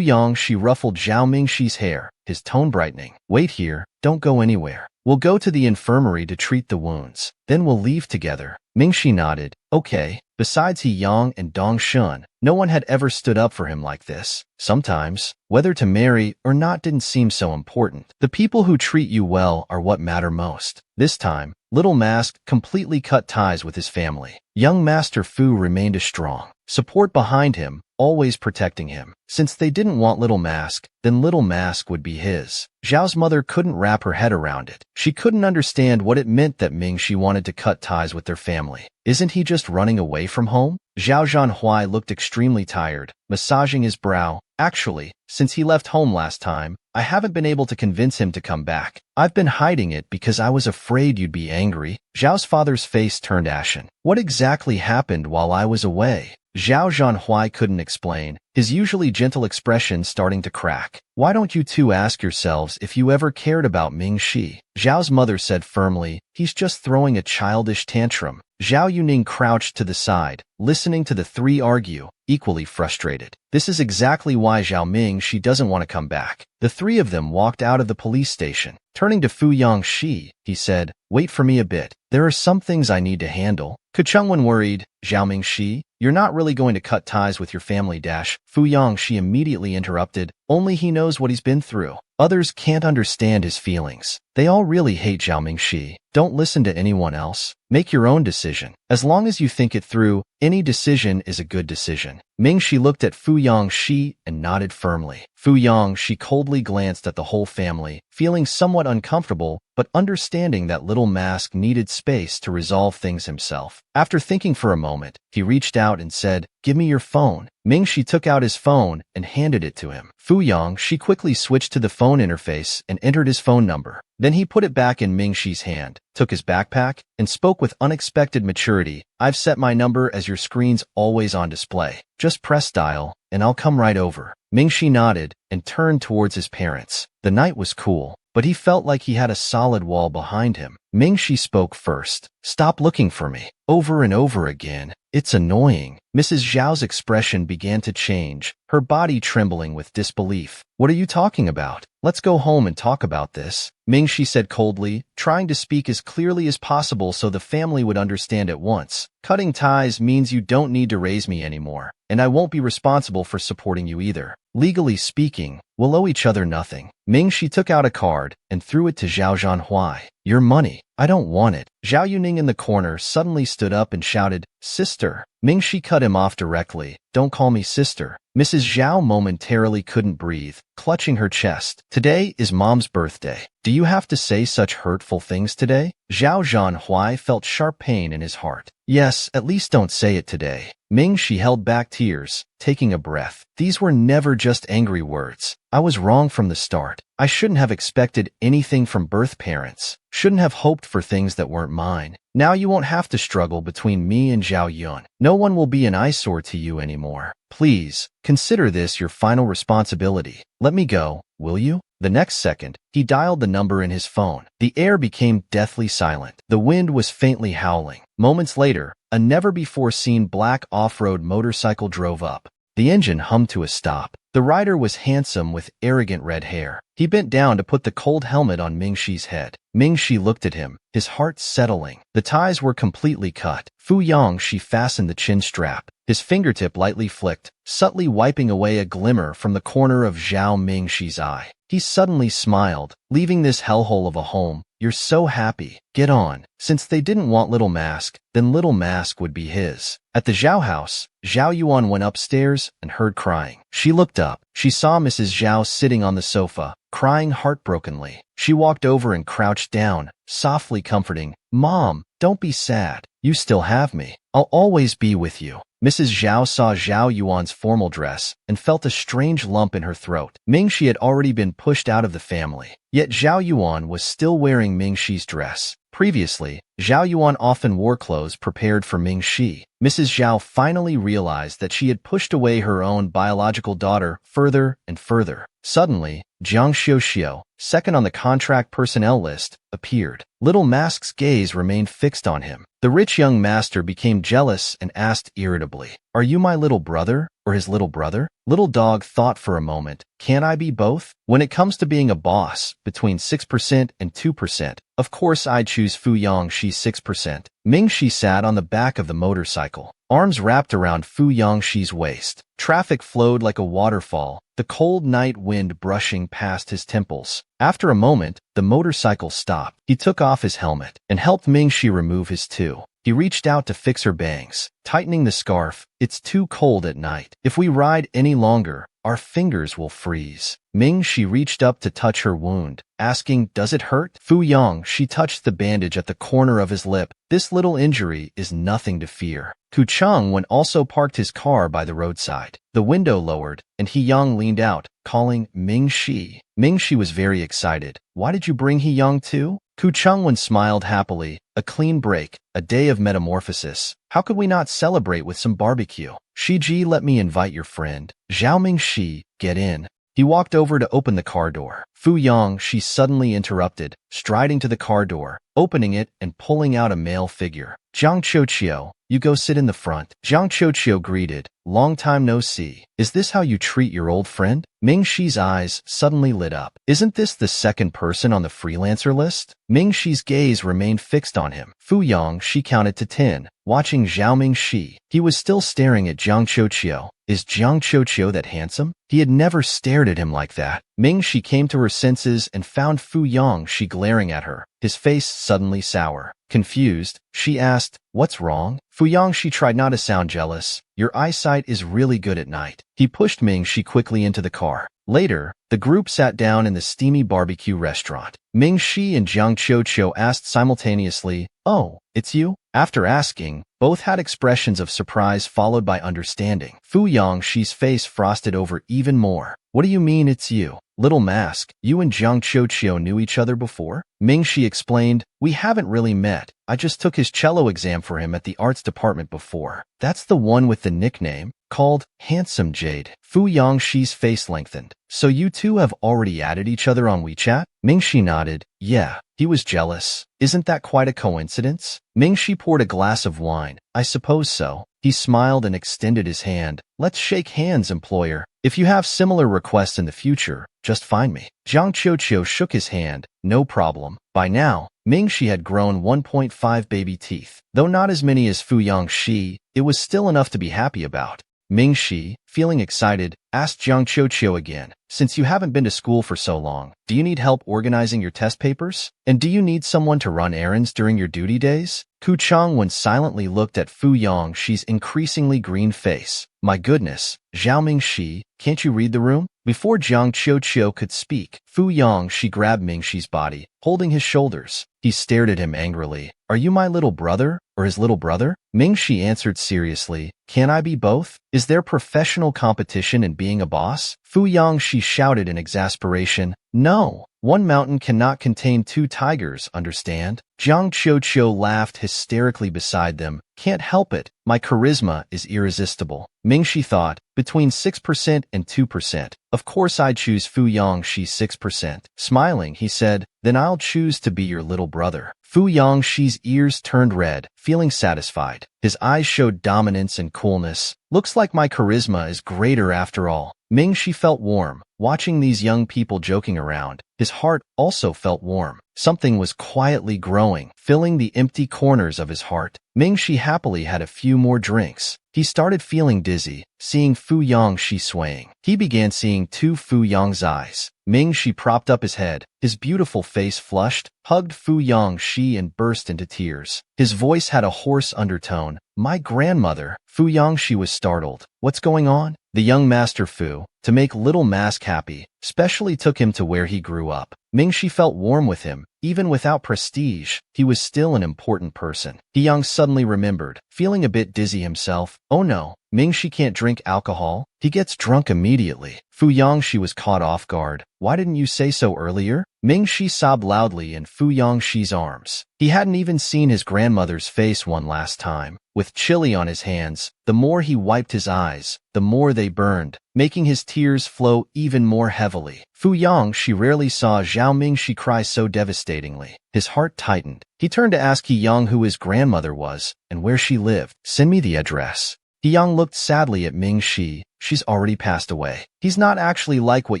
Yongxi ruffled Zhao Mingxi's hair, his tone brightening. Wait here. Don't go anywhere. We'll go to the infirmary to treat the wounds. Then we'll leave together. Mingxi nodded. Okay. Besides He Yang and Dong Shun, no one had ever stood up for him like this. Sometimes, whether to marry or not didn't seem so important. The people who treat you well are what matter most. This time, Little Mask completely cut ties with his family. Young Master Fu remained a strong support behind him, always protecting him. Since they didn't want Little Mask, then Little Mask would be his. Zhao's mother couldn't wrap her head around it. She couldn't understand what it meant that Mingxi wanted to cut ties with their family. Isn't he just running away from home? Zhao Zhanhui looked extremely tired, massaging his brow. Actually, since he left home last time, I haven't been able to convince him to come back. I've been hiding it because I was afraid you'd be angry. Zhao's father's face turned ashen. What exactly happened while I was away? Zhao Zhanhui couldn't explain, his usually gentle expression starting to crack. Why don't you two ask yourselves if you ever cared about Mingxi? Zhao's mother said firmly, He's just throwing a childish tantrum. Zhao Yuning crouched to the side, listening to the three argue, equally frustrated. This is exactly why Zhao Mingxi doesn't want to come back. The three of them walked out of the police station. Turning to Fu Yongxi, he said, Wait for me a bit. There are some things I need to handle. Ku Chungwon worried, Zhao Mingxi, you're not really going to cut ties with your family dash. Fu Yongxi immediately interrupted, only he knows what he's been through. Others can't understand his feelings. They all really hate Zhao Mingxi. Don't listen to anyone else. Make your own decision. As long as you think it through, any decision is a good decision. Ming Shi looked at Fu Yongxi and nodded firmly. Fu Yongxi coldly glanced at the whole family, feeling somewhat uncomfortable, but understanding that Little Mask needed space to resolve things himself. After thinking for a moment, he reached out and said, "Give me your phone." Ming Shi took out his phone and handed it to him. Fu Yongxi quickly switched to the phone interface and entered his phone number. Then he put it back in Ming Shi's hand, took his backpack, and spoke with unexpected maturity. "I've set my number as your screen's always on display. Just press dial, and I'll come right over." Ming Shi nodded and turned towards his parents. The night was cool, but he felt like he had a solid wall behind him. Ming Shi spoke first. "Stop looking for me. Over and over again. It's annoying." Mrs. Zhao's expression began to change, her body trembling with disbelief. "What are you talking about? Let's go home and talk about this," Ming Shi said coldly, trying to speak as clearly as possible so the family would understand at once. "Cutting ties means you don't need to raise me anymore, and I won't be responsible for supporting you either. Legally speaking, we'll owe each other nothing." Ming Shi took out a card and threw it to Zhao Zhanhui. "Your money. I don't want it." Zhao Yuning in the corner suddenly stood up and shouted, "Sister." Ming Shi cut him off directly. "Don't call me sister." Mrs. Zhao momentarily couldn't breathe, clutching her chest. "Today is Mom's birthday. Do you have to say such hurtful things today?" Zhao Zhanhui felt sharp pain in his heart. "Yes, at least don't say it today." Ming Shi held back tears, taking a breath. "These were never just angry words. I was wrong from the start. I shouldn't have expected anything from birth parents. Shouldn't have hoped for things that weren't mine. Now you won't have to struggle between me and Zhao Yun. No one will be an eyesore to you anymore. Please, consider this your final responsibility. Let me go, will you?" The next second, he dialed the number in his phone. The air became deathly silent. The wind was faintly howling. Moments later, a never-before-seen black off-road motorcycle drove up. The engine hummed to a stop. The rider was handsome with arrogant red hair. He bent down to put the cold helmet on Ming Shi's head. Ming Shi looked at him, his heart settling. The ties were completely cut. Fu Yongxi fastened the chin strap. His fingertip lightly flicked, subtly wiping away a glimmer from the corner of Zhao Ming Shi's eye. He suddenly smiled, leaving this hellhole of a home. "You're so happy. Get on." Since they didn't want Little Mask, then Little Mask would be his. At the Zhao house, Zhao Yuan went upstairs and heard crying. She looked up. She saw Mrs. Zhao sitting on the sofa, crying heartbrokenly. She walked over and crouched down, softly comforting. "Mom, don't be sad. You still have me. I'll always be with you." Mrs. Zhao saw Zhao Yuan's formal dress and felt a strange lump in her throat. Ming Shi had already been pushed out of the family, yet Zhao Yuan was still wearing Ming Shi's dress. Previously, Zhao Yuan often wore clothes prepared for Ming Shi. Mrs. Zhao finally realized that she had pushed away her own biological daughter further and further. Suddenly, Jiang Xiuxiu, second on the contract personnel list, appeared. Little Mask's gaze remained fixed on him. The rich young master became jealous and asked irritably, "Are you my little brother or his little brother?" Little Dog thought for a moment. "Can't I be both? When it comes to being a boss, between 6% and 2%, of course I'd choose Fu Yongxi 6%. Ming Shi sat on the back of the motorcycle, arms wrapped around Fu Yongxi's waist. Traffic flowed like a waterfall, the cold night wind brushing past his temples. After a moment, the motorcycle stopped. He took off his helmet and helped Ming Shi remove his too. He reached out to fix her bangs, tightening the scarf. "It's too cold at night. If we ride any longer, our fingers will freeze." Ming Shi reached up to touch her wound, asking, "Does it hurt?" Fu Yongxi touched the bandage at the corner of his lip. "This little injury is nothing to fear." Ku Cheng also parked his car by the roadside. The window lowered, and He Yang leaned out, calling Ming Shi. Ming Shi was very excited. "Why did you bring He Yang too?" Ku Cheng smiled happily. "A clean break, a day of metamorphosis. How could we not celebrate with some barbecue? Shiji, let me invite your friend. Zhao Ming Shi, get in." He walked over to open the car door. Fu Yongxi suddenly interrupted, striding to the car door, opening it and pulling out a male figure. "Jiang Qiuqiu, you go sit in the front." Jiang Qiuqiu greeted. "Long time no see. Is this how you treat your old friend?" Ming Shi's eyes suddenly lit up. "Isn't this the second person on the freelancer list?" Ming Shi's gaze remained fixed on him. Fu Yongxi counted to 10, watching Zhao Ming Shi. He was still staring at Jiang Qiuqiu. Is Jiang Qiuqiu that handsome? He had never stared at him like that. Ming Shi came to her senses and found Fu Yongxi glaring at her, his face suddenly sour. Confused, she asked, "What's wrong?" Fu Yongxi tried not to sound jealous. Your eyesight is really good at night. He pushed Ming-Shi quickly into the car. Later, the group sat down in the steamy barbecue restaurant. Ming-Shi and Jiang Qiuqiu asked simultaneously, "Oh, it's you?" After asking, both had expressions of surprise followed by understanding. Fu Yangshi's face frosted over even more. "What do you mean it's you? Little Mask, you and Jiang Qiuqiu knew each other before?" Ming-Shi explained, "We haven't really met. I just took his cello exam for him at the arts department before." "That's the one with the nickname called Handsome Jade." Fu Yangshi's face lengthened. "So you two have already added each other on WeChat?" Ming-Shi nodded. "Yeah." He was jealous. "Isn't that quite a coincidence?" Ming-Shi poured a glass of wine. "I suppose so." He smiled and extended his hand. "Let's shake hands, employer. If you have similar requests in the future, just find me." Jiang Qiuqiu shook his hand. "No problem." By now, Ming-Shi had grown 1.5 baby teeth. Though not as many as Fu Yangshi, it was still enough to be happy about. Ming-Shi, feeling excited, asked Jiang Qiuqiu again, "Since you haven't been to school for so long, do you need help organizing your test papers? And do you need someone to run errands during your duty days?" Ku Changwen silently looked at Fu Yangshi's increasingly green face. "My goodness, Zhao Ming-Shi, can't you read the room?" Before Jiang Qiuqiu could speak, Fu Yangshi grabbed Ming-Shi's body, holding his shoulders. He stared at him angrily. "Are you my little brother, or his little brother?" Ming-Shi answered seriously, "Can I be both? Is there professional competition in being a boss?" Fu Yangshi shouted in exasperation, "No, one mountain cannot contain two tigers, understand?" Jiang Qiuqiu laughed hysterically beside them. "Can't help it, my charisma is irresistible." Ming-Shi thought, between 6% and 2%. "Of course I'd choose Fu Yangshi's 6%. Smiling, he said, "Then I'll choose to be your little brother." Fu Yangshi's ears turned red, feeling satisfied. His eyes showed dominance and coolness. "Looks like my charisma is greater after all." Ming-Shi felt warm, watching these young people joking around. His heart also felt warm. Something was quietly growing, filling the empty corners of his heart. Ming-Shi happily had a few more drinks. He started feeling dizzy, seeing Fu Yangshi swaying. He began seeing two Fu Yang's eyes. Ming-Shi propped up his head. His beautiful face flushed, hugged Fu Yangshi and burst into tears. His voice had a hoarse undertone. "My grandmother." Fu Yangshi was startled. "What's going on?" The young master Fu, to make Little Mask happy, specially took him to where he grew up. Ming-Shi felt warm with him. Even without prestige, he was still an important person. He suddenly remembered, feeling a bit dizzy himself. "Oh no, Ming-Shi can't drink alcohol. He gets drunk immediately." Fu Yangshi was caught off guard. "Why didn't you say so earlier?" Ming-Shi sobbed loudly in Fu Yangshi's arms. He hadn't even seen his grandmother's face one last time. With chili on his hands, the more he wiped his eyes, the more they burned, making his tears flow even more heavily. Fu Yangshi rarely saw Zhao Ming-Shi cry so devastatingly. His heart tightened. He turned to ask He Yang who his grandmother was, and where she lived. "Send me the address." He Yang looked sadly at Ming-Shi. "She's already passed away. He's not actually like what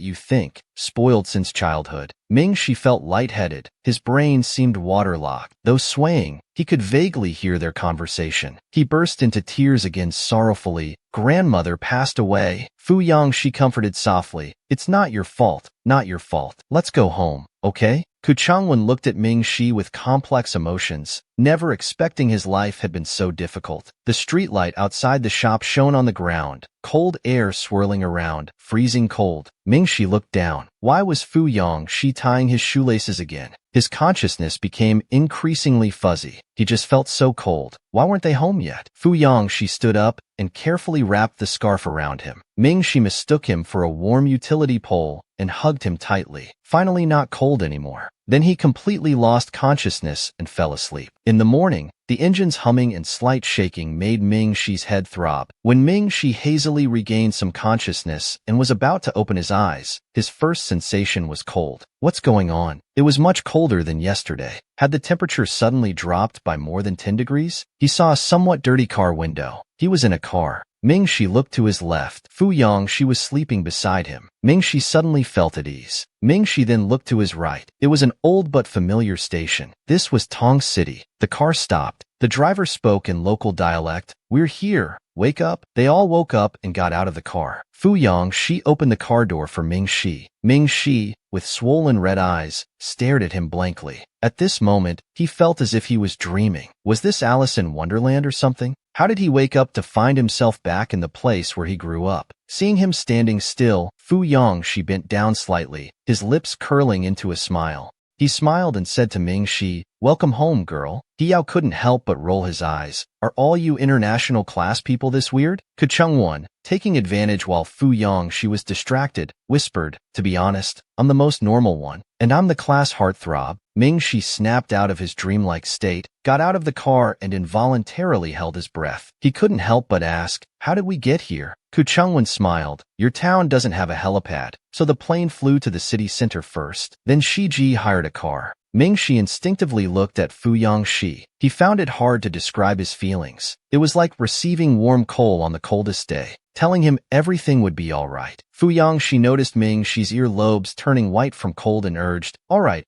you think, spoiled since childhood." Ming-Shi felt lightheaded. His brain seemed waterlogged. Though swaying, he could vaguely hear their conversation. He burst into tears again sorrowfully. "Grandmother passed away." Fu Yangshi comforted softly. "It's not your fault, not your fault. Let's go home, okay?" Ku Changwen looked at Ming-Shi with complex emotions, never expecting his life had been so difficult. The streetlight outside the shop shone on the ground, cold air swirling around, freezing cold. Ming-Shi looked down. Why was Fu Yangshi tying his shoelaces again? His consciousness became increasingly fuzzy. He just felt so cold. Why weren't they home yet? Fu Yangshi stood up and carefully wrapped the scarf around him. Ming-Shi mistook him for a warm utility pole and hugged him tightly. Finally not cold anymore. Then he completely lost consciousness and fell asleep. In the morning, the engine's humming and slight shaking made Ming-Shi's head throb. When Ming-Shi hazily regained some consciousness and was about to open his eyes, his first sensation was cold. What's going on? It was much colder than yesterday. Had the temperature suddenly dropped by more than 10 degrees? He saw a somewhat dirty car window. He was in a car. Ming-Shi looked to his left. Fu Yangshi was sleeping beside him. Ming-Shi suddenly felt at ease. Ming-Shi then looked to his right. It was an old but familiar station. This was Tong City. The car stopped. The driver spoke in local dialect. "We're here. Wake up." They all woke up and got out of the car. Fu Yangshi opened the car door for Ming-Shi. Ming-Shi, with swollen red eyes, stared at him blankly. At this moment, he felt as if he was dreaming. Was this Alice in Wonderland or something? How did he wake up to find himself back in the place where he grew up? Seeing him standing still, Fu Yangshi bent down slightly, his lips curling into a smile. He smiled and said to Ming-Shi, "Welcome home, girl." He couldn't help but roll his eyes. "Are all you international class people this weird?" Kuchungwon, taking advantage while Fu Yangshi was distracted, whispered, "To be honest, I'm the most normal one, and I'm the class heartthrob." Ming-Shi snapped out of his dreamlike state, got out of the car and involuntarily held his breath. He couldn't help but ask, "How did we get here?" Kuchungwon smiled. "Your town doesn't have a helipad, so the plane flew to the city center first. Then Shiji hired a car." Ming-Shi instinctively looked at Fu Yangshi. He found it hard to describe his feelings. It was like receiving warm coal on the coldest day, telling him everything would be all right. Fu Yangshi noticed Ming-Shi's earlobes turning white from cold and urged, all right,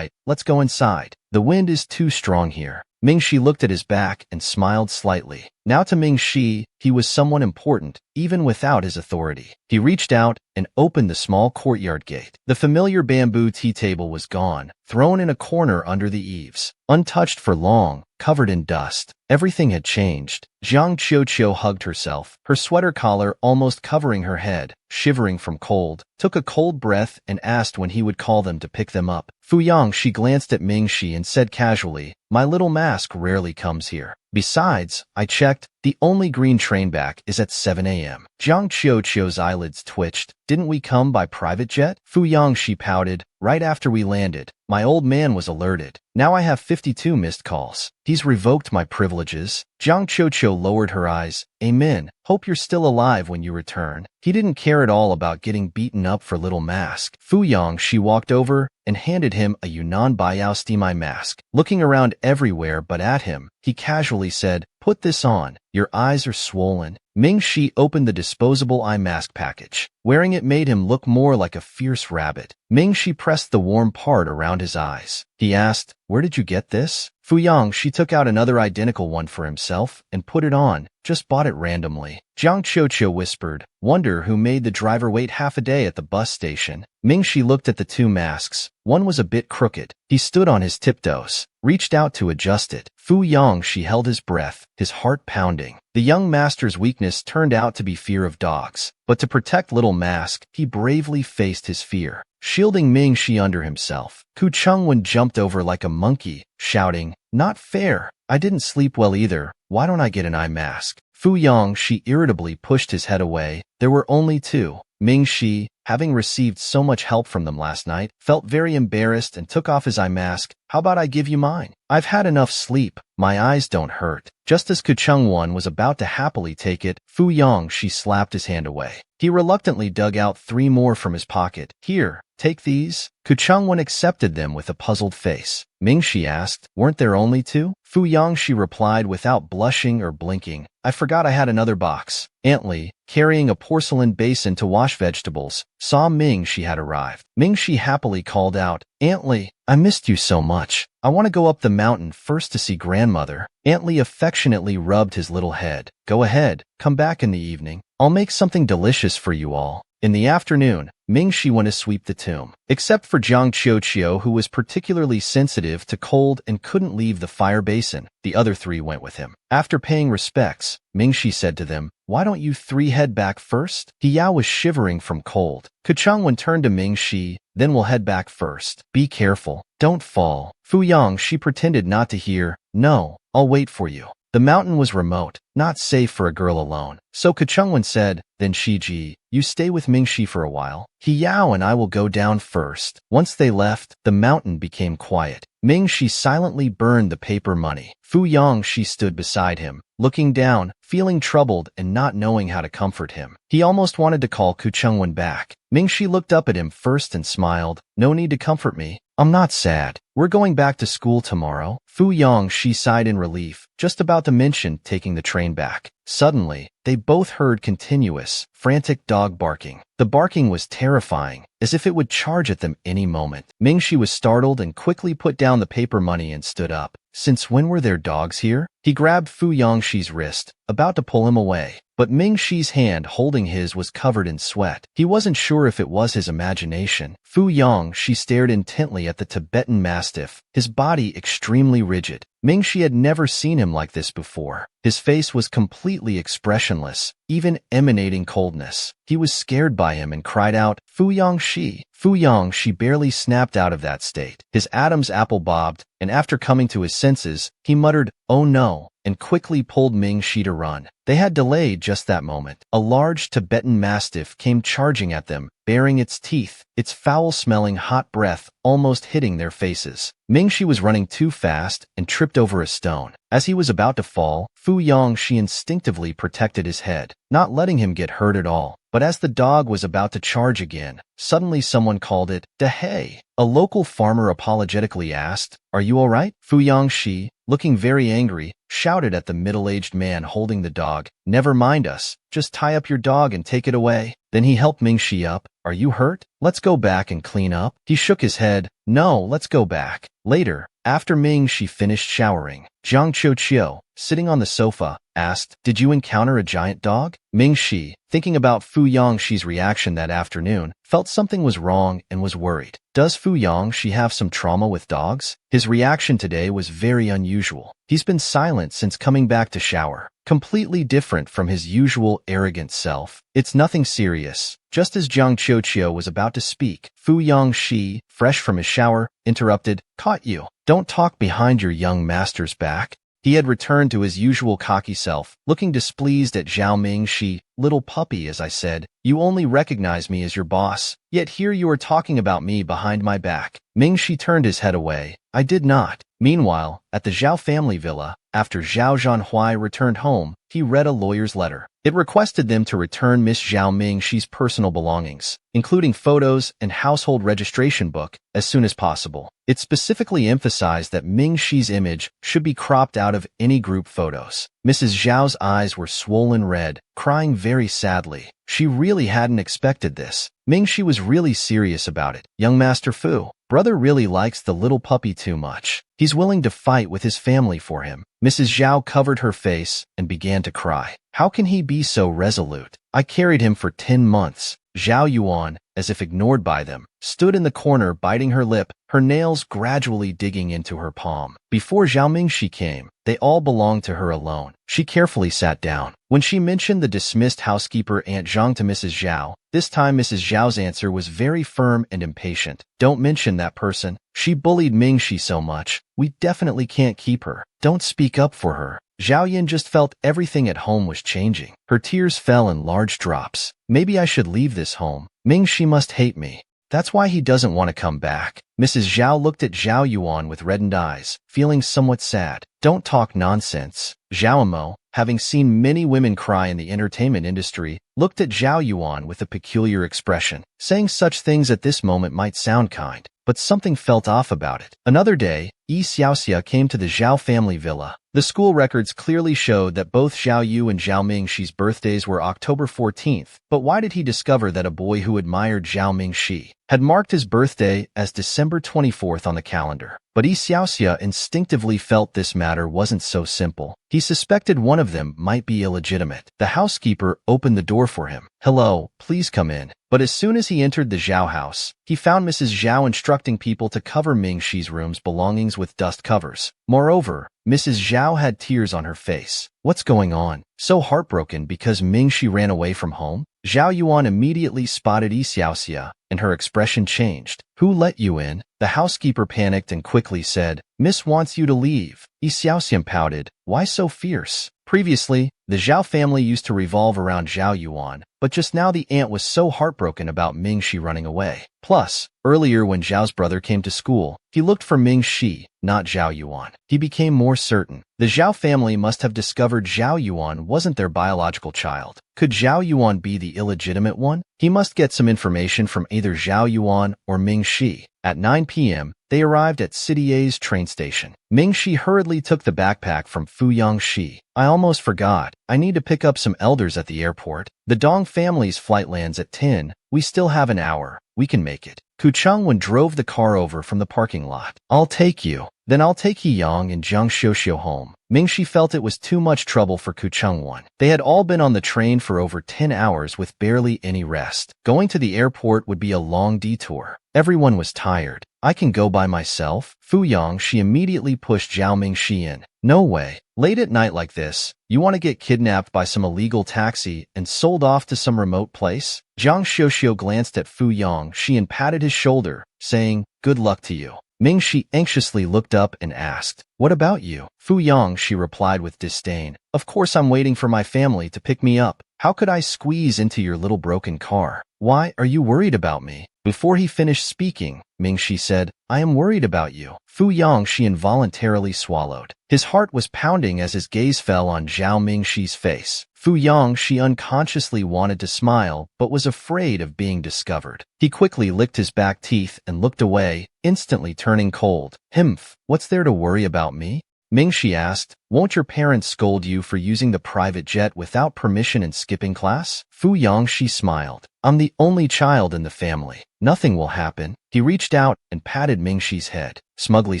let's go inside. The wind is too strong here." Ming-Shi looked at his back and smiled slightly. Now to Ming-Shi, he was someone important, even without his authority. He reached out and opened the small courtyard gate. The familiar bamboo tea table was gone, thrown in a corner under the eaves. Untouched for long, covered in dust, everything had changed. Jiang Qiuqiu hugged herself, her sweater collar almost covering her head, shivering from cold, took a cold breath and asked when he would call them to pick them up. Fu Yangshi glanced at Ming-Shi and said casually, "My little mask rarely comes here. Besides, I checked, the only green train back is at 7 a.m. Jiang Qiuqiu's eyelids twitched. "Didn't we come by private jet?" Fu Yangshi pouted. "Right after we landed, my old man was alerted. Now I have 52 missed calls. He's revoked my privileges." Jiang Qiuqiu lowered her eyes. "Amen. Hope you're still alive when you return." He didn't care at all about getting beaten up for little mask. Fu Yangshi walked over and handed him a Yunnan Biaostimai mask. Looking around everywhere but at him, he casually said, "Put this on. Your eyes are swollen." Ming-Shi opened the disposable eye mask package. Wearing it made him look more like a fierce rabbit. Ming-Shi pressed the warm part around his eyes. He asked, "Where did you get this?" Fu Yangshi took out another identical one for himself and put it on. "Just bought it randomly." Jiang Qiuqiu whispered, "Wonder who made the driver wait half a day at the bus station." Ming-Shi looked at the two masks. One was a bit crooked. He stood on his tiptoes, reached out to adjust it. Fu Yangshi held his breath, his heart pounding. The young master's weakness turned out to be fear of dogs. But to protect little Mask, he bravely faced his fear, shielding Ming-Shi under himself. Kuchungwon jumped over like a monkey, shouting, "Not fair! I didn't sleep well either. Why don't I get an eye mask?" Fu Yangshi irritably pushed his head away. There were only two. Ming-Shi, having received so much help from them last night, felt very embarrassed and took off his eye mask. "How about I give you mine? I've had enough sleep. My eyes don't hurt." Just as Kuchungwon was about to happily take it, Fu Yangshi slapped his hand away. He reluctantly dug out 3 more from his pocket. "Here, take these." Kuchungwon accepted them with a puzzled face. Ming-Shi asked, "Weren't there only 2? Fu Yangshi replied without blushing or blinking, "I forgot I had another box." Aunt Li, carrying a porcelain basin to wash vegetables, saw Ming-Shi had arrived. Ming-Shi happily called out, "Aunt Li, I missed you so much. I want to go up the mountain first to see grandmother." Aunt Li affectionately rubbed his little head. "Go ahead, come back in the evening. I'll make something delicious for you all." In the afternoon, Ming-Shi went to sweep the tomb. Except for Jiang Qiuqiu, who was particularly sensitive to cold and couldn't leave the fire basin, the other 3 went with him. After paying respects, Ming-Shi said to them, "Why don't you 3 head back first?" Yao was shivering from cold. Kuchungwon turned to Ming-Shi, "Then we'll head back first. Be careful. Don't fall." Fu Yangshi pretended not to hear. "No, I'll wait for you." The mountain was remote, not safe for a girl alone. So Kuchungwon said, "Then Shiji, you stay with Ming-Shi for a while. Yao and I will go down first." Once they left, the mountain became quiet. Ming-Shi silently burned the paper money. Fu Yangshi stood beside him, looking down, feeling troubled and not knowing how to comfort him. He almost wanted to call Kuchungwon back. Ming-Shi looked up at him first and smiled. "No need to comfort me. I'm not sad. We're going back to school tomorrow." Fu Yangshi sighed in relief, just about to mention taking the train back. Suddenly, they both heard continuous, frantic dog barking. The barking was terrifying, as if it would charge at them any moment. Ming-Shi was startled and quickly put down the paper money and stood up. Since when were there dogs here? He grabbed Fu Yangshi's wrist, about to pull him away. but Ming Shi's hand holding his was covered in sweat. He wasn't sure if it was his imagination. Fu Yongxi stared intently at the Tibetan Mastiff, his body extremely rigid. Ming Shi had never seen him like this before. His face was completely expressionless, even emanating coldness. He was scared by him and cried out, "Fu Yongxi!" Fu Yongxi barely snapped out of that state. His Adam's apple bobbed, and after coming to his senses, he muttered, "Oh no," and quickly pulled Ming Shi to run. They had delayed just that moment. A large Tibetan Mastiff came charging at them, baring its teeth, its foul-smelling hot breath almost hitting their faces. Ming Shi was running too fast and tripped over a stone. As he was about to fall, Fu Yongxi instinctively protected his head, not letting him get hurt at all. But as the dog was about to charge again, suddenly someone called it, "Da-hey!" A local farmer apologetically asked, "Are you all right?" Fu Yongxi, looking very angry, shouted at the middle-aged man holding the dog, "Never mind us, just tie up your dog and take it away." Then he helped Ming Shi up. "Are you hurt? Let's go back and clean up." He shook his head. "No, let's go back." Later, after Ming Shi finished showering, Zhang Qiuqiu, sitting on the sofa, asked, "Did you encounter a giant dog?" Ming Shi, thinking about Fu Yongxi's reaction that afternoon, felt something was wrong and was worried. Does Fu Yongxi have some trauma with dogs? His reaction today was very unusual. He's been silent since coming back to shower, completely different from his usual arrogant self. "It's nothing serious." Just as Zhang Qiuqiu was about to speak, Fu Yongxi, fresh from his shower, interrupted, "Caught you. Don't talk behind your young master's back." He had returned to his usual cocky self, looking displeased at Zhao Ming Shi. "Little puppy, as I said, you only recognize me as your boss, yet here you are talking about me behind my back." Ming Shi turned his head away. "I did not." Meanwhile, at the Zhao family villa, after Zhao Zhanhui returned home, he read a lawyer's letter. It requested them to return Miss Zhao Ming Shi's personal belongings, including photos and household registration book, as soon as possible. It specifically emphasized that Ming Shi's image should be cropped out of any group photos. Mrs. Zhao's eyes were swollen red, crying very sadly. She really hadn't expected this. Ming Shi was really serious about it. "Young Master Fu, brother really likes the little puppy too much. He's willing to fight with his family for him." Mrs. Zhao covered her face and began to cry. "How can he be so resolute? I carried him for 10 months. Zhao Yuan, as if ignored by them, stood in the corner biting her lip, her nails gradually digging into her palm. Before Zhao Mingxi came, they all belonged to her alone. She carefully sat down. When she mentioned the dismissed housekeeper Aunt Zhang to Mrs. Zhao, this time Mrs. Zhao's answer was very firm and impatient. "Don't mention that person. She bullied Mingxi so much. We definitely can't keep her. Don't speak up for her." Zhao Yin just felt everything at home was changing. Her tears fell in large drops. "Maybe I should leave this home. Mingxi must hate me. That's why he doesn't want to come back." Mrs. Zhao looked at Zhao Yuan with reddened eyes, feeling somewhat sad. "Don't talk nonsense." Zhao Mo, having seen many women cry in the entertainment industry, looked at Zhao Yuan with a peculiar expression. Saying such things at this moment might sound kind, but something felt off about it. Another day, Yi Xiaoxia came to the Zhao family villa. The school records clearly showed that both Zhao Yu and Zhao Mingxi's birthdays were October 14th, but why did he discover that a boy who admired Zhao Mingxi had marked his birthday as December 24th on the calendar? But Yi Xiaoxia instinctively felt this matter wasn't so simple. He suspected one of them might be illegitimate. The housekeeper opened the door for him. "Hello, please come in." But as soon as he entered the Zhao house, he found Mrs. Zhao instructing people to cover Mingxi's room's belongings with dust covers. Moreover, Mrs. Zhao had tears on her face. "What's going on? So heartbroken because Mingxi ran away from home?" Zhao Yuan immediately spotted Yi Xiaoxia, and her expression changed. "Who let you in?" The housekeeper panicked and quickly said, "Miss wants you to leave." Yi Xiaoxian pouted. "Why so fierce?" Previously, the Zhao family used to revolve around Zhao Yuan, but just now the aunt was so heartbroken about Mingxi running away. Plus, earlier when Zhao's brother came to school, he looked for Mingxi, not Zhao Yuan. He became more certain. The Zhao family must have discovered Zhao Yuan wasn't their biological child. Could Zhao Yuan be the illegitimate one? He must get some information from either Zhao Yuan or Mingxi. At 9 p.m., they arrived at City A's train station. Mingxi hurriedly took the backpack from Fu Yongxi. "I almost forgot. I need to pick up some elders at the airport. The Dong family's flight lands at 10. We still have an hour. We can make it." Ku Changwen drove the car over from the parking lot. "I'll take you." Then I'll take Heyang and Jiang Xiuxiu home. Mingxi felt it was too much trouble for Ku Chengwan. They had all been on the train for over 10 hours with barely any rest. Going to the airport would be a long detour. Everyone was tired. I can go by myself. Fu Yang, she immediately pushed Zhao Mingxi in. No way. Late at night like this, you want to get kidnapped by some illegal taxi and sold off to some remote place? Jiang Xiuxiu glanced at Fu Yang and patted his shoulder, saying, "Good luck to you." Mingxi anxiously looked up and asked, "What about you?" Fu Yang, she replied with disdain. "Of course I'm waiting for my family to pick me up. How could I squeeze into your little broken car? Why are you worried about me?" Before he finished speaking, Mingxi said, "I am worried about you." Fu Yang, she involuntarily swallowed. His heart was pounding as his gaze fell on Zhao Mingxi's face. Fu Yang, she unconsciously wanted to smile, but was afraid of being discovered. He quickly licked his back teeth and looked away, instantly turning cold. "Himph, what's there to worry about me?" Mingxi asked, "Won't your parents scold you for using the private jet without permission and skipping class?" Fu Yang, she smiled. "I'm the only child in the family. Nothing will happen." He reached out and patted Mingxi's head. Smugly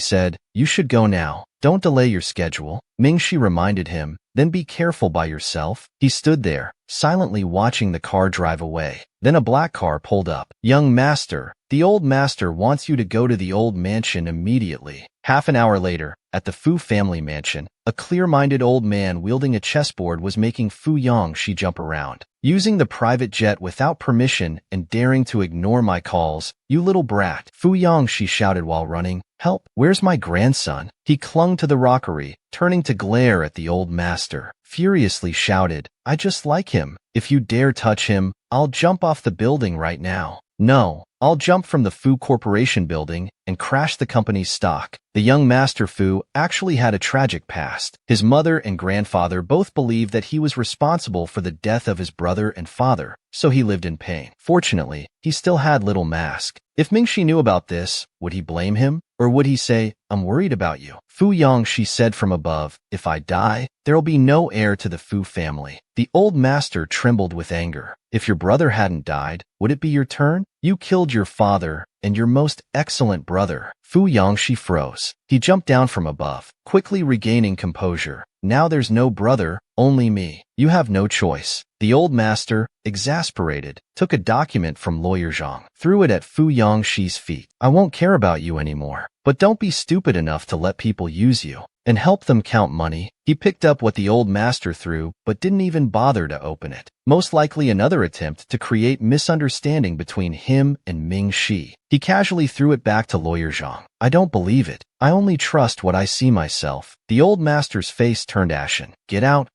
said, "You should go now. Don't delay your schedule." Mingxi reminded him, "Then be careful by yourself." He stood there, silently watching the car drive away. Then a black car pulled up. "Young master, the old master wants you to go to the old mansion immediately." Half an hour later, at the Fu family mansion, a clear-minded old man wielding a chessboard was making Fu Yang she jump around. "Using the private jet without permission and daring to ignore my calls, you little brat." Fu Yang, she shouted while running, "Help, where's my grandson?" He clung to the rockery, turning to glare at the old master. Furiously shouted, "I just like him. If you dare touch him, I'll jump off the building right now. No, I'll jump from the Fu Corporation building and crash the company's stock." The young master Fu actually had a tragic past. His mother and grandfather both believed that he was responsible for the death of his brother and father, so he lived in pain. Fortunately, he still had little Mask. If Mingxi knew about this, would he blame him? Or would he say, "I'm worried about you"? Fu Yang, she said from above, "If I die, there'll be no heir to the Fu family." The old master trembled with anger. "If your brother hadn't died, would it be your turn? You killed your father and your most excellent brother." Fu Yang, she froze. He jumped down from above, quickly regaining composure. "Now there's no brother, only me. You have no choice." The old master, exasperated, took a document from Lawyer Zhang, threw it at Fu Yangxi's feet. "I won't care about you anymore. But don't be stupid enough to let people use you and help them count money." He picked up what the old master threw, but didn't even bother to open it. Most likely another attempt to create misunderstanding between him and Ming Shi. He casually threw it back to Lawyer Zhang. "I don't believe it. I only trust what I see myself." The old master's face turned ashen. Get out,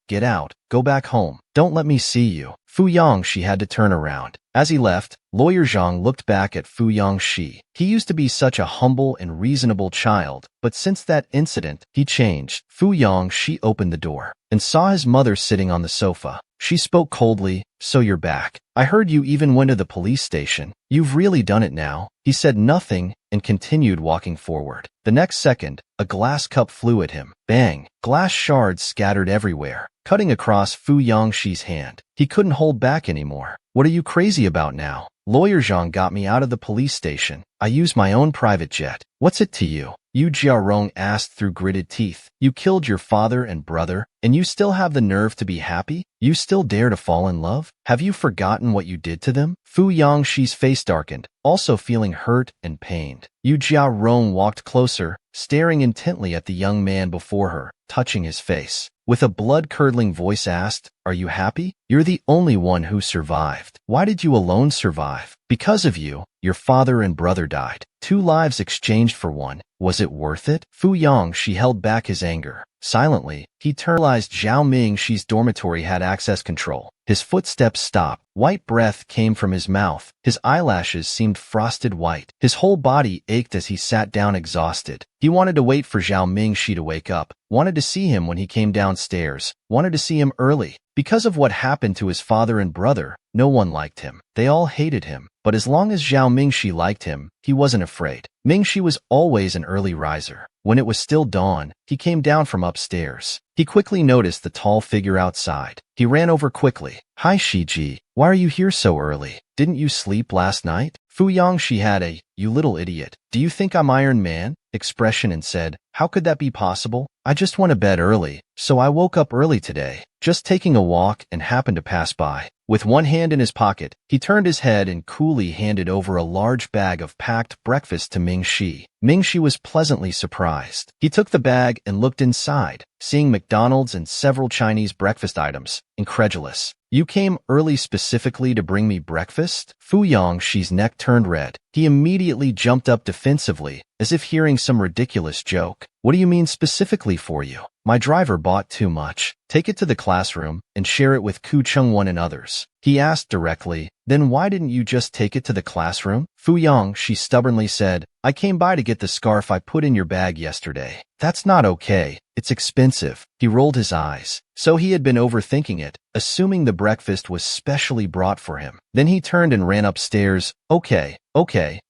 go back home. Don't let me see you." Fu Yang, she had to turn around. As he left, Lawyer Zhang looked back at Fu Yangxi. He used to be such a humble and reasonable child, but since that incident, he changed. Fu Yang, she opened the door and saw his mother sitting on the sofa. She spoke coldly, "So you're back. I heard you even went to the police station. You've really done it now." He said nothing and continued walking forward. The next second, a glass cup flew at him. Bang! Glass shards scattered everywhere, cutting across Fu Yangxi's hand. He couldn't hold back anymore. "What are you crazy about now? Lawyer Zhang got me out of the police station. I use my own private jet. What's it to you?" Yu Jiarong asked through gritted teeth. "You killed your father and brother, and you still have the nerve to be happy? You still dare to fall in love? Have you forgotten what you did to them?" Fu Yangxi's face darkened, also feeling hurt and pained. Yu Jiarong walked closer, staring intently at the young man before her, touching his face. With a blood-curdling voice asked, "Are you happy? You're the only one who survived. Why did you alone survive? Because of you, your father and brother died. 2 lives exchanged for one. Was it worth it?" Fu Yang, she held back his anger. Silently, he realized Zhao Mingxi's dormitory had access control. His footsteps stopped. White breath came from his mouth. His eyelashes seemed frosted white. His whole body ached as he sat down exhausted. He wanted to wait for Zhao Mingxi to wake up, wanted to see him when he came downstairs, wanted to see him early. Because of what happened to his father and brother, no one liked him. They all hated him. But but as long as Zhao Mingxi liked him, he wasn't afraid. Mingxi was always an early riser. When it was still dawn, he came down from upstairs. He quickly noticed the tall figure outside. He ran over quickly. "Hi, Shiji. Why are you here so early? Didn't you sleep last night?" Fu Yangxi had a, "You little idiot. Do you think I'm Iron Man?" expression and said, "How could that be possible? I just went to bed early, so I woke up early today. Just taking a walk and happened to pass by." With one hand in his pocket, he turned his head and coolly handed over a large bag of packed breakfast to Mingxi. Mingxi was pleasantly surprised. He took the bag and looked inside, seeing McDonald's and several Chinese breakfast items. Incredulous. "You came early specifically to bring me breakfast?" Fu Yangxi's neck turned red. He immediately jumped up defensively, as if hearing some ridiculous joke. "What do you mean specifically for you? My driver bought too much. Take it to the classroom and share it with Ku Chungwon and others." He asked directly. "Then why didn't you just take it to the classroom?" Fu Yangxi stubbornly said, "I came by to get the scarf I put in your bag yesterday." "That's not okay. It's expensive." He rolled his eyes. So he had been overthinking it, assuming the breakfast was specially brought for him. Then he turned and ran upstairs. Okay,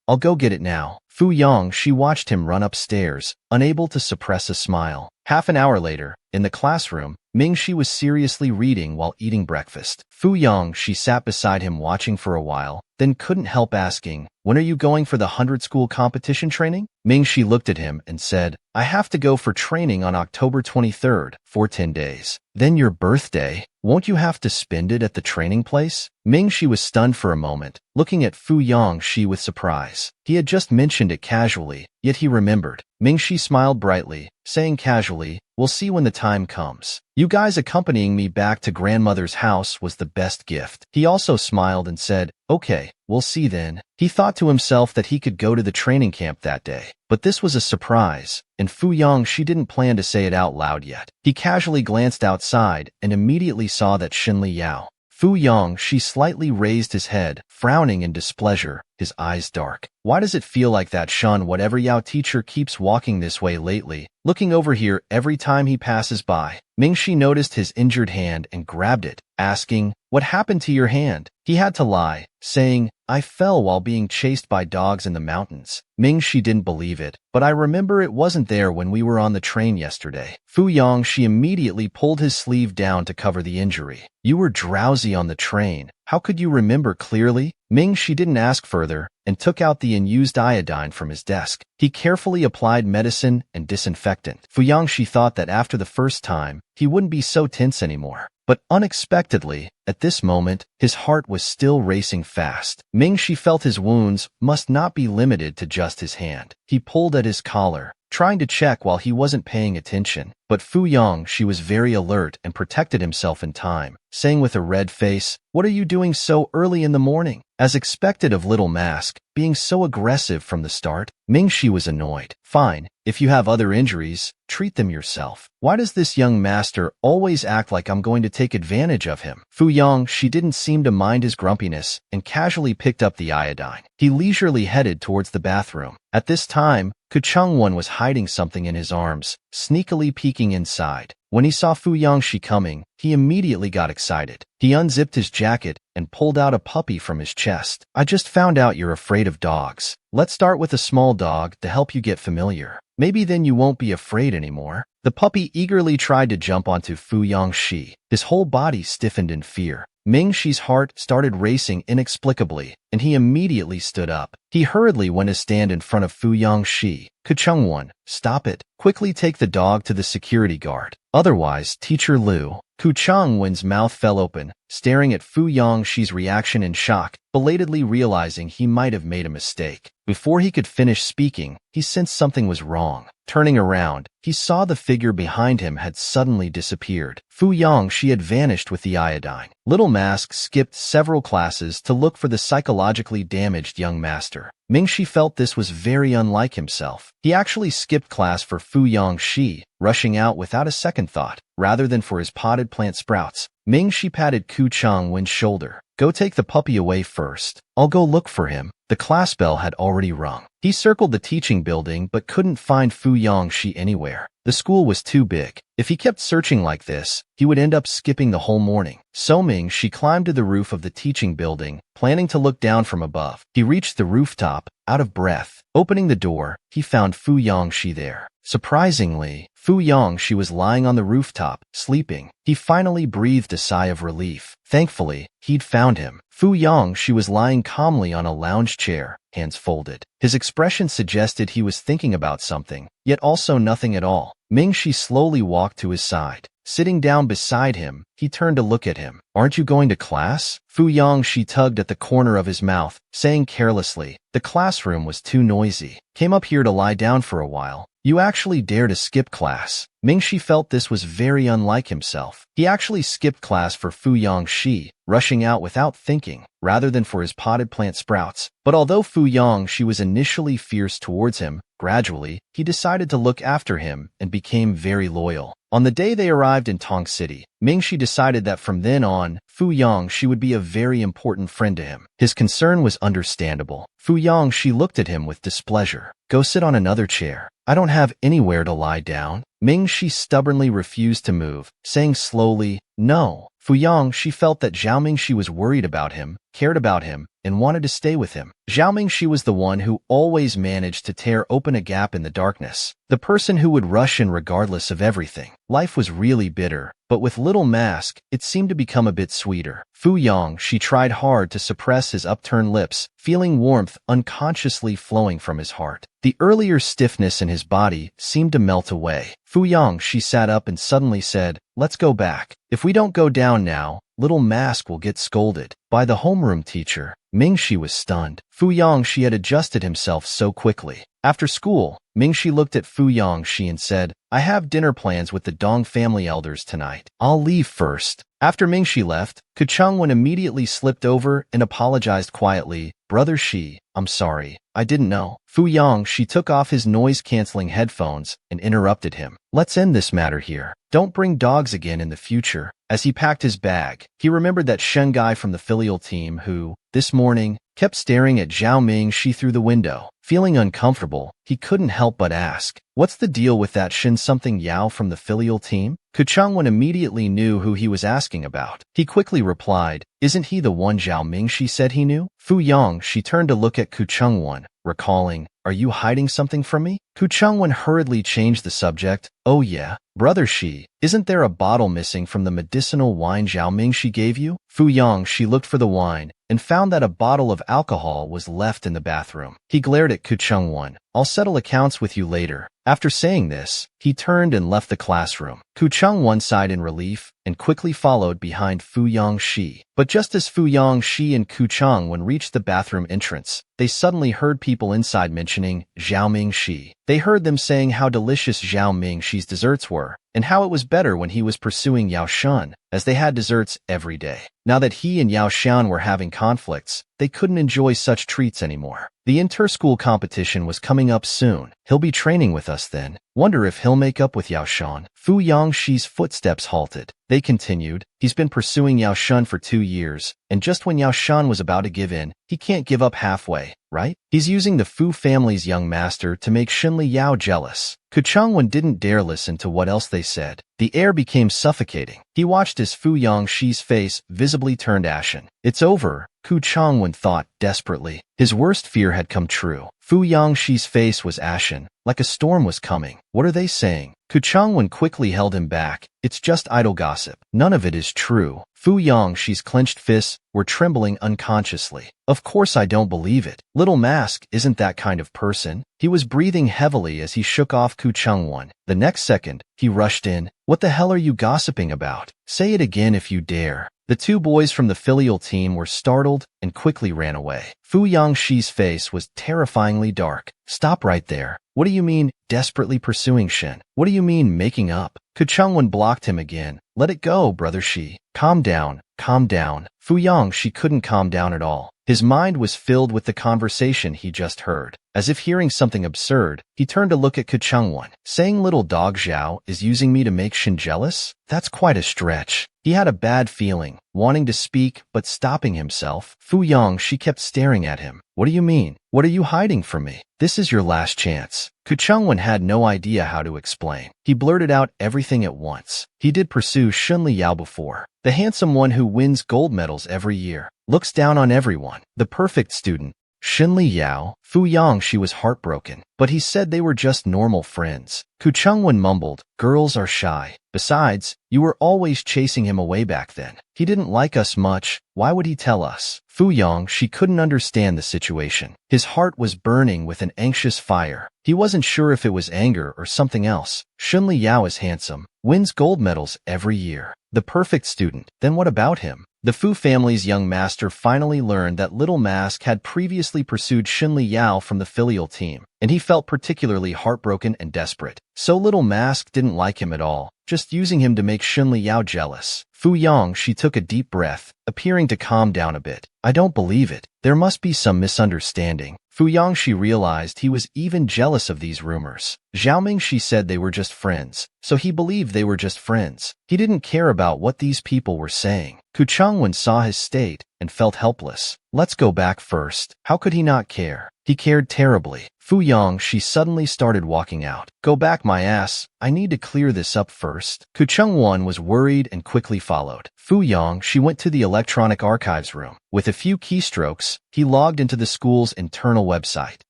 I'll go get it now." Fu Yangxi watched him run upstairs, unable to suppress a smile. Half an hour later, in the classroom, Mingxi was seriously reading while eating breakfast. Fu Yangxi sat beside him watching for a while, then couldn't help asking, "When are you going for the 100-school competition training?" Mingxi looked at him and said, "I have to go for training on October 23rd, for 10 days. Then your birthday? Won't you have to spend it at the training place?" Mingxi was stunned for a moment, looking at Fu Yangxi with surprise. He had just mentioned it casually, yet he remembered. Mingxi smiled brightly, saying casually, "We'll see when the time comes. You guys accompanying me back to grandmother's house was the best gift." He also smiled and said, "Okay, we'll see then." He thought to himself that he could go to the training camp that day. But this was a surprise, and Fu Yangxi didn't plan to say it out loud yet. He casually glanced outside and immediately saw that Shinli Yao. Fu Yangxi slightly raised his head, frowning in displeasure, his eyes dark. "Why does it feel like that Shun whatever Yao teacher keeps walking this way lately, looking over here every time he passes by?" Mingxi noticed his injured hand and grabbed it, asking, "What happened to your hand?" He had to lie, saying, "I fell while being chased by dogs in the mountains." Mingxi didn't believe it, "But I remember it wasn't there when we were on the train yesterday." Fu Yangxi immediately pulled his sleeve down to cover the injury. "You were drowsy on the train. How could you remember clearly?" Mingxi didn't ask further and took out the unused iodine from his desk. He carefully applied medicine and disinfectant. Fu Yangxi thought that after the first time, he wouldn't be so tense anymore. But unexpectedly, at this moment, his heart was still racing fast. Mingxi felt his wounds must not be limited to just his hand. He pulled at his collar, trying to check while he wasn't paying attention. But Fu Yangxi was very alert and protected himself in time, saying with a red face, "What are you doing so early in the morning?" As expected of Little Mask, being so aggressive from the start, Mingxi was annoyed. "Fine, if you have other injuries, treat them yourself. Why does this young master always act like I'm going to take advantage of him?" Fu Yangxi didn't seem to mind his grumpiness and casually picked up the iodine. He leisurely headed towards the bathroom. At this time, Ku Chungwon was hiding something in his arms, sneakily peeking inside. When he saw Fu Yangxi coming, he immediately got excited. He unzipped his jacket and pulled out a puppy from his chest. "I just found out you're afraid of dogs. Let's start with a small dog to help you get familiar. Maybe then you won't be afraid anymore." The puppy eagerly tried to jump onto Fu Yangxi. His whole body stiffened in fear. Mingxi's heart started racing inexplicably, and he immediately stood up. He hurriedly went to stand in front of Fu Yangxi. "Ku Chungwon, stop it. Quickly take the dog to the security guard. Otherwise, Teacher Liu." Ku Chungwon's mouth fell open, staring at Fu Yangxi's reaction in shock, belatedly realizing he might have made a mistake. Before he could finish speaking, he sensed something was wrong. Turning around, he saw the figure behind him had suddenly disappeared. Fu Yangxi had vanished with the iodine. Little Mask skipped several classes to look for the psychologically damaged young master. Mingxi felt this was very unlike himself. He actually skipped class for Fu Yangxi, rushing out without a second thought, rather than for his potted plant sprouts. Mingxi patted Ku Chungwon's shoulder. "Go take the puppy away first. I'll go look for him." The class bell had already rung. He circled the teaching building but couldn't find Fu Yongxi anywhere. The school was too big. If he kept searching like this, he would end up skipping the whole morning. So Ming-Shi climbed to the roof of the teaching building, planning to look down from above. He reached the rooftop, out of breath. Opening the door, he found Fu Yongxi there. Surprisingly, Fu Yongxi was lying on the rooftop, sleeping. He finally breathed a sigh of relief. Thankfully, he'd found him. Fu Yongxi was lying calmly on a lounge chair, hands folded. His expression suggested he was thinking about something, yet also nothing at all. Ming-Shi slowly walked to his side. Sitting down beside him, he turned to look at him. "Aren't you going to class?" Fu Yongxi tugged at the corner of his mouth, saying carelessly, "The classroom was too noisy. Came up here to lie down for a while. You actually dare to skip class." Ming-Shi felt this was very unlike himself. He actually skipped class for Fu Yongxi, rushing out without thinking, rather than for his potted plant sprouts. But although Fu Yongxi was initially fierce towards him, gradually, he decided to look after him and became very loyal. On the day they arrived in Tong City, Ming-Shi decided that from then on, Fu Yongxi would be a very important friend to him. His concern was understandable. Fu Yongxi looked at him with displeasure. "Go sit on another chair. I don't have anywhere to lie down." Ming-Shi stubbornly refused to move, saying slowly, "No." Fu Yongxi felt that Zhao Ming-Shi was worried about him, cared about him, and wanted to stay with him. Zhao Ming-Shi was the one who always managed to tear open a gap in the darkness. The person who would rush in regardless of everything. Life was really bitter, but with Little Mask, it seemed to become a bit sweeter. Fu Yongxi tried hard to suppress his upturned lips, feeling warmth unconsciously flowing from his heart. The earlier stiffness in his body seemed to melt away. Fu Yongxi sat up and suddenly said, "Let's go back. If we don't go down now, Little Mask will get scolded." By the homeroom teacher, Ming-Shi was stunned. Fu Yongxi had adjusted himself so quickly. After school, Ming-Shi looked at Fu Yongxi and said, "I have dinner plans with the Dong family elders tonight. I'll leave first." After Ming-Shi left, Kuchungwen immediately slipped over and apologized quietly. "Brother Shi, I'm sorry. I didn't know." Fu Yongxi took off his noise-canceling headphones and interrupted him. "Let's end this matter here. Don't bring dogs again in the future." As he packed his bag, he remembered that Shen guy from the filial team who, this morning, kept staring at Zhao Ming-Shi through the window. Feeling uncomfortable, he couldn't help but ask, "What's the deal with that Shen something Yao from the filial team?" Kuchungwen immediately knew who he was asking about. He quickly replied, "Isn't he the one Zhao Ming-Shi said he knew?" Fu Yongxi turned to look at Kuchungwen, recalling, "Are you hiding something from me?" Kuchungwen hurriedly changed the subject. "Oh yeah, Brother Shi, isn't there a bottle missing from the medicinal wine Zhao Ming-Shi gave you?" Fu Yongxi looked for the wine and found that a bottle of alcohol was left in the bathroom. He glared at Kuchungwen. "I'll settle accounts with you later." After saying this, he turned and left the classroom. Kuchungwen sighed in relief and quickly followed behind Fu Yongxi. But just as Fu Yongxi and Kuchungwen reached the bathroom entrance, they suddenly heard people inside mentioning Zhao Ming-Shi. They heard them saying how delicious Zhao Ming-Shi's desserts were, and how it was better when he was pursuing Yao Shan, as they had desserts every day. Now that he and Yao Shan were having conflicts, they couldn't enjoy such treats anymore. The inter-school competition was coming up soon. "He'll be training with us then. Wonder if he'll make up with Yao Shan." Fu Yongxi's footsteps halted. They continued, "He's been pursuing Yao Shan for 2 years, and just when Yao Shan was about to give in, he can't give up halfway, right? He's using the Fu family's young master to make Shinli Yao jealous." Kuchungwen didn't dare listen to what else they said. The air became suffocating. He watched as Fu Yongxi's face visibly turned ashen. "It's over," Kuchungwen thought desperately. His worst fear had come true. Fu Yongxi's face was ashen, like a storm was coming. "What are they saying?" Kuchungwen quickly held him back. "It's just idle gossip. None of it is true." Fu Yongxi's clenched fists were trembling unconsciously. "Of course I don't believe it. Little Mask isn't that kind of person." He was breathing heavily as he shook off Kuchungwen. The next second, he rushed in. "What the hell are you gossiping about? Say it again if you dare." The 2 boys from the filial team were startled and quickly ran away. Fu Yongxi's face was terrifyingly dark. "Stop right there. What do you mean, desperately pursuing Shen? What do you mean, making up?" Kuchungwen blocked him again. "Let it go, Brother Shi. Calm down, calm down." Fu Yongxi couldn't calm down at all. His mind was filled with the conversation he just heard. As if hearing something absurd, he turned to look at Kuchungwen. "Saying little dog Zhao is using me to make Shen jealous? That's quite a stretch." He had a bad feeling, wanting to speak but stopping himself. Fu Yang, she kept staring at him. What do you mean? What are you hiding from me? This is your last chance. Ku Chungwon had no idea how to explain. He blurted out everything at once. He did pursue Shun Liyao before. The handsome one who wins gold medals every year. Looks down on everyone. The perfect student. Shun Liyao. Fu Yang, she was heartbroken. But he said they were just normal friends. Ku Chungwon mumbled, girls are shy. Besides, you were always chasing him away back then. He didn't like us much. Why would he tell us? Fu Yang, she couldn't understand the situation. His heart was burning with an anxious fire. He wasn't sure if it was anger or something else. Shun Liyao is handsome, wins gold medals every year. The perfect student. Then what about him? The Fu family's young master finally learned that Little Mask had previously pursued Shun Liyao from the filial team, and he felt particularly heartbroken and desperate. So Little Mask didn't like him at all, just using him to make Shun Liyao jealous. Fu Yang, she took a deep breath, appearing to calm down a bit. I don't believe it. There must be some misunderstanding. Fu Yang, she realized he was even jealous of these rumors. Xiaoming, she said they were just friends, so he believed they were just friends. He didn't care about what these people were saying. Ku Chungwon saw his state and felt helpless. Let's go back first. How could he not care? He cared terribly. Fu Yang, she suddenly started walking out. Go back, my ass. I need to clear this up first. Ku Chungwon was worried and quickly followed. Fu Yang, she went to the electronic archives room. With a few keystrokes, he logged into the school's internal website.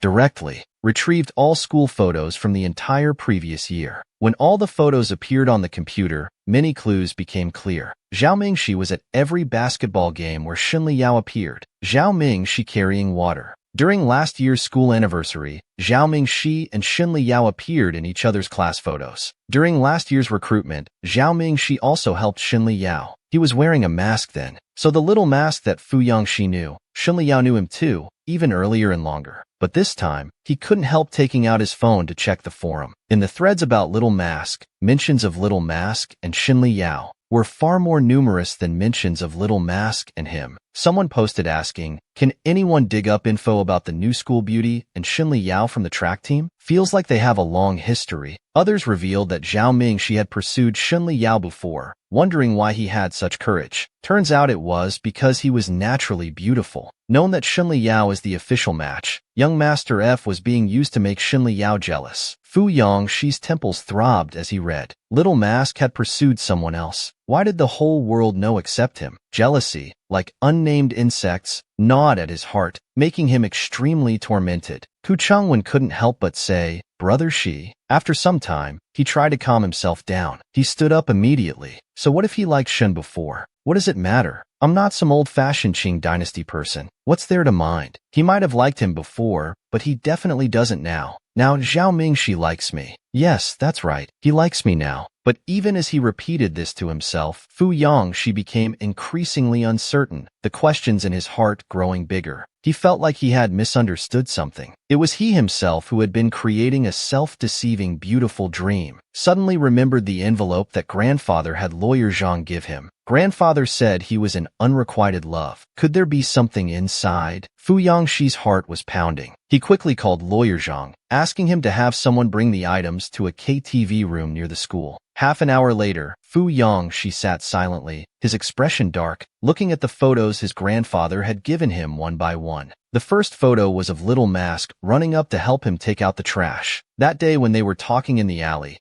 Directly, retrieved all school photos from the entire previous year. When all the photos appeared on the computer, many clues became clear. Zhao Mingxi was at every basketball game where Shun Liyao appeared. Zhao Mingxi carrying water. During last year's school anniversary, Zhao Mingxi and Shun Liyao appeared in each other's class photos. During last year's recruitment, Zhao Mingxi also helped Shun Liyao. He was wearing a mask then, so the little mask that Fu Yangxi knew, Shun Liyao knew him too, even earlier and longer. But this time, he couldn't help taking out his phone to check the forum. In the threads about Little Mask, mentions of Little Mask and Shun Liyao were far more numerous than mentions of Little Mask and him. Someone posted asking, can anyone dig up info about the new school beauty and Shun Liyao from the track team? Feels like they have a long history. Others revealed that Zhao Mingxi had pursued Shun Liyao before, wondering why he had such courage. Turns out it was because he was naturally beautiful. Known that Shun Liyao is the official match, young Master F was being used to make Shun Liyao jealous. Fu Yangxi's temples throbbed as he read. Little Mask had pursued someone else. Why did the whole world know except him? Jealousy, like unnamed insects, gnawed at his heart, making him extremely tormented. Ku Chungwon couldn't help but say, Brother Shi. After some time, he tried to calm himself down. He stood up immediately. So what if he liked Shun before? What does it matter? I'm not some old-fashioned Qing dynasty person. What's there to mind? He might have liked him before, but he definitely doesn't now. Now Zhao Mingxi likes me. Yes, that's right. He likes me now. But even as he repeated this to himself, Fu Yangxi became increasingly uncertain, the questions in his heart growing bigger. He felt like he had misunderstood something. It was he himself who had been creating a self-deceiving, beautiful dream. Suddenly remembered the envelope that grandfather had Lawyer Zhang give him. Grandfather said he was in unrequited love. Could there be something inside? Fu Yangxi's heart was pounding. He quickly called Lawyer Zhang, asking him to have someone bring the items to a KTV room near the school. Half an hour later, Fu Yangxi sat silently, his expression dark, looking at the photos his grandfather had given him one by one. The first photo was of Little Mask running up to help him take out the trash. That day when they were talking in the alley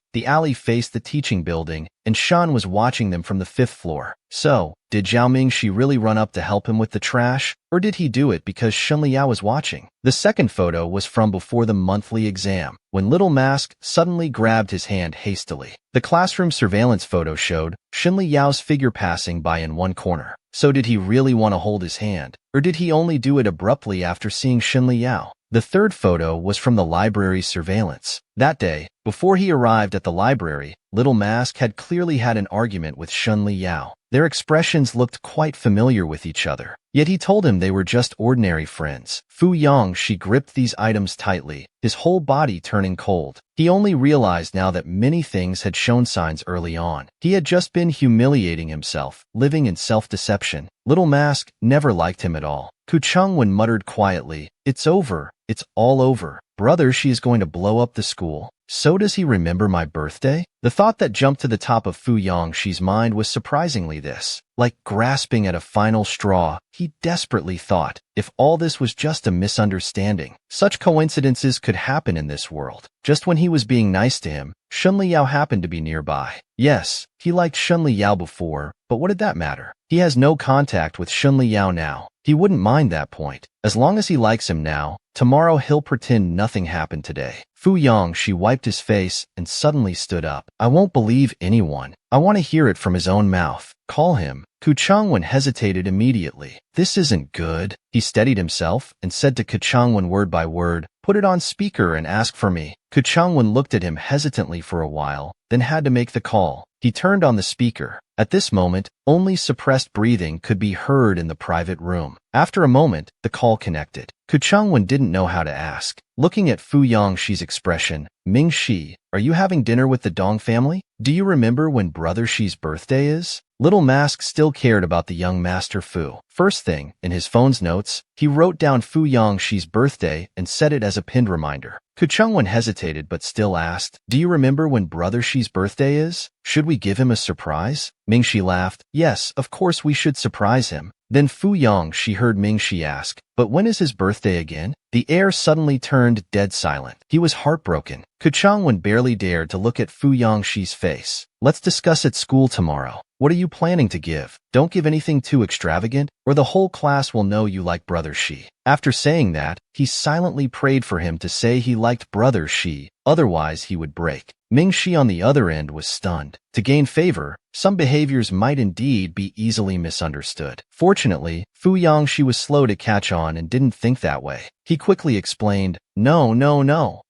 faced the teaching building, and Shan was watching them from the 5th floor. So, did Zhao Mingxi really run up to help him with the trash, or did he do it because Shun Liyao was watching? The second photo was from before the monthly exam, when Little Mask suddenly grabbed his hand hastily. The classroom surveillance photo showed Shun Liyao's figure passing by in one corner. So did he really want to hold his hand, or did he only do it abruptly after seeing Shun Liyao? The third photo was from the library's surveillance. That day, before he arrived at the library, Little Mask had clearly had an argument with Shun Liyao. Their expressions looked quite familiar with each other. Yet he told him they were just ordinary friends. Fu Yangxi gripped these items tightly, his whole body turning cold. He only realized now that many things had shown signs early on. He had just been humiliating himself, living in self-deception. Little Mask never liked him at all. Ku Chungwon muttered quietly, It's over. It's all over. Brother, she is going to blow up the school. So does he remember my birthday? The thought that jumped to the top of Fu Yongxi's mind was surprisingly this. Like grasping at a final straw, he desperately thought, if all this was just a misunderstanding, such coincidences could happen in this world. Just when he was being nice to him, Shun Liao happened to be nearby. Yes, he liked Shun Liao before, but what did that matter? He has no contact with Shun Liao now. He wouldn't mind that point. As long as he likes him now, tomorrow he'll pretend nothing happened today. Fu Yongxi wiped his face and suddenly stood up. I won't believe anyone. I want to hear it from his own mouth. Call him. Ku Changwen hesitated immediately. This isn't good. He steadied himself and said to Ku Changwen word by word, put it on speaker and ask for me. Ku Changwen looked at him hesitantly for a while, then had to make the call. He turned on the speaker. At this moment, only suppressed breathing could be heard in the private room. After a moment, the call connected. Ku Changwen didn't know how to ask. Looking at Fu Yongxi's expression, Ming Shi, are you having dinner with the Dong family? Do you remember when Brother Shi's birthday is? Little Mask still cared about the young Master Fu. First thing, in his phone's notes, he wrote down Fu Yongxi's birthday and set it as a pinned reminder. Ku Changwen hesitated but still asked, do you remember when Brother Shi's birthday is? Should we give him a surprise? Ming Shi laughed. Yes, of course we should surprise him. Then Fu Yongxi heard Ming Shi ask, but when is his birthday again? The air suddenly turned dead silent. He was heartbroken. Ku Changwen barely dared to look at Fu Yongxi's face. Let's discuss at school tomorrow. What are you planning to give? Don't give anything too extravagant, or the whole class will know you like Brother Shi. After saying that, he silently prayed for him to say he liked Brother Shi, otherwise he would break. Ming Shi on the other end was stunned. To gain favor, some behaviors might indeed be easily misunderstood. Fortunately, Fu Yongxi was slow to catch on and didn't think that way. He quickly explained, No,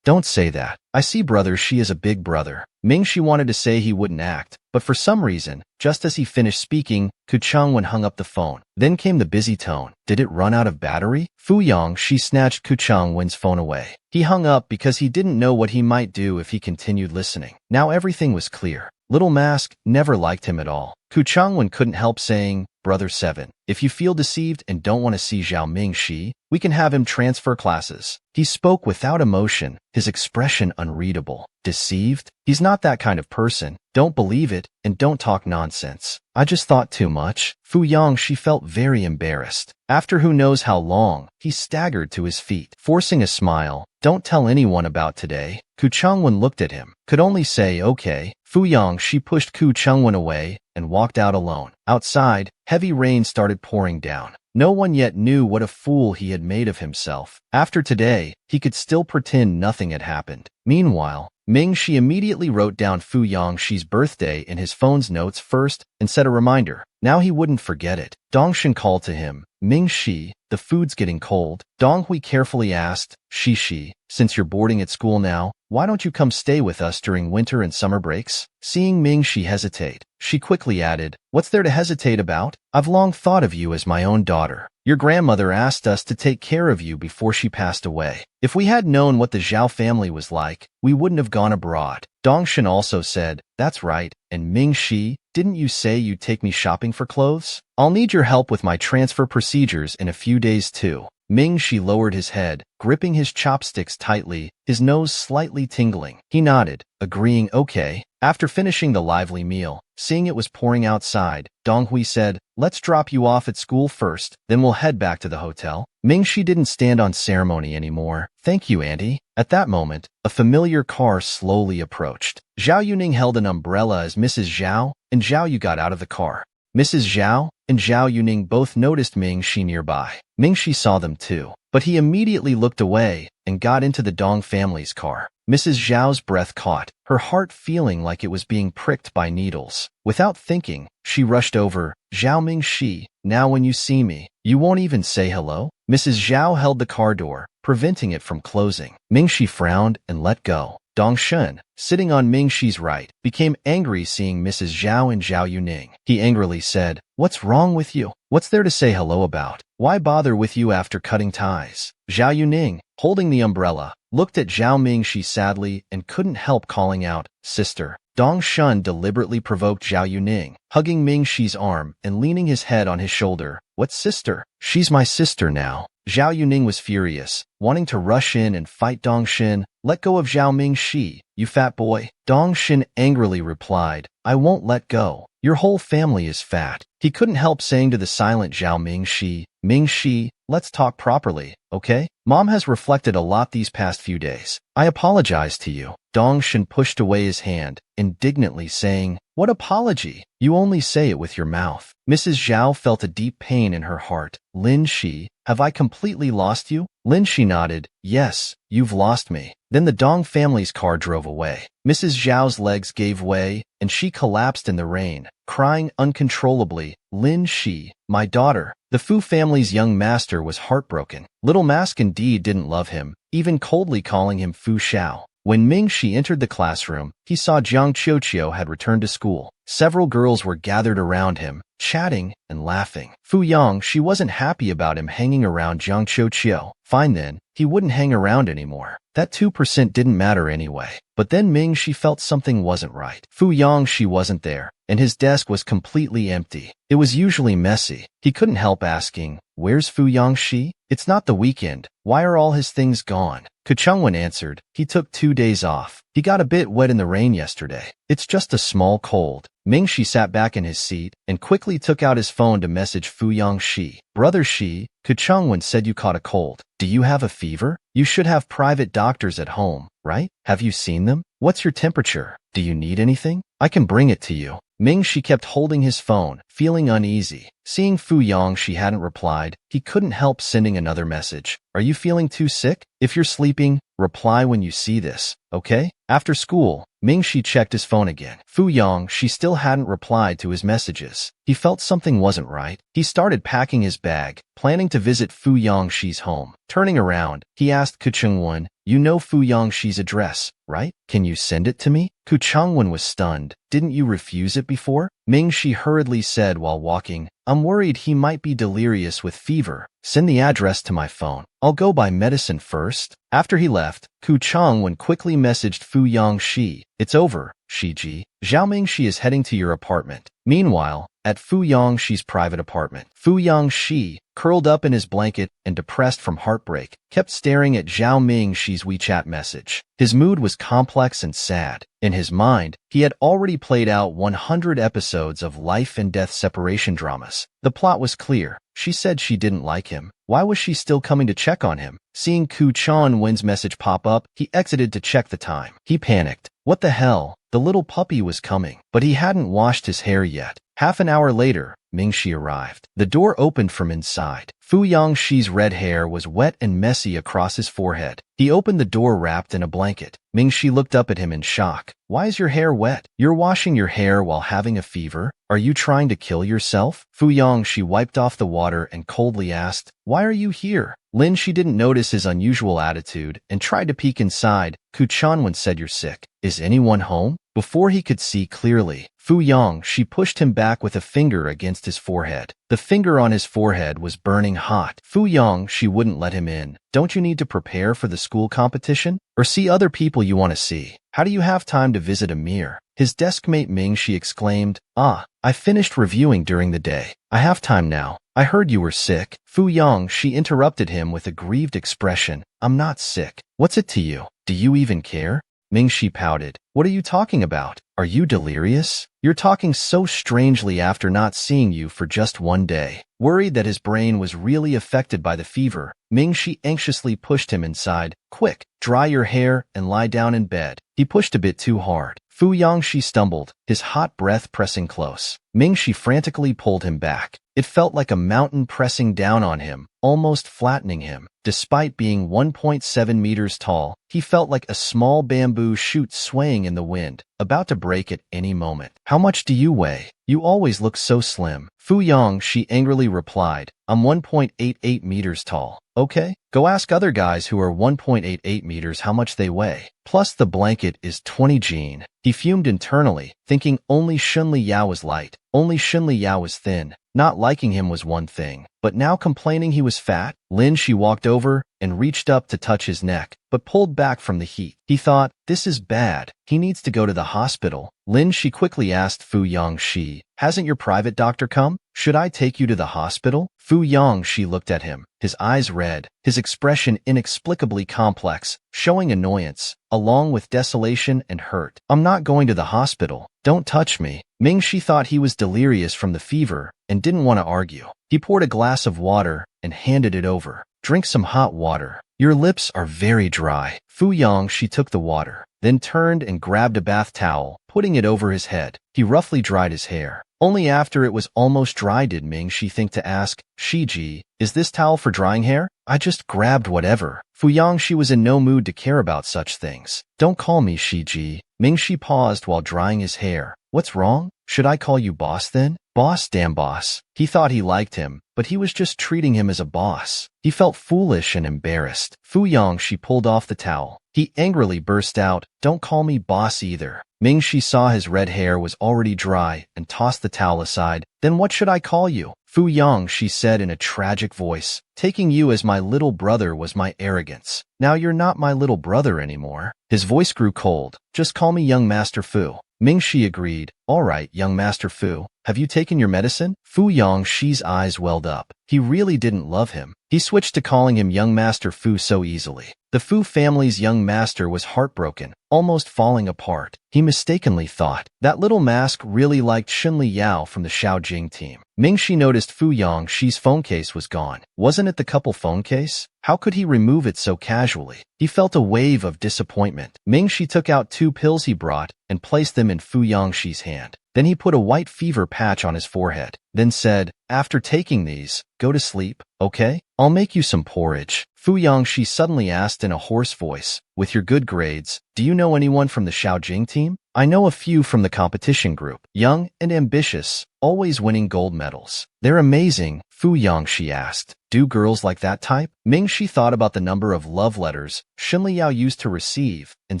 don't say that. I see Brother Shi as a big brother. Ming Shi wanted to say he wouldn't act, but for some reason, just as he finished speaking, Ku Changwen hung up the phone. Then came the busy tone. Did it run out of battery? Fu Yongxi snatched Ku Changwen's phone away. He hung up because he didn't know what he might do if he continued listening. Now everything was clear. Little Mask never liked him at all. Ku Changwen couldn't help saying, Brother 7, if you feel deceived and don't want to see Zhao Ming Shi, we can have him transfer classes. He spoke without emotion, his expression unreadable. Deceived? He's not that kind of person. Don't believe it, and don't talk nonsense. I just thought too much. Fu Yongxi felt very embarrassed. After who knows how long, he staggered to his feet, forcing a smile. Don't tell anyone about today. Ku Changwen looked at him, could only say okay. Fu Yongxi pushed Ku Changwen away and walked out alone. Outside, heavy rain started pouring down. No one yet knew what a fool he had made of himself. After today, he could still pretend nothing had happened. Meanwhile, Ming Shi immediately wrote down Fu Yongxi's birthday in his phone's notes first and set a reminder. Now he wouldn't forget it. Dongshin called to him. Ming Shi, the food's getting cold. Dong Hui carefully asked, Shi, since you're boarding at school now, why don't you come stay with us during winter and summer breaks? Seeing Ming Shi hesitate, she quickly added, what's there to hesitate about? I've long thought of you as my own daughter. Your grandmother asked us to take care of you before she passed away. If we had known what the Zhao family was like, we wouldn't have gone abroad. Dongshin also said, that's right, and Ming Shi, didn't you say you'd take me shopping for clothes? I'll need your help with my transfer procedures in a few days too. Ming Shi lowered his head, gripping his chopsticks tightly, his nose slightly tingling. He nodded, agreeing okay. After finishing the lively meal, seeing it was pouring outside, Dong Hui said, let's drop you off at school first, then we'll head back to the hotel. Ming Shi didn't stand on ceremony anymore. Thank you, Auntie. At that moment, a familiar car slowly approached. Zhao Yuning held an umbrella as Mrs. Zhao, and Zhao Yu got out of the car. Mrs. Zhao and Zhao Yuning both noticed Ming Shi nearby. Ming Shi saw them too, but he immediately looked away and got into the Dong family's car. Mrs. Zhao's breath caught, her heart feeling like it was being pricked by needles. Without thinking, she rushed over. Zhao Ming Shi, now when you see me, you won't even say hello? Mrs. Zhao held the car door, preventing it from closing. Ming Shi frowned and let go. Dong Shun, sitting on Ming Shi's right, became angry seeing Mrs. Zhao and Zhao Yuning. He angrily said, what's wrong with you? What's there to say hello about? Why bother with you after cutting ties? Zhao Yuning, holding the umbrella, looked at Zhao Ming Shi sadly and couldn't help calling out, sister. Dong Shun deliberately provoked Zhao Yuning, hugging Ming Shi's arm and leaning his head on his shoulder. What sister? She's my sister now. Zhao Yuning was furious, wanting to rush in and fight Dong Xin. Let go of Zhao Mingxi, you fat boy. Dong Xin angrily replied, I won't let go. Your whole family is fat. He couldn't help saying to the silent Zhao Mingxi, Mingxi, let's talk properly, okay? Mom has reflected a lot these past few days. I apologize to you. Dong Xin pushed away his hand, indignantly saying, what apology? You only say it with your mouth. Mrs. Zhao felt a deep pain in her heart. Lin Shi, have I completely lost you? Lin Shi nodded, yes, you've lost me. Then the Dong family's car drove away. Mrs. Zhao's legs gave way, and she collapsed in the rain, crying uncontrollably, Lin Shi, my daughter. The Fu family's young master was heartbroken. Little Mask indeed didn't love him, even coldly calling him Fu Xiao. When Ming Shi entered the classroom, he saw Jiang Qiuqiu had returned to school. Several girls were gathered around him, chatting and laughing. Fu Yang, she wasn't happy about him hanging around Jiang Qiuqiu. Fine then, he wouldn't hang around anymore. That 2% didn't matter anyway. But then Ming Shi felt something wasn't right. Fu Yang, she wasn't there, and his desk was completely empty. It was usually messy. He couldn't help asking, where's Fu Yang Shi? It's not the weekend. Why are all his things gone? Ku Chungwen answered, he took 2 days off. He got a bit wet in the rain yesterday. It's just a small cold. Ming Shi sat back in his seat and quickly took out his phone to message Fu Yang Shi. Brother Shi, Ku Chungwen said you caught a cold. Do you have a fever? You should have private doctors at home, right? Have you seen them? What's your temperature? Do you need anything? I can bring it to you. Ming Shi kept holding his phone, feeling uneasy. Seeing Fu Yang she hadn't replied, he couldn't help sending another message. Are you feeling too sick? If you're sleeping, reply when you see this, okay? After school, Ming Shi checked his phone again. Fu Yang she still hadn't replied to his messages. He felt something wasn't right. He started packing his bag, planning to visit Fu Yang Shi's home. Turning around, he asked Ku Chungwen, you know Fu Yang Shi's address, right? Can you send it to me? Ku Chungwen was stunned. Didn't you refuse it before? Ming Shi hurriedly said while walking, I'm worried he might be delirious with fever. Send the address to my phone. I'll go buy medicine first. After he left, Ku Chungwen quickly messaged Fu Yang Shi. It's over, Shiji. Zhao Mingxi is heading to your apartment. Meanwhile, at Fu Yang Shi's private apartment, Fu Yang Shi, curled up in his blanket and depressed from heartbreak, kept staring at Zhao Mingxi's WeChat message. His mood was complex and sad. In his mind, he had already played out 100 episodes of life and death separation dramas. The plot was clear. She said she didn't like him. Why was she still coming to check on him? Seeing Ku Chungwen's message pop up, he exited to check the time. He panicked. What the hell? The little puppy was coming, but he hadn't washed his hair yet. Half an hour later, Ming Shi arrived. The door opened from inside. Fu Yang Shi's red hair was wet and messy across his forehead. He opened the door wrapped in a blanket. Ming Shi looked up at him in shock. Why is your hair wet? You're washing your hair while having a fever? Are you trying to kill yourself? Fu Yang Shi wiped off the water and coldly asked, why are you here? Lin Shi didn't notice his unusual attitude and tried to peek inside. Ku Chungwen said you're sick. Is anyone home? Before he could see clearly, Fu Yang Shi pushed him back with a finger against his forehead. The finger on his forehead was burning hot. Fu Yang Shi wouldn't let him in. Don't you need to prepare for the school competition? Or see other people you want to see? How do you have time to visit a mirror? His deskmate Ming Shi exclaimed, I finished reviewing during the day. I have time now. I heard you were sick. Fu Yang Shi interrupted him with a grieved expression. I'm not sick. What's it to you? Do you even care? Ming Shi pouted. What are you talking about? Are you delirious? You're talking so strangely after not seeing you for just 1 day. Worried that his brain was really affected by the fever, Ming Shi anxiously pushed him inside. Quick, dry your hair and lie down in bed. He pushed a bit too hard. Fu Yang Shi stumbled, his hot breath pressing close. Ming Shi frantically pulled him back. It felt like a mountain pressing down on him, almost flattening him. Despite being 1.7 meters tall, he felt like a small bamboo shoot swaying in the wind, about to break at any moment. How much do you weigh? You always look so slim. Fu Yang Shi angrily replied, I'm 1.88 meters tall. Okay, go ask other guys who are 1.88 meters how much they weigh. Plus the blanket is 20 jin. He fumed internally, thinking only Shunli Yao was light, only Shunli Yao was thin. Not liking him was one thing, but now complaining he was fat. Lin Shi walked over and reached up to touch his neck, but pulled back from the heat. He thought, this is bad. He needs to go to the hospital. Lin Shi quickly asked Fu Yangshi, hasn't your private doctor come? Should I take you to the hospital? Fu Yangshi looked at him, his eyes red, his expression inexplicably complex, showing annoyance, along with desolation and hurt. I'm not going to the hospital. Don't touch me. Ming Shi thought he was delirious from the fever and didn't want to argue. He poured a glass of water and handed it over. Drink some hot water. Your lips are very dry. Fu Yangshi took the water, then turned and grabbed a bath towel, putting it over his head. He roughly dried his hair. Only after it was almost dry did Ming Shi think to ask, Shiji, is this towel for drying hair? I just grabbed whatever. Fu Yangshi was in no mood to care about such things. Don't call me Shiji. Ming Shi paused while drying his hair. What's wrong? Should I call you boss then? Boss, damn boss. He thought he liked him, but he was just treating him as a boss. He felt foolish and embarrassed. Fu Yangshi pulled off the towel. He angrily burst out, don't call me boss either. Ming Shi saw his red hair was already dry and tossed the towel aside. Then what should I call you? Fu Yangshi said in a tragic voice, taking you as my little brother was my arrogance. Now you're not my little brother anymore. His voice grew cold. Just call me young Master Fu. Ming Shi agreed. All right, young Master Fu. Have you taken your medicine? Fu Yangshi's eyes welled up. He really didn't love him. He switched to calling him young Master Fu so easily. The Fu family's young master was heartbroken, almost falling apart. He mistakenly thought that little mask really liked Xunli Yao from the Xiaojing team. Ming Shi noticed Fu Yangshi's phone case was gone. Wasn't it the couple phone case? How could he remove it so casually? He felt a wave of disappointment. Ming Shi took out 2 pills he brought and placed them in Fu Yangshi's hand. Then he put a white fever patch on his forehead, then said, after taking these, go to sleep, okay? I'll make you some porridge. Fu Yangshi suddenly asked in a hoarse voice, with your good grades, do you know anyone from the Xiaojing team? I know a few from the competition group, young and ambitious, always winning gold medals. They're amazing, Fu Yangshi asked. Do girls like that type? Ming Shi thought about the number of love letters Xunli Yao used to receive and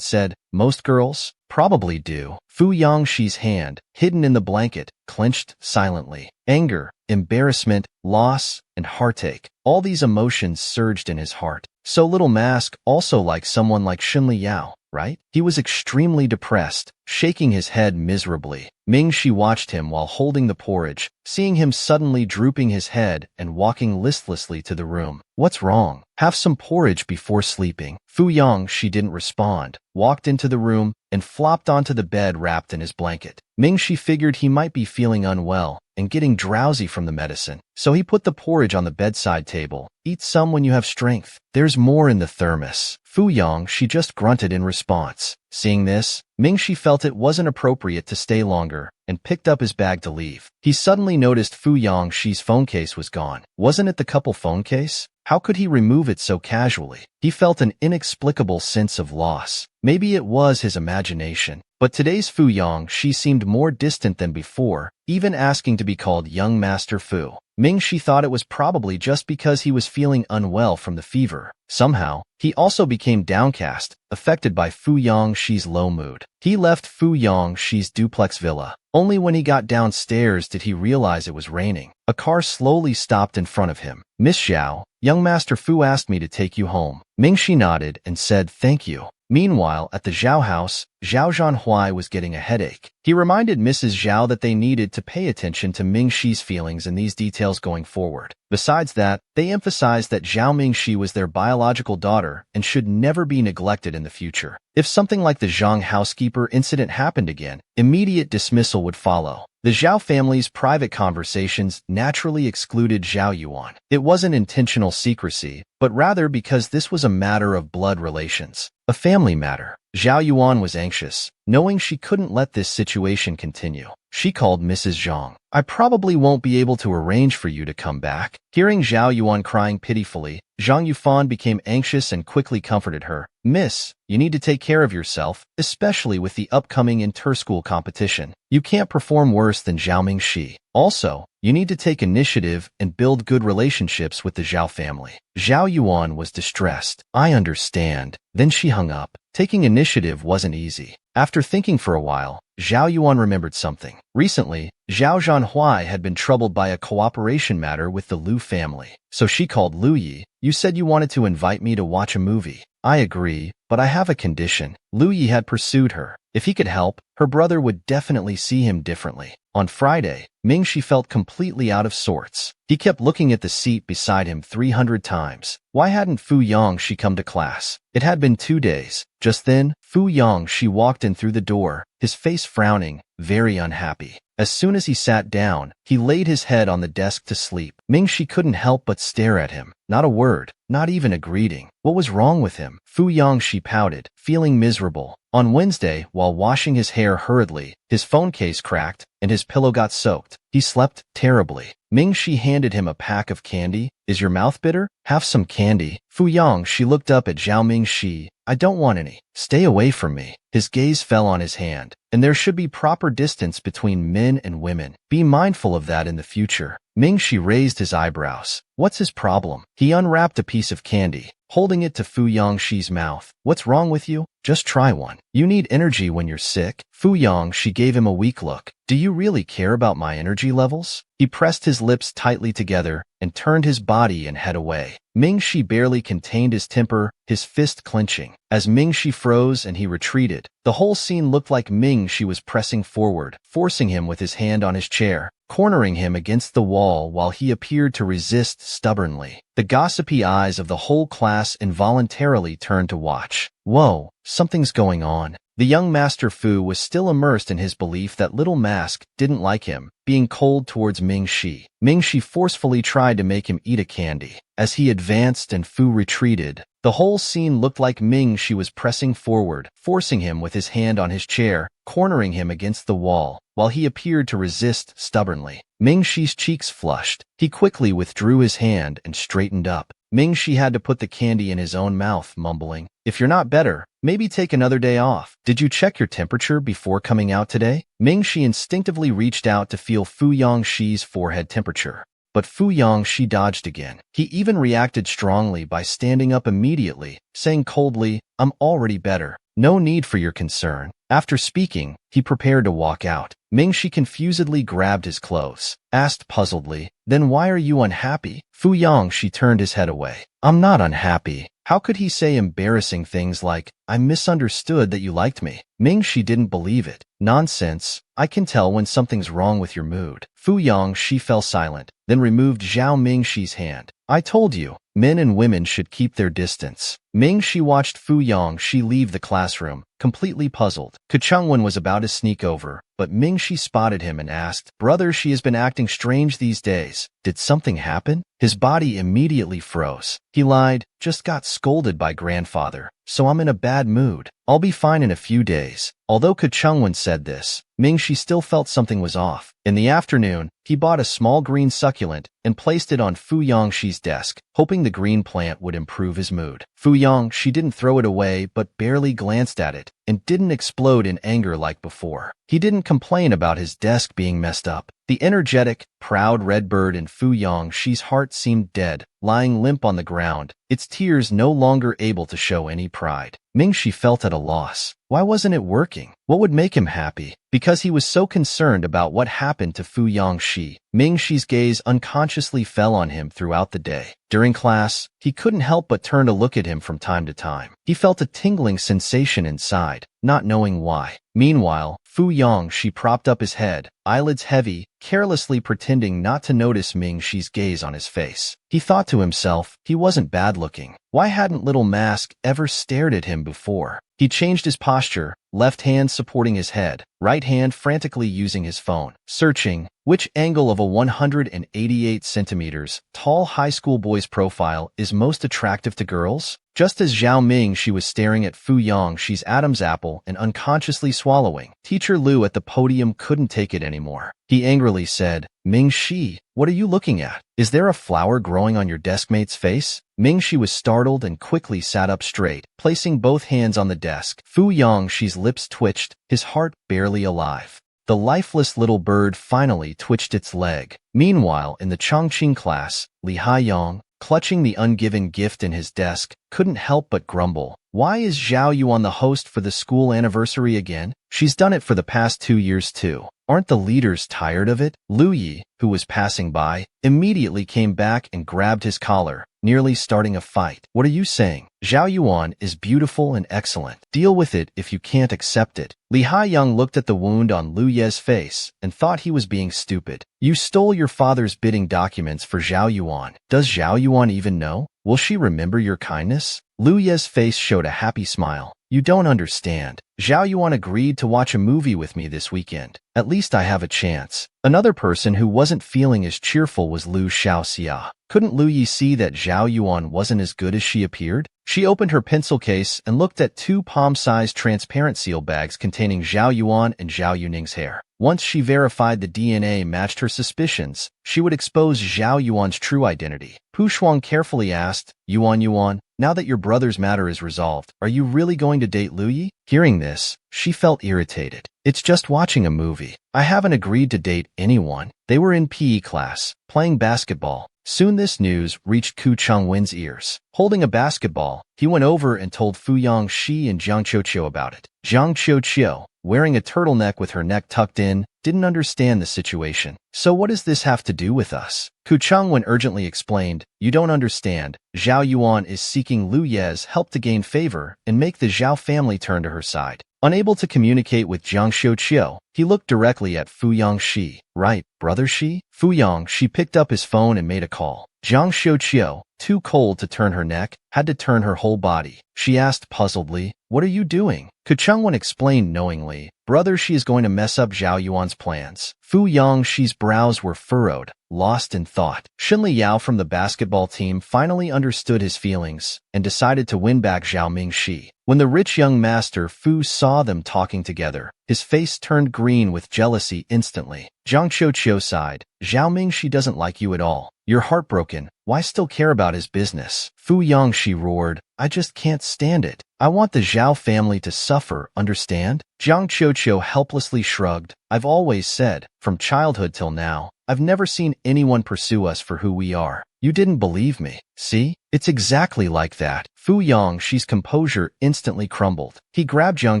said, most girls? Probably do. Fu Yangshi's hand, hidden in the blanket, clenched silently. Anger, embarrassment, loss, and heartache. All these emotions surged in his heart. So Little Mask also liked someone like Xunli Yao, right? He was extremely depressed, shaking his head miserably. Ming Shi watched him while holding the porridge, seeing him suddenly drooping his head and walking listlessly to the room. What's wrong? Have some porridge before sleeping. Fu Yangshi didn't respond, walked into the room, and flopped onto the bed wrapped in his blanket. Ming Shi figured he might be feeling unwell and getting drowsy from the medicine, so he put the porridge on the bedside table. Eat some when you have strength. There's more in the thermos. Fu Yangshi just grunted in response. Seeing this, Ming Shi felt it wasn't appropriate to stay longer and picked up his bag to leave. He suddenly noticed Fu Yangshi's phone case was gone. Wasn't it the couple phone case? How could he remove it so casually? He felt an inexplicable sense of loss. Maybe it was his imagination. But today's Fu Yangshi seemed more distant than before, even asking to be called young Master Fu. Ming Shi thought it was probably just because he was feeling unwell from the fever. Somehow, he also became downcast, affected by Fu Yangshi's low mood. He left Fu Yangshi's duplex villa. Only when he got downstairs did he realize it was raining. A car slowly stopped in front of him. Miss Xiao, young Master Fu asked me to take you home. Ming Shi nodded and said thank you. Meanwhile, at the Zhao house, Zhao Zhanhui was getting a headache. He reminded Mrs. Zhao that they needed to pay attention to Ming Shi's feelings in these details going forward. Besides that, they emphasized that Zhao Mingxi was their biological daughter and should never be neglected in the future. If something like the Zhang housekeeper incident happened again, immediate dismissal would follow. The Zhao family's private conversations naturally excluded Zhao Yuan. It wasn't intentional secrecy, but rather because this was a matter of blood relations, a family matter. Zhao Yuan was anxious, knowing she couldn't let this situation continue. She called Mrs. Zhang. I probably won't be able to arrange for you to come back. Hearing Zhao Yuan crying pitifully, Zhang Yufan became anxious and quickly comforted her. "Miss, you need to take care of yourself, especially with the upcoming inter-school competition. You can't perform worse than Zhao Mingxi. Also, you need to take initiative and build good relationships with the Zhao family." Zhao Yuan was distressed. "I understand." Then she hung up. Taking initiative wasn't easy. After thinking for a while, Zhao Yuan remembered something. Recently, Zhao Zhanhuai had been troubled by a cooperation matter with the Liu family. So she called Liu Yi. "You said you wanted to invite me to watch a movie. I agree, but I have a condition." Liu Yi had pursued her. If he could help, her brother would definitely see him differently. On Friday, Mingxi felt completely out of sorts. He kept looking at the seat beside him 300 times. Why hadn't Fu Yongxi come to class? It had been 2 days. Just then, Fu Yongxi walked in through the door, his face frowning, very unhappy. As soon as he sat down, he laid his head on the desk to sleep. Mingxi couldn't help but stare at him. Not a word, not even a greeting. What was wrong with him? Fu Yongxi pouted, feeling miserable. On Wednesday, while washing his hair hurriedly, his phone case cracked, and his pillow got soaked. He slept terribly. Mingxi handed him a pack of candy. "Is your mouth bitter? Have some candy." Fu Yongxi looked up at Zhao Mingxi. "I don't want any. Stay away from me." His gaze fell on his hand. "And there should be proper distance between men and women. Be mindful of that in the future." Mingxi raised his eyebrows. What's his problem? He unwrapped a piece of candy, holding it to Fu Yongxi's mouth. "What's wrong with you? Just try one. You need energy when you're sick." Fu Yongxi gave him a weak look. "Do you really care about my energy levels?" He pressed his lips tightly together and turned his body and head away. Mingxi barely contained his temper, his fist clenching. As Mingxi froze and he retreated, the whole scene looked like Mingxi was pressing forward, forcing him with his hand on his chair, cornering him against the wall while he appeared to resist stubbornly. The gossipy eyes of the whole class involuntarily turned to watch. Whoa, something's going on. The young Master Fu was still immersed in his belief that Little Mask didn't like him, being cold towards Mingxi. Mingxi forcefully tried to make him eat a candy. As he advanced and Fu retreated, the whole scene looked like Mingxi was pressing forward, forcing him with his hand on his chair, cornering him against the wall, while he appeared to resist stubbornly. Mingxi's cheeks flushed. He quickly withdrew his hand and straightened up. Mingxi had to put the candy in his own mouth, mumbling, "If you're not better, maybe take another day off. Did you check your temperature before coming out today?" Mingxi instinctively reached out to feel Fu Yongxi's forehead temperature. But Fu Yongxi dodged again. He even reacted strongly by standing up immediately, saying coldly, "I'm already better. No need for your concern." After speaking, he prepared to walk out. Mingxi confusedly grabbed his clothes, asked puzzledly, "Then why are you unhappy?" Fu Yongxi turned his head away. "I'm not unhappy." How could he say embarrassing things like, "I misunderstood that you liked me"? Mingxi didn't believe it. "Nonsense. I can tell when something's wrong with your mood." Fu Yongxi fell silent, then removed Zhao Mingxi's hand. "I told you, men and women should keep their distance." Mingxi watched Fu Yongxi leave the classroom, completely puzzled. Kachungwen was about to sneak over, but Mingxi spotted him and asked, "Brother, she has been acting strange these days. Did something happen?" His body immediately froze. He lied, "Just got scolded by grandfather, so I'm in a bad mood. I'll be fine in a few days." Although Kachungwen said this, Mingxi still felt something was off. In the afternoon, he bought a small green succulent and placed it on Fu Yongxi's desk, hoping the green plant would improve his mood. Fu Yongxi didn't throw it away but barely glanced at it, and didn't explode in anger like before. He didn't complain about his desk being messed up. The energetic, proud red bird in Fu Yongxi's heart seemed dead, lying limp on the ground, its tears no longer able to show any pride. Mingxi felt at a loss. Why wasn't it working? What would make him happy? Because he was so concerned about what happened to Fu Yongxi, Mingxi's gaze unconsciously fell on him throughout the day. During class, he couldn't help but turn to look at him from time to time. He felt a tingling sensation inside, not knowing why. Meanwhile, Fu Yongxi propped up his head, eyelids heavy, carelessly pretending not to notice Mingxi's gaze on his face. He thought to himself, he wasn't bad-looking. Why hadn't Little Mask ever stared at him before? He changed his posture, left hand supporting his head, right hand frantically using his phone, searching which angle of a 188 centimeters tall high school boy's profile is most attractive to girls. just as Zhao Mingxi was staring at Fu Yongxi's Adam's apple and unconsciously swallowing. Teacher Lu at the podium couldn't take it anymore. He angrily said, Mingxi, what are you looking at? Is there a flower growing on your deskmate's face? Mingxi was startled and quickly sat up straight, placing both hands on the desk. Fu Yongxi's lips twitched, his heart barely alive. The lifeless little bird finally twitched its leg. Meanwhile, in the Chongqing class, Li Haiyang, clutching the ungiven gift in his desk, couldn't help but grumble. Why is Zhao Yuan the host for the school anniversary again? She's done it for the past 2 years too. Aren't the leaders tired of it? Lu Yi, who was passing by, immediately came back and grabbed his collar, nearly starting a fight. What are you saying? Zhao Yuan is beautiful and excellent. Deal with it if you can't accept it. Li Haiyang looked at the wound on Lu Ye's face and thought he was being stupid. You stole your father's bidding documents for Zhao Yuan. Does Zhao Yuan even know? Will she remember your kindness? Lu Ye's face showed a happy smile. You don't understand. Zhao Yuan agreed to watch a movie with me this weekend. At least I have a chance. Another person who wasn't feeling as cheerful was Lu Xiaoxia. Couldn't Lu Yi see that Zhao Yuan wasn't as good as she appeared? She opened her pencil case and looked at 2 palm-sized transparent seal bags containing Zhao Yuan and Zhao Yuning's hair. Once she verified the DNA matched her suspicions, she would expose Zhao Yuan's true identity. Pu Shuang carefully asked, Yuan, now that your brother's matter is resolved, are you really going to date Lu Yi? Hearing this, she felt irritated. It's just watching a movie. I haven't agreed to date anyone. They were in PE class, playing basketball. Soon this news reached Ku Changwen's ears. Holding a basketball, he went over and told Fu Yongxi and Jiang Qiuqiu about it. Jiang Qiuqiu, wearing a turtleneck with her neck tucked in, didn't understand the situation. So what does this have to do with us? Ku Changwen urgently explained, you don't understand. Zhao Yuan is seeking Lu Ye's help to gain favor and make the Zhao family turn to her side. Unable to communicate with Jiang Qiuqiu, he looked directly at Fu Yongxi. Right, brother Shi? Fu Yongxi picked up his phone and made a call. Jiang Qiuqiu, too cold to turn her neck, had to turn her whole body. She asked puzzledly, what are you doing? Ku Changwen explained knowingly, brother Shi is going to mess up Zhao Yuan's plans. Fu Yongxi's brows were furrowed, lost in thought. Shinli Yao from the basketball team finally understood his feelings and decided to win back Zhao Mingxi. When the rich young master Fu saw them talking together, his face turned green with jealousy instantly. Jiang Qiuqiu sighed, Zhao Mingxi doesn't like you at all. You're heartbroken. Why still care about his business? Fu Yongxi roared, I just can't stand it. I want the Zhao family to suffer, understand? Jiang Qiuqiu helplessly shrugged. I've always said, from childhood till now, I've never seen anyone pursue us for who we are. You didn't believe me. See? It's exactly like that. Fu Yongxi's composure instantly crumbled. He grabbed Jiang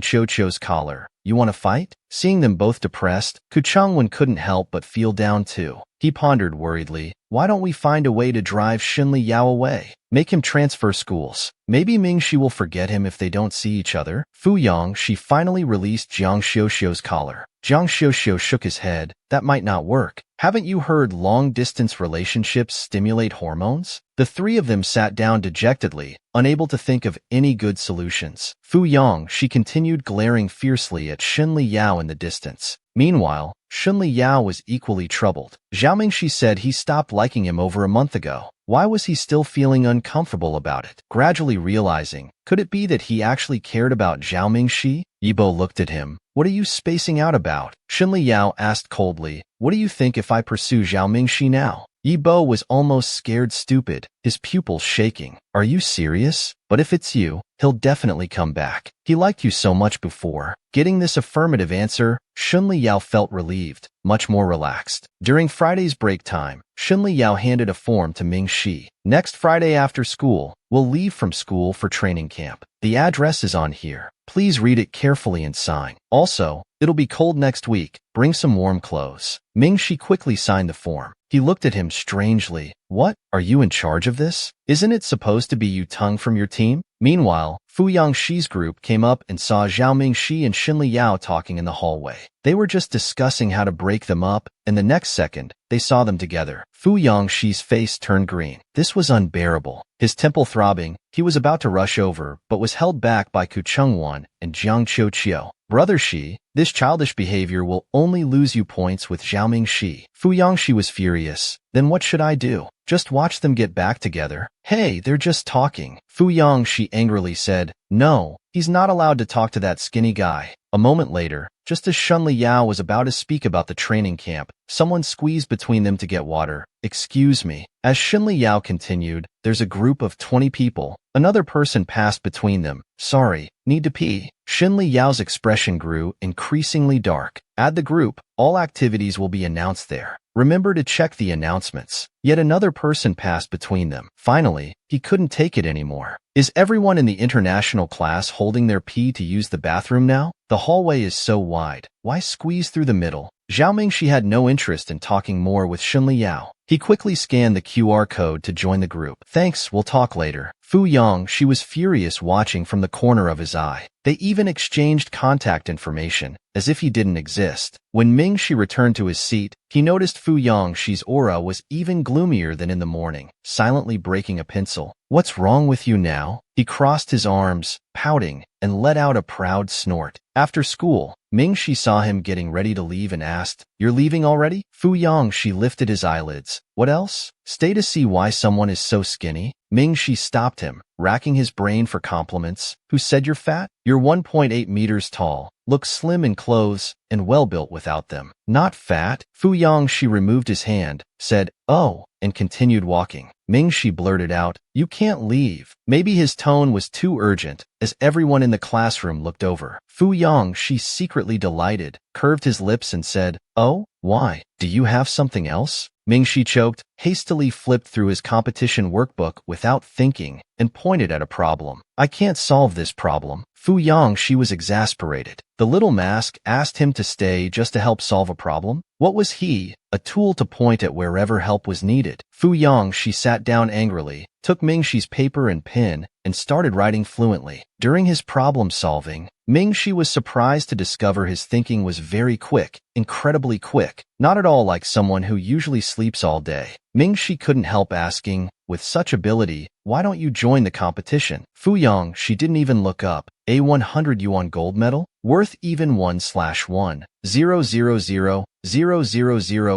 Qiuqiu's collar. You want to fight? Seeing them both depressed, Ku Changwen couldn't help but feel down too. He pondered worriedly, why don't we find a way to drive Shinli Yao away? Make him transfer schools. Maybe Mingxi will forget him if they don't see each other. Fu Yongxi finally released Jiang Qiuqiu's collar. Jiang Qiuqiu shook his head. That might not work. Haven't you heard long-distance relationships stimulate hormones? The three of them sat down dejectedly, unable to think of any good solutions. Fu Yongxi continued glaring fiercely at Shinli Yao in the distance. Meanwhile, Shinli Yao was equally troubled. Zhao Mingxi said he stopped liking him over a month ago. Why was he still feeling uncomfortable about it? Gradually realizing, could it be that he actually cared about Zhao Mingxi? Yibo looked at him. What are you spacing out about? Shinli Yao asked coldly, what do you think if I pursue Zhao Mingxi now? Yibo was almost scared stupid, his pupils shaking. Are you serious? But if it's you, he'll definitely come back. He liked you so much before. Getting this affirmative answer, Shinli Yao felt relieved, much more relaxed. During Friday's break time, Shinli Yao handed a form to Mingxi. Next Friday after school, we'll leave from school for training camp. The address is on here. Please read it carefully and sign. Also, it'll be cold next week. Bring some warm clothes. Mingxi quickly signed the form. He looked at him strangely. What? Are you in charge of this? Isn't it supposed to be you Tung from your team? Meanwhile, Fu Yongxi's group came up and saw Zhao Mingxi and Shinli Yao talking in the hallway. They were just discussing how to break them up, and the next second, they saw them together. Fu Yongxi's face turned green. This was unbearable. His temple throbbing, he was about to rush over, but was held back by Ku Changwen and Jiang Qiuqiu. Brother Shi, this childish behavior will only lose you points with Zhao Mingxi. Fu Yongxi was furious. Then what should I do? Just watch them get back together. Hey, they're just talking. Fu Yangshi angrily said, no, he's not allowed to talk to that skinny guy. A moment later, just as Shunli Yao was about to speak about the training camp, someone squeezed between them to get water. Excuse me. As Shunli Yao continued, there's a group of 20 people. Another person passed between them. Sorry, need to pee. Shunli Yao's expression grew increasingly dark. Add the group. All activities will be announced there. Remember to check the announcements. Yet another person passed between them. Finally, he couldn't take it anymore. Is everyone in the international class holding their pee to use the bathroom now? The hallway is so wide. Why squeeze through the middle? Zhao Mingxi had no interest in talking more with Shunli Yao. He quickly scanned the QR code to join the group. Thanks, we'll talk later. Fu Yangshi was furious watching from the corner of his eye. They even exchanged contact information, as if he didn't exist. When Mingxi returned to his seat, he noticed Fu Yangshi's aura was even gloomier than in the morning, silently breaking a pencil. What's wrong with you now? He crossed his arms, pouting, and let out a proud snort. After school, Mingxi saw him getting ready to leave and asked, You're leaving already? Fu Yangshi lifted his eyelids. What else? Stay to see why someone is so skinny? Mingxi stopped him, racking his brain for compliments. Who said you're fat? You're 1.8 meters tall, look slim in clothes, and well-built without them. Not fat? Fu Yangshi removed his hand, said, oh, and continued walking. Mingxi blurted out, You can't leave. Maybe his tone was too urgent, as everyone in the classroom looked over. Fu Yangshi, secretly delighted, curved his lips and said, Oh, why? Do you have something else? Mingxi choked, hastily flipped through his competition workbook without thinking, and pointed at a problem. I can't solve this problem. Fu Yangshi was exasperated. The little mask asked him to stay just to help solve a problem? What was he? A tool to point at wherever help was needed. Fu Yangshi sat down angrily, took Mingxi's paper and pen, and started writing fluently. During his problem-solving, Mingxi was surprised to discover his thinking was very quick, incredibly quick, not at all like someone who usually sleeps all day. Mingxi couldn't help asking, with such ability, why don't you join the competition? Fu Yangshi didn't even look up. A 100 yuan gold medal? Worth even 1/1,000,000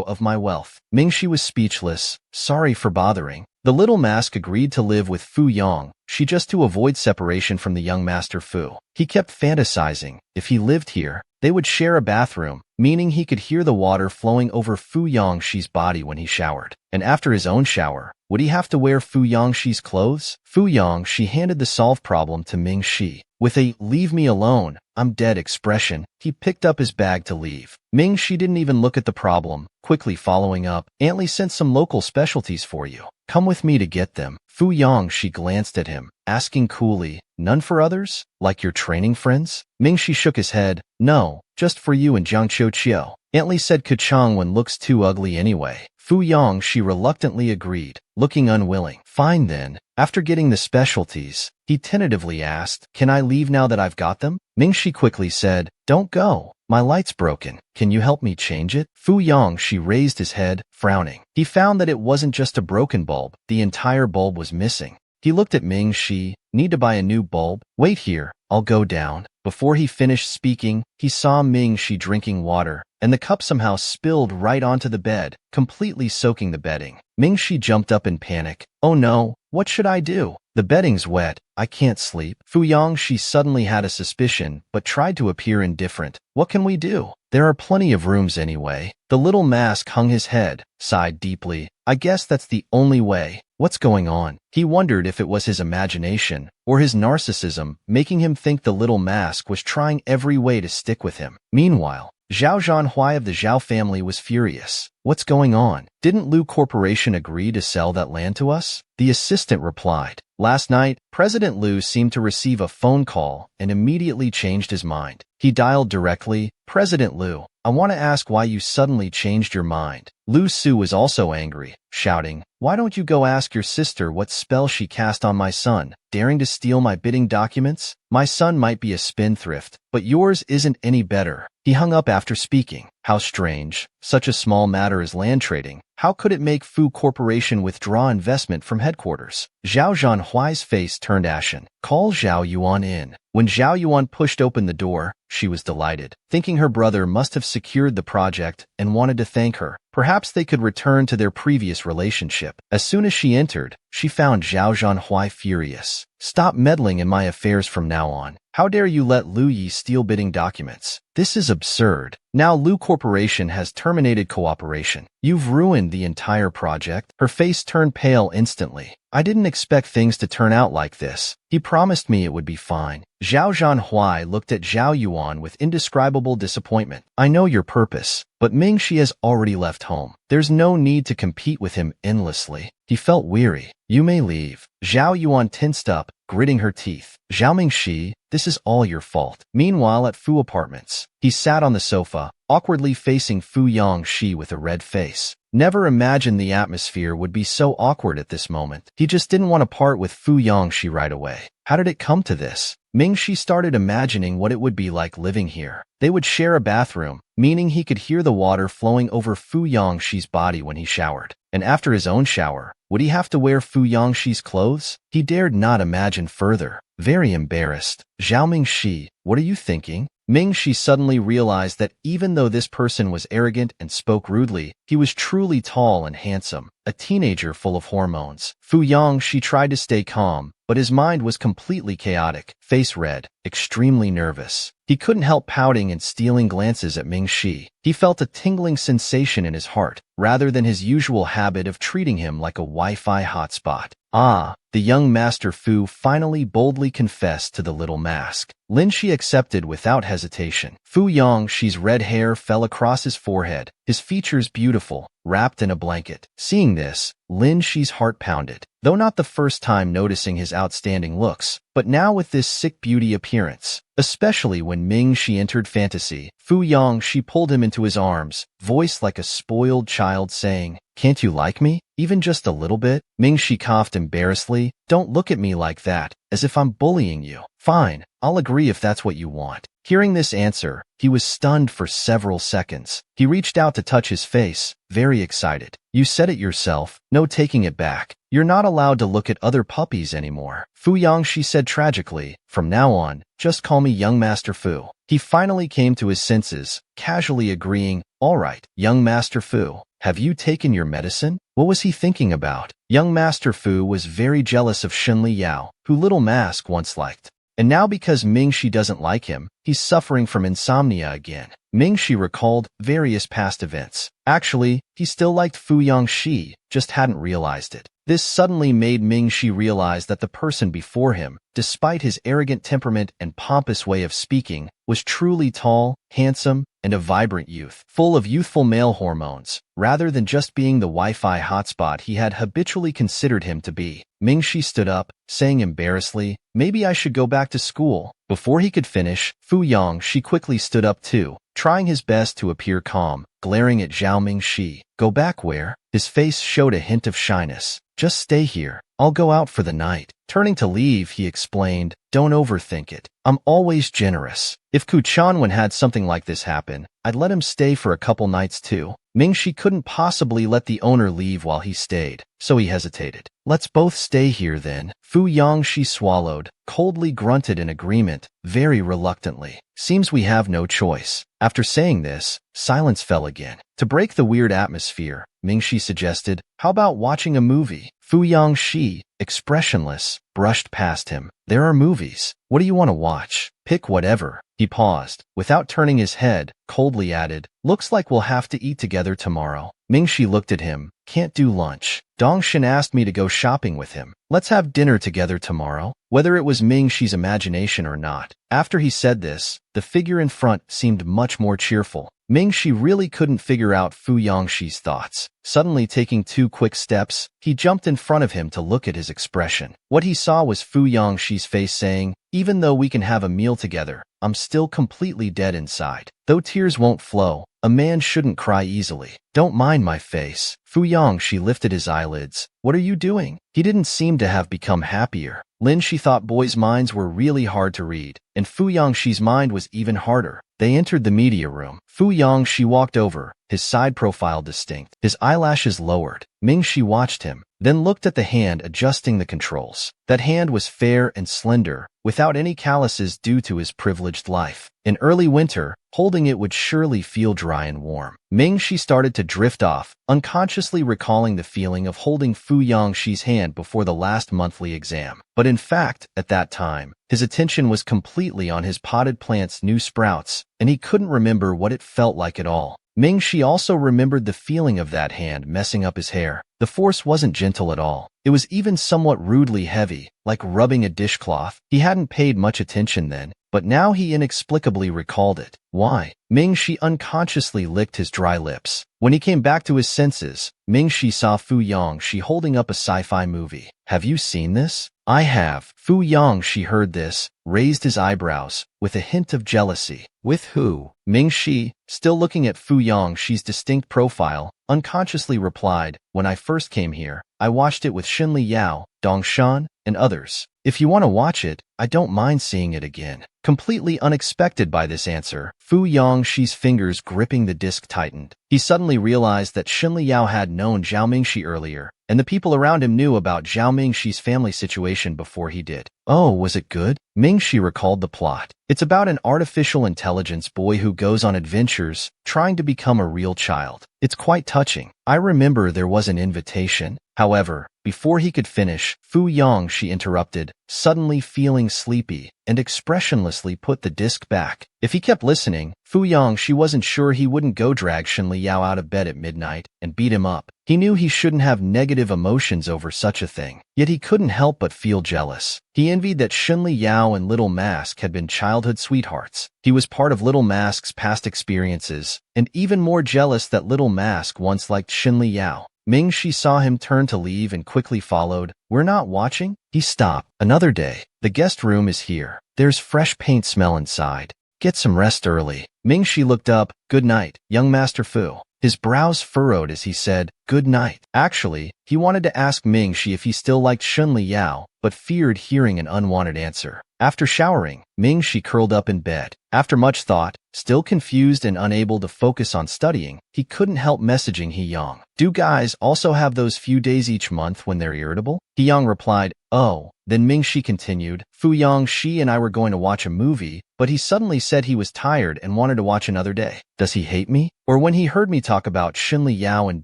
of my wealth. Mingxi was speechless. Sorry for bothering. The little mask agreed to live with Fu Yangshi just to avoid separation from the young master Fu. He kept fantasizing. If he lived here, they would share a bathroom, meaning he could hear the water flowing over Fu Yangshi's body when he showered. And after his own shower, would he have to wear Fu Yangshi's clothes? Fu Yangshi handed the solved problem to Mingxi. With a leave me alone, I'm dead expression, he picked up his bag to leave. Mingxi didn't even look at the problem, quickly following up, Aunt Li sent some local specialties for you. Come with me to get them. Fu Yangshi glanced at him, asking coolly, None for others? Like your training friends? Mingxi shook his head. No, just for you and Jiang Qiu. Aunt Li said Kuchang one looks too ugly anyway. Fu Yangshi reluctantly agreed, looking unwilling. Fine then. After getting the specialties, he tentatively asked, Can I leave now that I've got them? Mingxi quickly said, Don't go. My light's broken. Can you help me change it? Fu Yangshi raised his head, frowning. He found that it wasn't just a broken bulb. The entire bulb was missing. He looked at Mingxi. Need to buy a new bulb? Wait here. I'll go down. Before he finished speaking, he saw Mingxi drinking water, and the cup somehow spilled right onto the bed, completely soaking the bedding. Mingxi jumped up in panic. Oh no, what should I do? The bedding's wet. I can't sleep. Fu Yangshi suddenly had a suspicion, but tried to appear indifferent. What can we do? There are plenty of rooms anyway. The little mask hung his head, sighed deeply. I guess that's the only way. What's going on? He wondered if it was his imagination, or his narcissism, making him think the little mask was trying every way to stick with him. Meanwhile, Zhao Zhanhui of the Zhao family was furious. What's going on? Didn't Lu Corporation agree to sell that land to us? The assistant replied. Last night, President Lu seemed to receive a phone call and immediately changed his mind. He dialed directly, President Lu, I want to ask why you suddenly changed your mind. Lu Su was also angry, shouting, Why don't you go ask your sister what spell she cast on my son, daring to steal my bidding documents? My son might be a spendthrift, but yours isn't any better. He hung up after speaking. How strange. Such a small matter as land trading. How could it make Fu Corporation withdraw investment from headquarters? Zhao Zhanhui's face turned ashen. Call Zhao Yuan in. When Zhao Yuan pushed open the door, she was delighted, thinking her brother must have secured the project and wanted to thank her. Perhaps they could return to their previous relationship. As soon as she entered, she found Zhao Zhanhui furious. Stop meddling in my affairs from now on. How dare you let Lu Yi steal bidding documents? This is absurd. Now Lu Corporation has terminated cooperation. You've ruined the entire project. Her face turned pale instantly. I didn't expect things to turn out like this. He promised me it would be fine. Zhao Zhanhui looked at Zhao Yuan with indescribable disappointment. I know your purpose, but Mingxi has already left home. There's no need to compete with him endlessly. He felt weary. You may leave. Zhao Yuan tensed up, gritting her teeth. Zhao Mingxi, this is all your fault. Meanwhile, at Fu Apartments, he sat on the sofa, awkwardly facing Fu Yangxi with a red face. Never imagined the atmosphere would be so awkward at this moment. He just didn't want to part with Fu Yangxi right away. How did it come to this? Mingxi started imagining what it would be like living here. They would share a bathroom, meaning he could hear the water flowing over Fu Yangxi's body when he showered. And after his own shower, would he have to wear Fu Yangxi's clothes? He dared not imagine further. Very embarrassed. Zhao Mingxi, what are you thinking? Mingxi suddenly realized that even though this person was arrogant and spoke rudely, he was truly tall and handsome, a teenager full of hormones. Fu Yangxi tried to stay calm, but his mind was completely chaotic, face red, extremely nervous. He couldn't help pouting and stealing glances at Mingxi. He felt a tingling sensation in his heart, rather than his usual habit of treating him like a Wi-Fi hotspot. Ah, the young Master Fu finally boldly confessed to the little mask. Lin Shi accepted without hesitation. Fu Yangxi's red hair fell across his forehead, his features beautiful, wrapped in a blanket. Seeing this, Lin Shi's heart pounded, though not the first time noticing his outstanding looks, but now with this sick beauty appearance. Especially when Mingxi entered fantasy, Fu Yangxi pulled him into his arms, voiced like a spoiled child saying, "Can't you like me? Even just a little bit?" Mingxi coughed embarrassedly. Don't look at me like that, as if I'm bullying you. Fine, I'll agree if that's what you want. Hearing this answer, he was stunned for several seconds. He reached out to touch his face, very excited. You said it yourself, no taking it back. You're not allowed to look at other puppies anymore. Fu Yangxi said tragically, from now on, just call me Young Master Fu. He finally came to his senses, casually agreeing, all right, Young Master Fu, have you taken your medicine? What was he thinking about? Young Master Fu was very jealous of Shenli Yao, who Little Mask once liked. And now because Mingxi doesn't like him, he's suffering from insomnia again. Mingxi recalled various past events. Actually, he still liked Fu Yangxi, just hadn't realized it. This suddenly made Mingxi realize that the person before him, despite his arrogant temperament and pompous way of speaking, was truly tall, handsome, and a vibrant youth, full of youthful male hormones, rather than just being the Wi-Fi hotspot he had habitually considered him to be. Mingxi stood up, saying embarrassedly, maybe I should go back to school. Before he could finish, Fu Yangxi quickly stood up too, trying his best to appear calm, glaring at Zhao Mingxi. Go back where? His face showed a hint of shyness. Just stay here. I'll go out for the night. Turning to leave, he explained, don't overthink it. I'm always generous. If Ku Chanwen had something like this happen, I'd let him stay for a couple nights too. Mingxi couldn't possibly let the owner leave while he stayed, so he hesitated. Let's both stay here then. Fu Yangxi swallowed, coldly grunted in agreement, very reluctantly. Seems we have no choice. After saying this, silence fell again. To break the weird atmosphere, Mingxi suggested, how about watching a movie? Fu Yangxi, expressionless, brushed past him. There are movies. What do you want to watch? Pick whatever. He paused. Without turning his head, coldly added, looks like we'll have to eat together tomorrow. Mingxi looked at him. Can't do lunch. Dongshin asked me to go shopping with him. Let's have dinner together tomorrow. Whether it was Mingxi's imagination or not. After he said this, the figure in front seemed much more cheerful. Mingxi really couldn't figure out Fu Yangxi's thoughts. Suddenly taking 2 quick steps, he jumped in front of him to look at his expression. What he saw was Fu Yangxi's face saying, even though we can have a meal together, I'm still completely dead inside. Though tears won't flow, a man shouldn't cry easily. Don't mind my face. Fu Yangxi lifted his eyelids. What are you doing? He didn't seem to have become happier. Lin Shi thought boys' minds were really hard to read, and Fu Yangxi's mind was even harder. They entered the media room. Fu Yangxi walked over, his side profile distinct, his eyelashes lowered. Mingxi watched him, then looked at the hand adjusting the controls. That hand was fair and slender, without any calluses due to his privileged life. In early winter, holding it would surely feel dry and warm. Ming-Shi started to drift off, unconsciously recalling the feeling of holding Fu Yongxi's hand before the last monthly exam. But in fact, at that time, his attention was completely on his potted plant's new sprouts, and he couldn't remember what it felt like at all. Ming-Shi also remembered the feeling of that hand messing up his hair. The force wasn't gentle at all. It was even somewhat rudely heavy, like rubbing a dishcloth. He hadn't paid much attention then, but now he inexplicably recalled it. Why? Ming-Shi unconsciously licked his dry lips. When he came back to his senses, Ming-Shi saw Fu Yongxi holding up a sci-fi movie. Have you seen this? I have. Fu Yongxi heard this, raised his eyebrows, with a hint of jealousy. With who? Ming-Shi, still looking at Fu Yongxi's distinct profile, unconsciously replied, when I first came here, I watched it with Xinli Yao, Dongshan, and others. If you want to watch it, I don't mind seeing it again. Completely unexpected by this answer, Fu Yongxi's fingers gripping the disc tightened. He suddenly realized that Xinli Yao had known Zhao Mingxi earlier, and the people around him knew about Zhao Mingxi's family situation before he did. Oh, was it good? Mingxi recalled the plot. It's about an artificial intelligence boy who goes on adventures, trying to become a real child. It's quite touching. I remember there was an invitation. However, before he could finish, Fu Yongxi interrupted, suddenly feeling sleepy, and expressionlessly put the disc back. If he kept listening, Fu Yongxi wasn't sure he wouldn't go drag Xinli Yao out of bed at midnight and beat him up. He knew he shouldn't have negative emotions over such a thing, yet he couldn't help but feel jealous. He envied that Xinli Yao and Little Mask had been childhood sweethearts. He was part of Little Mask's past experiences, and even more jealous that Little Mask once liked Xinli Yao. Ming-Shi saw him turn to leave and quickly followed. We're not watching? He stopped. Another day. The guest room is here. There's fresh paint smell inside. Get some rest early. Ming-Shi looked up. Good night, young Master Fu. His brows furrowed as he said, good night. Actually, he wanted to ask Ming-Shi if he still liked Xinli Yao, but feared hearing an unwanted answer. After showering, Ming-Shi curled up in bed. After much thought, still confused and unable to focus on studying, he couldn't help messaging He-Yang. Do guys also have those few days each month when they're irritable? He-Yang replied, oh. Then Ming-Shi continued, Fu Yongxi and I were going to watch a movie, but he suddenly said he was tired and wanted to watch another day. Does he hate me? Or when he heard me talk about Xinli Yao and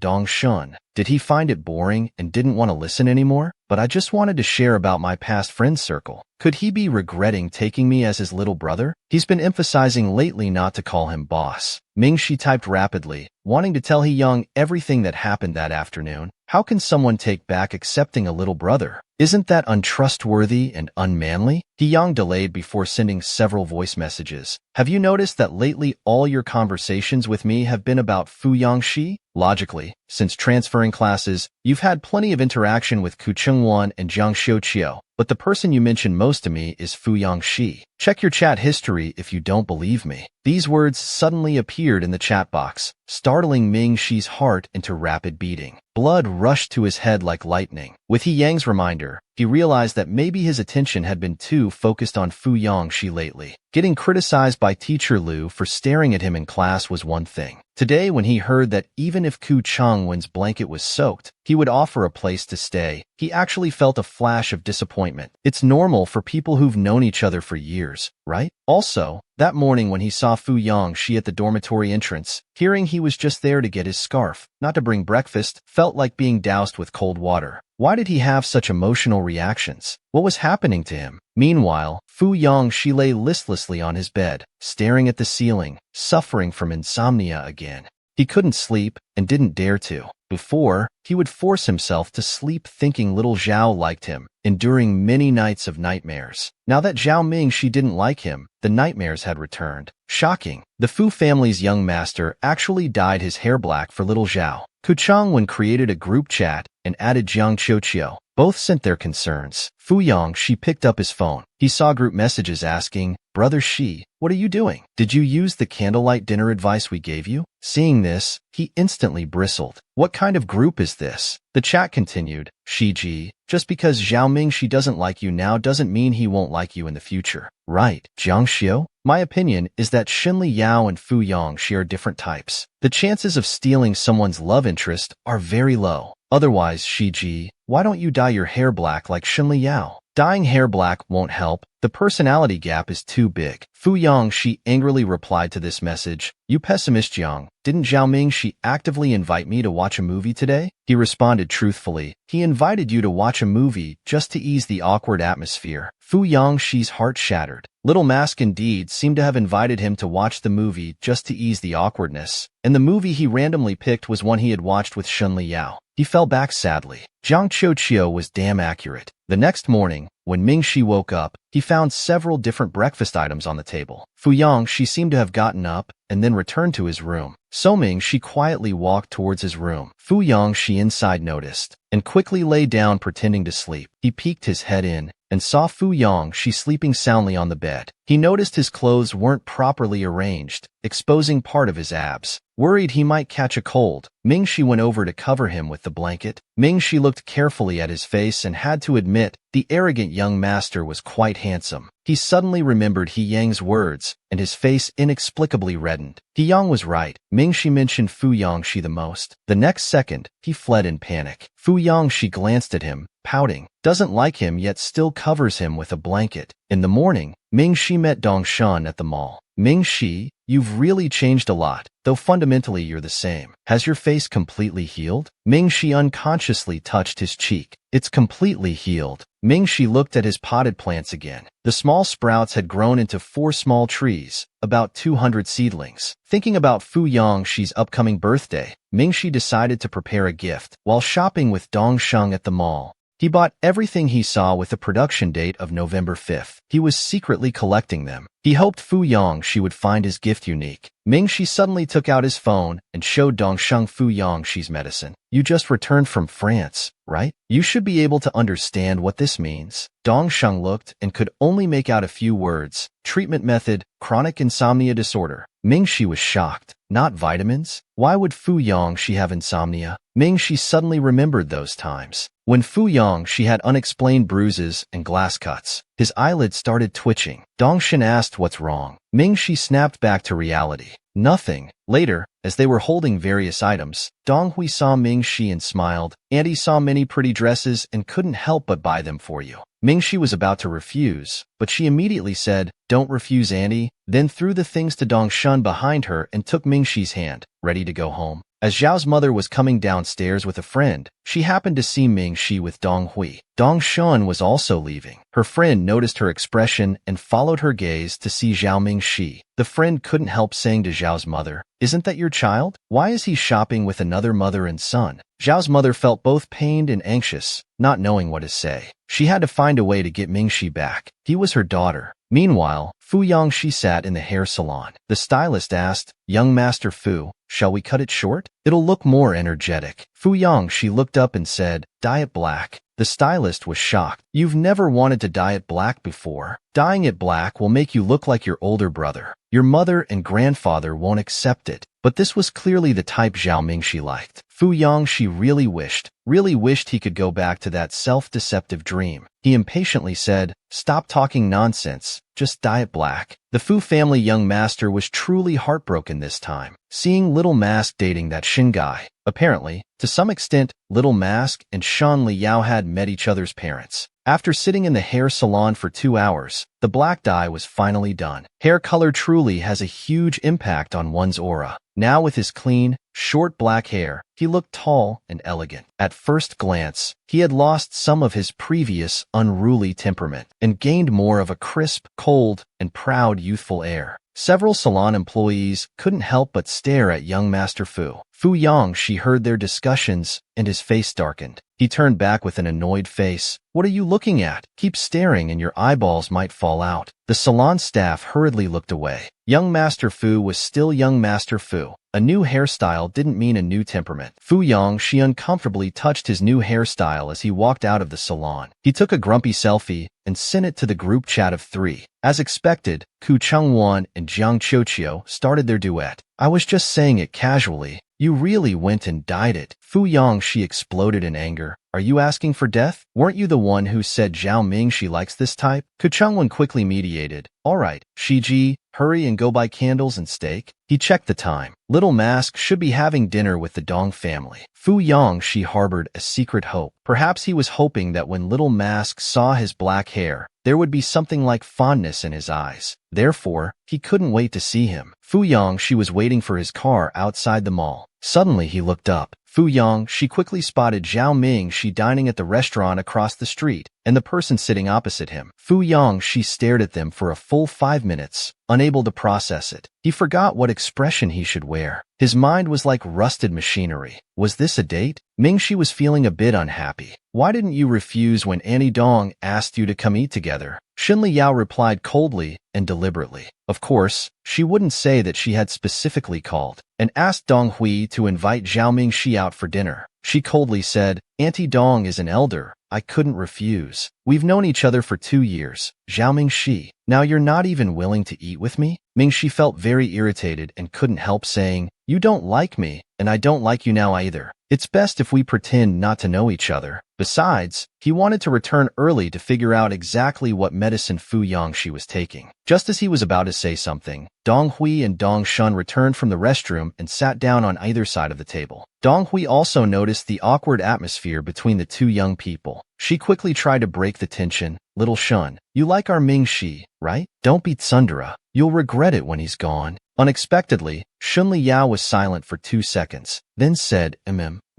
Dongshan, did he find it boring and didn't want to listen anymore? But I just wanted to share about my past friend circle. Could he be regretting taking me as his little brother? He's been emphasizing lately not to call him boss. Ming-Shi typed rapidly, wanting to tell He-Yang everything that happened that afternoon. How can someone take back accepting a little brother? Isn't that untrustworthy and unmanly? He-Yang delayed before sending several voice messages. Have you noticed that lately all your conversations with me have been about Fu Yongxi? Logically, since transferring classes, you've had plenty of interaction with Ku Chengwan and Jiang Xiuqiu, but the person you mention most to me is Fu Yongxi. Check your chat history if you don't believe me. These words suddenly appeared in the chat box, startling Ming-Shi's heart into rapid beating. Blood rushed to his head like lightning. With He-Yang's reminder, he realized that maybe his attention had been too focused on Fu Yongxi lately. Getting criticized by Teacher Liu for staring at him in class was one thing. Today, when he heard that even if Ku Chengwan's blanket was soaked, he would offer a place to stay, he actually felt a flash of disappointment. It's normal for people who've known each other for years, right? Also, that morning when he saw Fu Yongxi at the dormitory entrance, hearing he was just there to get his scarf, not to bring breakfast, felt like being doused with cold water. Why did he have such emotional reactions? What was happening to him? Meanwhile, Fu Yongxi lay listlessly on his bed, staring at the ceiling, suffering from insomnia again. He couldn't sleep and didn't dare to. Before, he would force himself to sleep thinking little Zhao liked him, enduring many nights of nightmares. Now that Zhao Mingxi didn't like him, the nightmares had returned. Shocking. The Fu family's young master actually dyed his hair black for little Zhao. Ku Chengwan created a group chat and added Jiang Xiuqiu. Both sent their concerns. Fu Yongxi picked up his phone. He saw group messages asking, Brother Shi, what are you doing? Did you use the candlelight dinner advice we gave you? Seeing this, he instantly bristled. What kind of group is this? The chat continued, Shiji, just because Zhao Mingxi doesn't like you now doesn't mean he won't like you in the future. Right, Jiang Xiu? My opinion is that Xinli Yao and Fu Yongxi are different types. The chances of stealing someone's love interest are very low. Otherwise, Shiji, Why don't you dye your hair black like Shenli Yao? Dyeing hair black won't help. The personality gap is too big. Fu Yangshi angrily replied to this message. You pessimist Jiang. Didn't Zhao Mingshi actively invite me to watch a movie today? He responded truthfully. He invited you to watch a movie just to ease the awkward atmosphere. Fu Yangshi's heart shattered. Little Mask indeed seemed to have invited him to watch the movie just to ease the awkwardness, and the movie he randomly picked was one he had watched with Shenli Yao. He fell back sadly. Zhang Qiuqiu was damn accurate. The next morning, when Mingshi woke up, he found several different breakfast items on the table. Fu Yangshi seemed to have gotten up and then returned to his room. So Mingshi quietly walked towards his room. Fu Yangshi inside noticed and quickly lay down pretending to sleep. He peeked his head in and saw Fu Yangshi sleeping soundly on the bed. He noticed his clothes weren't properly arranged, exposing part of his abs. Worried he might catch a cold, Mingshi went over to cover him with the blanket. Mingshi looked carefully at his face and had to admit the arrogant young master was quite handsome. He suddenly remembered He Yang's words, and his face inexplicably reddened. He Yang was right. Mingshi mentioned Fu Yangshi the most. The next second, he fled in panic. Fu Yangshi glanced at him, pouting, doesn't like him yet still covers him with a blanket. In the morning, Mingshi met Dongshan at the mall. Mingshi, you've really changed a lot, though fundamentally you're the same. Has your face completely healed? Mingshi unconsciously touched his cheek. It's completely healed. Mingshi looked at his potted plants again. The small sprouts had grown into 4 small trees, about 200 seedlings. Thinking about Fu Yangshi's upcoming birthday, Mingshi decided to prepare a gift. While shopping with Dongsheng at the mall, he bought everything he saw with a production date of November 5th. He was secretly collecting them. He hoped Fu Yangshi would find his gift unique. Mingshi suddenly took out his phone and showed Dongsheng Fu Yangshi's medicine. You just returned from France, right? You should be able to understand what this means. Dongsheng looked and could only make out a few words. Treatment method, chronic insomnia disorder. Mingshi was shocked. Not vitamins? Why would Fu Yangshi have insomnia? Mingshi suddenly remembered those times when Fu Yangshi had unexplained bruises and glass cuts. His eyelids started twitching. Dongshin asked what's wrong. Mingshi snapped back to reality. Nothing. Later, as they were holding various items, Donghui saw Mingshi and smiled. Auntie saw many pretty dresses and couldn't help but buy them for you. Mingshi was about to refuse, but she immediately said, don't refuse, Auntie, then threw the things to Dongshan behind her and took Mingshi's hand, ready to go home. As Zhao's mother was coming downstairs with a friend, she happened to see Mingshi with Donghui. Dongshan was also leaving. Her friend noticed her expression and followed her gaze to see Zhao Mingshi. The friend couldn't help saying to Zhao's mother, isn't that your child? Why is he shopping with another mother and son? Zhao's mother felt both pained and anxious, not knowing what to say. She had to find a way to get Mingshi back. He was her daughter. Meanwhile, Fu Yangshi sat in the hair salon. The stylist asked, young Master Fu, shall we cut it short? It'll look more energetic. Fu Yangshi looked up and said, dye it black. The stylist was shocked. You've never wanted to dye it black before. Dyeing it black will make you look like your older brother. Your mother and grandfather won't accept it. But this was clearly the type Zhao Mingshi liked. Fu Yangshi really wished he could go back to that self-deceptive dream. He impatiently said, stop talking nonsense, just dye it black. The Fu family young master was truly heartbroken this time, seeing Little Mask dating that Shin guy. Apparently, to some extent, Little Mask and Shan Liao had met each other's parents. After sitting in the hair salon for 2 hours, the black dye was finally done. Hair color truly has a huge impact on one's aura. Now with his clean, short black hair, he looked tall and elegant. At first glance, he had lost some of his previous unruly temperament and gained more of a crisp, cold, and proud youthful air. Several salon employees couldn't help but stare at young Master Fu. Fu Yangshi heard their discussions, and his face darkened. He turned back with an annoyed face. What are you looking at? Keep staring and your eyeballs might fall out. The salon staff hurriedly looked away. Young Master Fu was still young Master Fu. A new hairstyle didn't mean a new temperament. Fu Yangshi uncomfortably touched his new hairstyle as he walked out of the salon. He took a grumpy selfie and sent it to the group chat of 3. As expected, Ku Chengwan and Jiang Qiuqiu started their duet. I was just saying it casually. You really went and dyed it. Fu Yangshi exploded in anger. Are you asking for death? Weren't you the one who said Zhao Mingshi likes this type? Ku Chengwan quickly mediated. All right, Shiji, hurry and go buy candles and steak? He checked the time. Little Mask should be having dinner with the Dong family. Fu Yongxi harbored a secret hope. Perhaps he was hoping that when Little Mask saw his black hair, there would be something like fondness in his eyes. Therefore, he couldn't wait to see him. Fu Yongxi was waiting for his car outside the mall. Suddenly, he looked up. Fu Yongxi quickly spotted Zhao Mingxi dining at the restaurant across the street, and the person sitting opposite him. Fu Yongxi stared at them for a full 5 minutes, unable to process it. He forgot what expression he should wear. His mind was like rusted machinery. Was this a date? Mingxi was feeling a bit unhappy. Why didn't you refuse when Annie Dong asked you to come eat together? Shinli Yao replied coldly and deliberately. Of course, she wouldn't say that she had specifically called and asked Dong Hui to invite Zhao Mingxi out for dinner. She coldly said, Auntie Dong is an elder. I couldn't refuse. We've known each other for 2 years. Zhao Mingxi, now you're not even willing to eat with me? Mingxi felt very irritated and couldn't help saying, you don't like me, and I don't like you now either. It's best if we pretend not to know each other. Besides, he wanted to return early to figure out exactly what medicine Fu Yongxi was taking. Just as he was about to say something, Dong Hui and Dong Shun returned from the restroom and sat down on either side of the table. Dong Hui also noticed the awkward atmosphere between the two young people. She quickly tried to break the tension. Little Shun, you like our Mingxi, right? Don't be Tsundere. You'll regret it when he's gone. Unexpectedly, Shunli Yao was silent for 2 seconds, then said,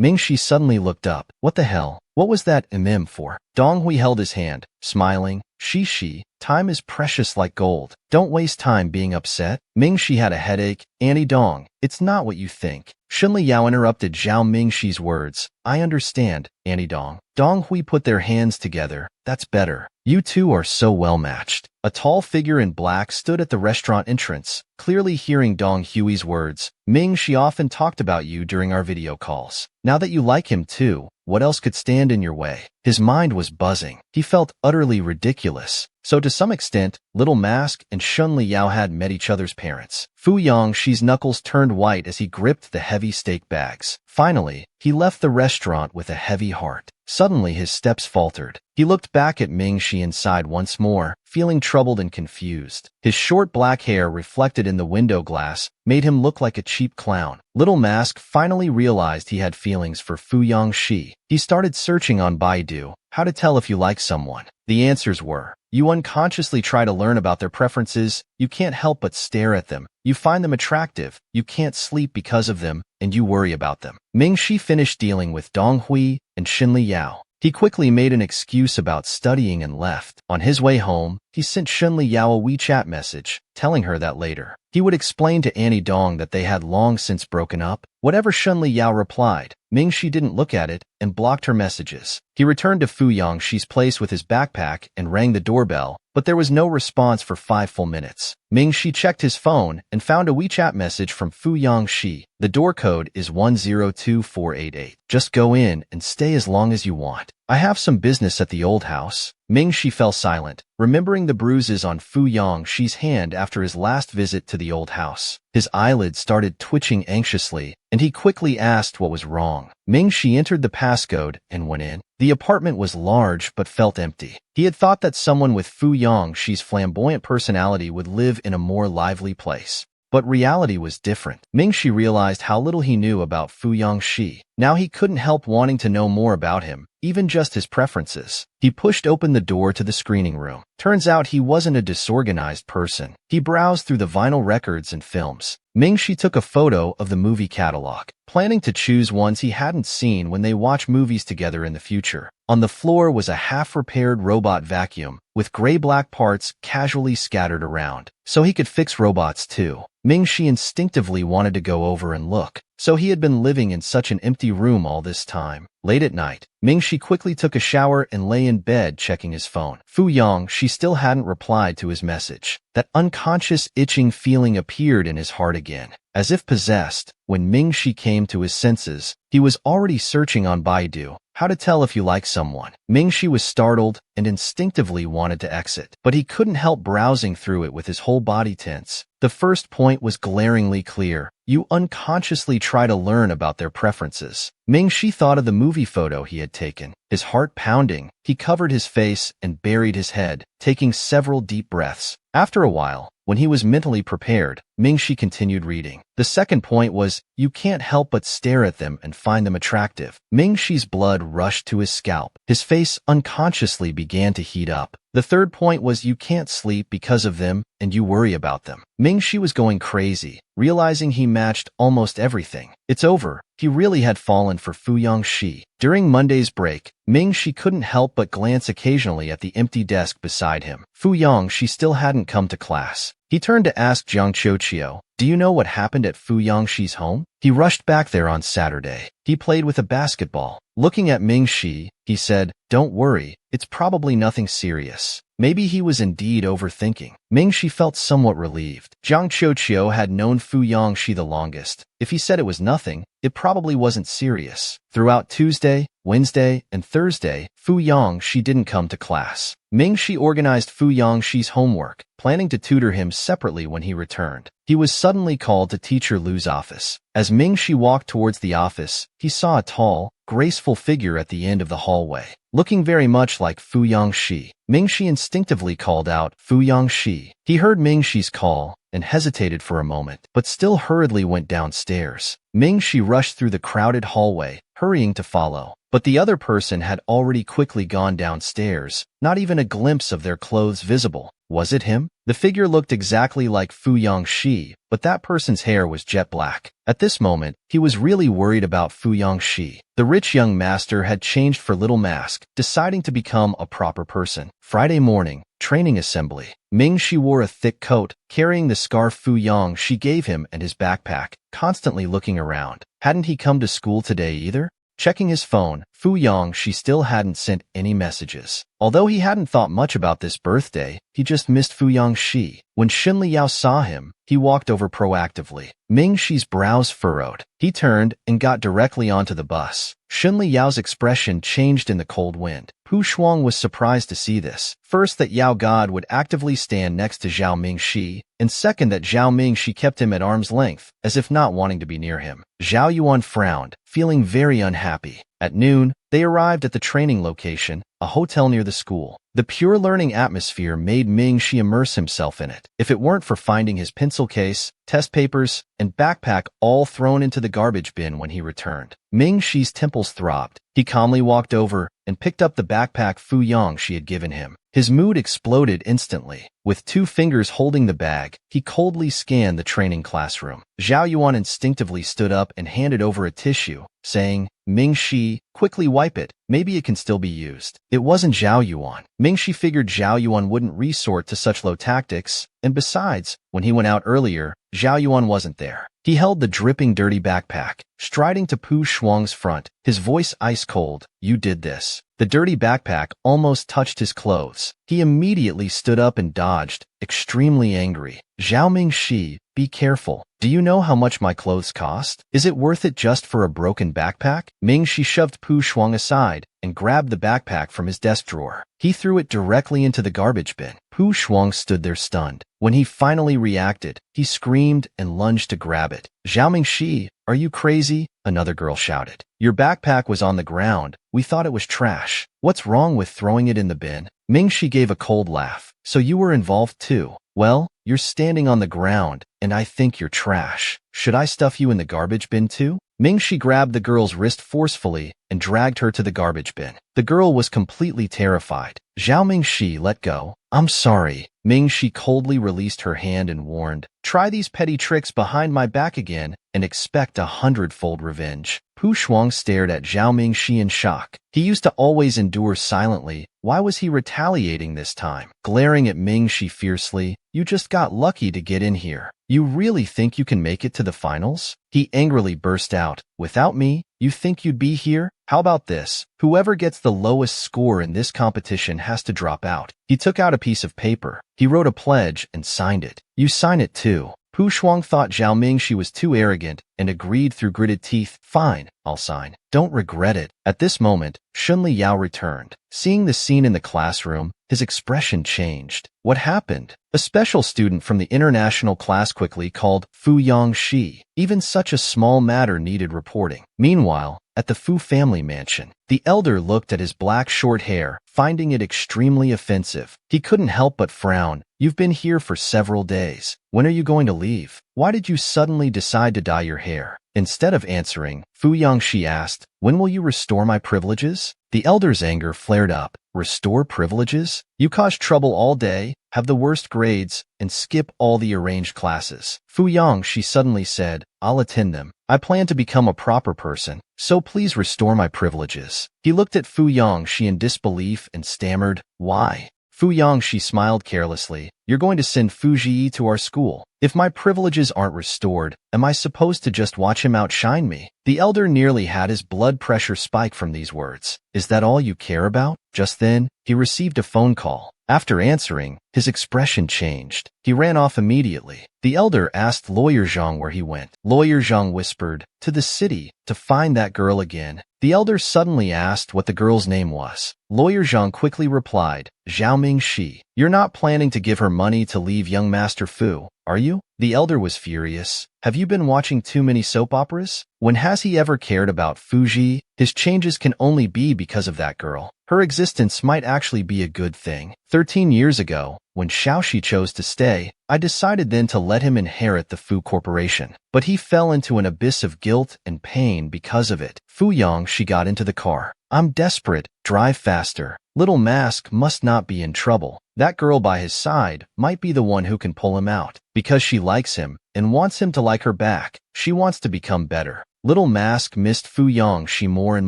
Mingxi suddenly looked up. What the hell? What was that for? Dong Hui held his hand, smiling. Shi, time is precious like gold. Don't waste time being upset. Mingxi had a headache. Annie Dong, it's not what you think. Shunli Yao interrupted Zhao Mingxi's words. I understand, Annie Dong. Dong Hui put their hands together. That's better. You two are so well matched. A tall figure in black stood at the restaurant entrance, clearly hearing Dong Hui's words. Mingxi often talked about you during our video calls. Now that you like him too, what else could stand in your way? His mind was buzzing. He felt utterly ridiculous. So to some extent, Little Mask and Shunli Yao had met each other's parents. Fu Yongxi's knuckles turned white as he gripped the heavy steak bags. Finally, he left the restaurant with a heavy heart. Suddenly, his steps faltered. He looked back at Mingxi and sighed once more, feeling troubled and confused. His short black hair reflected in the window glass made him look like a cheap clown. Little Mask finally realized he had feelings for Fu Yongxi. He started searching on Baidu, how to tell if you like someone. The answers were, you unconsciously try to learn about their preferences, you can't help but stare at them, you find them attractive, you can't sleep because of them, and you worry about them. Mingxi finished dealing with Dong Hui and Shinli Yao. He quickly made an excuse about studying and left. On his way home, he sent Shunli Yao a WeChat message, telling her that later he would explain to Annie Dong that they had long since broken up. Whatever Shunli Yao replied, Mingxi didn't look at it and blocked her messages. He returned to Fu Yongxi's place with his backpack and rang the doorbell, but there was no response for 5 full minutes. Mingxi checked his phone and found a WeChat message from Fu Yongxi. The door code is 102488. Just go in and stay as long as you want. I have some business at the old house. Mingxi fell silent, remembering the bruises on Fu Yongxi's hand after his last visit to the old house. His eyelids started twitching anxiously, and he quickly asked what was wrong. Mingxi entered the passcode and went in. The apartment was large but felt empty. He had thought that someone with Fu Yongxi's flamboyant personality would live in a more lively place. But reality was different. Mingxi realized how little he knew about Fu Yongxi. Now he couldn't help wanting to know more about him, even just his preferences. He pushed open the door to the screening room. Turns out he wasn't a disorganized person. He browsed through the vinyl records and films. Mingxi took a photo of the movie catalog, planning to choose ones he hadn't seen when they watch movies together in the future. On the floor was a half-repaired robot vacuum, with gray-black parts casually scattered around, so he could fix robots too. Mingxi instinctively wanted to go over and look, so he had been living in such an empty room all this time. Late at night, Mingxi quickly took a shower and lay in bed checking his phone. Fu Yongxi still hadn't replied to his message. That unconscious itching feeling appeared in his heart again. As if possessed, when Mingxi came to his senses, he was already searching on Baidu, how to tell if you like someone. Mingxi was startled and instinctively wanted to exit, but he couldn't help browsing through it with his whole body tense. The first point was glaringly clear. You unconsciously try to learn about their preferences. Mingxi thought of the movie photo he had taken. His heart pounding, he covered his face and buried his head, taking several deep breaths. After a while, When he was mentally prepared, Mingxi continued reading. The second point was, you can't help but stare at them and find them attractive. Mingxi's blood rushed to his scalp. His face unconsciously began to heat up. The third point was, you can't sleep because of them and you worry about them. Mingxi was going crazy, realizing he matched almost everything. It's over. He really had fallen for Fu Yongxi. During Monday's break, Mingxi couldn't help but glance occasionally at the empty desk beside him. Fu Yongxi still hadn't come to class. He turned to ask Jiang Qiuqiu, do you know what happened at Fu Yongxi's home? He rushed back there on Saturday. He played with a basketball. Looking at Mingxi, he said, don't worry, it's probably nothing serious. Maybe he was indeed overthinking. Mingxi felt somewhat relieved. Jiang Qiuqiu had known Fu Yongxi the longest. If he said it was nothing, it probably wasn't serious. Throughout Tuesday, Wednesday, and Thursday, Fu Yongxi didn't come to class. Mingxi organized Fu Yongxi's homework, planning to tutor him separately when he returned. He was suddenly called to Teacher Lu's office. As Mingxi walked towards the office, he saw a tall, graceful figure at the end of the hallway. Looking very much like Fu Yongxi, Mingxi instinctively called out, Fu Yongxi. He heard Mingxi's call and hesitated for a moment, but still hurriedly went downstairs. Mingxi rushed through the crowded hallway, hurrying to follow. But the other person had already quickly gone downstairs, not even a glimpse of their clothes visible. Was it him? The figure looked exactly like Fu Yongxi, but that person's hair was jet black. At this moment, he was really worried about Fu Yongxi. The rich young master had changed for Little Mask, deciding to become a proper person. Friday morning, training assembly. Mingxi wore a thick coat, carrying the scarf Fu Yongxi gave him and his backpack, constantly looking around. Hadn't he come to school today either? Checking his phone, Fu Yongxi still hadn't sent any messages. Although he hadn't thought much about this birthday, he just missed Fu Yongxi. When Shen Liyao saw him, he walked over proactively. Mingxi's brows furrowed. He turned and got directly onto the bus. Shen Liyao's expression changed in the cold wind. Pu Shuang was surprised to see this. First, that Yao God would actively stand next to Zhao Mingxi, and second, that Zhao Mingxi kept him at arm's length, as if not wanting to be near him. Zhao Yuan frowned, feeling very unhappy. At noon, they arrived at the training location, a hotel near the school. The pure learning atmosphere made Mingxi immerse himself in it. If it weren't for finding his pencil case, test papers, and backpack all thrown into the garbage bin when he returned, Mingxi's temples throbbed. He calmly walked over and picked up the backpack Fu Yongxi had given him. His mood exploded instantly. With 2 fingers holding the bag, he coldly scanned the training classroom. Zhao Yuan instinctively stood up and handed over a tissue, saying, Mingxi, quickly wipe it. Maybe it can still be used. It wasn't Zhao Yuan. Mingxi figured Zhao Yuan wouldn't resort to such low tactics, and besides, when he went out earlier, Zhao Yuan wasn't there. He held the dripping dirty backpack, striding to Pu Shuang's front, his voice ice cold. You did this. The dirty backpack almost touched his clothes. He immediately stood up and dodged, extremely angry. Zhao Mingxi, be careful. Do you know how much my clothes cost? Is it worth it just for a broken backpack? Mingxi shoved Pu Shuang aside and grabbed the backpack from his desk drawer. He threw it directly into the garbage bin. Pu Shuang stood there stunned. When he finally reacted, he screamed and lunged to grab it. Zhao Mingxi, are you crazy? Another girl shouted. Your backpack was on the ground. We thought it was trash. What's wrong with throwing it in the bin? Mingxi gave a cold laugh. So you were involved too? Well, you're standing on the ground, and I think you're trash. Should I stuff you in the garbage bin too? Mingxi grabbed the girl's wrist forcefully and dragged her to the garbage bin. The girl was completely terrified. Zhao Mingxi let go. I'm sorry. Mingxi coldly released her hand and warned, try these petty tricks behind my back again and expect 100-fold revenge. Pu Shuang stared at Zhao Mingxi in shock. He used to always endure silently. Why was he retaliating this time? Glaring at Mingxi fiercely, you just got lucky to get in here. You really think you can make it to the finals? He angrily burst out. Without me, you think you'd be here? How about this? Whoever gets the lowest score in this competition has to drop out. He took out a piece of paper. He wrote a pledge and signed it. You sign it too. Pu Shuang thought Zhao Mingxi was too arrogant and agreed through gritted teeth. Fine, I'll sign. Don't regret it. At this moment, Shen Liyao returned. Seeing the scene in the classroom, his expression changed. What happened? A special student from the international class quickly called Fu Yongxi. Even such a small matter needed reporting. Meanwhile, at the Fu family mansion. The elder looked at his black short hair, finding it extremely offensive. He couldn't help but frown. You've been here for several days. When are you going to leave? Why did you suddenly decide to dye your hair? Instead of answering, Fu Yongxi asked, when will you restore my privileges? The elder's anger flared up. Restore privileges? You cause trouble all day, have the worst grades, and skip all the arranged classes. Fu Yongxi suddenly said, I'll attend them. I plan to become a proper person, so please restore my privileges. He looked at Fu Yongxi in disbelief and stammered, why? Fu Yongxi smiled carelessly. You're going to send Fu Ji to our school. If my privileges aren't restored, am I supposed to just watch him outshine me? The elder nearly had his blood pressure spike from these words. Is that all you care about? Just then, he received a phone call. After answering, his expression changed. He ran off immediately. The elder asked Lawyer Zhang where he went. Lawyer Zhang whispered, to the city, to find that girl again. The elder suddenly asked what the girl's name was. Lawyer Zhang quickly replied, Xiaoming Shi. You're not planning to give her money to leave young Master Fu, are you? The elder was furious. Have you been watching too many soap operas? When has he ever cared about Fuji? His changes can only be because of that girl. Her existence might actually be a good thing. 13 years ago, when Xiaoxi chose to stay, I decided then to let him inherit the Fu Corporation. But he fell into an abyss of guilt and pain because of it. Fu Yongxi got into the car. I'm desperate. Drive faster. Little Mask must not be in trouble. That girl by his side might be the one who can pull him out. Because she likes him and wants him to like her back, she wants to become better. Little Mask missed Fu Yongxi more and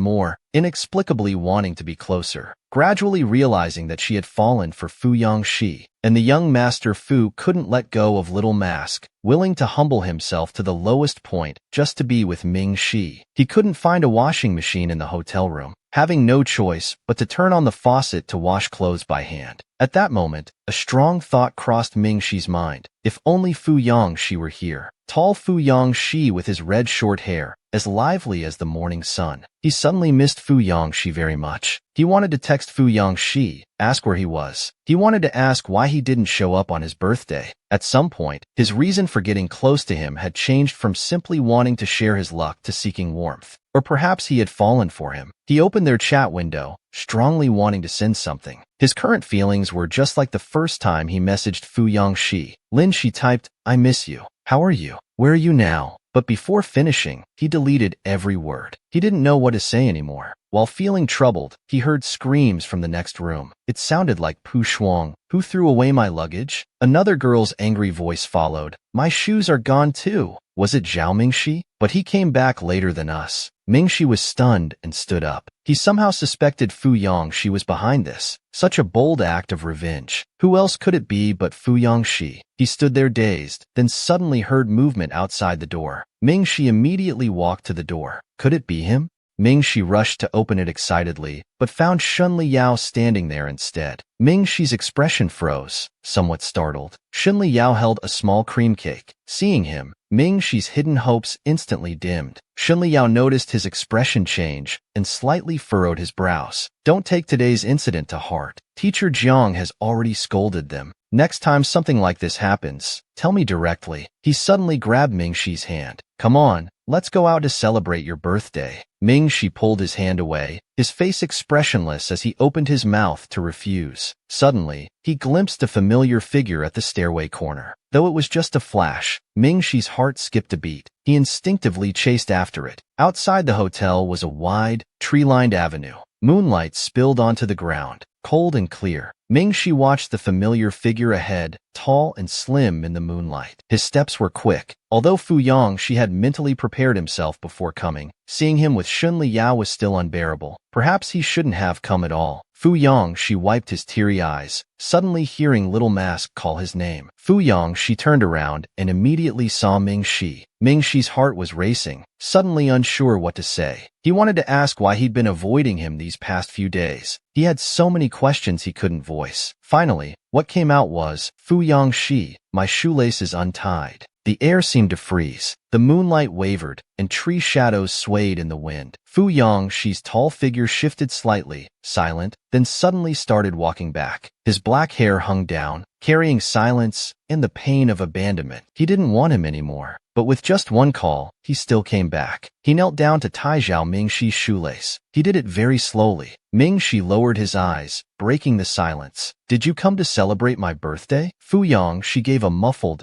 more, inexplicably wanting to be closer. Gradually realizing that she had fallen for Fu Yongxi, and the young Master Fu couldn't let go of Little Mask, willing to humble himself to the lowest point just to be with Ming Shi. He couldn't find a washing machine in the hotel room, having no choice but to turn on the faucet to wash clothes by hand. At that moment, a strong thought crossed Ming Shi's mind. If only Fu Yongxi were here. Tall Fu Yongxi with his red short hair, as lively as the morning sun. He suddenly missed Fu Yongxi very much. He wanted to text Fu Yongxi, ask where he was. He wanted to ask why he didn't show up on his birthday. At some point, his reason for getting close to him had changed from simply wanting to share his luck to seeking warmth. Or perhaps he had fallen for him. He opened their chat window, strongly wanting to send something. His current feelings were just like the first time he messaged Fu Yongxi. Lin Shi typed, I miss you. How are you? Where are you now? But before finishing, he deleted every word. He didn't know what to say anymore. While feeling troubled, he heard screams from the next room. It sounded like Pu Shuang. Who threw away my luggage? Another girl's angry voice followed. My shoes are gone too. Was it Zhao Mingxi? But he came back later than us. Mingxi was stunned and stood up. He somehow suspected Fu Yongxi was behind this. Such a bold act of revenge. Who else could it be but Fu Yongxi? He stood there dazed, then suddenly heard movement outside the door. Mingxi immediately walked to the door. Could it be him? Mingxi rushed to open it excitedly, but found Shunli Yao standing there instead. Mingxi's expression froze, somewhat startled. Shunli Yao held a small cream cake. Seeing him, Mingxi's hidden hopes instantly dimmed. Shunli Yao noticed his expression change and slightly furrowed his brows. Don't take today's incident to heart. Teacher Jiang has already scolded them. Next time something like this happens, tell me directly. He suddenly grabbed Mingxi's hand. Come on, let's go out to celebrate your birthday. Mingxi pulled his hand away, his face expressionless as he opened his mouth to refuse. Suddenly, he glimpsed a familiar figure at the stairway corner. Though it was just a flash, Mingxi's heart skipped a beat. He instinctively chased after it. Outside the hotel was a wide, tree-lined avenue. Moonlight spilled onto the ground, cold and clear. Mingxi watched the familiar figure ahead, tall and slim in the moonlight. His steps were quick. Although Fu Yongxi had mentally prepared himself before coming, seeing him with Shunli Yao was still unbearable. Perhaps he shouldn't have come at all. Fu Yongxi wiped his teary eyes, suddenly hearing Little Mask call his name. Fu Yongxi turned around and immediately saw Mingxi. Mingxi's heart was racing, suddenly unsure what to say. He wanted to ask why he'd been avoiding him these past few days. He had so many questions he couldn't voice. Finally, what came out was, Fu Yongxi, my shoelace is untied. The air seemed to freeze. The moonlight wavered, and tree shadows swayed in the wind. Fu Yongxi's tall figure shifted slightly, silent, then suddenly started walking back. His black hair hung down, carrying silence and the pain of abandonment. He didn't want him anymore. But with just one call, he still came back. He knelt down to tie Zhao Mingxi's shoelace. He did it very slowly. Mingxi lowered his eyes, breaking the silence. "Did you come to celebrate my birthday?" Fu Yongxi gave a muffled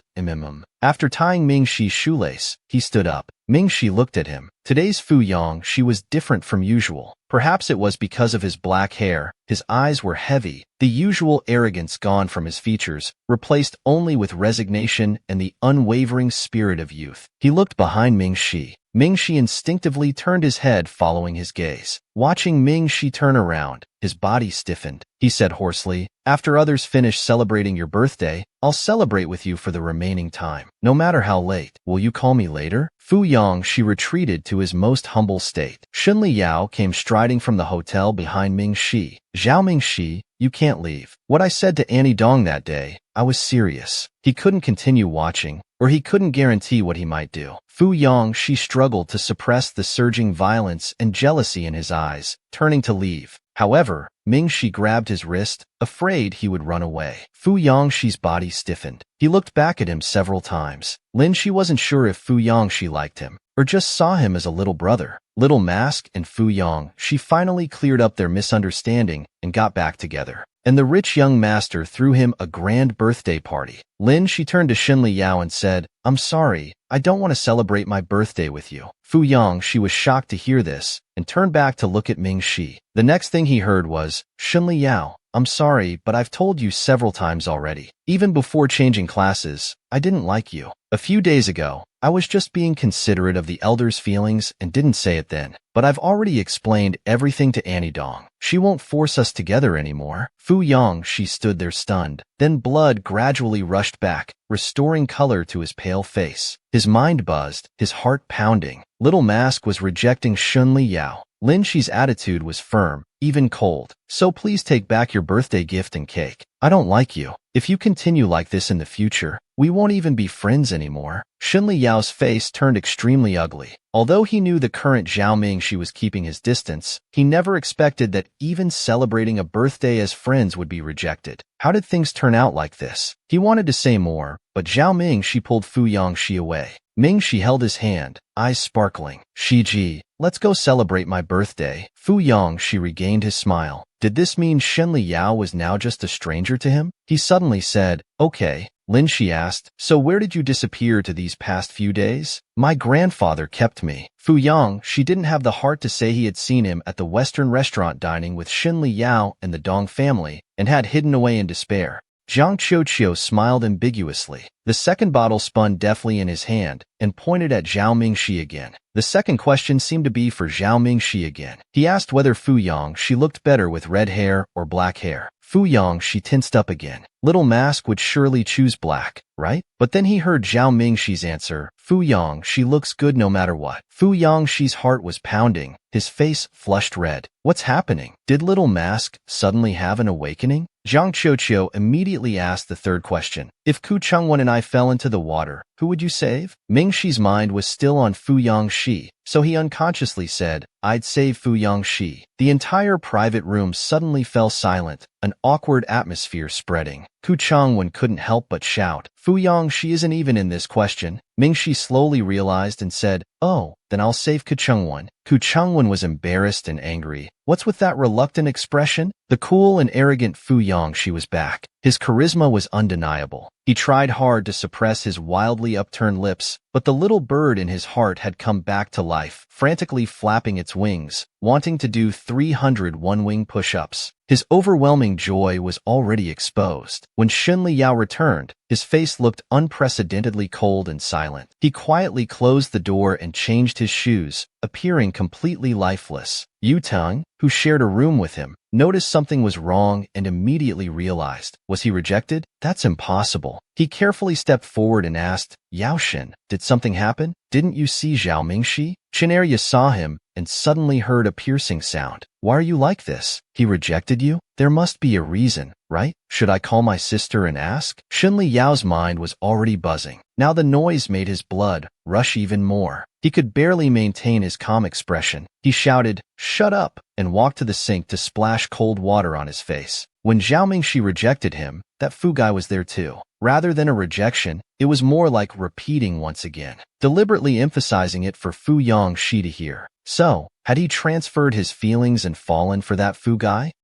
After tying Mingxi's shoelace, he stood up. Mingxi looked at him. Today's Fu Yongxi was different from usual. Perhaps it was because of his black hair. His eyes were heavy, the usual arrogance gone from his features, replaced only with resignation and the unwavering spirit of youth. He looked behind Mingxi. Mingxi instinctively turned his head following his gaze. Watching Mingxi turn around, his body stiffened. He said hoarsely, "After others finish celebrating your birthday, I'll celebrate with you for the remaining time. No matter how late. Will you call me later?" Fu Yongxi retreated to his most humble state. Xunli Yao came striding from the hotel behind Mingxi. "Zhao Mingxi, you can't leave. What I said to Annie Dong that day, I was serious." He couldn't continue watching, or he couldn't guarantee what he might do. Fu Yongxi struggled to suppress the surging violence and jealousy in his eyes, turning to leave. However, Mingxi grabbed his wrist, afraid he would run away. Fu Yongxi's body stiffened. He looked back at him several times. Lin-Shi wasn't sure if Fu Yongxi liked him, or just saw him as a little brother. Little Mask and Fu Yongxi finally cleared up their misunderstanding and got back together. And the rich young master threw him a grand birthday party. Lin-Shi turned to Xunli Yao and said, "I'm sorry, I don't want to celebrate my birthday with you." Fu Yongxi was shocked to hear this and turned back to look at Mingxi. The next thing he heard was, "Xunli Yao, I'm sorry, but I've told you several times already. Even before changing classes, I didn't like you. A few days ago, I was just being considerate of the elders' feelings and didn't say it then. But I've already explained everything to Annie Dong. She won't force us together anymore." Fu Yongxi stood there stunned. Then blood gradually rushed back, restoring color to his pale face. His mind buzzed, his heart pounding. Little Mask was rejecting Xunli Yao. Lin-Shi's attitude was firm, even cold. "So please take back your birthday gift and cake. I don't like you. If you continue like this in the future, we won't even be friends anymore." Xunli Yao's face turned extremely ugly. Although he knew the current Zhao Mingxi was keeping his distance, he never expected that even celebrating a birthday as friends would be rejected. How did things turn out like this? He wanted to say more, but Zhao Mingxi pulled Fu Yongxi away. Mingxi held his hand, eyes sparkling. "Shiji, let's go celebrate my birthday." Fu Yongxi regained his smile. Did this mean Xunli Yao was now just a stranger to him? He suddenly said, "Okay." Lin-Shi asked, "So where did you disappear to these past few days?" "My grandfather kept me." Fu Yongxi didn't have the heart to say he had seen him at the Western restaurant dining with Xunli Yao and the Dong family, and had hidden away in despair. Zhang Qiuqiu smiled ambiguously. The second bottle spun deftly in his hand and pointed at Zhao Mingxi again. The second question seemed to be for Zhao Mingxi again. He asked whether Fu Yongxi looked better with red hair or black hair. Fu Yongxi tensed up again. Little Mask would surely choose black, right? But then he heard Zhao Mingxi's answer, "Fu Yongxi looks good no matter what." Fu Yongxi's heart was pounding, his face flushed red. What's happening? Did Little Mask suddenly have an awakening? Zhang Qiuqiu immediately asked the third question. "If Ku Chengwen and I fell into the water, who would you save?" Mingxi's mind was still on Fu Yongxi, so he unconsciously said, "I'd save Fu Yongxi." The entire private room suddenly fell silent, an awkward atmosphere spreading. Ku Chengwen couldn't help but shout, "Fu Yongxi isn't even in this question." Mingxi slowly realized and said, "Oh, then I'll save Ku Chengwen." Ku Chengwen was embarrassed and angry. What's with that reluctant expression? The cool and arrogant Fu Yongxi was back. His charisma was undeniable. He tried hard to suppress his wildly upturned lips, but the little bird in his heart had come back to life, frantically flapping its wings, wanting to do 300 one-wing push-ups. His overwhelming joy was already exposed. When Xunli Yao returned, his face looked unprecedentedly cold and silent. He quietly closed the door and changed his shoes, appearing completely lifeless. Yu Teng, who shared a room with him, noticed something was wrong and immediately realized. Was he rejected? That's impossible. He carefully stepped forward and asked, "Yaoshin, did something happen? Didn't you see Zhao Mingxi?" Chinarya saw him and suddenly heard a piercing sound. "Why are you like this? He rejected you? There must be a reason, right? Should I call my sister and ask?" Xunli Yao's mind was already buzzing. Now the noise made his blood rush even more. He could barely maintain his calm expression. He shouted, "Shut up," and walked to the sink to splash cold water on his face. When Zhao Mingxi rejected him, that Fu guy was there too. Rather than a rejection, it was more like repeating once again, deliberately emphasizing it for Fu Yongxi to hear. So, had he transferred his feelings and fallen for that Fu guy?